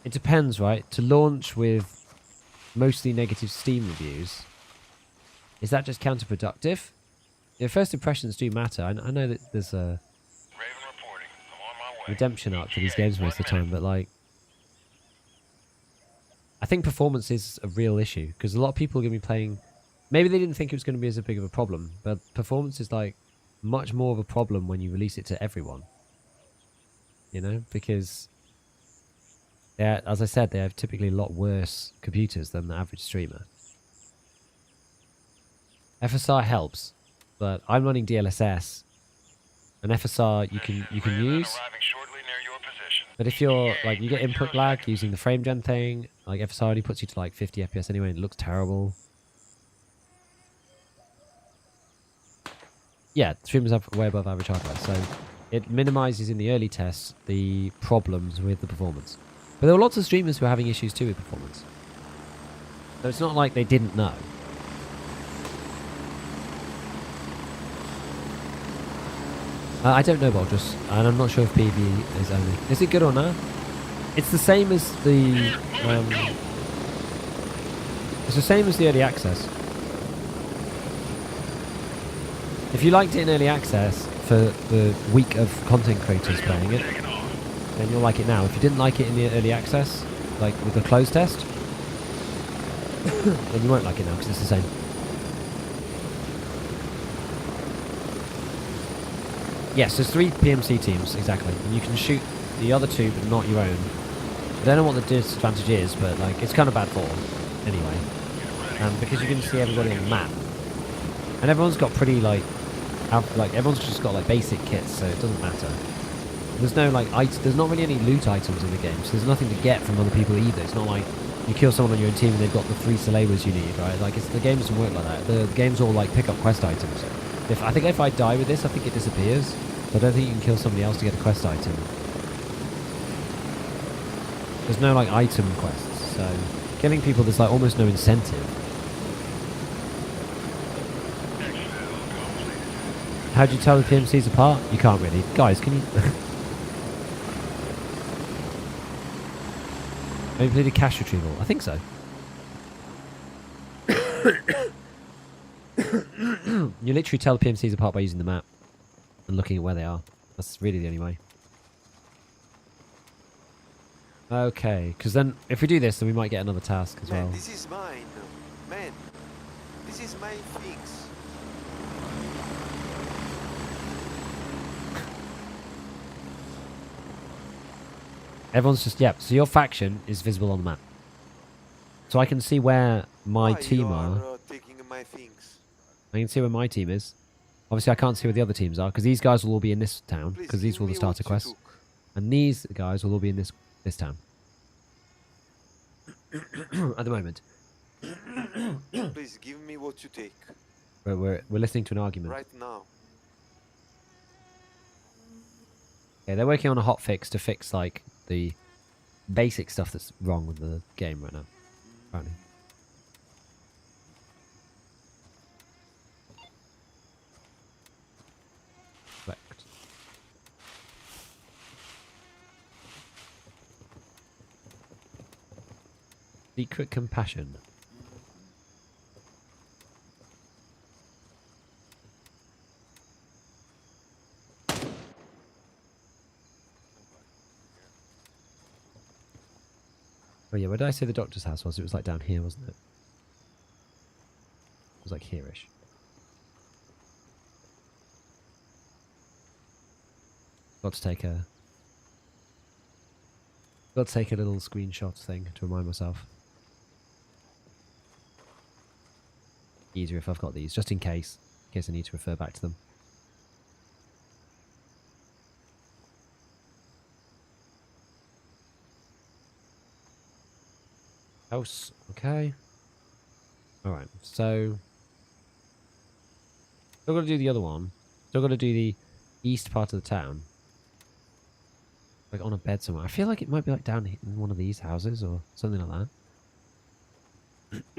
it depends, right? To launch with mostly negative Steam reviews, is that just counterproductive? Your first impressions do matter. I know that there's a Raven reporting. I'm on my way. redemption arc for these games most of the time, but like, I think performance is a real issue because a lot of people are going to be playing. Maybe they didn't think it was going to be as big of a problem, but performance is like much more of a problem when you release it to everyone. You know, because yeah, as I said, they have typically a lot worse computers than the average streamer. FSR helps, but I'm running DLSS, and FSR you can use. But if you're like, you get input lag using the frame gen thing, like FSR only puts you to like 50 FPS anyway, and it looks terrible. Yeah, streamers have way above average hardware, so it minimizes in the early tests the problems with the performance. But there were lots of streamers who were having issues too with performance. So it's not like they didn't know. I don't know, Bolgus, and I'm not sure if PV is only. Is it good or not? It's the same as the. It's the same as the early access. If you liked it in early access for the week of content creators playing it, then you'll like it now. If you didn't like it in the early access, like with the closed test, then you won't like it now because it's the same. Yes, there's 3 PMC teams, exactly. And you can shoot the other 2, but not your own. I don't know what the disadvantage is, but like it's kind of bad form, anyway. Because you can see everybody on the map. And everyone's got pretty, like everyone's just got like basic kits, so it doesn't matter. There's no like there's not really any loot items in the game, so there's nothing to get from other people either. It's not like you kill someone on your own team and they've got the 3 Salewers you need, right? Like the game doesn't work like that. The game's all like pick up quest items. I think if I die with this, I think it disappears. So I don't think you can kill somebody else to get a quest item. There's no like item quests, so killing people there's like almost no incentive. How do you tell the PMCs apart? You can't really. Guys, can you... I included cash retrieval. I think so. You literally tell the PMCs apart by using the map and looking at where they are. That's really the only way. Okay, because then if we do this, then we might get another task as well. Man, this is mine. Man, this is my things. Everyone's just, yeah, so your faction is visible on the map. So I can see where my Why team you are. taking my things. I can see where my team is. Obviously, I can't see where the other teams are, because these guys will all be in this town, Please because these give were all me the starter what you quests. took. And these guys will all be in this town. At the moment. Please give me what you take. We're listening to an argument. Right now. Okay, they're working on a hot fix to fix, like, the basic stuff that's wrong with the game right now. Apparently. Correct. Secret compassion. Oh yeah, where did I say the doctor's house was? It was like down here, wasn't it? It was like here-ish. Got to take a little screenshot thing to remind myself. Easier if I've got these, just in case I need to refer back to them. House, okay. Alright, so still got to do the other one. Still got to do the east part of the town. Like on a bed somewhere. I feel like it might be like down in one of these houses or something like that.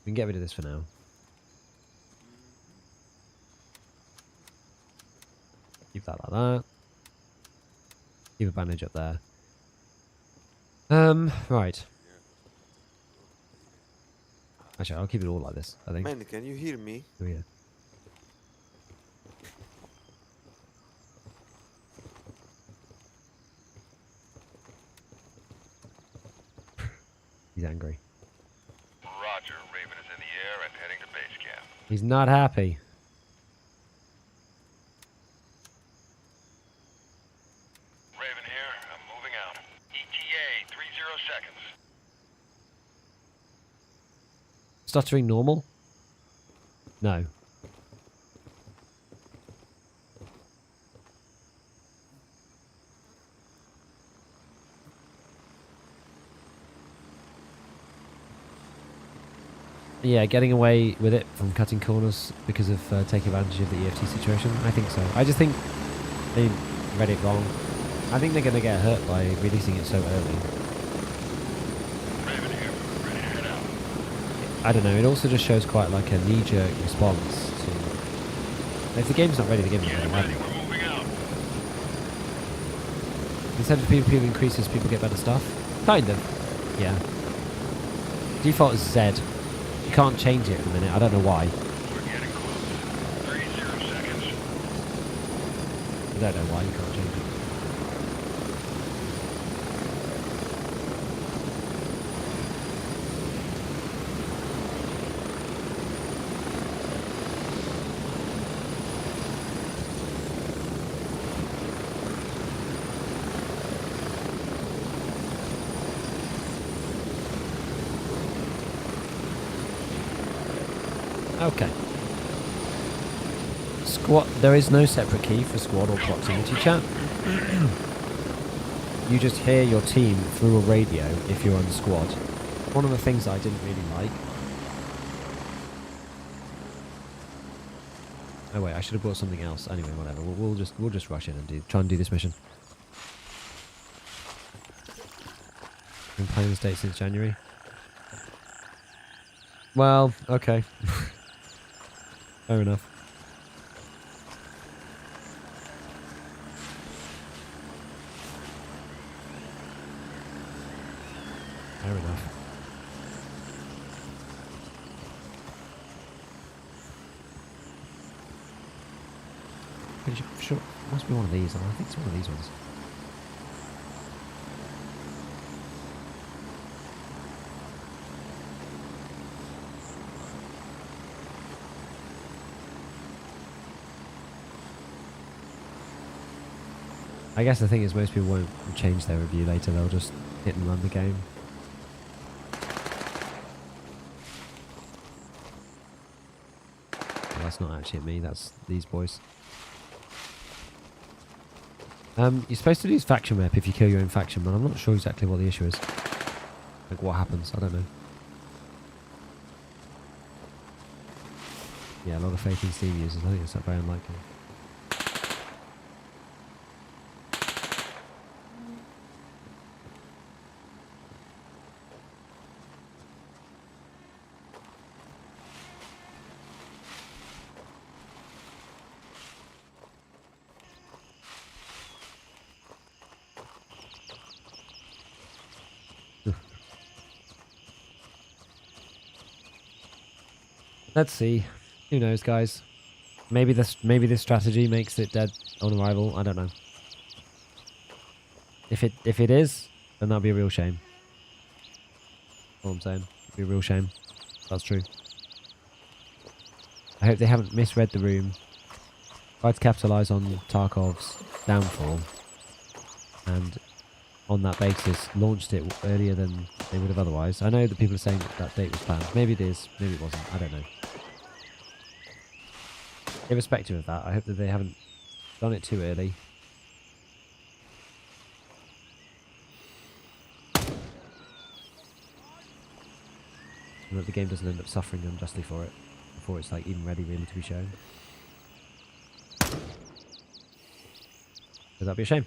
We can get rid of this for now. Keep that like that. Keep a bandage up there. Right. Actually, I'll keep it all like this, I think. Man, can you hear me? Oh, yeah. He's angry. Roger. Raven is in the air and heading to base camp. He's not happy. Raven here. I'm moving out. ETA 30 seconds. Stuttering normal? No. Yeah, getting away with it from cutting corners because of taking advantage of the EFT situation? I think so. I just think they read it wrong. I think they're going to get hurt by releasing it so early. Raven here. Ready to head out. I don't know, it also just shows quite like a knee-jerk response to... If the game's not ready, the game's not Get ready. ready. We're moving out. Instead of people increases, people get better stuff? Kind of. Yeah. Default is Z. You can't change it at the minute, I don't know why. We're getting close. 30 seconds. I don't know why you can't change it. Okay. Squad. There is no separate key for squad or proximity chat. You just hear your team through a radio if you're on squad. One of the things I didn't really like. Oh wait, I should have brought something else. Anyway, whatever. We'll just rush in and try and do this mission. Been playing this date since January. Well, okay. Fair enough. Fair enough. Pretty sure it must be one of these. I think it's one of these ones. I guess the thing is most people won't change their review later. They'll just hit and run the game. Well, that's not actually me. That's these boys. You're supposed to use faction rep if you kill your own faction, but I'm not sure exactly what the issue is. Like what happens, I don't know. Yeah, a lot of faith in Steam users. I think it's very unlikely. Let's see. Who knows, guys? Maybe this strategy makes it dead on arrival. I don't know. If it is, then that'd be a real shame. All I'm saying, it'd be a real shame. That's true. I hope they haven't misread the room. Tried to capitalise on Tarkov's downfall, and on that basis launched it earlier than they would have otherwise. I know that people are saying that date was planned. Maybe it is. Maybe it wasn't. I don't know. Irrespective of that, I hope that they haven't done it too early. And that the game doesn't end up suffering unjustly for it before it's like even ready really to be shown. So that'd be a shame.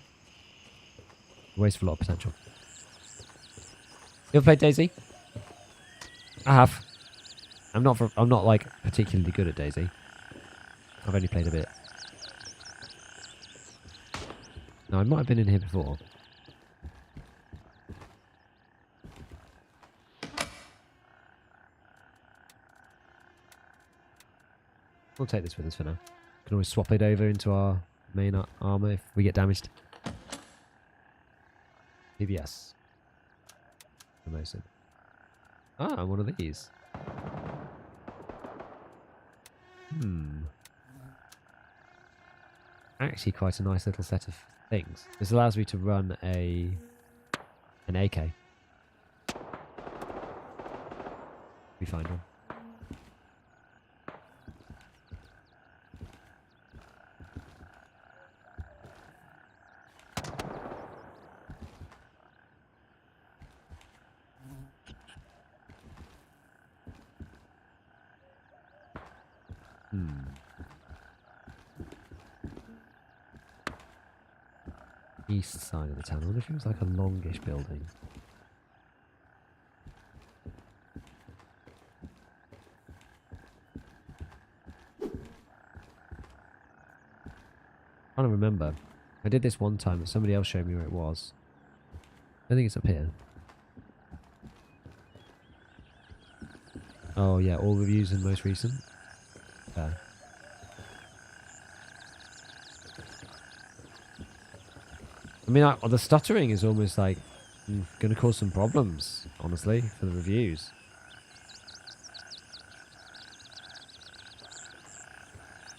Waste of a lot of potential. You ever played DayZ? I have. I'm not like particularly good at DayZ. I've only played a bit. No, I might have been in here before. We'll take this with us for now. Can always swap it over into our main armor if we get damaged. PBS. Amazing. Ah, one of these. Actually quite a nice little set of things. This allows me to run an AK. We find one. East side of the town. I wonder if it was like a longish building. I don't remember. I did this one time, but somebody else showed me where it was. I think it's up here. Oh yeah, all reviews and most recent. There. I mean, the stuttering is almost like going to cause some problems, honestly, for the reviews.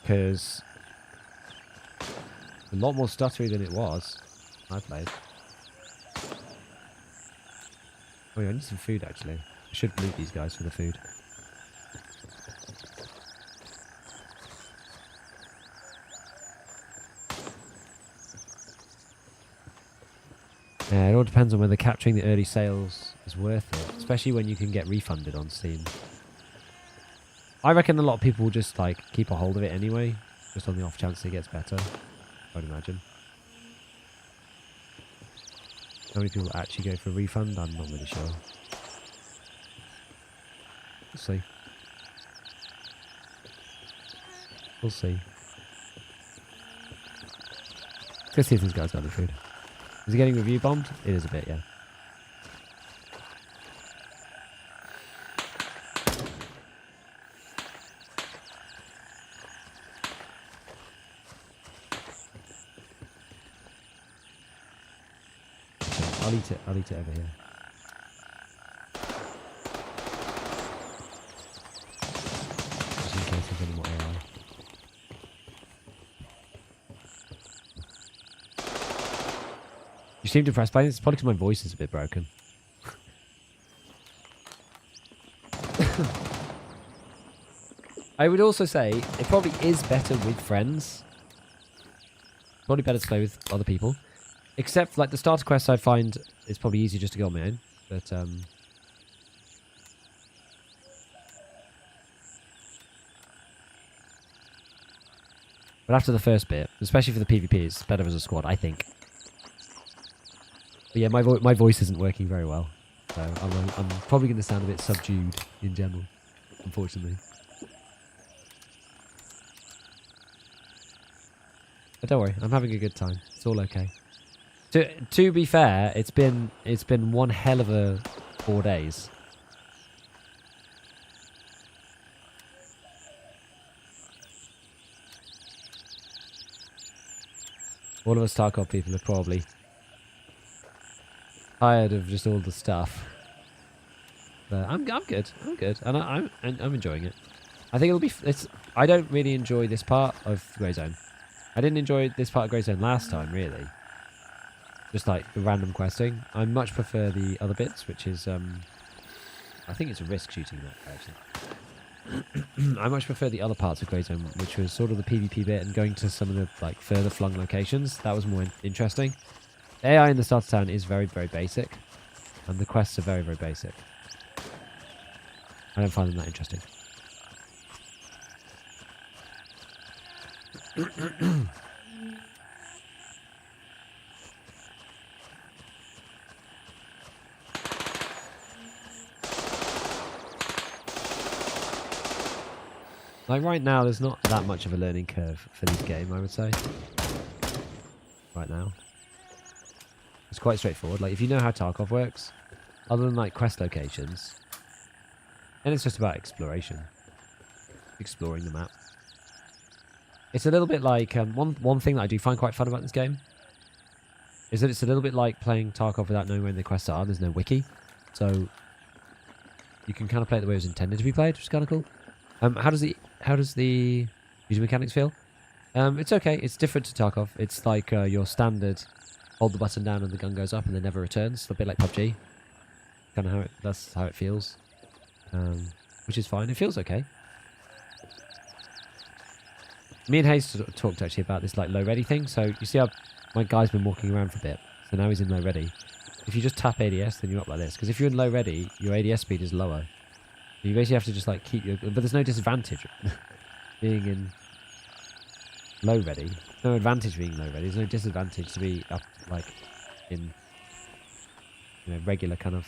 Because a lot more stuttery than it was. I played. Oh yeah, I need some food actually. I should loot these guys for the food. Yeah, it all depends on whether capturing the early sales is worth it, especially when you can get refunded on Steam. I reckon a lot of people will just like keep a hold of it anyway, just on the off chance it gets better, I'd imagine. How many people actually go for a refund? I'm not really sure. We'll see. We'll see. Let's see if these guys got any food. Is it getting review bombed? It is a bit, yeah. I'll eat it. I'll eat it over here. Just in case there's any more AI. You seem depressed by it. It's probably because my voice is a bit broken. I would also say it probably is better with friends. Probably better to play with other people. Except, like, the starter quests I find it's probably easier just to go on my own. But, after the first bit, especially for the PvP, it's better as a squad, I think. But yeah, my voice isn't working very well. So I'm probably going to sound a bit subdued in general, unfortunately. But don't worry, I'm having a good time. It's all okay. To be fair, it's been one hell of a 4 days. All of us Tarkov people are probably tired of just all the stuff. But I'm good. I'm good, and I'm enjoying it. I think it'll be. I don't really enjoy this part of Grey Zone. I didn't enjoy this part of Grey Zone last time, really. Just like the random questing. I much prefer the other bits, which is I think it's a risk shooting that actually. I much prefer the other parts of Grey Zone, which was sort of the PvP bit and going to some of the like further flung locations. That was more interesting. AI in the starter town is very, very basic, and the quests are very, very basic. I don't find them that interesting. Like right now, there's not that much of a learning curve for this game, I would say. Right now. It's quite straightforward. Like, if you know how Tarkov works, other than like quest locations, then it's just about exploration. Exploring the map. It's a little bit like, one thing that I do find quite fun about this game is that it's a little bit like playing Tarkov without knowing where the quests are. There's no wiki. So, you can kind of play it the way it was intended to be played, which is kind of cool. How does the user mechanics feel? It's okay. It's different to Tarkov. It's like your standard hold the button down and the gun goes up and then never returns. A bit like PUBG. Kind of that's how it feels. Which is fine. It feels okay. Me and Hayes talked actually about this like low ready thing. So you see how my guy's been walking around for a bit. So now he's in low ready. If you just tap ADS, then you're up like this. Because if you're in low ready, your ADS speed is lower. You basically have to just like keep your... But there's no disadvantage being in low ready. No advantage being low ready. There's no disadvantage to be up like in, you know, regular kind of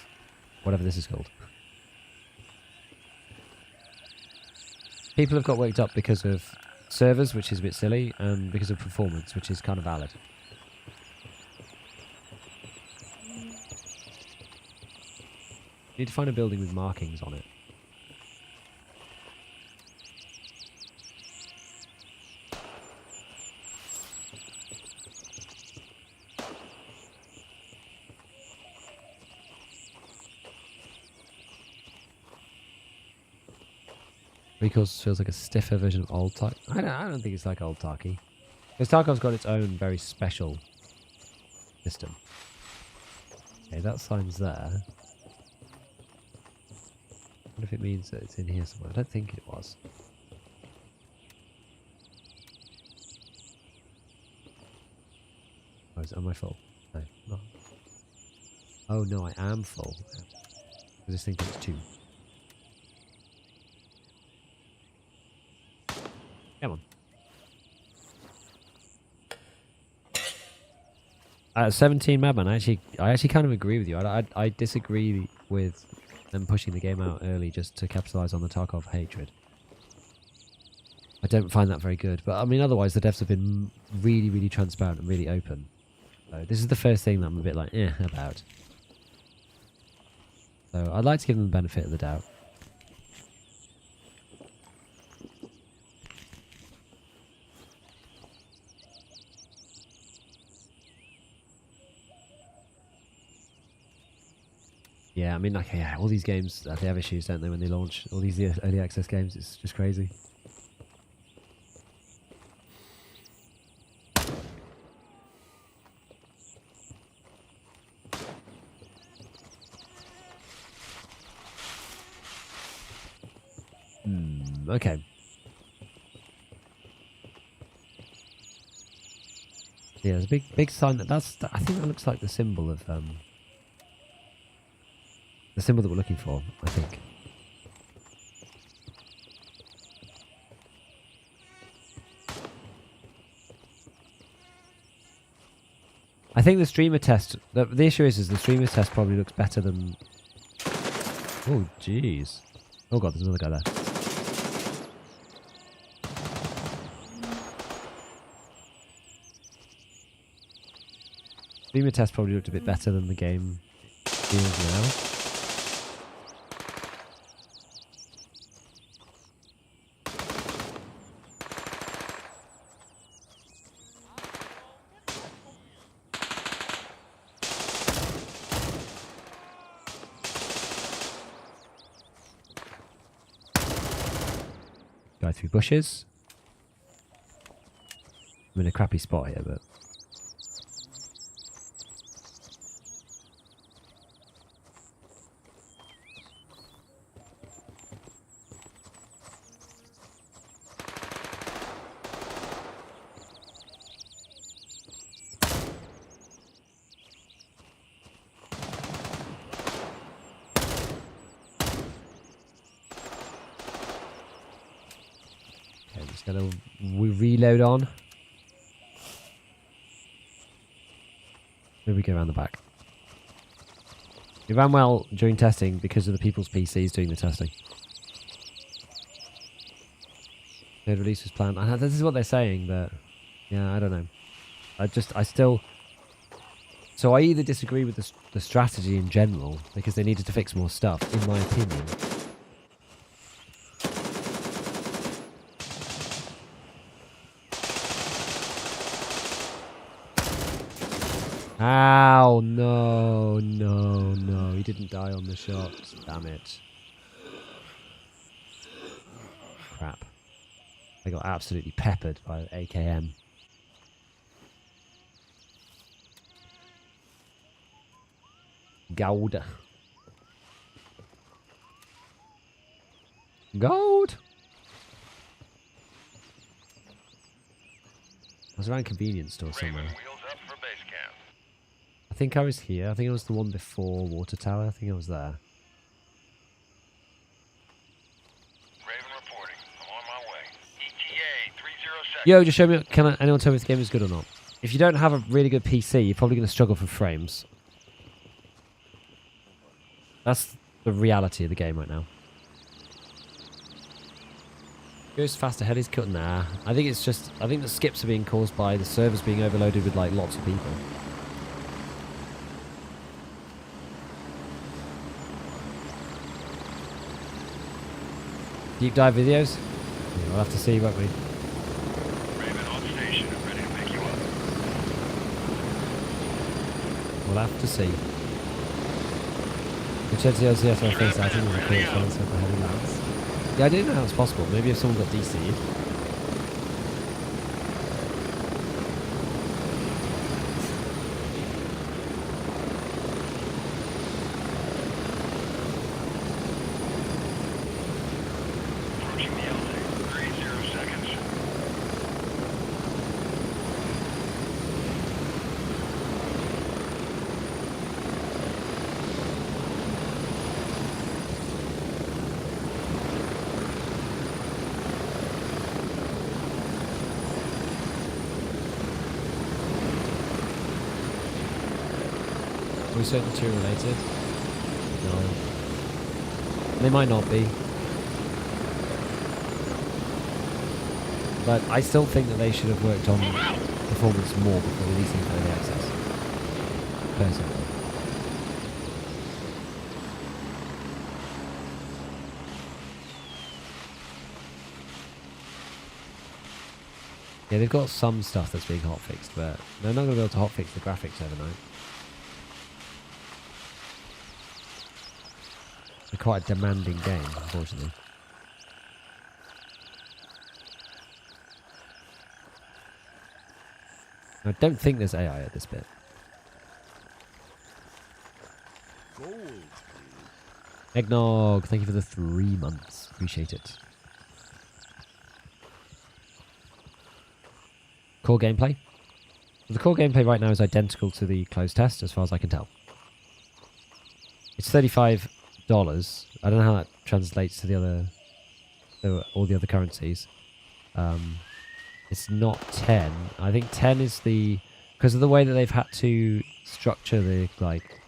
whatever this is called. People have got worked up because of servers, which is a bit silly, and because of performance, which is kind of valid. Need to find a building with markings on it. Recalls feels like a stiffer version of old Tark. I don't think it's like old Tarky. Because Tarkov's got its own very special system. Okay, that sign's there. What if it means that it's in here somewhere? I don't think it was. Oh, am I full? No, not. Oh no, I am full. I just think it's 2. Come on. 17 Madman, I actually kind of agree with you. I disagree with them pushing the game out early just to capitalize on the Tarkov hatred. I don't find that very good. But I mean, otherwise the devs have been really, really transparent and really open. So this is the first thing that I'm a bit like, about. So I'd like to give them the benefit of the doubt. Yeah, I mean, like, yeah, all these games, they have issues, don't they, when they launch? All these early access games, it's just crazy. Okay. Yeah, there's a big sign that's. I think that looks like the symbol of the symbol that we're looking for. I think. I think the streamer test. The issue is the streamer test probably looks better than. Oh, jeez. Oh god, there's another guy there. Streamer test probably looked a bit better than the game feels now. Go through bushes. I'm in a crappy spot here, but. Okay, just gonna reload on. Maybe we go around the back. It ran well during testing because of the people's PCs doing the testing. Third release was planned. This is what they're saying, but yeah, I don't know. I still. So I either disagree with the strategy in general because they needed to fix more stuff, in my opinion. Ow, no, no, no. He didn't die on the shot. Damn it. Crap. I got absolutely peppered by AKM. Gold. Gold! I was around a convenience store somewhere. Raven, wheels up for base camp. I think I was here. I think it was the one before Water Tower. I think I was there. Raven reporting. I'm on my way. ETA 30 seconds. Yo, just show me. Can anyone tell me if the game is good or not? If you don't have a really good PC, you're probably going to struggle for frames. That's the reality of the game right now. Goes faster, head is cut. Nah, I think it's just. I think the skips are being caused by the servers being overloaded with like lots of people. Deep dive videos? Yeah, we'll have to see, won't we? Raven on station and ready to pick you up. We'll have to see. The Chelsea LCS first outing was a clear chance of heavy lands. Yeah, I didn't know how it's possible. Maybe if someone got DC'd. Approaching the LZ. 30 seconds. Are we certain two related? No. They might not be. But I still think that they should have worked on performance more before releasing early access. Personally. Yeah, they've got some stuff that's being hotfixed, but they're not going to be able to hotfix the graphics overnight. quite a demanding game, unfortunately. I don't think there's AI at this bit. Gold. Eggnog, thank you for the 3 months. Appreciate it. Core gameplay. The core gameplay right now is identical to the closed test, as far as I can tell. It's $35. I don't know how that translates to the other, all the other currencies. It's not 10. I think 10 is the, because of the way that they've had to structure the like.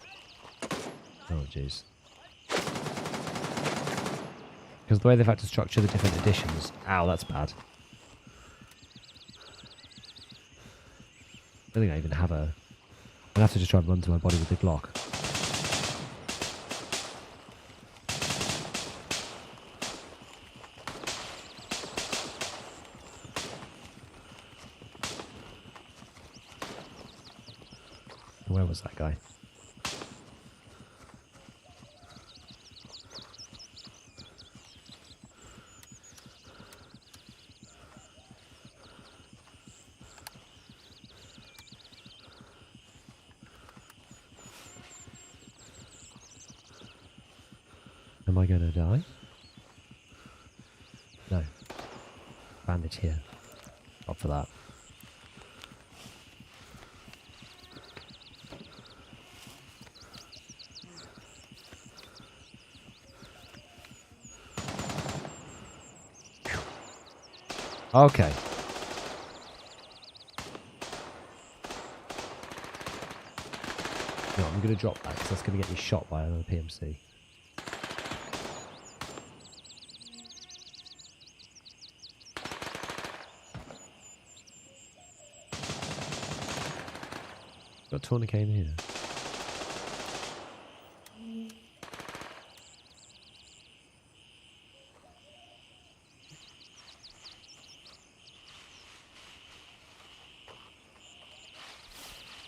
Oh jeez. Because the way they've had to structure the different editions. Ow, that's bad. I don't think I even have a... I'd have to just try and run to my body with the Glock. Where was that guy? Am I going to die? No. Bandage here. Up for that. Okay. No, I'm going to drop that because that's going to get me shot by another PMC. Got a tourniquet in here.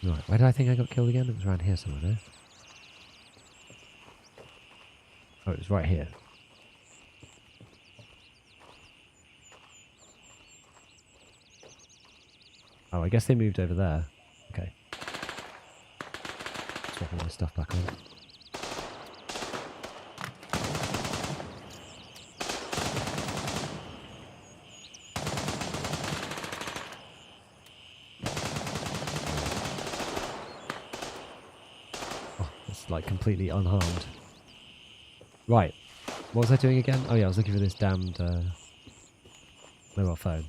Right, where did I think I got killed again? It was around here somewhere, no? Oh, it was right here. Oh, I guess they moved over there. Okay. Swap all my stuff back on. Like completely unharmed. Right. What was I doing again? Oh yeah, I was looking for this damned mobile phone.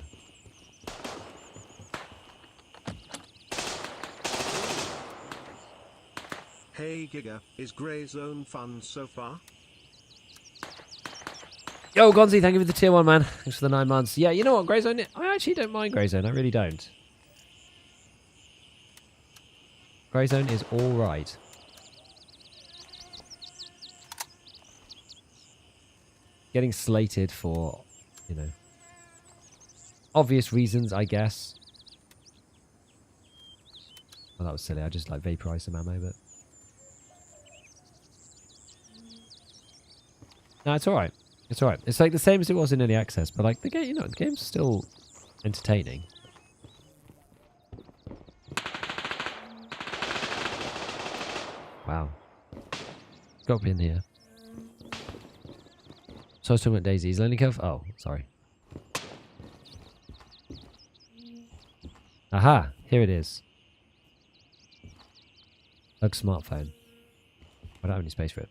Hey Giga, is Grey Zone fun so far? Yo, Gonzi, thank you for the tier 1, man. Thanks for the 9 months. Yeah, you know what, Grey Zone, I actually don't mind Grey Zone. I really don't. Grey Zone is alright. Getting slated for, you know, obvious reasons, I guess. Well, that was silly. I just like vaporized some ammo, but no, it's alright. It's alright. It's like the same as it was in early access, but like the game, you know, the game's still entertaining. Wow. Got up in here. So I was talking about Daisy's learning curve. Oh, sorry. Aha! Here it is. Like smartphone. I don't have any space for it.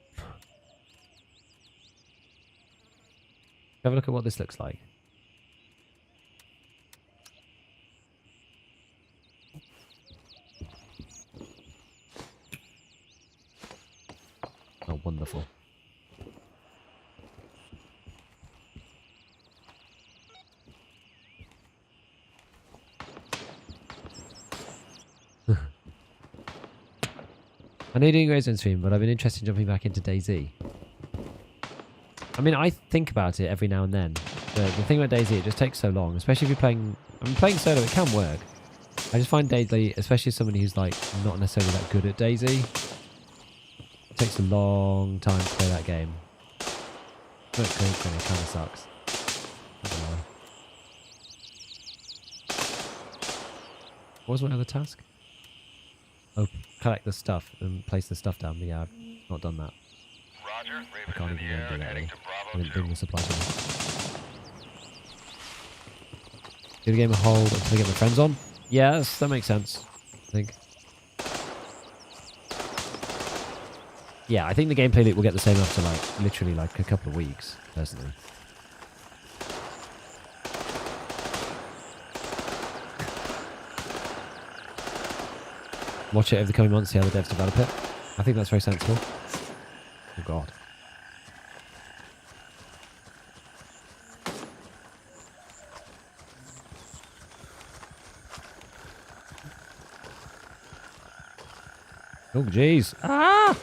Have a look at what this looks like. Oh, wonderful. I know you're doing Grey Zone stream, but I've been interested in jumping back into DayZ. I mean, I think about it every now and then. The thing about DayZ, it just takes so long, especially if you're playing... I mean, playing solo, it can work. I just find DayZ, especially as somebody who's like not necessarily that good at DayZ, it takes a long time to play that game. Not great, then it kind of sucks. I don't know. What was my other task? Oh, collect the stuff and place the stuff down. But yeah, I've not done that. Roger. I Ravens can't in the even air remember and that. heading Really. to I Bravo didn't bring 2. the supply chain. Do the game a hold until I get my friends on? Yes, that makes sense. I think. Yeah, I think the gameplay loop will get the same after like literally like a couple of weeks, personally. Watch it over the coming months, see how the devs develop it. I think that's very sensible. Oh god. Oh jeez. Ah!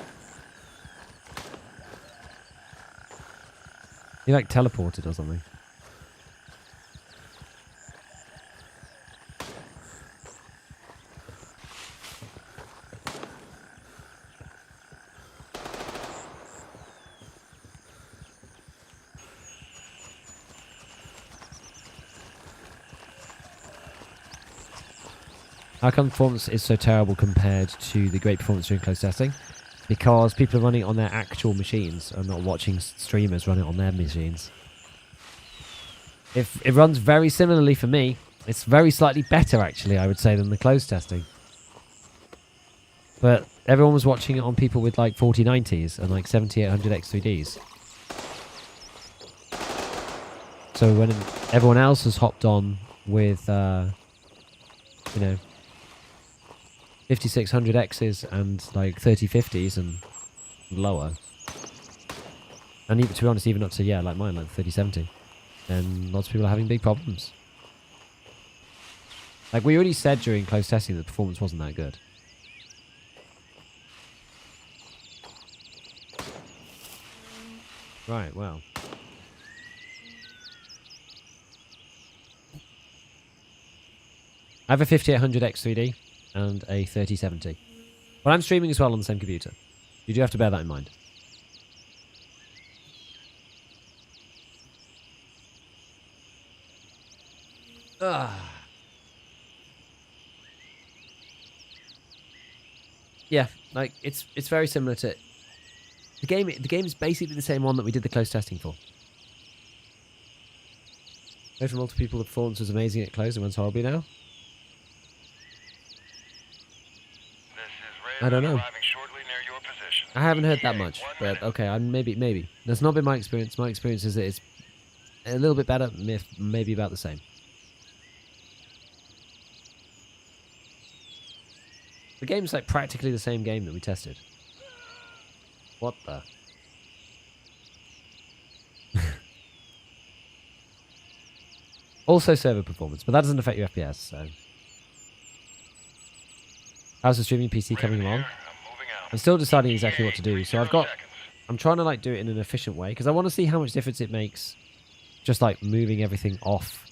He like teleported or something. How come performance is so terrible compared to the great performance during closed testing? Because people are running it on their actual machines and not watching streamers run it on their machines. If it runs very similarly for me, it's very slightly better actually, I would say, than the closed testing. But everyone was watching it on people with like 4090s and like 7800 X3Ds. So when everyone else has hopped on with, you know, 5600Xs and like 3050s and lower, and even, to be honest, even up to, yeah, like mine, like 3070, then lots of people are having big problems. Like we already said during closed testing that performance wasn't that good. Right, well. I have a 5800 X3D and a 3070. But I'm streaming as well on the same computer. You do have to bear that in mind. Yeah, like it's very similar to the game. The game is basically the same one that we did the closed testing for. Heard from multiple people the performance was amazing at closed and runs horribly now. This is I don't Raven know. arriving shortly near your position. I haven't heard that ETA, much, 1 but minute. okay, maybe. That's not been my experience. My experience is that it's a little bit better, maybe about the same. The game's like practically the same game that we tested. What the? Also server performance, but that doesn't affect your FPS, so. How's the streaming PC coming Raven along? here. I'm moving out. I'm still deciding exactly what to do, so 30 seconds. I'm trying to like do it in an efficient way, because I want to see how much difference it makes just like moving everything off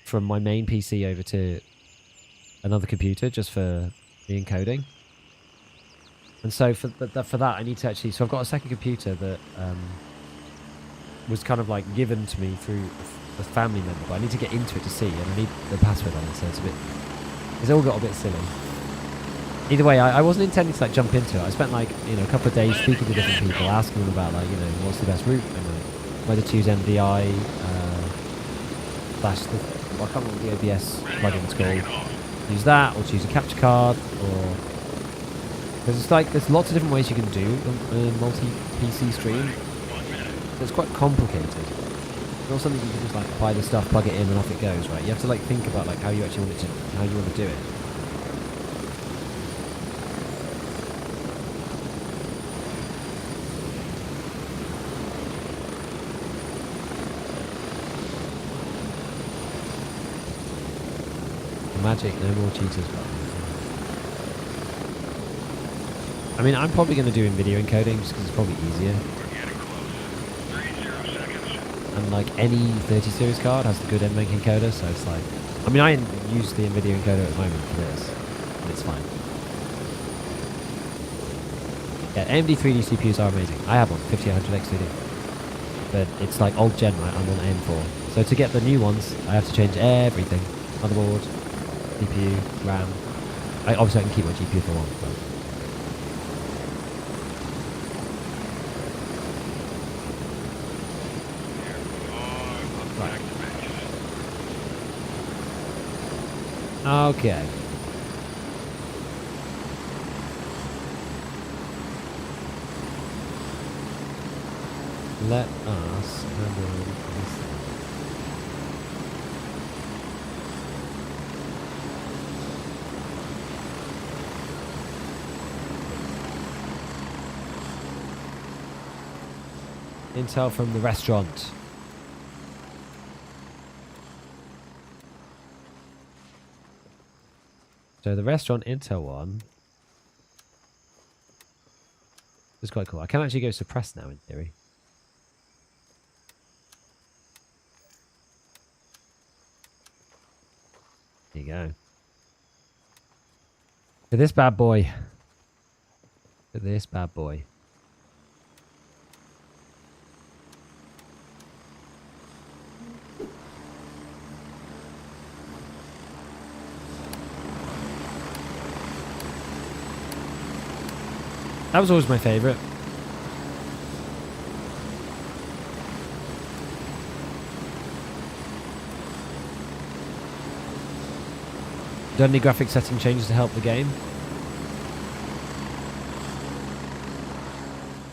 from my main PC over to another computer just for the encoding. And so for that I need to actually, so I've got a second computer that was kind of like given to me through a family member, but I need to get into it to see, and I need the password on it, so it's all got a bit silly. Either way, I wasn't intending to like jump into it. I spent like, you know, a couple of days speaking to different people, asking them about like, you know, what's the best route, and like whether to use MDI slash I can't remember what the OBS plugin's called. Use that, or choose a capture card, or because it's like there's lots of different ways you can do a multi-PC stream. So it's quite complicated. It's not something you can just like buy the stuff, plug it in, and off it goes, right? You have to like think about like how you actually want it to, how you want to do it. Magic, no more cheaters button. I mean, I'm probably going to do in video encoding just because it's probably easier. We're getting close. 30 seconds. And like any 30 series card has the good NVENC encoder, so it's like, I mean, I use the NVIDIA encoder at the moment for this, and it's fine. Yeah, AMD 3D CPUs are amazing. I have one, 5800X 3D. But it's like old gen, right? I'm on AM4. So to get the new ones, I have to change everything. Motherboard, CPU, RAM. Obviously I can keep my GPU for one. But... Right. Okay. Let us handle this thing. Intel from the restaurant. So the restaurant Intel one is quite cool. I can actually go suppressed now in theory. There you go. Look at this bad boy. Look at this bad boy. That was always my favourite. Done any graphic setting changes to help the game?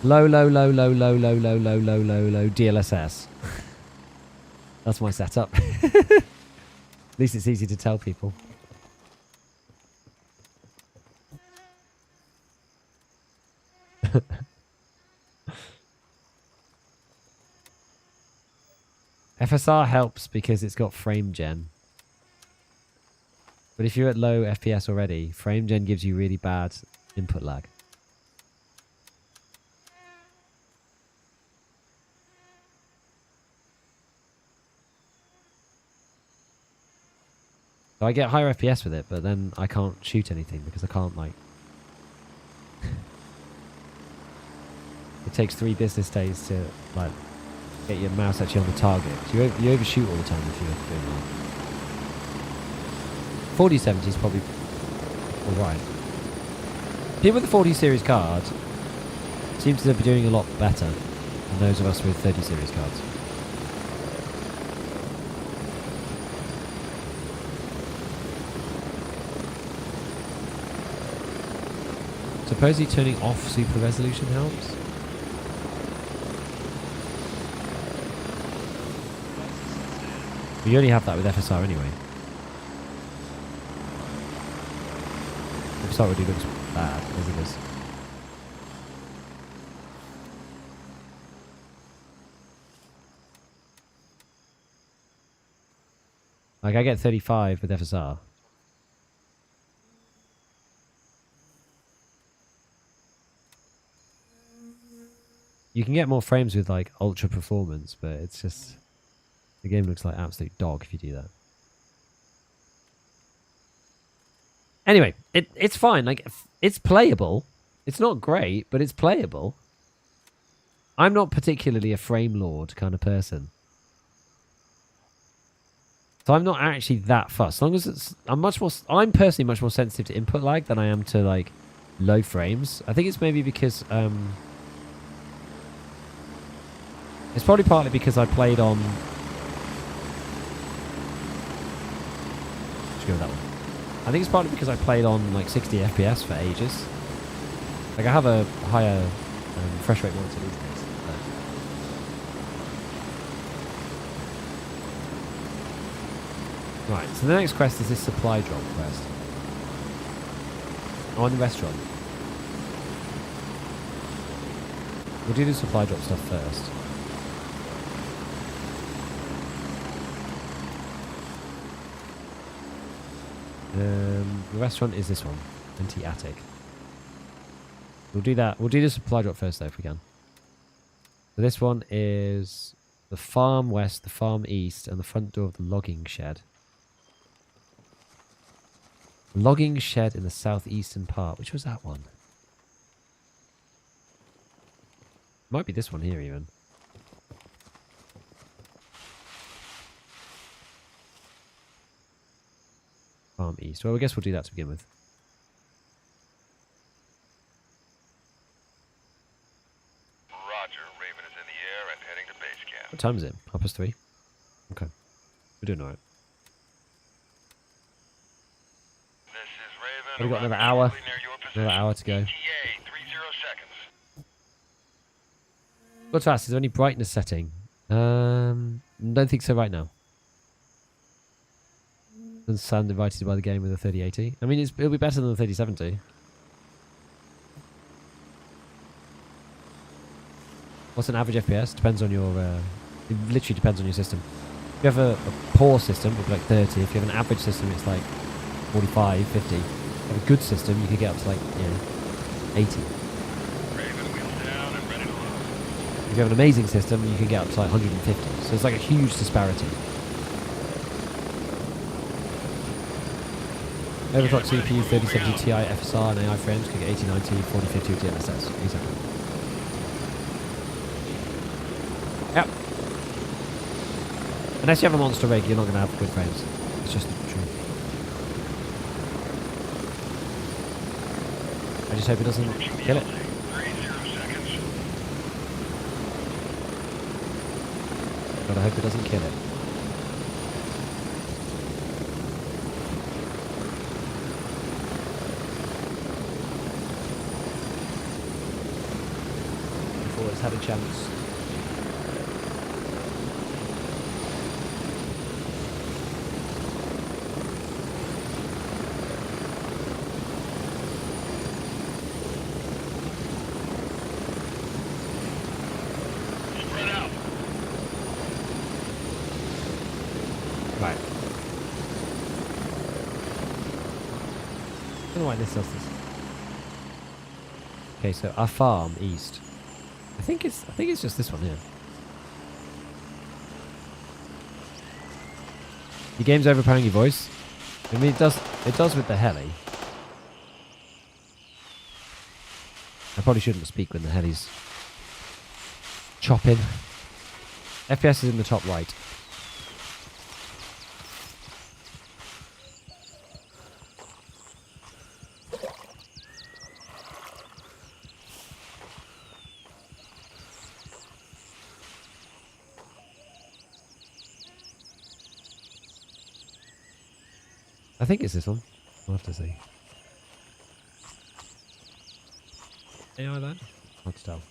Low DLSS. That's my setup. At least it's easy to tell people. FSR helps because it's got frame gen. But if you're at low FPS already, frame gen gives you really bad input lag. So I get higher FPS with it, but then I can't shoot anything because I can't, like... It takes 3 business days to, like, get your mouse actually on the target. So you overshoot all the time if you're doing that. 4070 is probably alright. People with the 40 series card seem to be doing a lot better than those of us with 30 series cards. Supposedly turning off super resolution helps. But you only have that with FSR anyway. FSR already looks bad as it is. Like I get 35 with FSR. You can get more frames with like ultra performance, but it's just... The game looks like absolute dog if you do that. Anyway, it's fine. Like, it's playable. It's not great, but it's playable. I'm not particularly a frame lord kind of person. So I'm not actually that fussed. As long as it's... I'm personally much more sensitive to input lag than I am to, like, low frames. I think it's maybe because... it's probably partly because I played on... Go with that one. I think it's partly because I played on like 60 FPS for ages. Like I have a higher refresh rate monitor these days. Right, so the next quest is this supply drop quest. Oh, in the restaurant. We'll do the supply drop stuff first. The restaurant is this one, anti-attic. We'll do that. We'll do the supply drop first, though, if we can. So this one is the farm west, the farm east, and the front door of the logging shed. Logging shed in the southeastern part. Which was that one? Might be this one here even. Farm East. Well, I guess we'll do that to begin with. Roger. Raven is in the air and heading to base camp. What time is it? 3:30. Okay. We're doing alright. This is Raven. We've got another arriving hour. shortly near your position. Another hour to go. ETA 30 seconds. Got to ask, is there any brightness setting? Don't think so right now. Doesn't sound invited by the game with a 3080. I mean, it'll be better than the 3070. What's an average FPS? Depends on your... it literally depends on your system. If you have a poor system, it'll be like 30. If you have an average system, it's like 45, 50. If you have a good system, you can get up to like, 80. Raven, wheels down and ready to load. If you have an amazing system, you can get up to like 150. So it's like a huge disparity. Overclock CPU, 3070 Ti, FSR, and AI frames can get 8090, 4050 with DLSS. Exactly. Yep. Unless you have a monster rig, you're not going to have good frames. It's just true. I just hope it doesn't kill it. 30 seconds. But I hope it doesn't kill it. Before it's had a chance. Spread out. Right. I don't know why this does this. Okay, so our farm east. I think it's just this one here. Your game's overpowering your voice. I mean, it does with the heli. I probably shouldn't speak when the heli's chopping. FPS is in the top right. I think it's this one. We'll have to see. AI that? Hard to tell.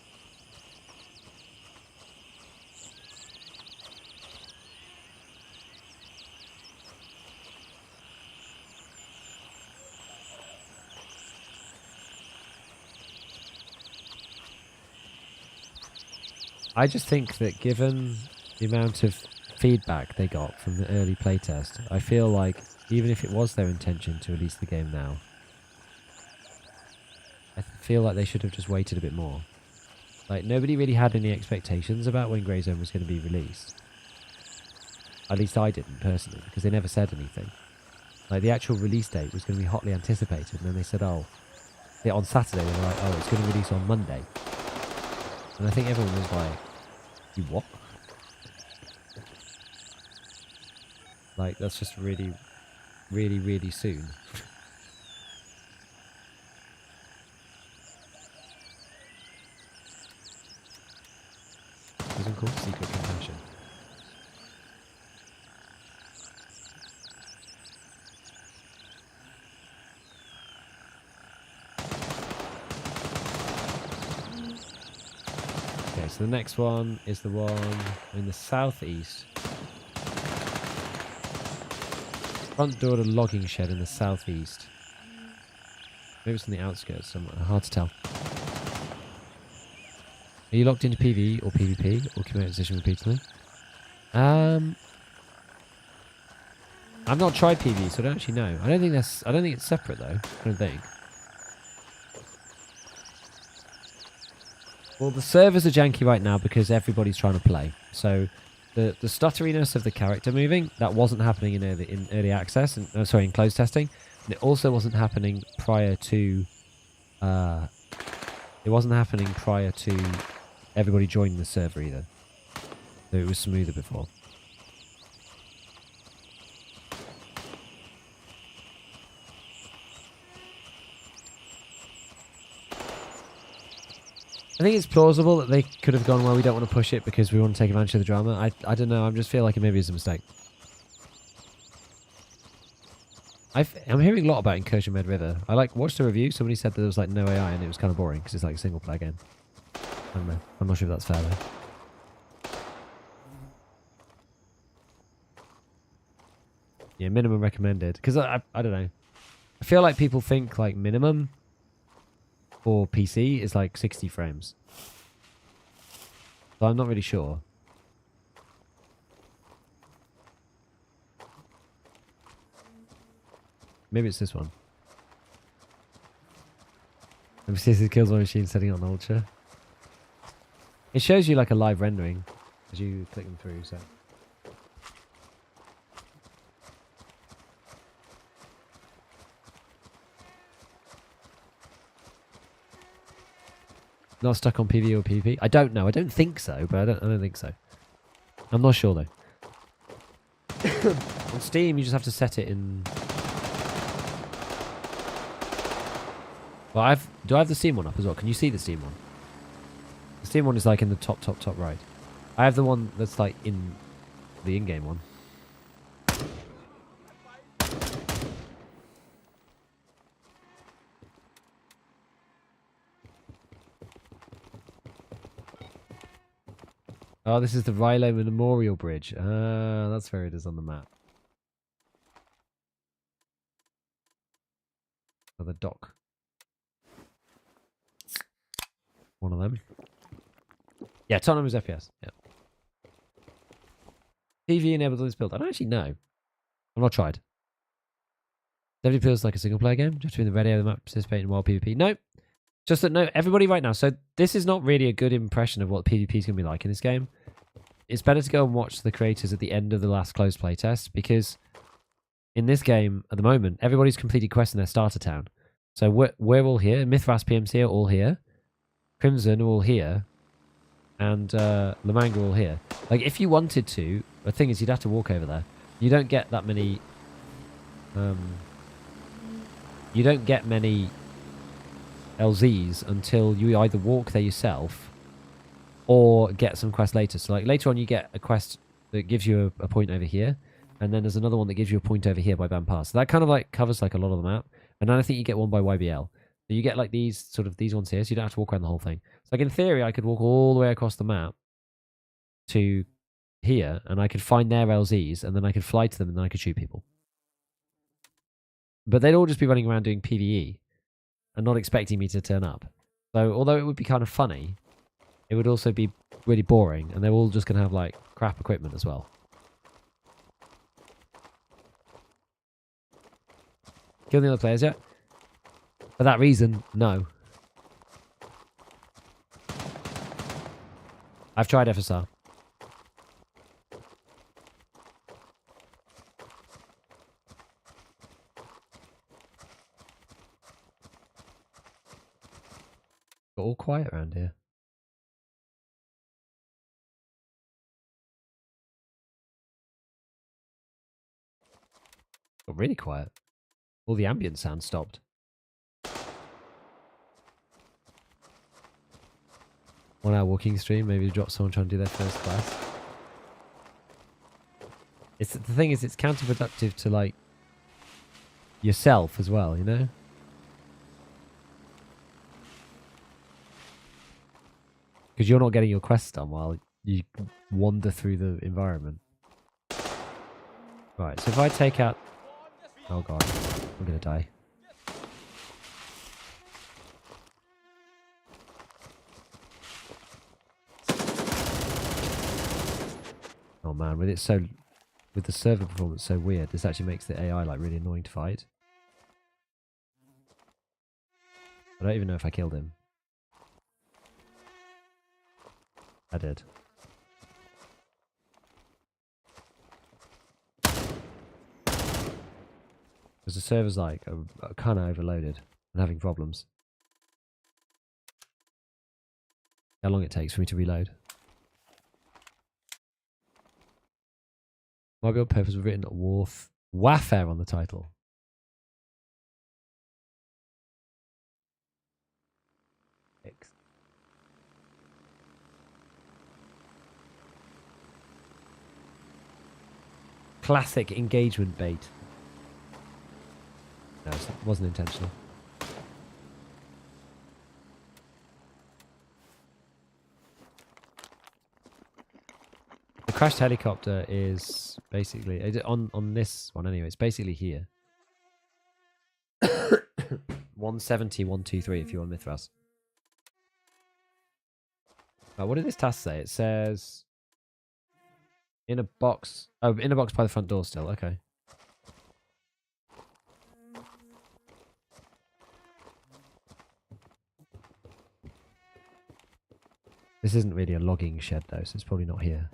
I just think that given the amount of feedback they got from the early playtest, I feel like even if it was their intention to release the game now, I feel like they should have just waited a bit more. Like, nobody really had any expectations about when Grey Zone was going to be released. At least I didn't, personally, because they never said anything. Like, the actual release date was going to be hotly anticipated, and then they said, oh, yeah, on Saturday, they were like, oh, it's going to release on Monday. And I think everyone was like, you what? Like, that's just really, really, really soon. Isn't called Secret Compassion. Okay, so the next one is the one in the southeast. Front door to logging shed in the southeast. Maybe it's on the outskirts somewhere. Hard to tell. Are you locked into PvE or PvP or commit position repeatedly? I've not tried PvE, so I don't actually know. I don't think it's separate though. I don't think. Well, the servers are janky right now because everybody's trying to play. So the stutteriness of the character moving, that wasn't happening in early access, and in closed testing. And it also wasn't happening prior to everybody joined the server either. So it was smoother before. I think it's plausible that they could have gone, well, we don't want to push it because we want to take advantage of the drama. I don't know. I just feel like it maybe is a mistake. I'm hearing a lot about Incursion Red River. I watched a review. Somebody said that there was like no AI and it was kind of boring because it's like a single player game. I don't know. I'm not sure if that's fair though. Yeah, minimum recommended. Because I don't know. I feel like people think like minimum for PC is like 60 frames. So I'm not really sure. Maybe it's this one. Let me see if it kills my machine setting on ultra. It shows you like a live rendering as you click them through, so. Not stuck on PvE or PvP? I don't know. I don't think so, but I don't think so. I'm not sure though. On Steam, you just have to set it in. Well, do I have the Steam one up as well? Can you see the Steam one? The Steam one is like in the top right. I have the one that's like in the in-game one. Oh, this is the Rilo Memorial Bridge. That's where it is on the map. Oh, the dock. One of them. Yeah, autonomous FPS. Yeah. TV enabled on this build. I don't actually know. I've not tried. Definitely feels like a single player game. Just to be in the red area of the map, participate in wild PvP. No. Just that, no, everybody right now. So this is not really a good impression of what PvP is going to be like in this game. It's better to go and watch the creators at the end of the last closed playtest, because in this game, at the moment, everybody's completed quests in their starter town. So we're all here. Mithras PMC are all here. Crimson are all here. And Lamanga are all here. Like, if you wanted to, the thing is, you'd have to walk over there. You don't get that many... you don't get many LZs until you either walk there yourself or get some quest later. So like later on you get a quest that gives you a point over here, and then there's another one that gives you a point over here by Ban Pass. So that kind of like covers like a lot of the map. And then I think you get one by YBL. So you get like these ones here, so you don't have to walk around the whole thing. So like in theory I could walk all the way across the map to here, and I could find their LZs, and then I could fly to them, and then I could shoot people. But they'd all just be running around doing PvE and not expecting me to turn up. So although it would be kind of funny, it would also be really boring, and they're all just going to have like crap equipment as well. Kill the other players yet? For that reason, no. I've tried FSR. Got all quiet around here. Got really quiet. All the ambient sound stopped. 1 hour walking stream, maybe drop someone trying to do their first class. The thing is, it's counterproductive to like yourself as well, you know? Because you're not getting your quests done while you wander through the environment. Right, so if I take out... Oh god, I'm gonna die. Oh man, with the server performance so weird, this actually makes the AI like really annoying to fight. I don't even know if I killed him. I did. Because the server's like are kind of overloaded and having problems. How long it takes for me to reload. Might be on purpose written warfare on the title. X. Classic engagement bait. No, it wasn't intentional. The crashed helicopter is basically on this one anyway. It's basically here. 170, 123 if you're on Mithras. What did this task say? It says in a box. Oh, in a box by the front door still. Okay. This isn't really a logging shed though, so it's probably not here.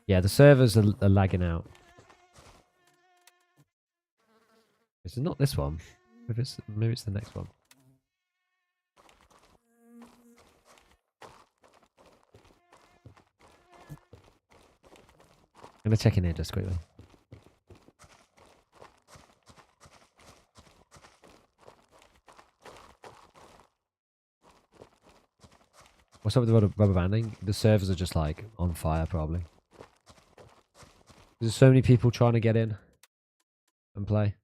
Yeah, the servers are lagging out. It's not this one. Maybe it's the next one. I'm gonna check in here just quickly. What's up with the rubber banding? The servers are just like on fire probably. There's so many people trying to get in and play.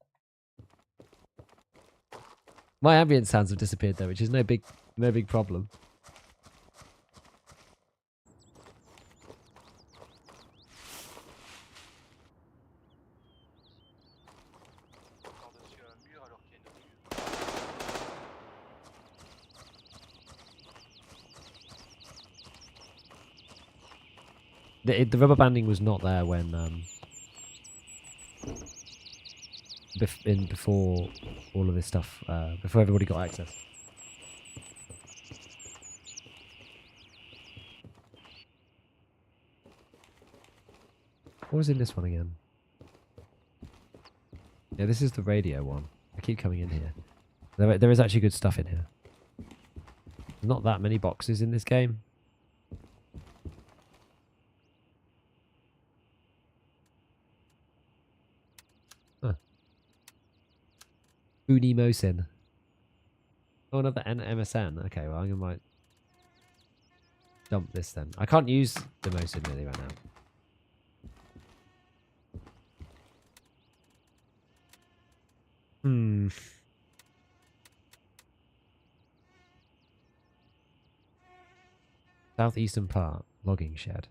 My ambient sounds have disappeared though, which is no big problem. Par-dessus un mur alors qu'il y a une rue. The rubber banding was not there when before all of this stuff, before everybody got access. What was in this one again? Yeah, this is the radio one. I keep coming in here. There is actually good stuff in here. There's not that many boxes in this game. Huh. Unimosin. Oh, another MSN. Okay, well, I might dump this then. I can't use the Mosin really right now. Southeastern part, logging shed.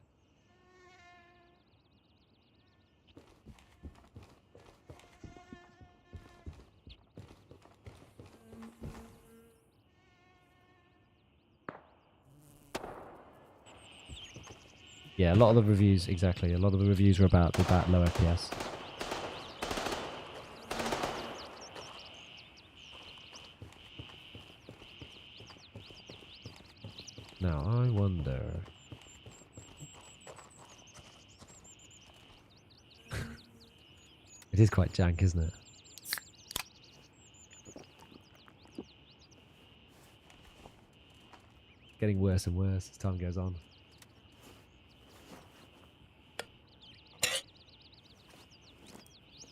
Yeah, a lot of the reviews, exactly. A lot of the reviews were about low FPS. Now, I wonder... It is quite jank, isn't it? Getting worse and worse as time goes on.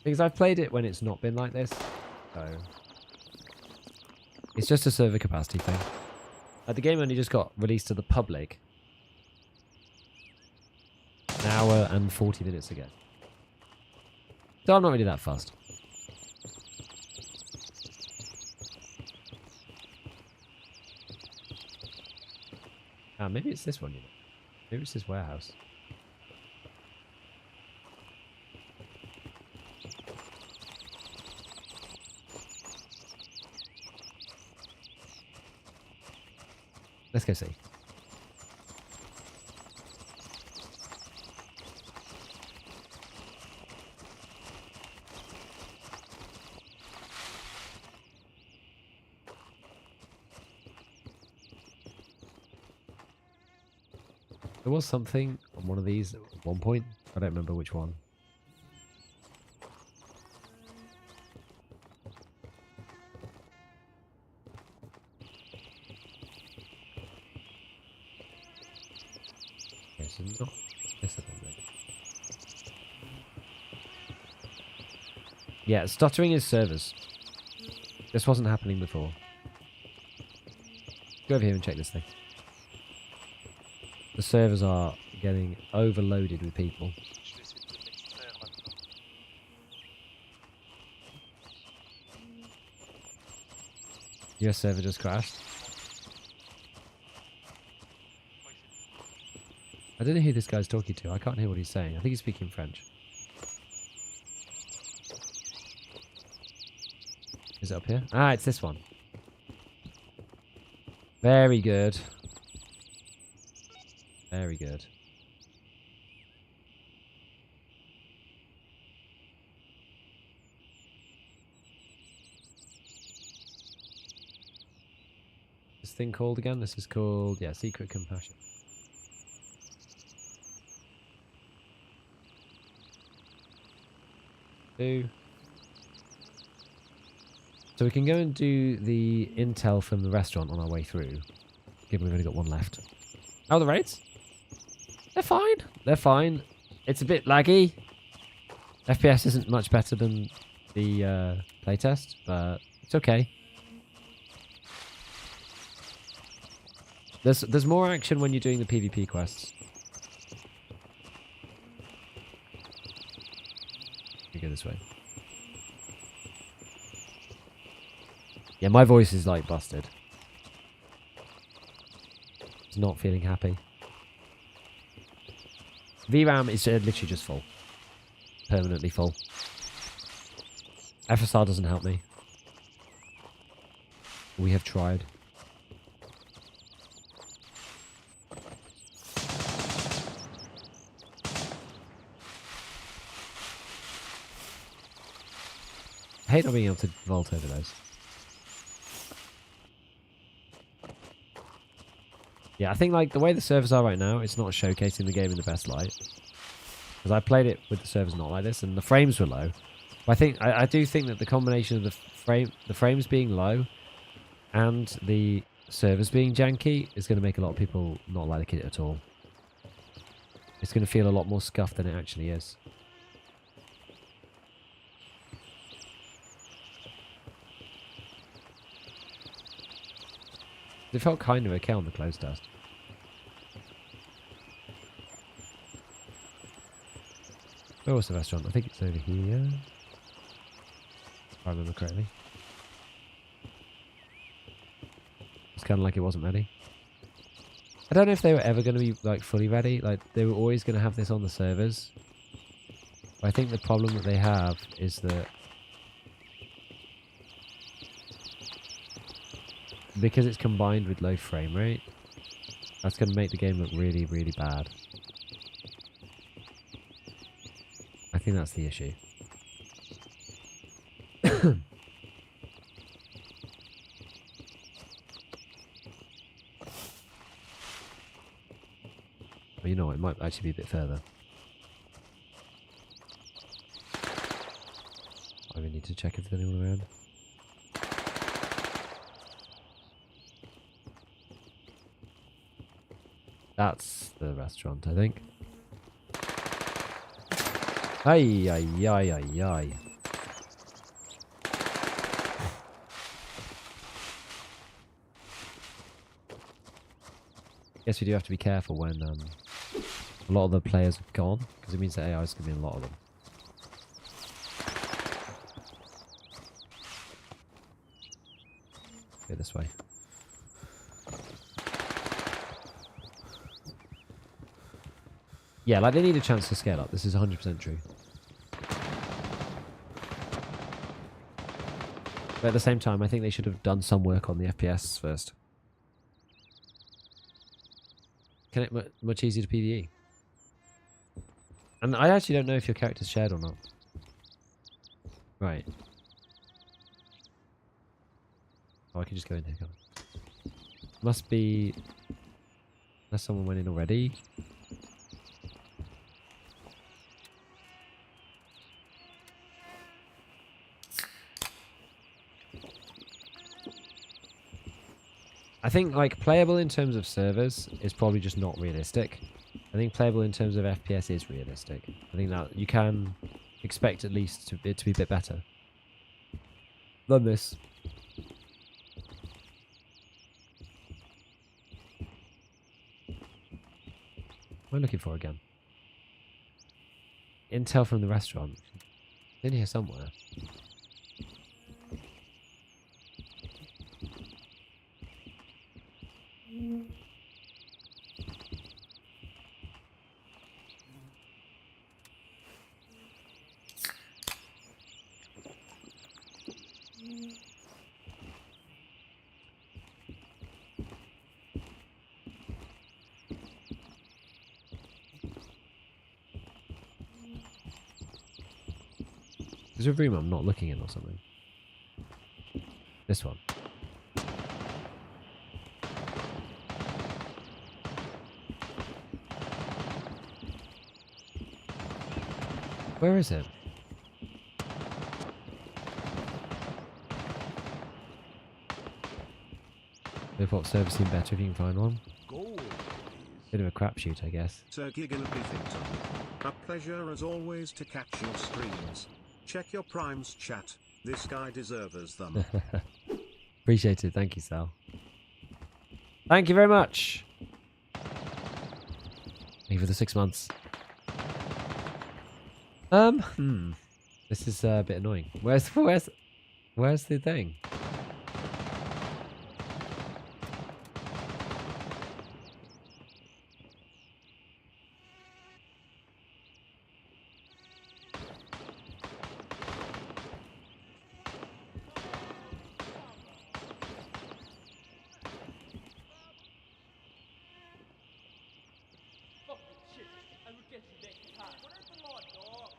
Because I've played it when it's not been like this, so... It's just a server capacity thing. The game only just got released to the public an hour and 40 minutes ago. So I'm not really that fussed. Ah, maybe it's this one, you know. Maybe it's this warehouse. Let's go see. There was something on one of these at one point. I don't remember which one. This is not. This I don't think. Yeah, stuttering is servers. This wasn't happening before. Go over here and check this thing. The servers are getting overloaded with people. Your server just crashed. I don't know who this guy's talking to. I can't hear what he's saying. I think he's speaking French. Is it up here? Ah, it's this one. Very good. Very good. This thing called again? This is called, yeah, Secret Compassion. So we can go and do the intel from the restaurant on our way through, given we've only got one left. Oh, the raids? They're fine. They're fine. It's a bit laggy. FPS isn't much better than the playtest, but it's okay. There's more action when you're doing the PvP quests. You go this way. Yeah, my voice is like busted. It's not feeling happy. VRAM is literally just full. Permanently full. FSR doesn't help me. We have tried. I hate not being able to vault over those. Yeah, I think like the way the servers are right now, it's not showcasing the game in the best light. Because I played it with the servers not like this, and the frames were low. But I do think that the combination of the frames being low and the servers being janky is going to make a lot of people not like it at all. It's going to feel a lot more scuffed than it actually is. It felt kind of okay on the closed test. Where was the restaurant? I think it's over here. If I remember correctly. It's kind of like it wasn't ready. I don't know if they were ever going to be like fully ready. Like they were always going to have this on the servers. But I think the problem that they have is that because it's combined with low frame rate, that's going to make the game look really, really bad. I think that's the issue. Well, you know what, it might actually be a bit further. I really need to check if there's anyone around. That's the restaurant, I think. Ay, ay, ay, ay, ay. Guess we do have to be careful when a lot of the players have gone, because it means that AI is going to be a lot of them. Go this way. Yeah, like they need a chance to scale up. This is 100% true. But at the same time, I think they should have done some work on the FPS first. Can it much easier to PvE? And I actually don't know if your character's shared or not. Right. Oh, I can just go in here. Come on. Must be... Unless someone went in already. I think, like, playable in terms of servers is probably just not realistic. I think playable in terms of FPS is realistic. I think that you can expect at least it to be a bit better than this. What am I looking for again? Intel from the restaurant. It's in here somewhere. There's a room I'm not looking in or something. This one. Where is it? Hip-hop servicing better if you can find one. Gold. Bit of a crapshoot, I guess. Sir Giggin Biffington. A pleasure as always to catch your streams. Check your primes chat. This guy deserves them. Appreciate it. Thank you, Sal. Thank you very much. Thank you for the 6 months. This is a bit annoying. Where's the thing? Fuck this shit. I will get you next time. What is the Lord, dog?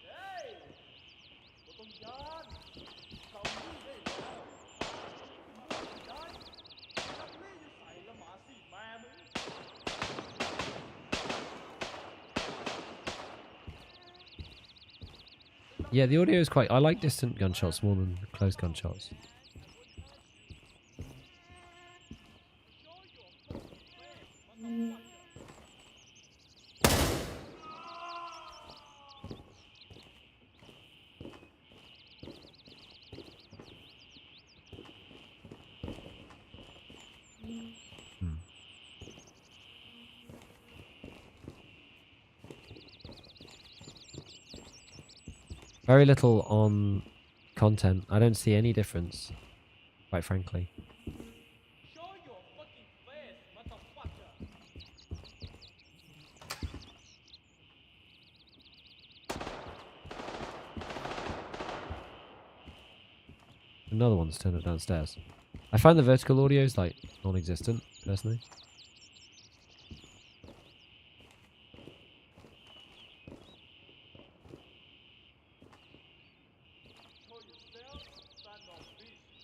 Hey! บ่ต้องย้านเขานี่ได้แล้วบ่ต้องย้านนักเล่อยู่ใส่ละหมาสีแม่มึง Yeah, the audio is quite... I like distant gunshots more than close gunshots. Very little on content. I don't see any difference, quite frankly. Show your fucking face, motherfucker. Another one's turned up downstairs. I find the vertical audio is like non-existent, personally. Show yourself, son of a bitch.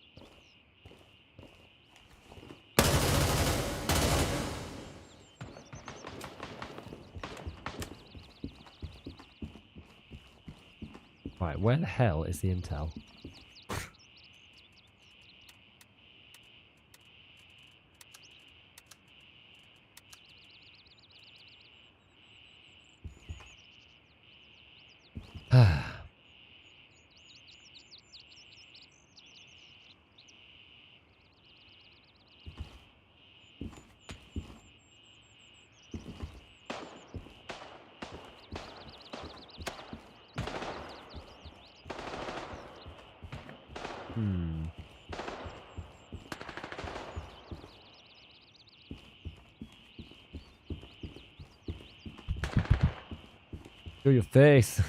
Right, where the hell is the intel? Show your face.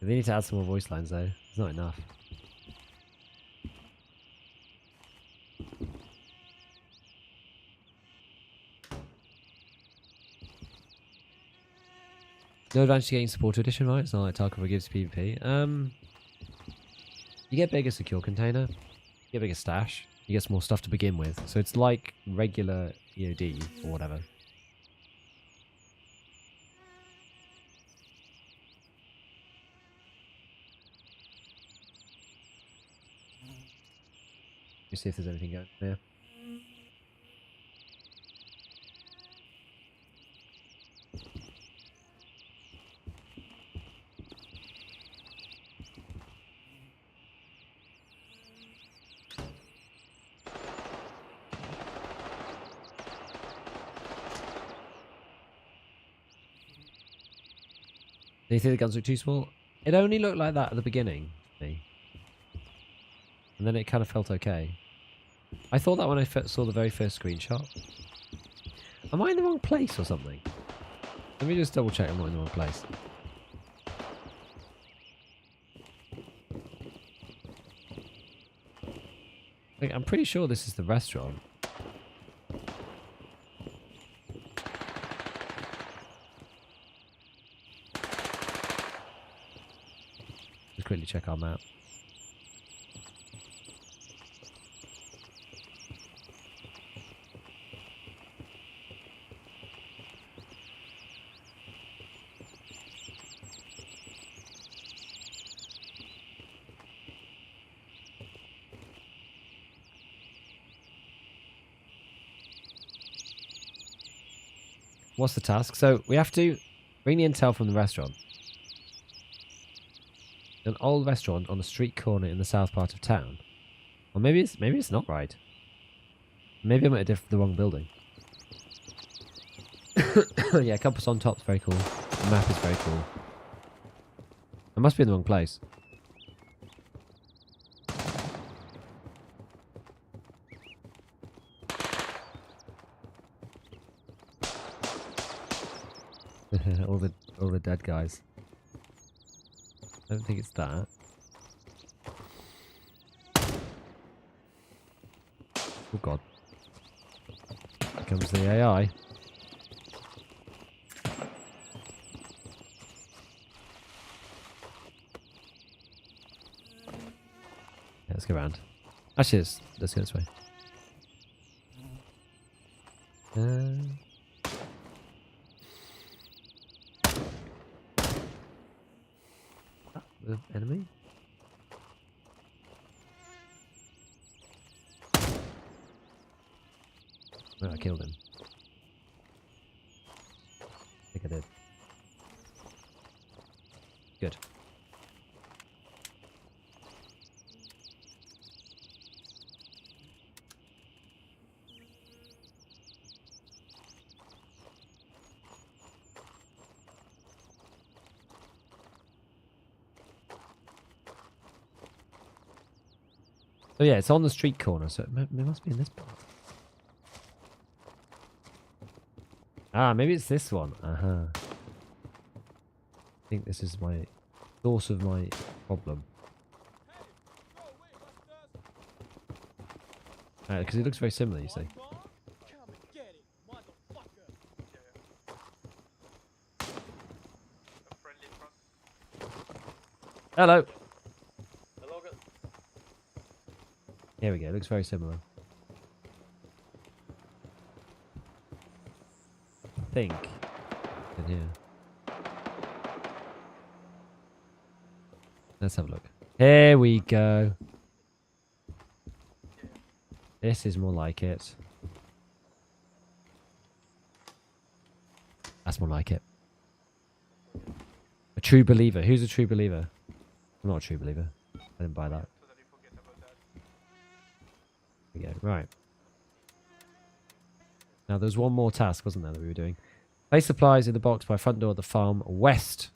They need to add some more voice lines though. It's not enough. No advantage to getting supporter edition, right? It's not like Tarkov gives PvP. You get bigger secure container, you get bigger stash, you get some more stuff to begin with. So it's like regular EOD or whatever. me see if there's anything going there. Do you think the guns look too small? It only looked like that at the beginning, to me. And then it kind of felt okay. I thought that when I saw the very first screenshot. Am I in the wrong place or something? Let me just double check I'm not in the wrong place. I'm pretty sure this is the restaurant. Let's quickly check our map. What's the task? So we have to bring the intel from the restaurant. An old restaurant on a street corner in the south part of town. Or maybe it's not right. Maybe I'm at the wrong building. Yeah, compass on top's very cool. The map is very cool. I must be in the wrong place. all the dead guys. I don't think it's that. Oh god. Here comes the AI. Yeah, let's go around. Actually, let's go this way. The enemy? Oh, I killed him. I think I did. Good. So yeah, it's on the street corner, so it must be in this part. Ah, maybe it's this one. I think this is my source of my problem. Because it looks very similar, you see. Come and get it, motherfucker. Hello. Here we go. It looks very similar. I think. In here. Let's have a look. Here we go. This is more like it. That's more like it. A true believer. Who's a true believer? I'm not a true believer. I didn't buy that. There we go. Right. Now there's one more task, wasn't there, that we were doing? Place supplies in the box by front door of the farm west.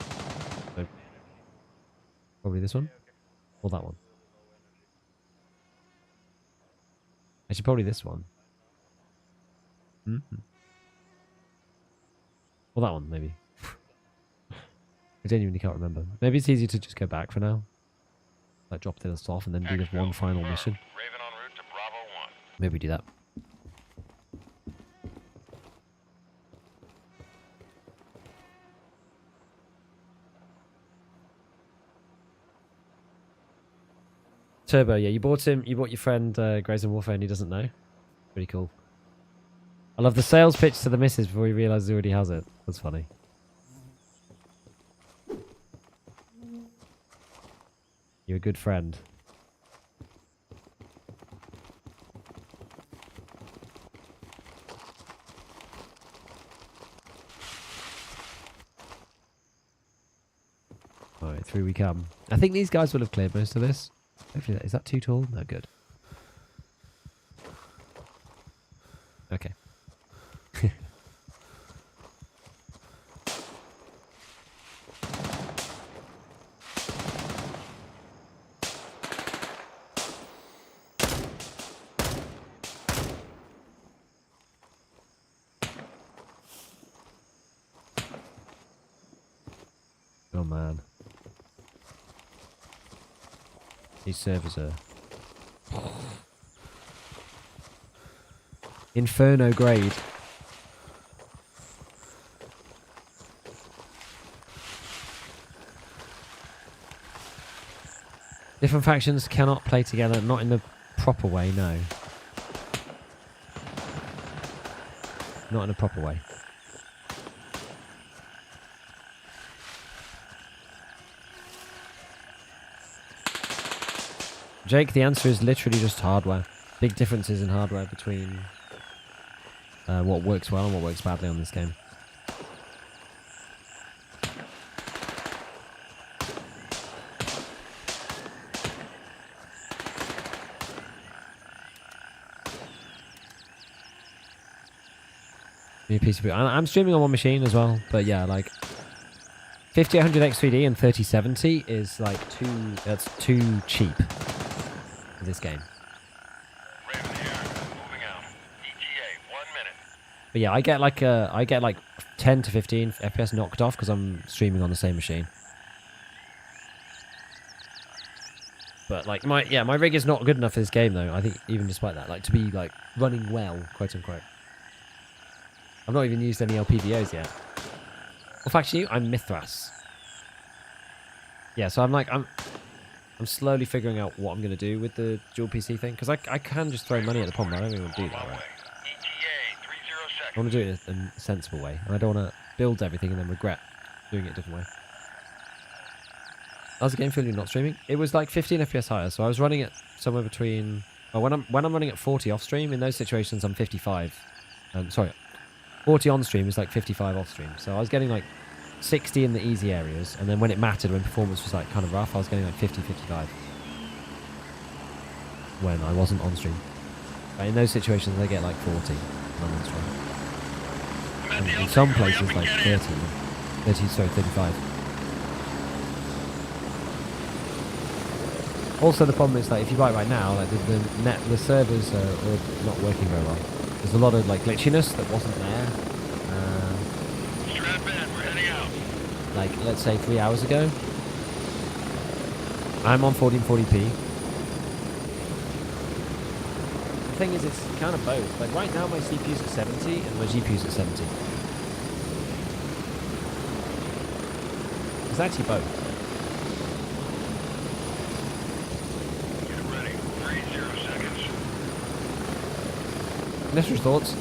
So, probably this one? Or that one? Actually, probably this one. Mm-hmm. Or that one, maybe. I genuinely can't remember. Maybe it's easier to just go back for now. Like drop this off and then do this one final mission. Raven en route to Bravo 1. Maybe do that. Turbo, yeah, you bought him. You bought your friend Grays and Warfare, and he doesn't know. Pretty cool. I love the sales pitch to the missus before he realizes he already has it. That's funny. You're a good friend. Alright, through we come. I think these guys will have cleared most of this. Hopefully, is that too tall? No, good. Okay. Oh man. These servers are Inferno grade. Different factions cannot play together, not in the proper way, no. Not in a proper way. Jake, the answer is literally just hardware. Big differences in hardware between what works well and what works badly on this game. New PCB. I'm streaming on one machine as well, but yeah, like 5800 X3D and 3070 is like that's too cheap for this game. Raven here. Moving out. ETA, 1 minute. But yeah, I get like 10 to 15 FPS knocked off because I'm streaming on the same machine. But like my rig is not good enough for this game though. I think even despite that, like to be like running well, quote unquote. I've not even used any LPVOs yet. Well, actually, I'm Mithras. Yeah, so I'm slowly figuring out what I'm going to do with the dual PC thing. Because I can just throw money at the problem. I don't even want to do that, right? ETA, 30 I want to do it in a sensible way. And I don't want to build everything and then regret doing it a different way. How's the game feeling not streaming? It was like 15 FPS higher. So I was running it somewhere between... Well, when I'm running at 40 off stream, in those situations I'm 55. Sorry. 40 on stream is like 55 off stream. So I was getting like 60 in the easy areas. And then when it mattered, when performance was like kind of rough, I was getting like 50, 55. When I wasn't on stream. But in those situations, I get like 40 when I'm on stream. And in some places, like 35. Also, the problem is, like, if you buy it right now, like the servers are not working very well. There's a lot of like glitchiness that wasn't there. Strap in, we're heading out. Like, let's say 3 hours ago. I'm on 1440p. The thing is, it's kind of both. Like, right now my CPU's at 70 and my GPU's at 70. It's actually both. Get ready, 30 seconds. Initial thoughts?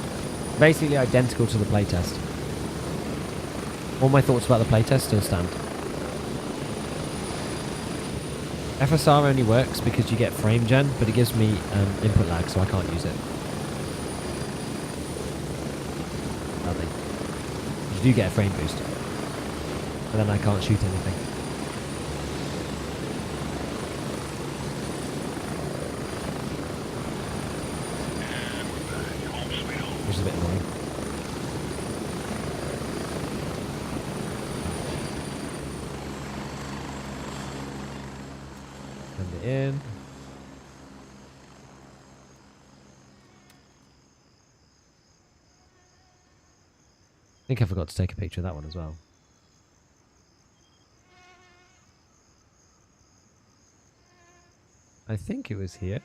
Basically identical to the playtest. All my thoughts about the playtest still stand. FSR only works because you get frame gen, but it gives me input lag, so I can't use it. Nothing. You do get a frame boost. But then I can't shoot anything. Which is a bit annoying. Send it in. I think I forgot to take a picture of that one as well. I think it was here.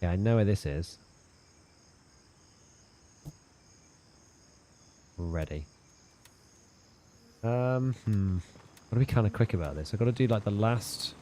Yeah, I know where this is. Ready. Gotta be kind of quick about this. I've got to do like the last.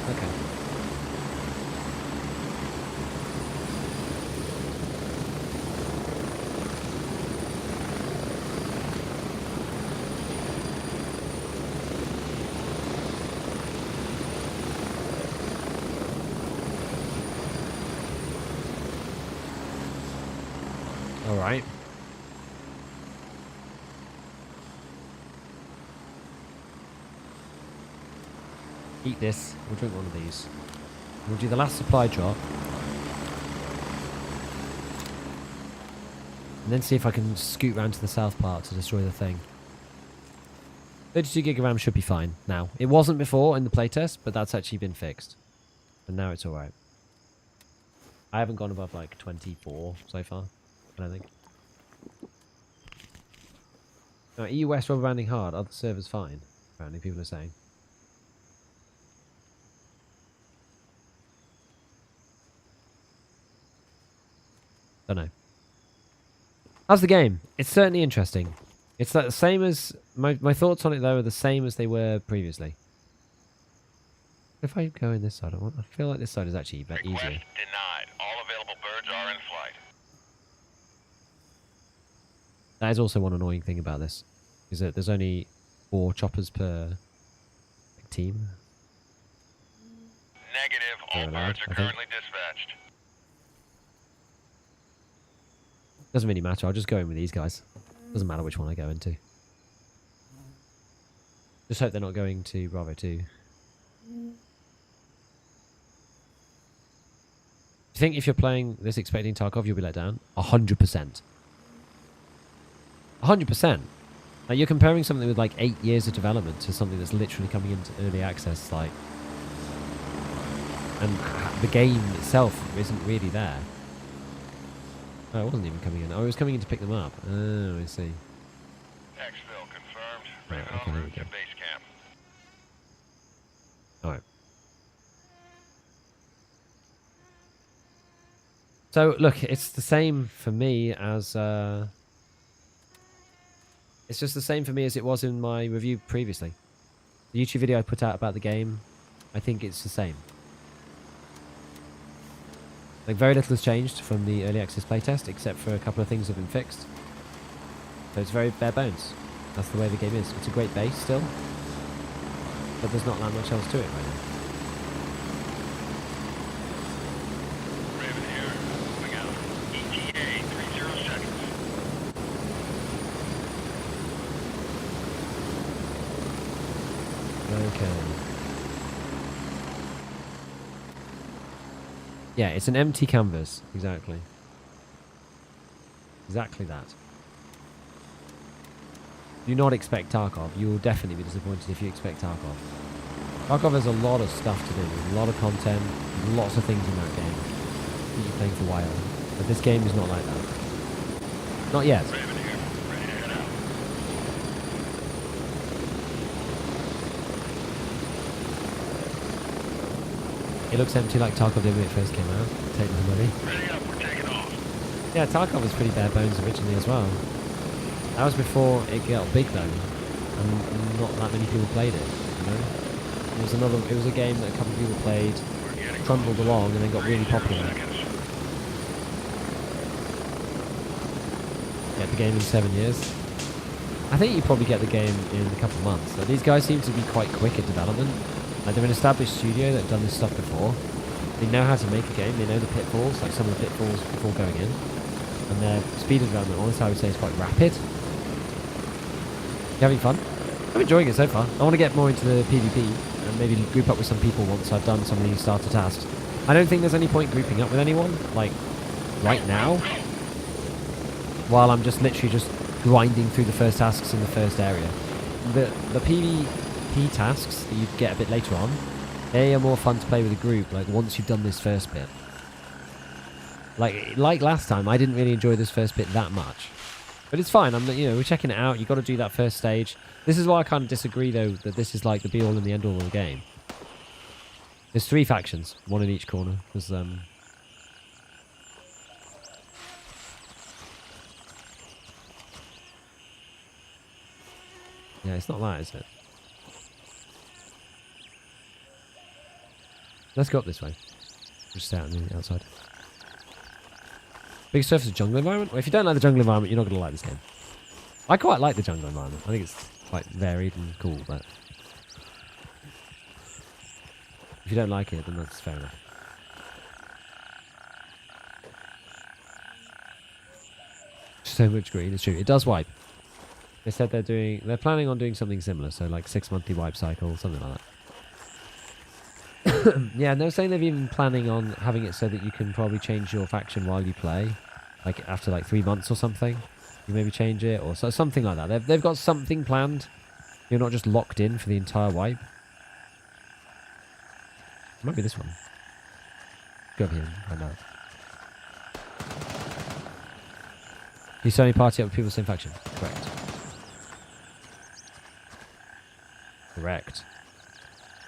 Okay. All right. Eat this. We'll drink one of these. We'll do the last supply drop. And then see if I can scoot round to the south part to destroy the thing. 32 gig of RAM should be fine now. It wasn't before in the playtest, but that's actually been fixed. And now it's alright. I haven't gone above like 24 so far, I don't think. No, EU West rubber banding hard, other servers fine. Apparently people are saying. Don't know. How's the game? It's certainly interesting. It's the same as... My thoughts on it, though, are the same as they were previously. If I go in this side, I feel like this side is actually easier. Request denied. All available birds are in flight. That is also one annoying thing about this. Is that there's only 4 choppers per team. Negative. All They're allowed, birds I are think. currently dispatched. Doesn't really matter. I'll just go in with these guys. Doesn't matter which one I go into. Just hope they're not going to Bravo 2. Do you think if you're playing this expecting Tarkov, you'll be let down? 100%. 100%. Like, you're comparing something with like 8 years of development to something that's literally coming into early access, like, and the game itself isn't really there. Oh, it wasn't even coming in. Oh, it was coming in to pick them up. Oh, I see. Exfil confirmed. Right, Raven okay, en there we route to go. base camp. Alright. So, look, it's the same for me as... It's just the same for me as it was in my review previously. The YouTube video I put out about the game, I think it's the same. Like, very little has changed from the early access playtest, except for a couple of things have been fixed. So it's very bare bones. That's the way the game is. It's a great base still, but there's not that much else to it right now. Raven here. Moving out. ETA 30 seconds. Okay. Yeah, it's an empty canvas. Exactly. Exactly that. Do not expect Tarkov. You will definitely be disappointed if you expect Tarkov. Tarkov has a lot of stuff to do, a lot of content, lots of things in that game that you're playing for a while. But this game is not like that. Not yet. Raven here. Ready to head out. It looks empty like Tarkov did when it first came out. Take my money. Ready up. We're taking off. Yeah, Tarkov was pretty bare bones originally as well. That was before it got big though, and not that many people played it. You know, it was a game that a couple of people played, We're getting crumbled along, and then got really 30 popular. seconds. Get the game in 7 years. I think you probably get the game in a couple of months. Like, these guys seem to be quite quick at development. Like, they're an established studio that have done this stuff before. They know how to make a game. They know the pitfalls, like some of the pitfalls before going in. And their speed of development, honestly, I would say is quite rapid. You having fun? I'm enjoying it so far. I want to get more into the PvP and maybe group up with some people once I've done some of these starter tasks. I don't think there's any point grouping up with anyone, like, right now. While I'm just literally just grinding through the first tasks in the first area. The PvP tasks that you get a bit later on, they are more fun to play with a group, like once you've done this first bit. Like last time, I didn't really enjoy this first bit that much. But it's fine, we're checking it out, you've got to do that first stage. This is why I kind of disagree though, that this is like the be-all and the end-all of the game. There's 3 factions, one in each corner. There's, yeah, it's not that, is it? Let's go up this way. Just stay out on the outside. Big stuff is jungle environment. Well, if you don't like the jungle environment, you're not going to like this game. I quite like the jungle environment. I think it's quite varied and cool, but if you don't like it, then that's fair enough. So much green, it's true. It does wipe. They said they're planning on doing something similar, so like 6 monthly wipe cycle, something like that. Yeah, and they were saying they've even planning on having it so that you can probably change your faction while you play, like after like 3 months or something. You maybe change it or something like that. They've got something planned. You're not just locked in for the entire wipe. It might be this one. Go over here and find out. You only party up with people of the same faction. Correct. Correct.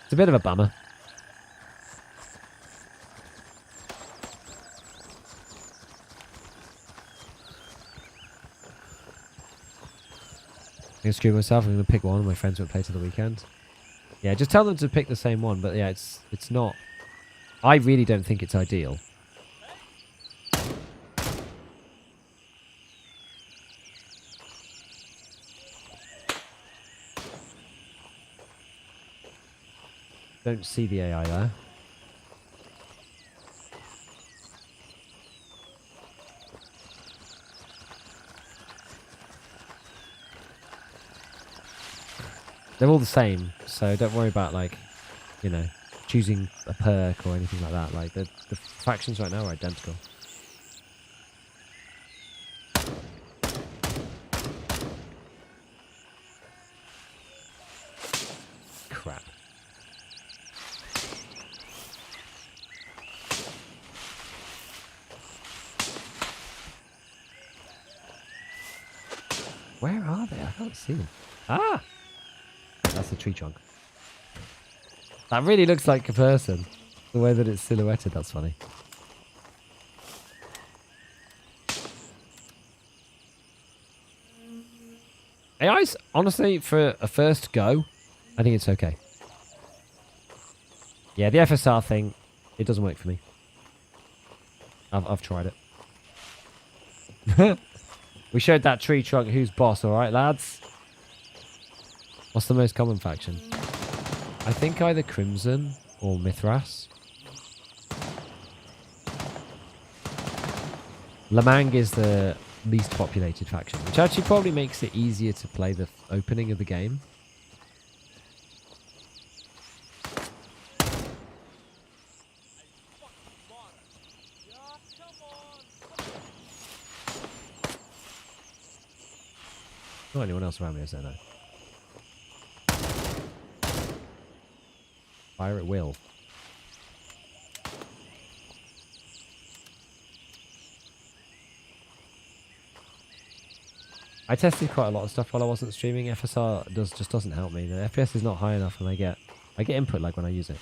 It's a bit of a bummer. I'm going to screw myself. I'm going to pick one. My friends won't play till the weekend. Yeah, just tell them to pick the same one. But yeah, it's not... I really don't think it's ideal. Don't see the AI there. They're all the same, so don't worry about, like, you know, choosing a perk or anything like that. Like, the factions right now are identical. Crap. Where are they? I can't see them. Ah! That's the tree trunk. That really looks like a person. The way that it's silhouetted, that's funny. AI's, honestly, for a first go, I think it's okay. Yeah, the FSR thing, it doesn't work for me. I've tried it. We showed that tree trunk who's boss, alright, lads? What's the most common faction? I think either Crimson or Mithras. Lamang is the least populated faction, which actually probably makes it easier to play the opening of the game. Not anyone else around me, is there? No. Fire at will. I tested quite a lot of stuff while I wasn't streaming. FSR just doesn't help me. The FPS is not high enough, and I get input lag when I use it.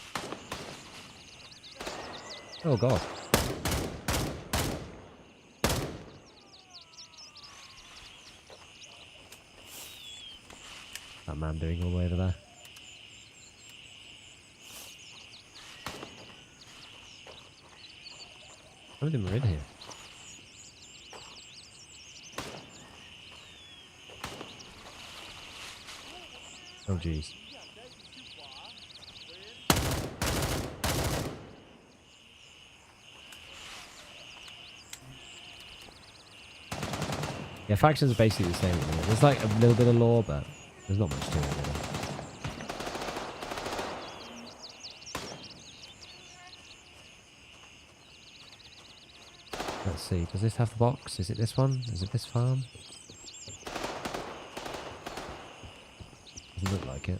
Oh god. That man doing all the way over there. How many of them are in here? Oh jeez. Yeah, factions are basically the same. There's like a little bit of lore, but there's not much to it really. Let's see, does this have the box? Is it this one? Is it this farm? Doesn't look like it.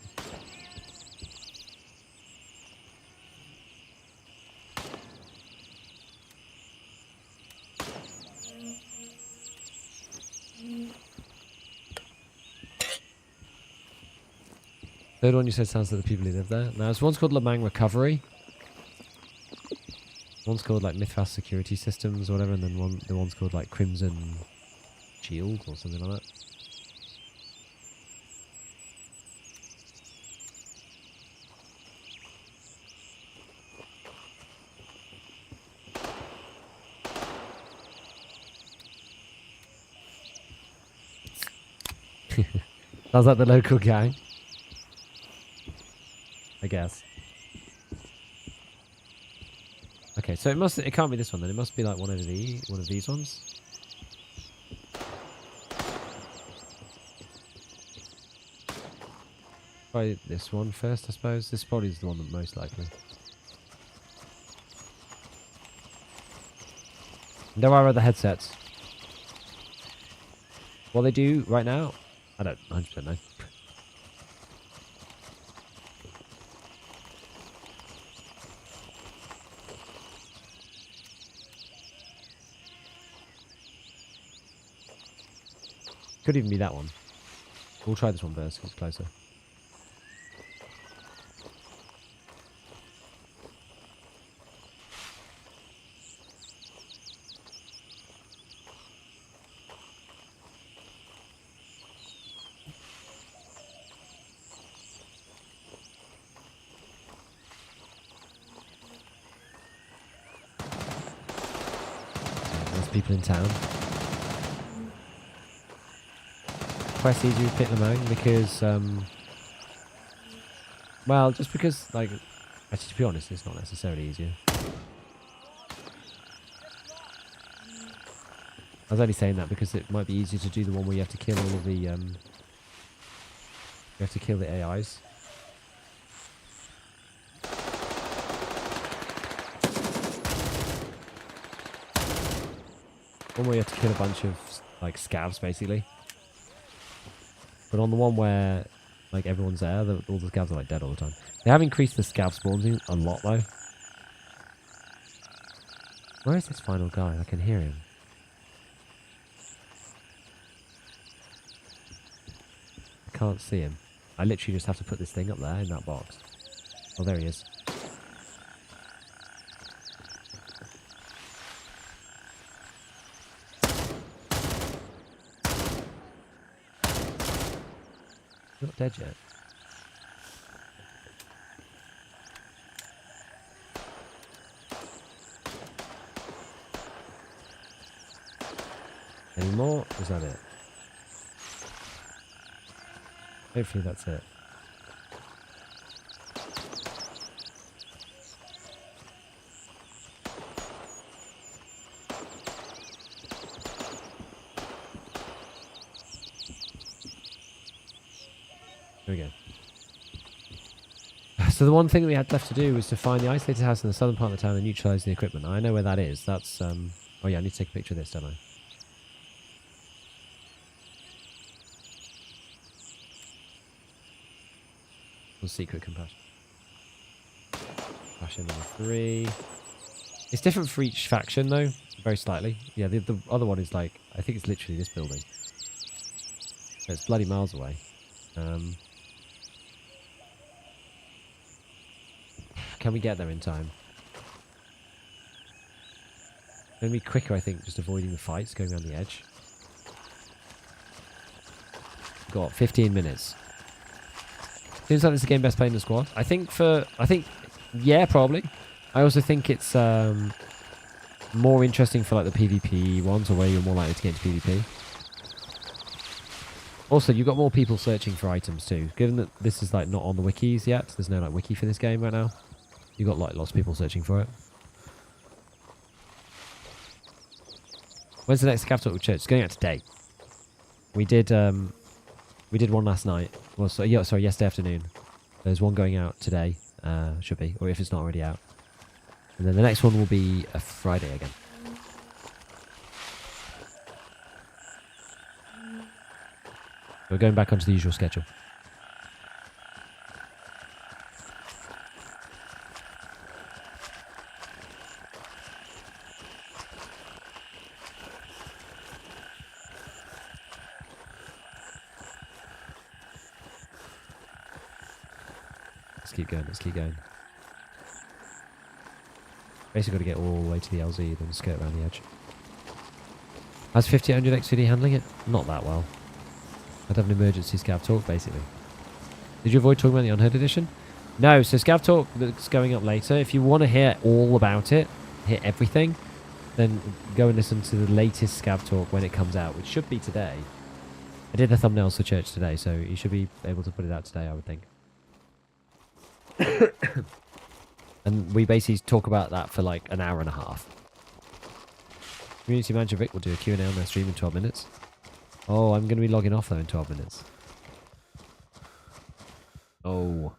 Third one you said sounds like the people who live there. Now, this one's called Lamang Recovery. One's called like Mithras Security Systems or whatever, and then the one's called like Crimson Shield or something like that. Sounds like the local gang. I guess. Okay, so it can't be this one then. It must be like one of these ones. Try this one first, I suppose. This probably is the one that most likely. There are other headsets. What they do right now, I don't 100% know. Could even be that one. We'll try this one first, 'cause it's closer. There's people in town. Quite easy to pick them out because, well, just because, like, actually, to be honest, it's not necessarily easier. I was only saying that because it might be easier to do the one where you have to kill all of the, you have to kill the AIs. One where you have to kill a bunch of, like, scavs, basically. But on the one where, like, everyone's there, all the scavs are, like, dead all the time. They have increased the scav spawns a lot, though. Where is this final guy? I can hear him. I can't see him. I literally just have to put this thing up there in that box. Oh, there he is. Not dead yet. Any more? Is that it? Hopefully that's it. There we go. So the one thing that we had left to do was to find the isolated house in the southern part of the town and neutralise the equipment. I know where that is. That's, oh yeah, I need to take a picture of this, don't I? Secret compassion. Compassion number 3. It's different for each faction, though, very slightly. Yeah, the other one is like, I think it's literally this building. So it's bloody miles away. Can we get there in time? It's going to be quicker, I think, just avoiding the fights, going around the edge. Got 15 minutes. Seems like it's the game best played in the squad. I think, yeah, probably. I also think it's more interesting for like the PvP ones, or where you're more likely to get into PvP. Also, you've got more people searching for items too. Given that this is like not on the wikis yet, there's no like wiki for this game right now. You've got like lots of people searching for it. When's the next ScavTalk with Church? It's going out today. We did one last night. Well, so, yeah, sorry, yesterday afternoon. There's one going out today, should be, or if it's not already out. And then the next one will be a Friday again. We're going back onto the usual schedule. Let's keep going. Basically got to get all the way to the LZ, then skirt around the edge. Has 5800 XVD handling it? Not that well. I'd have an emergency ScavTalk, basically. Did you avoid talking about the Unheard edition? No, so ScavTalk that's going up later. If you want to hear all about it, hear everything, then go and listen to the latest ScavTalk when it comes out, which should be today. I did the thumbnails for church today, so you should be able to put it out today, I would think. And we basically talk about that for like an hour and a half. Community manager Vic will do a Q&A on their stream in 12 minutes. Oh, I'm going to be logging off though in 12 minutes. Oh.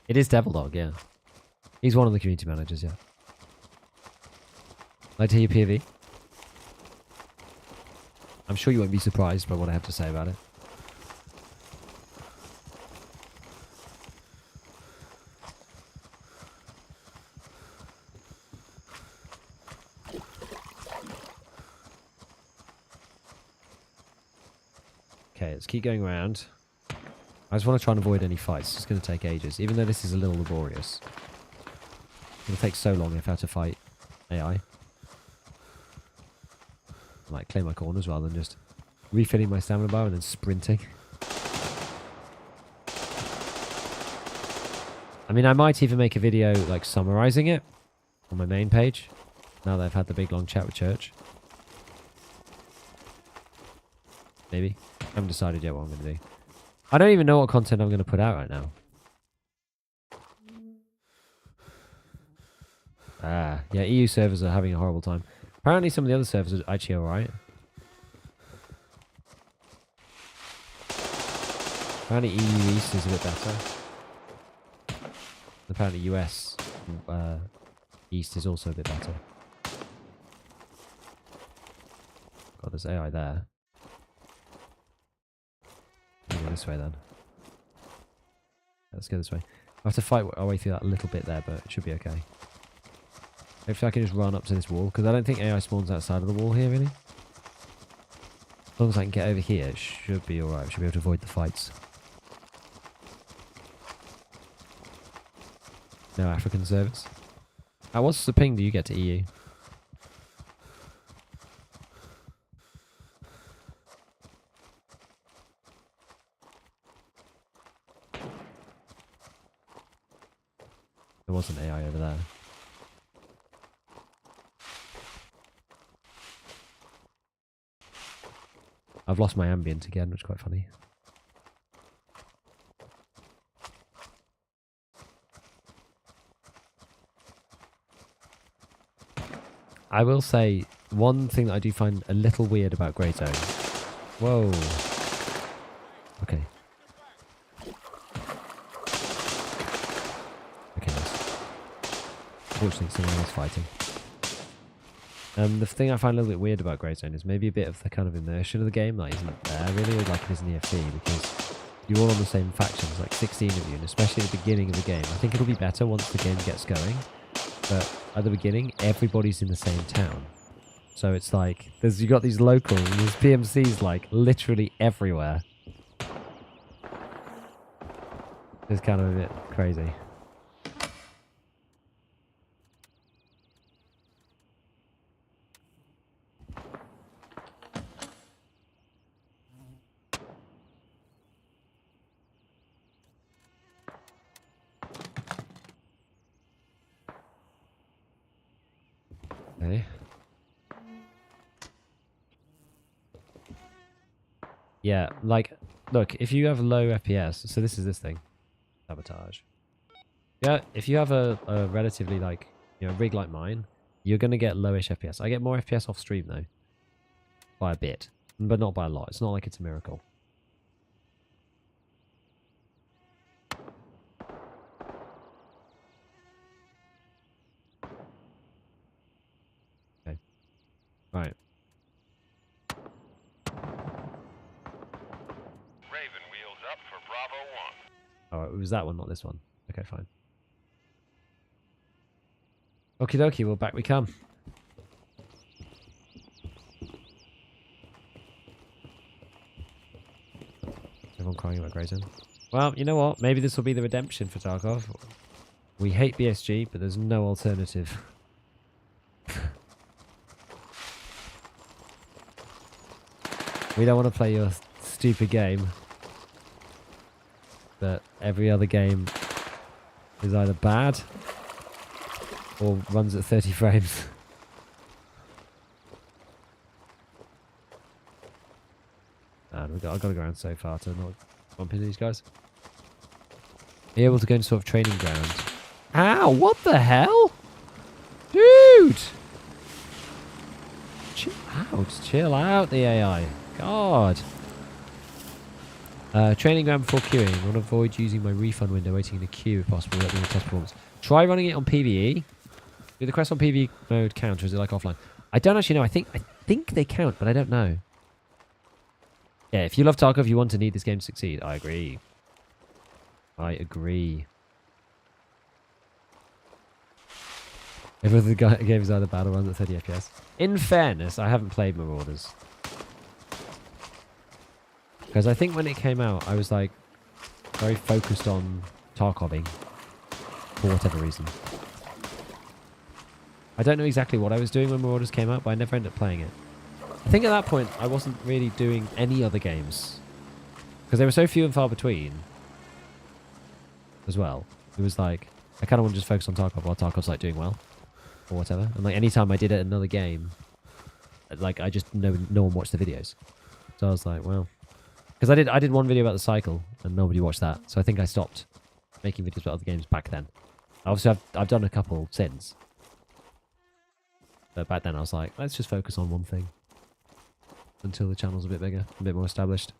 It is Devil Dog, yeah. He's one of the community managers, yeah. Like to hear your POV? I'm sure you won't be surprised by what I have to say about it. Okay, let's keep going around. I just want to try and avoid any fights. It's going to take ages, even though this is a little laborious. It'll take so long if I have to fight AI. I might clear my corners rather than just refilling my stamina bar and then sprinting. I mean, I might even make a video like summarizing it on my main page, now that I've had the big long chat with Church. Maybe. I haven't decided yet what I'm going to do. I don't even know what content I'm going to put out right now. Ah, yeah, EU servers are having a horrible time. Apparently some of the other servers are actually alright. Apparently EU East is a bit better. Apparently US East is also a bit better. God, there's AI there. Go this way then. Let's go this way. I have to fight our way through that little bit there, but it should be okay. Hopefully I can just run up to this wall, because I don't think AI spawns outside of the wall here, really. As long as I can get over here, it should be alright. Should be able to avoid the fights. No African servers. What's the ping do you get to EU? There was an AI over there. I've lost my ambient again, which is quite funny. I will say, one thing that I do find a little weird about Grey Zone. Whoa. Okay. Okay, nice. Fortunately, someone else fighting. The thing I find a little bit weird about Grey Zone is maybe a bit of the kind of immersion of the game that isn't there really, like it is in the EFC, because you're all on the same factions, like 16 of you, and especially at the beginning of the game. I think it'll be better once the game gets going, but at the beginning, everybody's in the same town. So it's like, you got these locals, and there's PMCs like literally everywhere. It's kind of a bit crazy. Okay. Yeah, like, look, if you have low FPS, so this is this thing. Sabotage. Yeah, if you have a relatively, like, you know, rig like mine, you're going to get lowish FPS. I get more FPS off stream, though. By a bit. But not by a lot. It's not like it's a miracle. Okay. Right. Raven wheels up for Bravo 1. Alright, it was that one, not this one. Okay, fine. Okie dokie, well, back we come. Everyone crying about Grey Zone. Well, you know what? Maybe this will be the redemption for Tarkov. We hate BSG, but there's no alternative. We don't want to play your stupid game. But every other game is either bad or runs at 30 frames. Man, I've got to go around so far to not bump into these guys. Be able to go into sort of training ground. Ow, what the hell? Dude! Chill out. Chill out, the AI. God. Training ground before queuing. I want to avoid using my refund window waiting in a queue if possible. Let me test performance. Try running it on PvE. Do the quests on PvE mode count, or is it like offline? I don't actually know. I think they count, but I don't know. Yeah, if you love Tarkov, you want to need this game to succeed. I agree. I agree. If the game is either battle runs at 30 FPS. In fairness, I haven't played Marauders. Because I think when it came out, I was like very focused on Tarkoving for whatever reason. I don't know exactly what I was doing when Marauders came out, but I never ended up playing it. I think at that point, I wasn't really doing any other games. Because they were so few and far between. As well. It was like, I kind of want to just focus on Tarkov while Tarkov's like doing well. Or whatever. And like anytime I did it another game, like I just, no one watched the videos. So I was like, well. Because I did one video about the cycle, and nobody watched that. So I think I stopped making videos about other games back then. Obviously, I've done a couple since. But back then I was like, let's just focus on one thing. Until the channel's a bit bigger, a bit more established.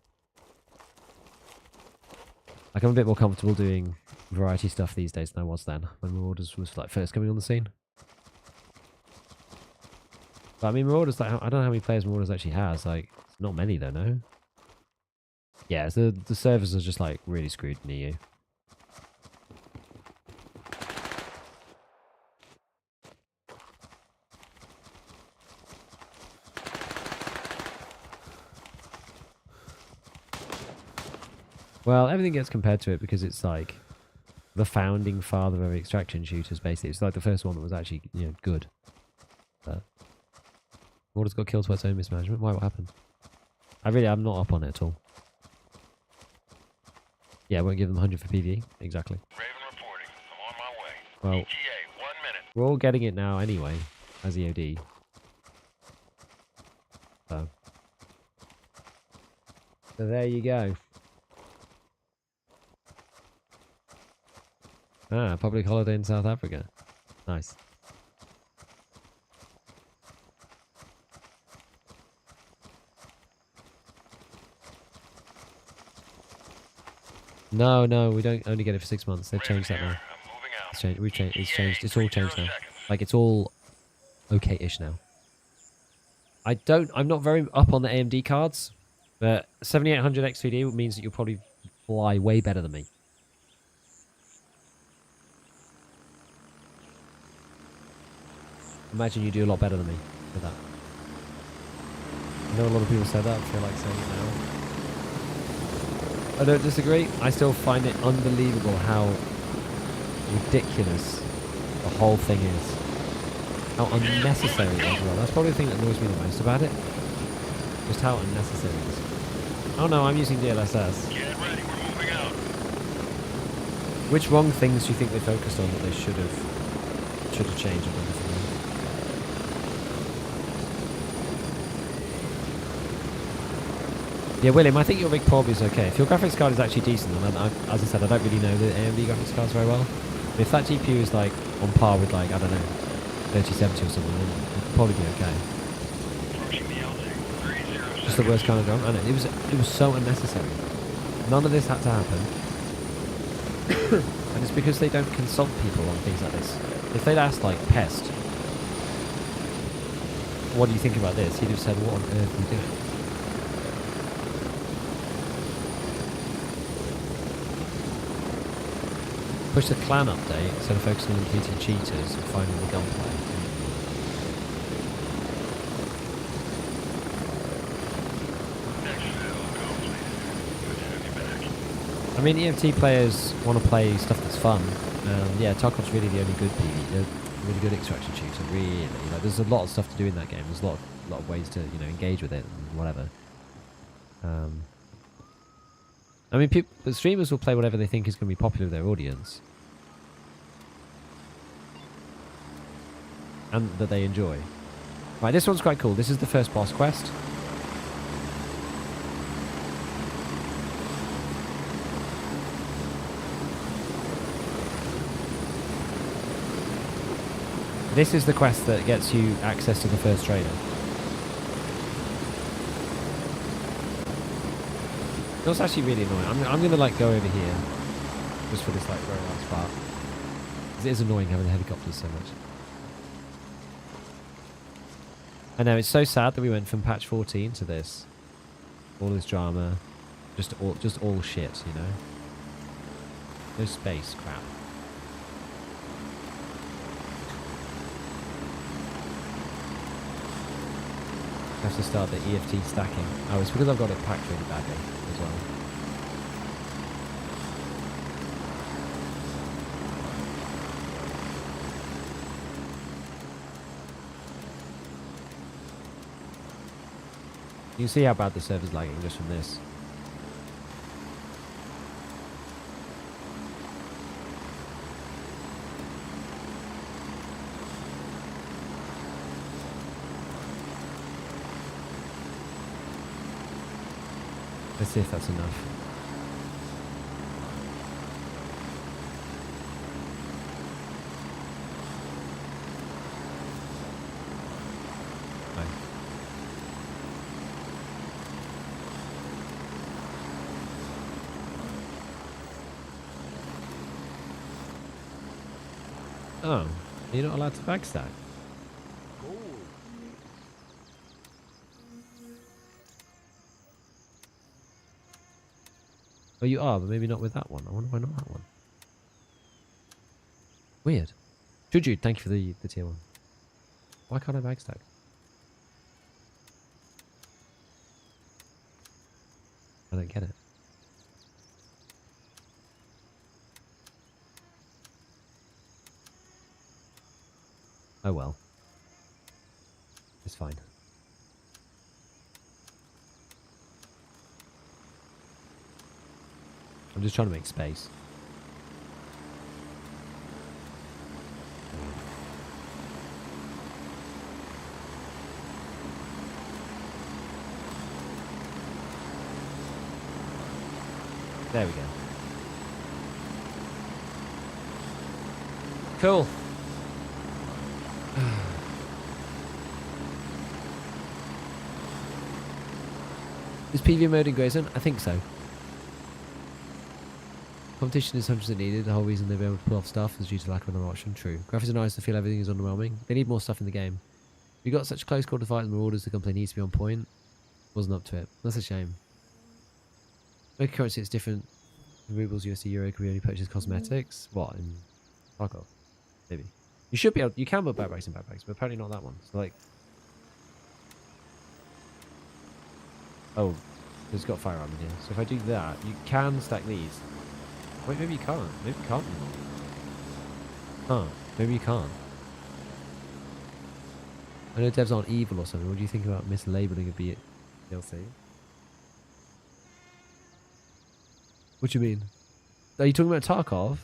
Like I'm a bit more comfortable doing variety stuff these days than I was then, when Marauders was like first coming on the scene. But I mean, Marauders, like, I don't know how many players Marauders actually has. Like, not many though, no? Yeah, the servers are just like really screwed in EU. Well, everything gets compared to it because it's like the founding father of extraction shooters, basically. It's like the first one that was actually, you know, good. But Marauders got killed by its own mismanagement. Why? What happened? I'm not up on it at all. Yeah, I won't give them 100 for PvE. Exactly. Raven reporting. I'm on my way. Well, ETA, 1 minute. we're all getting it now anyway, as EOD. So there you go. Ah, public holiday in South Africa. Nice. No, we don't only get it for 6 months. They've changed that now. I'm moving out. It's changed. We've changed. It's changed. It's all 30 changed now. seconds. Like it's all okay-ish now. I'm not very up on the AMD cards, but 7800 X3D means that you'll probably fly way better than me. Imagine you do a lot better than me with that. I know a lot of people said that. I feel like saying it now. I don't disagree. I still find it unbelievable how ridiculous the whole thing is. How unnecessary it is as well. That's probably the thing that annoys me the most about it. Just how unnecessary it is. Oh no, I'm using DLSS. Get ready, we're moving out. Which wrong things do you think they focused on that they should have changed or done differently? Yeah, William, I think your rig probably is okay. If your graphics card is actually decent, and as I said, I don't really know the AMD graphics cards very well. But if that GPU is like on par with like, I don't know, 3070 or something, then it'll probably be okay. Approaching the LZ. 30 Just the worst kind of drum. And it was so unnecessary. None of this had to happen. And it's because they don't consult people on things like this. If they'd asked like Pest, what do you think about this? He'd have said, what on earth are you doing? Push the clan update instead of focusing on defeating cheaters and finding the gunplay. I mean, EMT players want to play stuff that's fun. Yeah, Tarkov's really the only good PvE, really good extraction shooter. Really, like, there's a lot of stuff to do in that game. There's a lot of ways to engage with it and whatever. I mean, streamers will play whatever they think is going to be popular with their audience. And that they enjoy. Right, this one's quite cool. This is the first boss quest. This is the quest that gets you access to the first trader. That's actually really annoying. I'm gonna like go over here just for this like very last part. 'Cause it is annoying having the helicopters so much. I know, it's so sad that we went from patch 14 to this. All this drama. Just all shit, you know? No space, crap. I have to start the EFT stacking. Oh, it's because I've got it packed really badly as well. You can see how bad the server's lagging just from this. Let's see if that's enough. Oh, you're not allowed to backstack. Oh, you are, but maybe not with that one. I wonder why not that one. Weird. Juju, thank you for the tier 1. Why can't I backstack? I don't get it. Oh well. It's fine. I'm just trying to make space. There we go. Cool. Is PV mode in Grayson? I think so. Competition is 100% needed. The whole reason they've been able to pull off stuff is due to lack of another option. True. Graphics are nice to feel everything is underwhelming. They need more stuff in the game. We got such close quarter fights and marauders, the gameplay needs to be on point. Wasn't up to it. That's a shame. Local currency it's different. Rubles, USD, Euro can we only purchase cosmetics. What? In Tarkov? Maybe. You should be able, you can buy backpacks in backpacks, but apparently not that one. So like, oh, it's got firearm in here. So if I do that, you can stack these. Wait, maybe you can't. Maybe you can't. Huh? Maybe you can't. I know devs aren't evil or something. What do you think about mislabeling a DLC? What do you mean? Are you talking about Tarkov?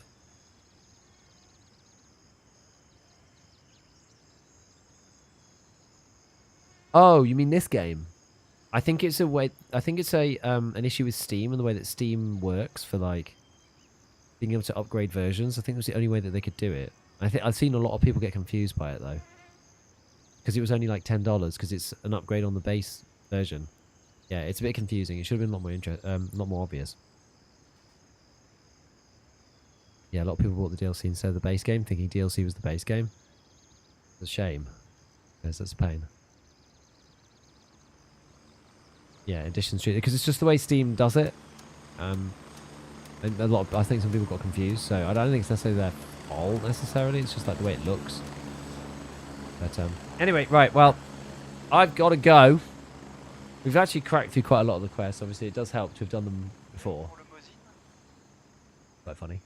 Oh, you mean this game? I think it's a way. I think it's a an issue with Steam and the way that Steam works for like being able to upgrade versions. I think it was the only way that they could do it. I think I've seen a lot of people get confused by it though, because it was only like $10 because it's an upgrade on the base version. Yeah, it's a bit confusing. It should have been a lot more obvious. Yeah, a lot of people bought the DLC instead of the base game, thinking DLC was the base game. It's a shame, because that's a pain. Yeah, Edition Street, because it's just the way Steam does it. And I think some people got confused, so I don't think it's necessarily their fault necessarily. It's just like the way it looks. But anyway, right. Well, I've got to go. We've actually cracked through quite a lot of the quests. Obviously, it does help to have done them before. Quite funny.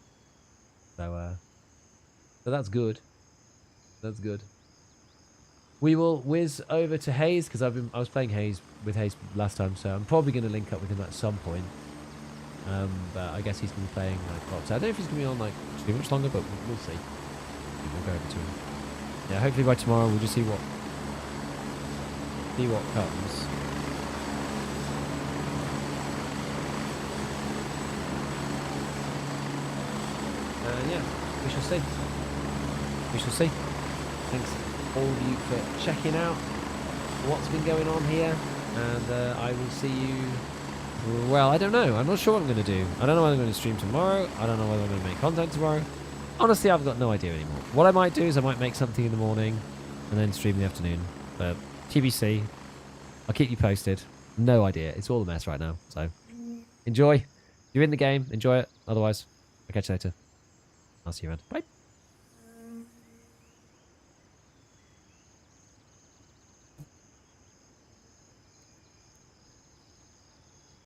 So that's good. That's good. We will whiz over to Hayes because I was playing with Hayes last time, so I'm probably going to link up with him at some point. But I guess he's going to be playing like lots. I don't know if he's going to be on like too much longer, but we'll see. We'll go over to him. Yeah, hopefully by tomorrow we'll just see what comes. Yeah, we shall see. We shall see. Thanks all of you for checking out what's been going on here. And I will see you... Well, I don't know. I'm not sure what I'm going to do. I don't know whether I'm going to stream tomorrow. I don't know whether I'm going to make content tomorrow. Honestly, I've got no idea anymore. What I might do is I might make something in the morning and then stream in the afternoon. But TBC, I'll keep you posted. No idea. It's all a mess right now. So enjoy. You're in the game. Enjoy it. Otherwise, I'll catch you later. I'll see you around. Bye.